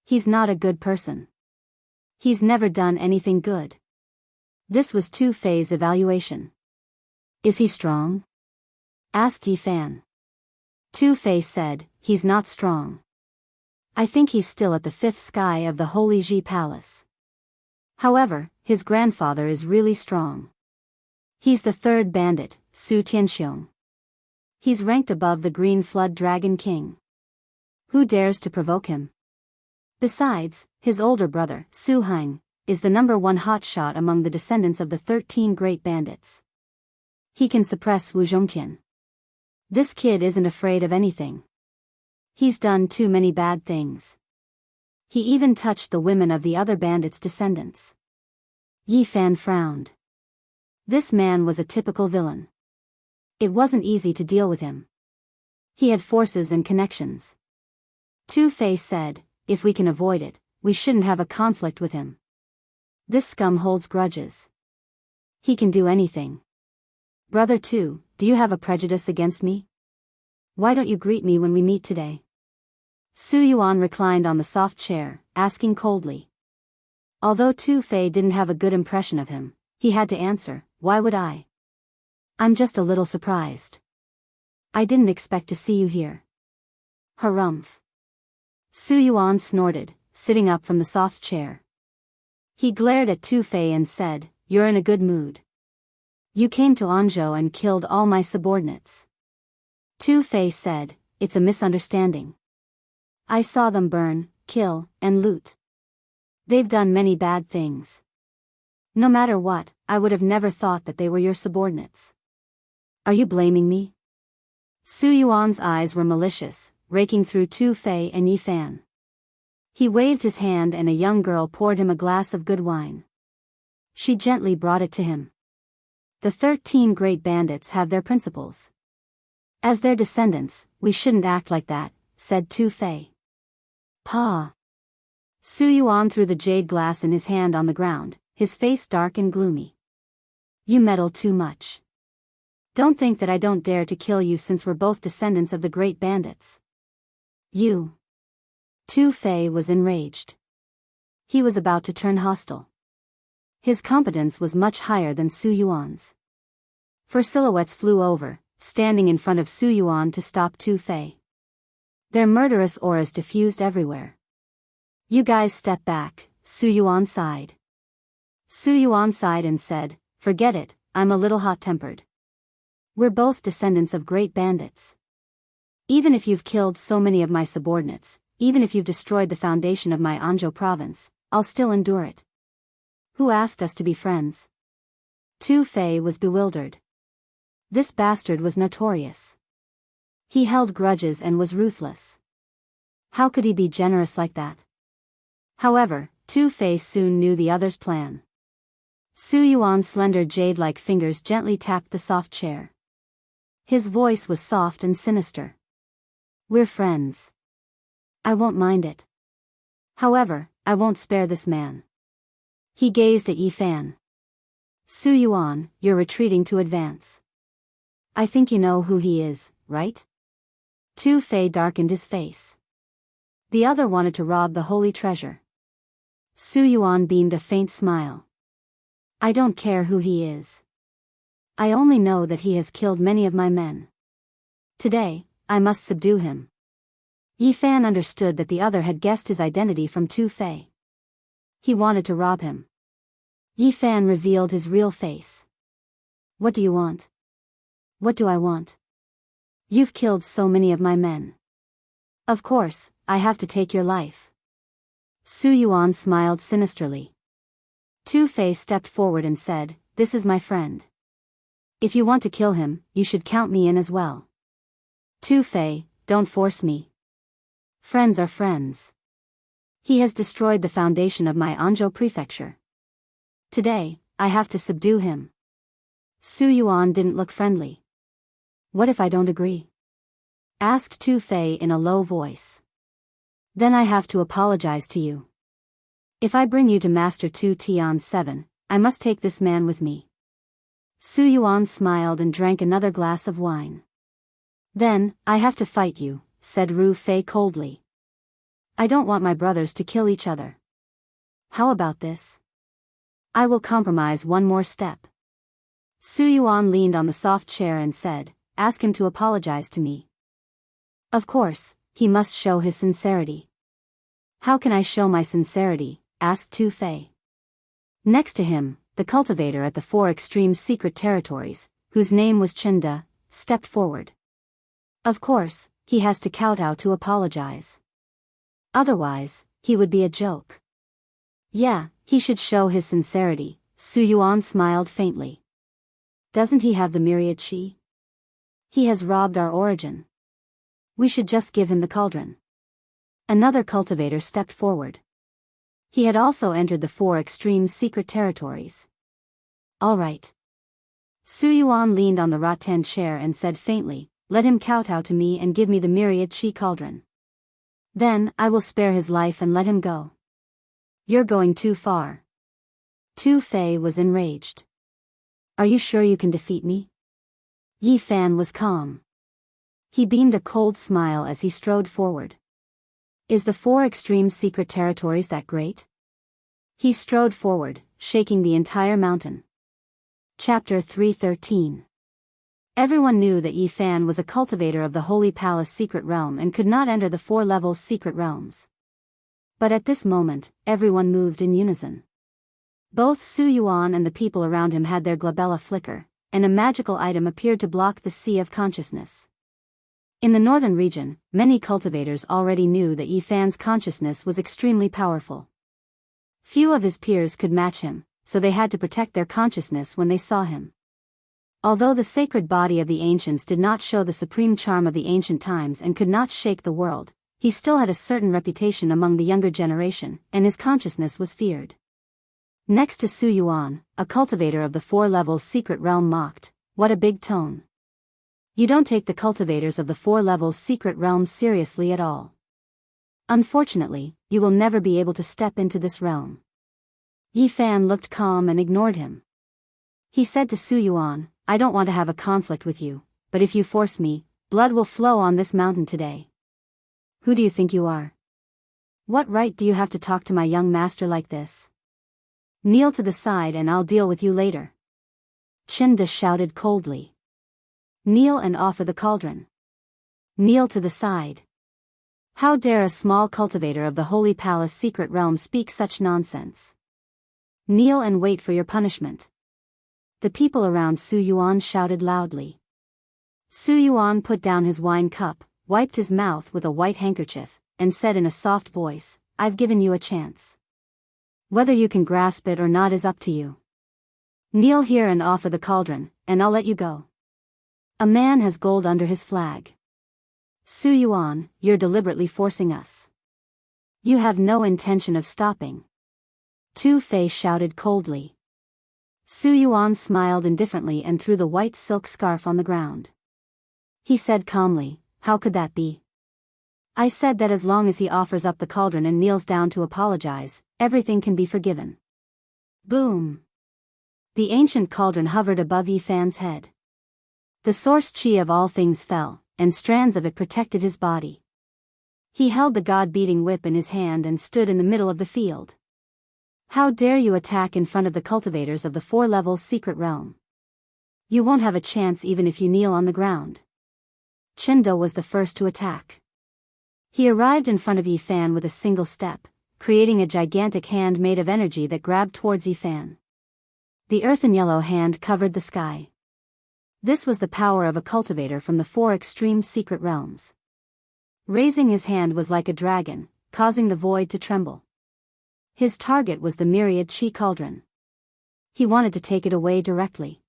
He's not a good person. He's never done anything good. This was Tu Fei's evaluation. Is he strong? Asked Yi Fan. Tu Fei said, he's not strong. I think he's still at the fifth sky of the Holy Ji Palace. However, his grandfather is really strong. He's the third bandit, Su Tianxiong. He's ranked above the Green Flood Dragon King. Who dares to provoke him? Besides, his older brother, Su Heng, is the #1 hotshot among the descendants of the 13 great bandits. He can suppress Wu Zhongtian. This kid isn't afraid of anything. He's done too many bad things. He even touched the women of the other bandits' descendants. Yi Fan frowned. This man was a typical villain. It wasn't easy to deal with him. He had forces and connections. Tu Fei said, if we can avoid it, we shouldn't have a conflict with him. This scum holds grudges. He can do anything. Brother Tu, do you have a prejudice against me? Why don't you greet me when we meet today? Su Yuan reclined on the soft chair, asking coldly. Although Tu Fei didn't have a good impression of him, he had to answer, why would I? I'm just a little surprised. I didn't expect to see you here. Harumph. Su Yuan snorted, sitting up from the soft chair. He glared at Tu Fei and said, you're in a good mood. You came to Anzhou and killed all my subordinates. Tu Fei said, it's a misunderstanding. I saw them burn, kill, and loot. They've done many bad things. No matter what, I would have never thought that they were your subordinates. Are you blaming me? Su Yuan's eyes were malicious, raking through Tu Fei and Yi Fan. He waved his hand and a young girl poured him a glass of good wine. She gently brought it to him. The 13 great bandits have their principles. As their descendants, we shouldn't act like that, said Tu Fei. Pa. Su Yuan threw the jade glass in his hand on the ground, his face dark and gloomy. You meddle too much. Don't think that I don't dare to kill you since we're both descendants of the great bandits. You. Tu Fei was enraged. He was about to turn hostile. His competence was much higher than Su Yuan's. 4 silhouettes flew over, standing in front of Su Yuan to stop Tu Fei. Their murderous auras diffused everywhere. You guys step back, Su Yuan sighed. Su Yuan sighed and said, forget it, I'm a little hot-tempered. We're both descendants of great bandits. Even if you've killed so many of my subordinates, even if you've destroyed the foundation of my Anzhou province, I'll still endure it. Who asked us to be friends? Tu Fei was bewildered. This bastard was notorious. He held grudges and was ruthless. How could he be generous like that? However, Tu Fei soon knew the other's plan. Su Yuan's slender jade-like fingers gently tapped the soft chair. His voice was soft and sinister. We're friends. I won't mind it. However, I won't spare this man. He gazed at Yi Fan. Su Yuan, you're retreating to advance. I think you know who he is, right? Tu Fei darkened his face. The other wanted to rob the holy treasure. Su Yuan beamed a faint smile. I don't care who he is. I only know that he has killed many of my men. Today, I must subdue him. Yi Fan understood that the other had guessed his identity from Tu Fei. He wanted to rob him. Yi Fan revealed his real face. What do you want? What do I want? You've killed so many of my men. Of course, I have to take your life. Su Yuan smiled sinisterly. Tu Fei stepped forward and said, this is my friend. If you want to kill him, you should count me in as well. Tu Fei, don't force me. Friends are friends. He has destroyed the foundation of my Anzhou prefecture. Today, I have to subdue him. Su Yuan didn't look friendly. What if I don't agree? Asked Tu Fei in a low voice. Then I have to apologize to you. If I bring you to Master Tu Tian 7, I must take this man with me. Su Yuan smiled and drank another glass of wine. Then, I have to fight you, said Ru Fei coldly. I don't want my brothers to kill each other. How about this? I will compromise one more step. Su Yuan leaned on the soft chair and said, ask him to apologize to me. Of course, he must show his sincerity. How can I show my sincerity? Asked Tu Fei. Next to him, the cultivator at the 4 extreme secret territories, whose name was Chinda, stepped forward. Of course, he has to kowtow to apologize. Otherwise, he would be a joke. Yeah, he should show his sincerity, Su Yuan smiled faintly. Doesn't he have the myriad chi? He has robbed our origin. We should just give him the cauldron. Another cultivator stepped forward. He had also entered the 4 extreme secret territories. All right. Su Yuan leaned on the rattan chair and said faintly, let him kowtow to me and give me the myriad chi cauldron. Then, I will spare his life and let him go. You're going too far. Tu Fei was enraged. Are you sure you can defeat me? Yi Fan was calm. He beamed a cold smile as he strode forward. Is the 4 extreme secret territories that great? He strode forward, shaking the entire mountain. Chapter 313. Everyone knew that Yi Fan was a cultivator of the Holy Palace secret realm and could not enter the 4 levels secret realms. But at this moment, everyone moved in unison. Both Su Yuan and the people around him had their glabella flicker, and a magical item appeared to block the sea of consciousness. In the northern region, many cultivators already knew that Yi Fan's consciousness was extremely powerful. Few of his peers could match him, so they had to protect their consciousness when they saw him. Although the sacred body of the ancients did not show the supreme charm of the ancient times and could not shake the world, he still had a certain reputation among the younger generation, and his consciousness was feared. Next to Su Yuan, a cultivator of the 4 levels secret realm mocked, what a big tone. You don't take the cultivators of the 4 levels secret realm seriously at all. Unfortunately, you will never be able to step into this realm. Yi Fan looked calm and ignored him. He said to Su Yuan, I don't want to have a conflict with you, but if you force me, blood will flow on this mountain today. Who do you think you are? What right do you have to talk to my young master like this? Kneel to the side and I'll deal with you later. Chinda shouted coldly. Kneel and offer the cauldron. Kneel to the side. How dare a small cultivator of the Holy Palace secret realm speak such nonsense? Kneel and wait for your punishment. The people around Su Yuan shouted loudly. Su Yuan put down his wine cup, wiped his mouth with a white handkerchief, and said in a soft voice, I've given you a chance. Whether you can grasp it or not is up to you. Kneel here and offer the cauldron, and I'll let you go. A man has gold under his flag. Su Yuan, you're deliberately forcing us. You have no intention of stopping. Tu Fei shouted coldly. Su Yuan smiled indifferently and threw the white silk scarf on the ground. He said calmly, how could that be? I said that as long as he offers up the cauldron and kneels down to apologize, everything can be forgiven. Boom! The ancient cauldron hovered above Yi Fan's head. The source chi of all things fell, and strands of it protected his body. He held the god-beating whip in his hand and stood in the middle of the field. How dare you attack in front of the cultivators of the 4 levels secret realm? You won't have a chance even if you kneel on the ground. Chinda was the first to attack. He arrived in front of Yi Fan with a single step, creating a gigantic hand made of energy that grabbed towards Yi Fan. The earthen yellow hand covered the sky. This was the power of a cultivator from the 4 extreme secret realms. Raising his hand was like a dragon, causing the void to tremble. His target was the myriad chi cauldron. He wanted to take it away directly.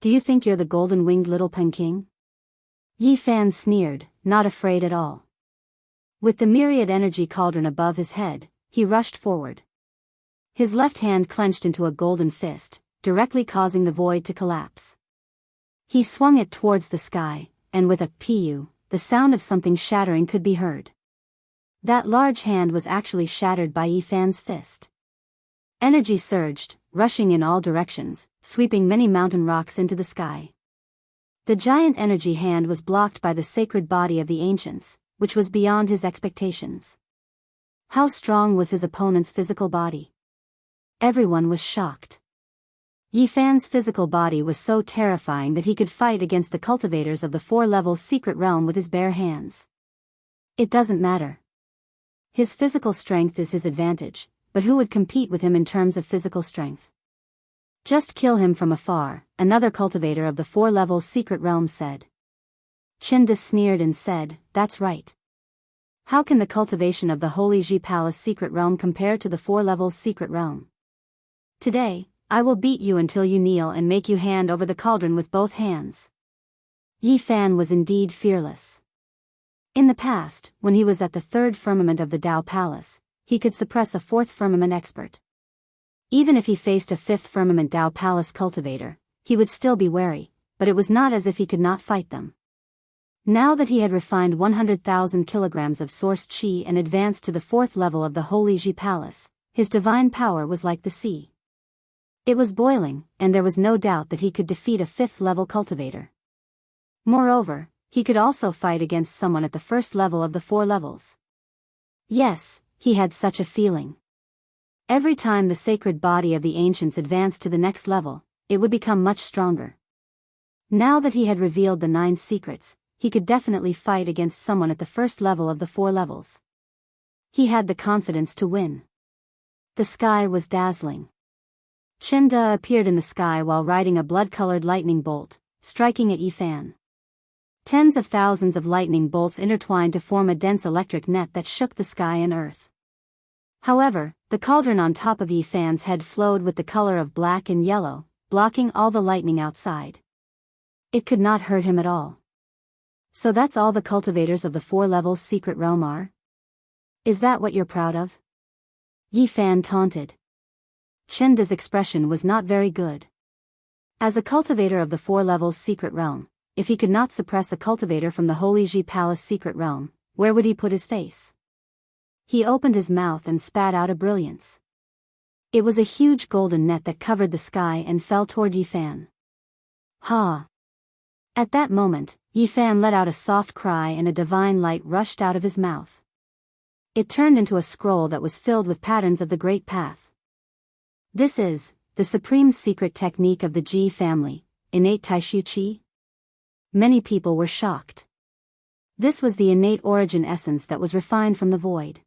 Do you think you're the golden-winged little Peking? Yi Fan sneered, not afraid at all. With the myriad energy cauldron above his head, he rushed forward. His left hand clenched into a golden fist, directly causing the void to collapse. He swung it towards the sky, and with a "pu," the sound of something shattering could be heard. That large hand was actually shattered by Yifan's fist. Energy surged, rushing in all directions, sweeping many mountain rocks into the sky. The giant energy hand was blocked by the sacred body of the ancients, which was beyond his expectations. How strong was his opponent's physical body? Everyone was shocked. Yifan's physical body was so terrifying that he could fight against the cultivators of the 4-level secret realm with his bare hands. It doesn't matter. His physical strength is his advantage, but who would compete with him in terms of physical strength? Just kill him from afar, another cultivator of the 4-level secret realm said. Chinda sneered and said, that's right. How can the cultivation of the Holy Ji Palace secret realm compare to the 4-level secret realm? Today, I will beat you until you kneel and make you hand over the cauldron with both hands. Yifan was indeed fearless. In the past, when he was at the 3rd firmament of the Tao Palace, he could suppress a 4th firmament expert. Even if he faced a 5th firmament Tao Palace cultivator, he would still be wary, but it was not as if he could not fight them. Now that he had refined 100,000 kilograms of source qi and advanced to the 4th level of the Holy Ji Palace, his divine power was like the sea. It was boiling, and there was no doubt that he could defeat a 5th level cultivator. Moreover, he could also fight against someone at the 1st level of the 4 levels. Yes, he had such a feeling. Every time the sacred body of the ancients advanced to the next level, it would become much stronger. Now that he had revealed the 9 secrets, he could definitely fight against someone at the 1st level of the 4 levels. He had the confidence to win. The sky was dazzling. Chinda appeared in the sky while riding a blood-colored lightning bolt, striking at Yifan. Tens of thousands of lightning bolts intertwined to form a dense electric net that shook the sky and earth. However, the cauldron on top of Yifan's head flowed with the color of black and yellow, blocking all the lightning outside. It could not hurt him at all. So that's all the cultivators of the 4 levels secret realm are? Is that what you're proud of? Yifan taunted. Chinda's expression was not very good. As a cultivator of the 4 levels secret realm, if he could not suppress a cultivator from the Holy Ji Palace secret realm, where would he put his face? He opened his mouth and spat out a brilliance. It was a huge golden net that covered the sky and fell toward Yifan. Ha! At that moment, Yifan let out a soft cry and a divine light rushed out of his mouth. It turned into a scroll that was filled with patterns of the Great Path. This is the supreme secret technique of the Ji family, innate Taishu Qi. Many people were shocked. This was the innate origin essence that was refined from the void.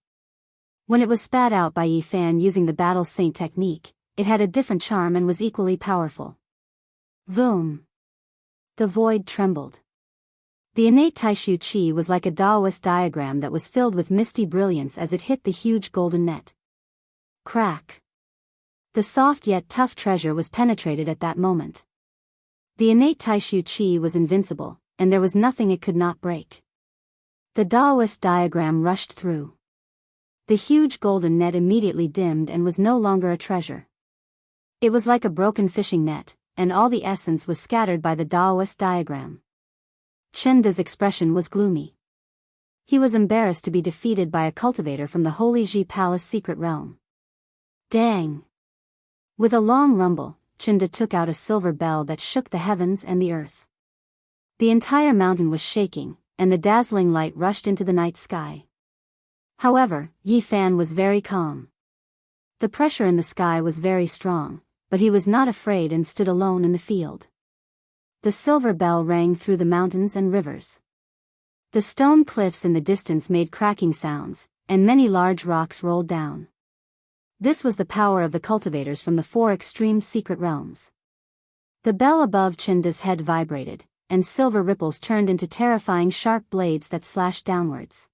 When it was spat out by Yifan using the Battle Saint technique, it had a different charm and was equally powerful. Boom! The void trembled. The innate Taishu Qi was like a Taoist diagram that was filled with misty brilliance as it hit the huge golden net. Crack! The soft yet tough treasure was penetrated at that moment. The innate Taishu Qi was invincible, and there was nothing it could not break. The Taoist diagram rushed through. The huge golden net immediately dimmed and was no longer a treasure. It was like a broken fishing net, and all the essence was scattered by the Taoist diagram. Chinda's expression was gloomy. He was embarrassed to be defeated by a cultivator from the Holy Ji Palace secret realm. Dang! With a long rumble, Chinda took out a silver bell that shook the heavens and the earth. The entire mountain was shaking, and the dazzling light rushed into the night sky. However, Yifan was very calm. The pressure in the sky was very strong, but he was not afraid and stood alone in the field. The silver bell rang through the mountains and rivers. The stone cliffs in the distance made cracking sounds, and many large rocks rolled down. This was the power of the cultivators from the 4 extreme secret realms. The bell above Chinda's head vibrated, and silver ripples turned into terrifying sharp blades that slashed downwards.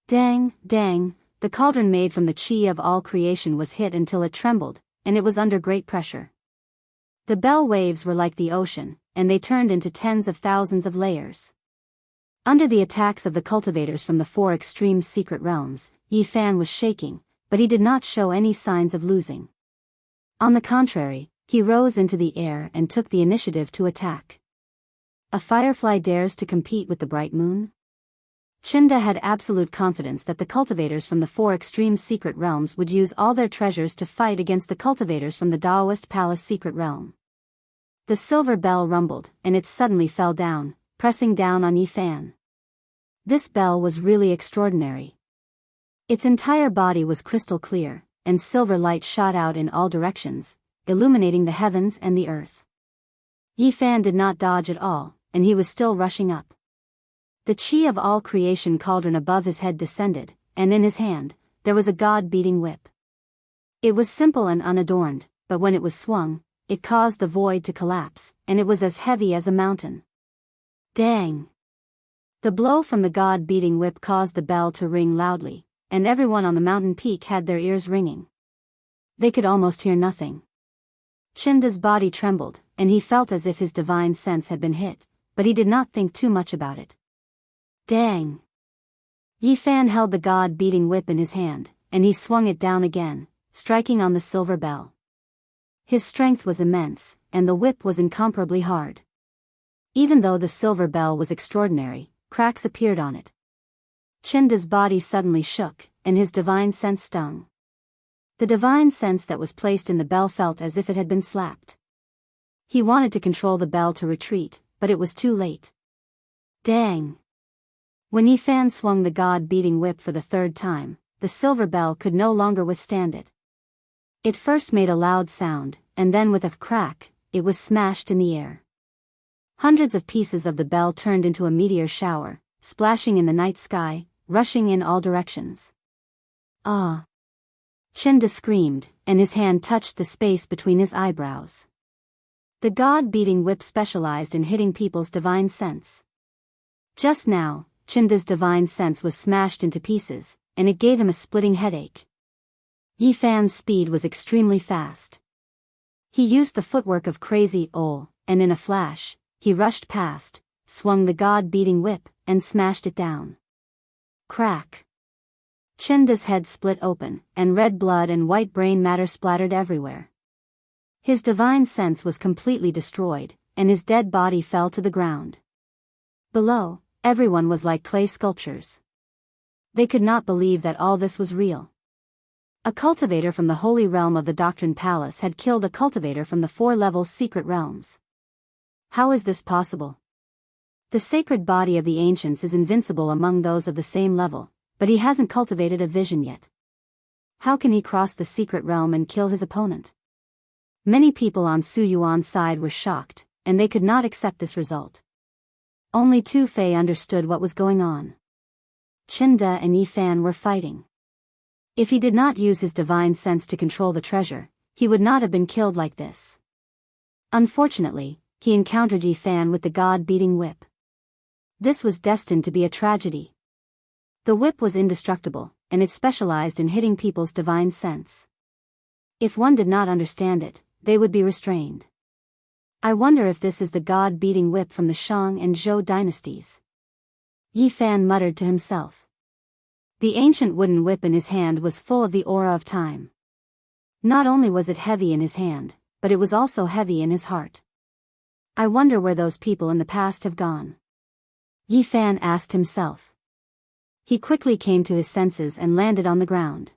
Dang, dang, the cauldron made from the qi of all creation was hit until it trembled, and it was under great pressure. The bell waves were like the ocean, and they turned into tens of thousands of layers. Under the attacks of the cultivators from the 4 extreme secret realms, Yifan was shaking, but he did not show any signs of losing. On the contrary, he rose into the air and took the initiative to attack. A firefly dares to compete with the bright moon? Chinda had absolute confidence that the cultivators from the 4 extreme secret realms would use all their treasures to fight against the cultivators from the Taoist Palace secret realm. The silver bell rumbled, and it suddenly fell down, pressing down on Yifan. This bell was really extraordinary. Its entire body was crystal clear, and silver light shot out in all directions, illuminating the heavens and the earth. Yifan did not dodge at all, and he was still rushing up. The chi of all creation cauldron above his head descended, and in his hand, there was a god-beating whip. It was simple and unadorned, but when it was swung, it caused the void to collapse, and it was as heavy as a mountain. Dang! The blow from the god-beating whip caused the bell to ring loudly, and everyone on the mountain peak had their ears ringing. They could almost hear nothing. Chinda's body trembled, and he felt as if his divine sense had been hit, but he did not think too much about it. Dang! Yifan held the god-beating whip in his hand, and he swung it down again, striking on the silver bell. His strength was immense, and the whip was incomparably hard. Even though the silver bell was extraordinary, cracks appeared on it. Chinda's body suddenly shook, and his divine sense stung. The divine sense that was placed in the bell felt as if it had been slapped. He wanted to control the bell to retreat, but it was too late. Dang! When Yifan swung the god-beating whip for the 3rd time, the silver bell could no longer withstand it. It first made a loud sound, and then with a crack, it was smashed in the air. Hundreds of pieces of the bell turned into a meteor shower, splashing in the night sky, rushing in all directions. Ah! Chinda screamed, and his hand touched the space between his eyebrows. The god-beating whip specialized in hitting people's divine sense. Just now, Chinda's divine sense was smashed into pieces, and it gave him a splitting headache. Yifan's speed was extremely fast. He used the footwork of Crazy Ol, and in a flash, he rushed past, swung the god-beating whip, and smashed it down. Crack! Chinda's head split open, and red blood and white brain matter splattered everywhere. His divine sense was completely destroyed, and his dead body fell to the ground. Below, everyone was like clay sculptures. They could not believe that all this was real. A cultivator from the holy realm of the Doctrine Palace had killed a cultivator from the 4 levels secret realms. How is this possible? The sacred body of the ancients is invincible among those of the same level, but he hasn't cultivated a vision yet. How can he cross the secret realm and kill his opponent? Many people on Su Yuan's side were shocked, and they could not accept this result. Only Tu Fei understood what was going on. Chinda and Yifan were fighting. If he did not use his divine sense to control the treasure, he would not have been killed like this. Unfortunately, he encountered Yifan with the god-beating whip. This was destined to be a tragedy. The whip was indestructible, and it specialized in hitting people's divine sense. If one did not understand it, they would be restrained. I wonder if this is the god-beating whip from the Shang and Zhou dynasties. Yifan muttered to himself. The ancient wooden whip in his hand was full of the aura of time. Not only was it heavy in his hand, but it was also heavy in his heart. I wonder where those people in the past have gone. Yifan asked himself. He quickly came to his senses and landed on the ground.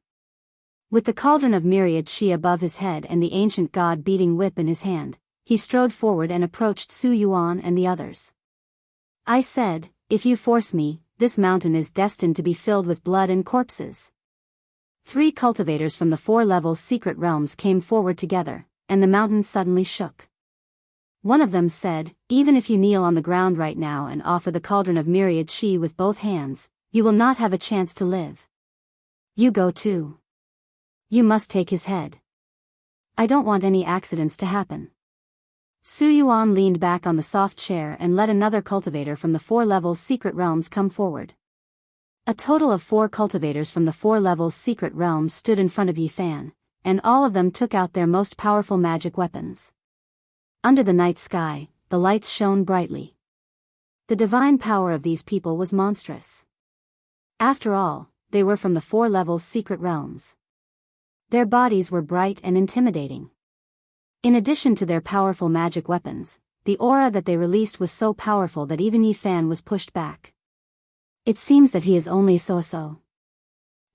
With the cauldron of myriad chi above his head and the ancient god-beating whip in his hand, he strode forward and approached Su Yuan and the others. I said, if you force me, this mountain is destined to be filled with blood and corpses. 3 cultivators from the 4 levels secret realms came forward together, and the mountain suddenly shook. One of them said, even if you kneel on the ground right now and offer the cauldron of myriad chi with both hands, you will not have a chance to live. You go too. You must take his head. I don't want any accidents to happen. Su Yuan leaned back on the soft chair and let another cultivator from the 4 levels secret realms come forward. A total of 4 cultivators from the 4 levels secret realms stood in front of Yifan, and all of them took out their most powerful magic weapons. Under the night sky, the lights shone brightly. The divine power of these people was monstrous. After all, they were from the 4 levels secret realms. Their bodies were bright and intimidating. In addition to their powerful magic weapons, the aura that they released was so powerful that even Yifan was pushed back. It seems that he is only so-so.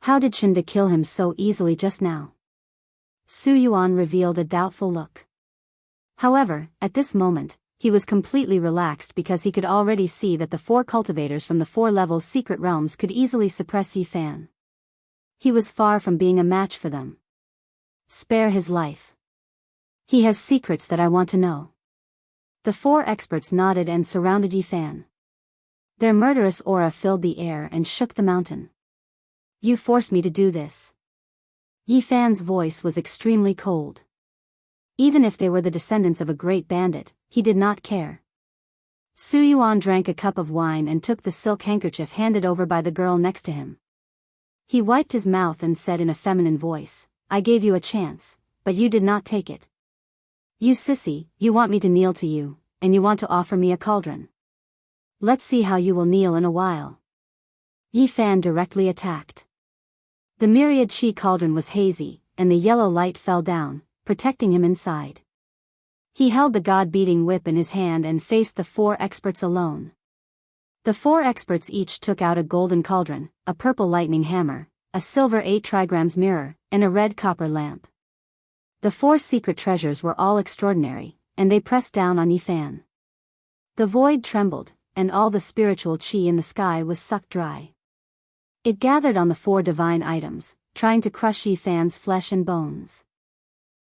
How did Chinda kill him so easily just now? Su Yuan revealed a doubtful look. However, at this moment, he was completely relaxed because he could already see that the 4 cultivators from the 4-level secret realms could easily suppress Yi Fan. He was far from being a match for them. Spare his life. He has secrets that I want to know. The 4 experts nodded and surrounded Yi Fan. Their murderous aura filled the air and shook the mountain. You forced me to do this. Yi Fan's voice was extremely cold. Even if they were the descendants of a great bandit, he did not care. Su Yuan drank a cup of wine and took the silk handkerchief handed over by the girl next to him. He wiped his mouth and said in a feminine voice, I gave you a chance, but you did not take it. You sissy, you want me to kneel to you, and you want to offer me a cauldron. Let's see how you will kneel in a while. Yi Fan directly attacked. The myriad chi cauldron was hazy, and the yellow light fell down, protecting him inside. He held the god-beating whip in his hand and faced the 4 experts alone. The 4 experts each took out a golden cauldron, a purple lightning hammer, a silver 8 trigrams mirror, and a red copper lamp. The 4 secret treasures were all extraordinary, and they pressed down on Yi Fan. The void trembled, and all the spiritual chi in the sky was sucked dry. It gathered on the 4 divine items, trying to crush Yi Fan's flesh and bones.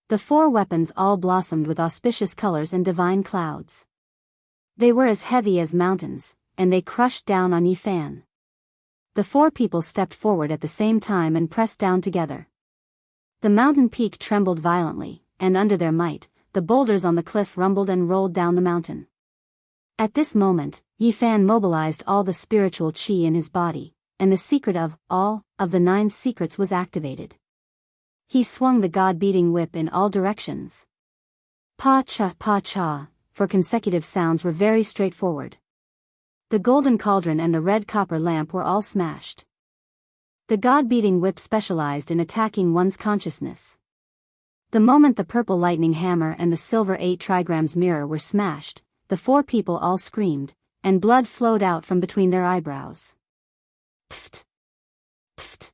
The 4 weapons all blossomed with auspicious colors and divine clouds. They were as heavy as mountains, and they crushed down on Yi Fan. The 4 people stepped forward at the same time and pressed down together. The mountain peak trembled violently, and under their might, the boulders on the cliff rumbled and rolled down the mountain. At this moment, Yi Fan mobilized all the spiritual chi in his body, and the secret of all of the 9 secrets was activated. He swung the god-beating whip in all directions. Pa-cha, for consecutive sounds were very straightforward. The golden cauldron and the red copper lamp were all smashed. The god-beating whip specialized in attacking one's consciousness. The moment the purple lightning hammer and the silver 8 trigrams mirror were smashed, the 4 people all screamed, and blood flowed out from between their eyebrows. Pft! Pft!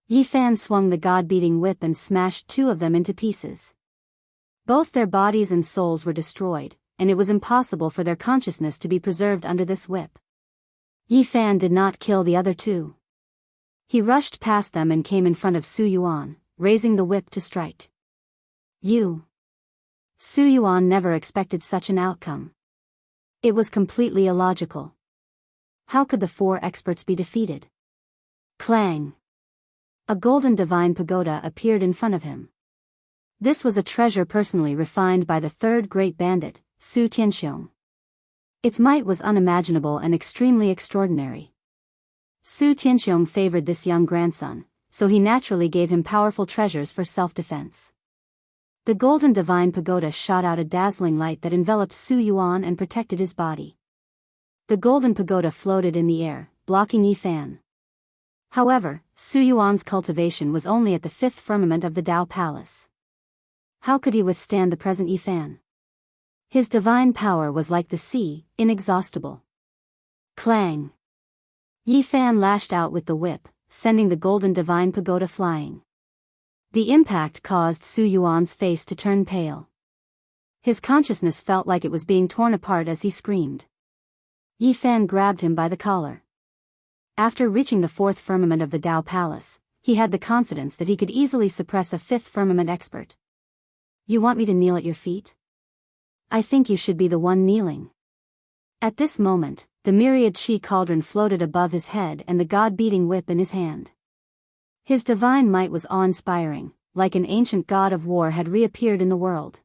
Yi Fan swung the god-beating whip and smashed 2 of them into pieces. Both their bodies and souls were destroyed, and it was impossible for their consciousness to be preserved under this whip. Yi Fan did not kill the other 2. He rushed past them and came in front of Su Yuan, raising the whip to strike. You! Su Yuan never expected such an outcome. It was completely illogical. How could the 4 experts be defeated? Clang! A golden divine pagoda appeared in front of him. This was a treasure personally refined by the 3rd great bandit, Su Tianxiong. Its might was unimaginable and extremely extraordinary. Su Tianxiong favored this young grandson, so he naturally gave him powerful treasures for self-defense. The golden divine pagoda shot out a dazzling light that enveloped Su Yuan and protected his body. The golden pagoda floated in the air, blocking Yi Fan. However, Su Yuan's cultivation was only at the 5th firmament of the Dao Palace. How could he withstand the present Yi Fan? His divine power was like the sea, inexhaustible. Clang! Yi Fan lashed out with the whip, sending the golden divine pagoda flying. The impact caused Su Yuan's face to turn pale. His consciousness felt like it was being torn apart as he screamed. Yi Fan grabbed him by the collar. After reaching the 4th firmament of the Dao Palace, he had the confidence that he could easily suppress a 5th firmament expert. You want me to kneel at your feet? I think you should be the one kneeling. At this moment, the myriad chi cauldron floated above his head and the god-beating whip in his hand. His divine might was awe-inspiring, like an ancient god of war had reappeared in the world.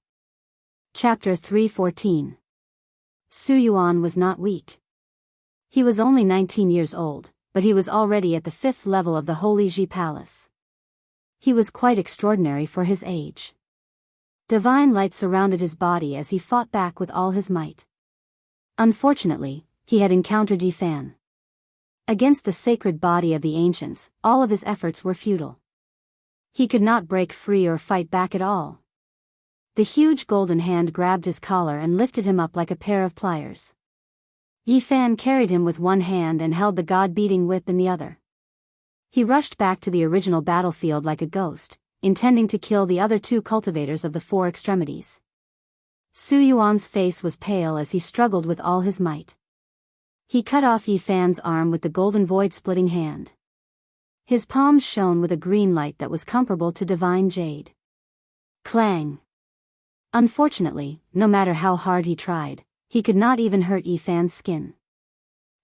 Chapter 314. Su Yuan was not weak. He was only 19 years old, but he was already at the 5th level of the Holy Ji Palace. He was quite extraordinary for his age. Divine light surrounded his body as he fought back with all his might. Unfortunately, he had encountered Yi Fan. Against the sacred body of the ancients, all of his efforts were futile. He could not break free or fight back at all. The huge golden hand grabbed his collar and lifted him up like a pair of pliers. Yi Fan carried him with one hand and held the god-beating whip in the other. He rushed back to the original battlefield like a ghost, intending to kill the other two cultivators of the four extremities. Su Yuan's face was pale as he struggled with all his might. He cut off Yi Fan's arm with the golden void-splitting hand. His palms shone with a green light that was comparable to divine jade. Clang! Unfortunately, no matter how hard he tried, he could not even hurt Yi Fan's skin.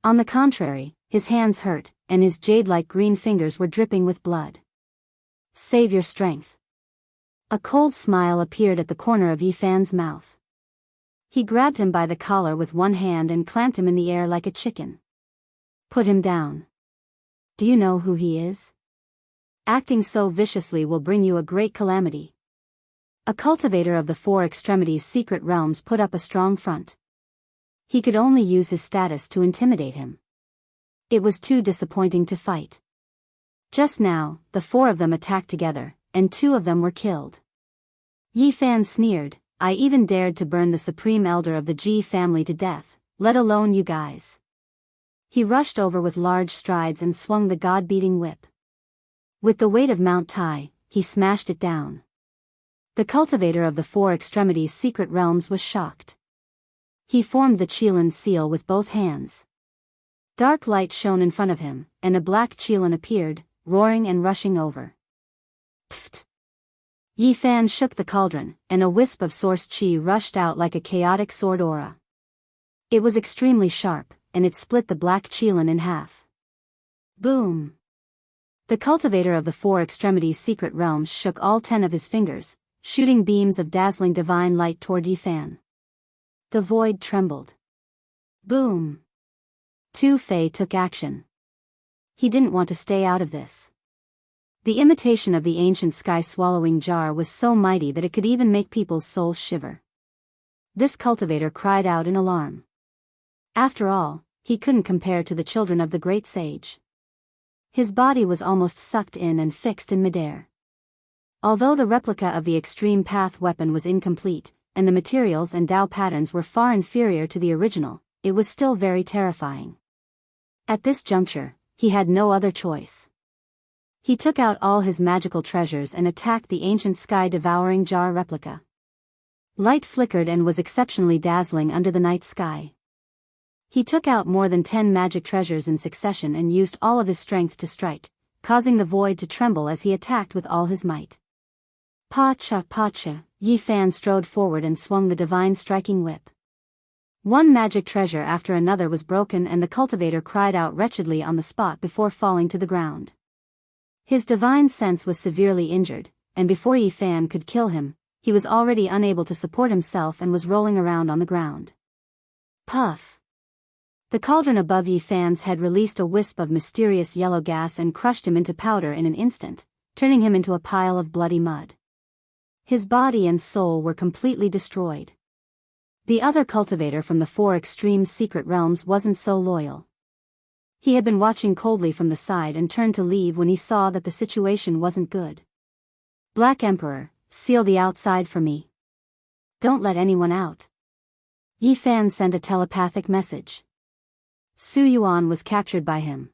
On the contrary, his hands hurt, and his jade-like green fingers were dripping with blood. Save your strength. A cold smile appeared at the corner of Yi Fan's mouth. He grabbed him by the collar with one hand and clamped him in the air like a chicken. Put him down. Do you know who he is? Acting so viciously will bring you a great calamity. A cultivator of the four extremities' secret realms put up a strong front. He could only use his status to intimidate him. It was too disappointing to fight. Just now, the four of them attacked together, and two of them were killed. Yi Fan sneered, I even dared to burn the supreme elder of the Ji family to death, let alone you guys. He rushed over with large strides and swung the god-beating whip. With the weight of Mount Tai, he smashed it down. The cultivator of the four extremities' secret realms was shocked. He formed the Qilin seal with both hands. Dark light shone in front of him, and a black Qilin appeared, roaring and rushing over. Pfft! Yi Fan shook the cauldron, and a wisp of source qi rushed out like a chaotic sword aura. It was extremely sharp, and it split the black Qilin in half. Boom! The cultivator of the four extremities' secret realms shook all 10 of his fingers, shooting beams of dazzling divine light toward Yi Fan. The void trembled. Boom! Tu Fei took action. He didn't want to stay out of this. The imitation of the ancient sky-swallowing jar was so mighty that it could even make people's souls shiver. This cultivator cried out in alarm. After all, he couldn't compare to the children of the great sage. His body was almost sucked in and fixed in midair. Although the replica of the extreme path weapon was incomplete, and the materials and Dao patterns were far inferior to the original, it was still very terrifying. At this juncture, he had no other choice. He took out all his magical treasures and attacked the ancient sky-devouring jar replica. Light flickered and was exceptionally dazzling under the night sky. He took out more than 10 magic treasures in succession and used all of his strength to strike, causing the void to tremble as he attacked with all his might. Pa-cha, Yi Fan strode forward and swung the divine striking whip. One magic treasure after another was broken and the cultivator cried out wretchedly on the spot before falling to the ground. His divine sense was severely injured, and before Yi Fan could kill him, he was already unable to support himself and was rolling around on the ground. Puff! The cauldron above Yi Fan's head released a wisp of mysterious yellow gas and crushed him into powder in an instant, turning him into a pile of bloody mud. His body and soul were completely destroyed. The other cultivator from the four extreme secret realms wasn't so loyal. He had been watching coldly from the side and turned to leave when he saw that the situation wasn't good. Black Emperor, seal the outside for me. Don't let anyone out. Yi Fan sent a telepathic message. Su Yuan was captured by him.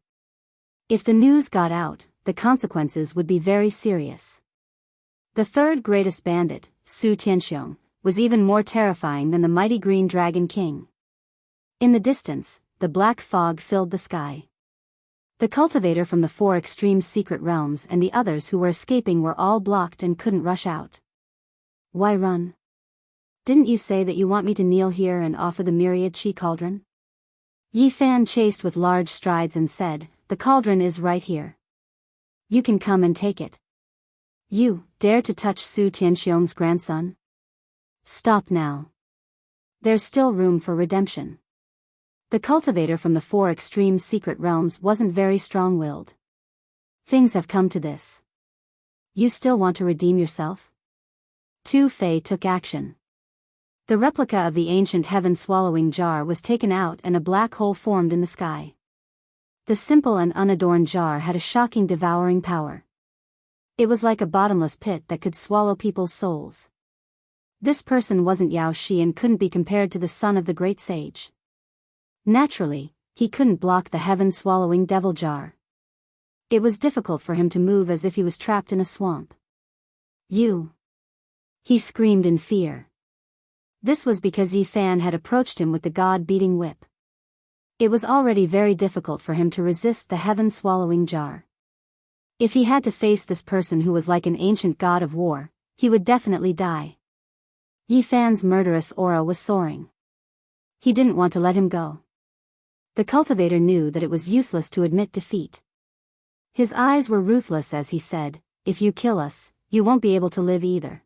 If the news got out, the consequences would be very serious. The third greatest bandit, Su Tianxiong, was even more terrifying than the mighty green dragon king. In the distance, the black fog filled the sky. The cultivator from the four extreme secret realms and the others who were escaping were all blocked and couldn't rush out. Why run? Didn't you say that you want me to kneel here and offer the myriad qi cauldron? Yi Fan chased with large strides and said, the cauldron is right here. You can come and take it. You dare to touch Su Tianxiong's grandson? Stop now. There's still room for redemption. The cultivator from the four extreme secret realms wasn't very strong-willed. Things have come to this. You still want to redeem yourself? Tu Fei took action. The replica of the ancient heaven-swallowing jar was taken out and a black hole formed in the sky. The simple and unadorned jar had a shocking devouring power. It was like a bottomless pit that could swallow people's souls. This person wasn't Yao Shi and couldn't be compared to the son of the great sage. Naturally, he couldn't block the heaven-swallowing devil jar. It was difficult for him to move as if he was trapped in a swamp. You! He screamed in fear. This was because Yi Fan had approached him with the god-beating whip. It was already very difficult for him to resist the heaven-swallowing jar. If he had to face this person who was like an ancient god of war, he would definitely die. Yi Fan's murderous aura was soaring. He didn't want to let him go. The cultivator knew that it was useless to admit defeat. His eyes were ruthless as he said, "If you kill us, you won't be able to live either.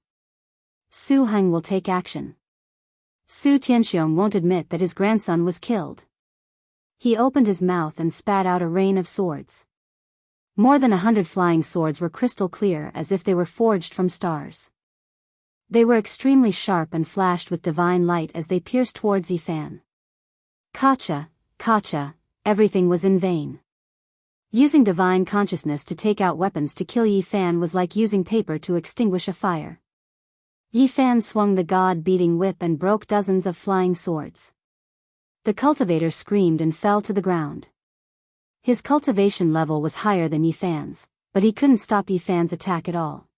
Su Heng will take action. Su Tianxiong won't admit that his grandson was killed." He opened his mouth and spat out a rain of swords. More than 100 flying swords were crystal clear as if they were forged from stars. They were extremely sharp and flashed with divine light as they pierced towards Yi Fan. Kacha, Kacha, everything was in vain. Using divine consciousness to take out weapons to kill Yi Fan was like using paper to extinguish a fire. Yi Fan swung the god-beating whip and broke dozens of flying swords. The cultivator screamed and fell to the ground. His cultivation level was higher than Yi Fan's, but he couldn't stop Yi Fan's attack at all.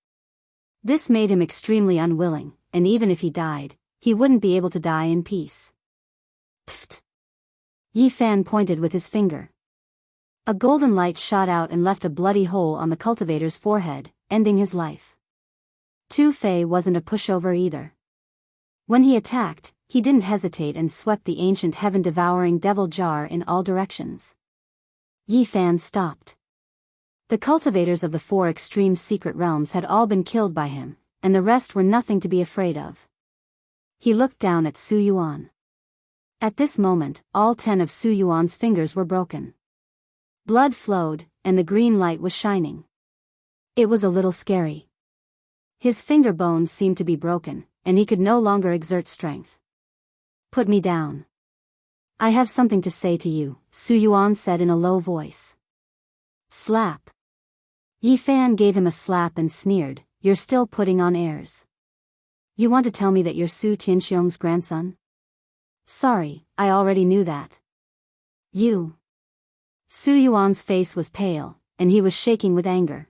This made him extremely unwilling, and even if he died, he wouldn't be able to die in peace. Pfft! Yi Fan pointed with his finger. A golden light shot out and left a bloody hole on the cultivator's forehead, ending his life. Tu Fei wasn't a pushover either. When he attacked, he didn't hesitate and swept the ancient heaven-devouring devil jar in all directions. Yi Fan stopped. The cultivators of the 4 extreme secret realms had all been killed by him, and the rest were nothing to be afraid of. He looked down at Su Yuan. At this moment, all 10 of Su Yuan's fingers were broken. Blood flowed, and the green light was shining. It was a little scary. His finger bones seemed to be broken, and he could no longer exert strength. "Put me down. I have something to say to you," Su Yuan said in a low voice. Slap. Yi Fan gave him a slap and sneered, "You're still putting on airs. You want to tell me that you're Su Tianxiong's grandson? Sorry, I already knew that. You." Su Yuan's face was pale, and he was shaking with anger.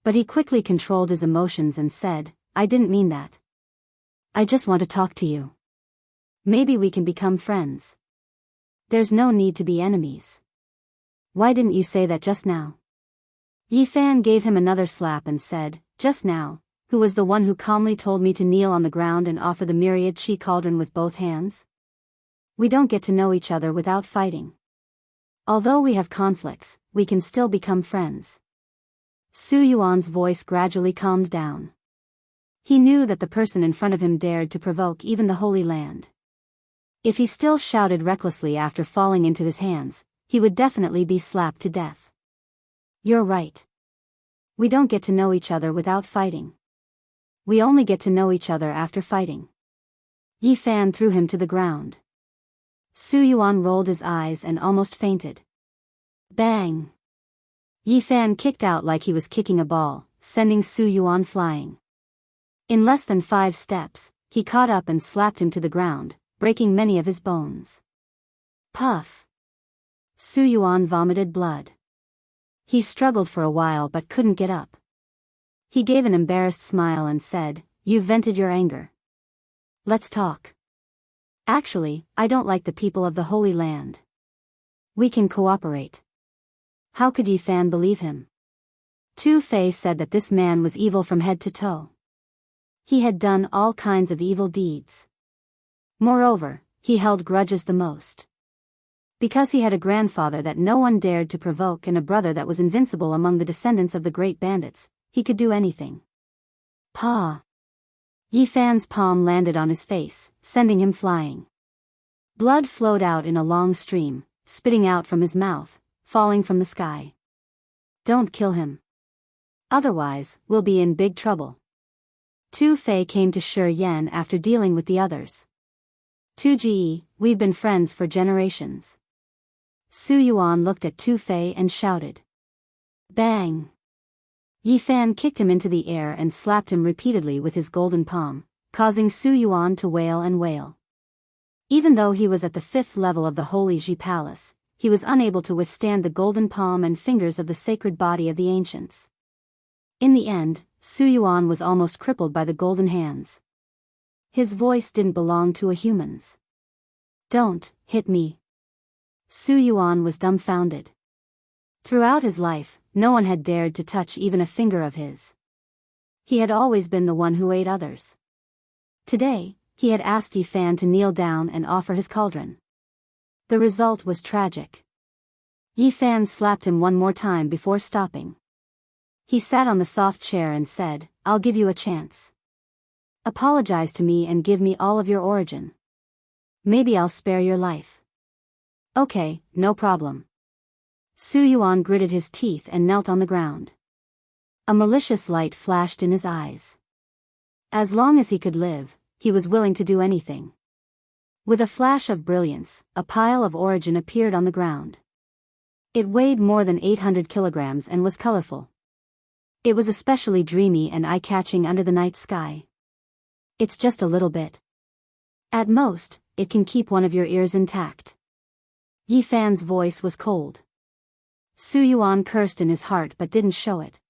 But he quickly controlled his emotions and said, "I didn't mean that. I just want to talk to you. Maybe we can become friends. There's no need to be enemies. Why didn't you say that just now?" Yi Fan gave him another slap and said, "Just now, who was the one who calmly told me to kneel on the ground and offer the myriad chi cauldron with both hands? We don't get to know each other without fighting. Although we have conflicts, we can still become friends." Su Yuan's voice gradually calmed down. He knew that the person in front of him dared to provoke even the Holy Land. If he still shouted recklessly after falling into his hands, he would definitely be slapped to death. "You're right. We don't get to know each other without fighting. We only get to know each other after fighting." Yi Fan threw him to the ground. Su Yuan rolled his eyes and almost fainted. Bang! Yi Fan kicked out like he was kicking a ball, sending Su Yuan flying. In less than 5 steps, he caught up and slapped him to the ground, breaking many of his bones. Puff! Su Yuan vomited blood. He struggled for a while but couldn't get up. He gave an embarrassed smile and said, "You've vented your anger. Let's talk. Actually, I don't like the people of the Holy Land. We can cooperate." How could Yi Fan believe him? Tu Fei said that this man was evil from head to toe. He had done all kinds of evil deeds. Moreover, he held grudges the most. Because he had a grandfather that no one dared to provoke and a brother that was invincible among the descendants of the great bandits, he could do anything. Pa! Yi Fan's palm landed on his face, sending him flying. Blood flowed out in a long stream, spitting out from his mouth, falling from the sky. "Don't kill him. Otherwise, we'll be in big trouble." Tu Fei came to Shi Yan after dealing with the others. "Tu Ji, we've been friends for generations." Su Yuan looked at Tu Fei and shouted. Bang! Yi Fan kicked him into the air and slapped him repeatedly with his golden palm, causing Su Yuan to wail and wail. Even though he was at the 5th level of the Holy Ji Palace, he was unable to withstand the golden palm and fingers of the sacred body of the ancients. In the end, Su Yuan was almost crippled by the golden hands. His voice didn't belong to a human's. "Don't hit me." Su Yuan was dumbfounded. Throughout his life, no one had dared to touch even a finger of his. He had always been the one who ate others. Today, he had asked Yi Fan to kneel down and offer his cauldron. The result was tragic. Yi Fan slapped him one more time before stopping. He sat on the soft chair and said, "I'll give you a chance. Apologize to me and give me all of your origin. Maybe I'll spare your life." "Okay, no problem." Su Yuan gritted his teeth and knelt on the ground. A malicious light flashed in his eyes. As long as he could live, he was willing to do anything. With a flash of brilliance, a pile of origin appeared on the ground. It weighed more than 800 kilograms and was colorful. It was especially dreamy and eye-catching under the night sky. "It's just a little bit. At most, it can keep one of your ears intact." Yi Fan's voice was cold. Su Yuan cursed in his heart but didn't show it.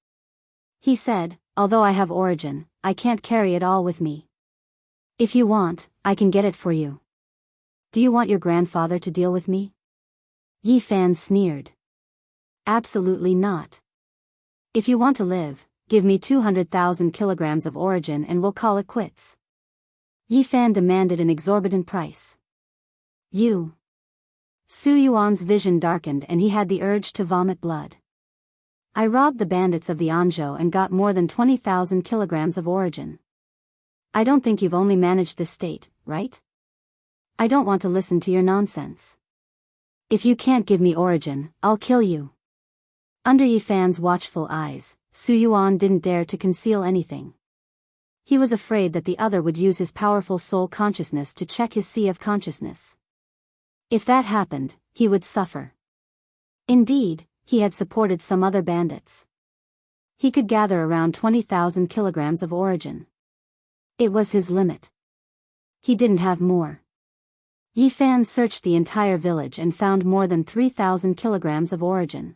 He said, "Although I have origin, I can't carry it all with me. If you want, I can get it for you. Do you want your grandfather to deal with me?" Yi Fan sneered. "Absolutely not. If you want to live, give me 200,000 kilograms of origin and we'll call it quits." Yi Fan demanded an exorbitant price. "You." Su Yuan's vision darkened and he had the urge to vomit blood. "I robbed the bandits of the Anzhou and got more than 20,000 kilograms of origin. I don't think you've only managed this state, right? I don't want to listen to your nonsense. If you can't give me origin, I'll kill you." Under Yi Fan's watchful eyes, Su Yuan didn't dare to conceal anything. He was afraid that the other would use his powerful soul consciousness to check his sea of consciousness. If that happened, he would suffer. Indeed, he had supported some other bandits. He could gather around 20,000 kilograms of origin. It was his limit. He didn't have more. Yi Fan searched the entire village and found more than 3,000 kilograms of origin.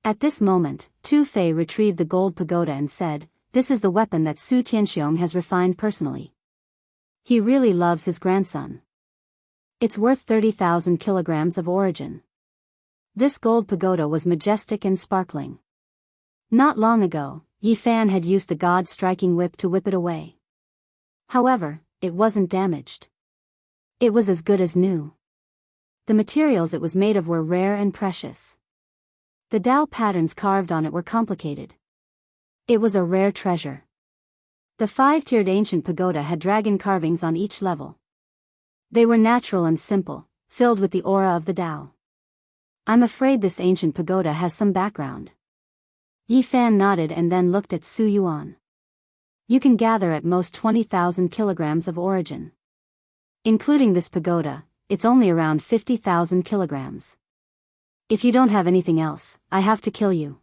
At this moment, Tu Fei retrieved the gold pagoda and said, "This is the weapon that Su Tianxiong has refined personally. He really loves his grandson. It's worth 30,000 kilograms of origin." This gold pagoda was majestic and sparkling. Not long ago, Yi Fan had used the god-striking whip to whip it away. However, it wasn't damaged. It was as good as new. The materials it was made of were rare and precious. The Tao patterns carved on it were complicated. It was a rare treasure. The 5-tiered ancient pagoda had dragon carvings on each level. They were natural and simple, filled with the aura of the Tao. "I'm afraid this ancient pagoda has some background." Yi Fan nodded and then looked at Su Yuan. "You can gather at most 20,000 kilograms of origin. Including this pagoda, it's only around 50,000 kilograms. If you don't have anything else, I have to kill you."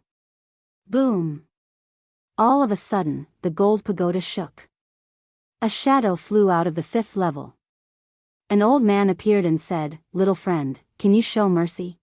Boom! All of a sudden, the gold pagoda shook. A shadow flew out of the 5th level. An old man appeared and said, "Little friend, can you show mercy?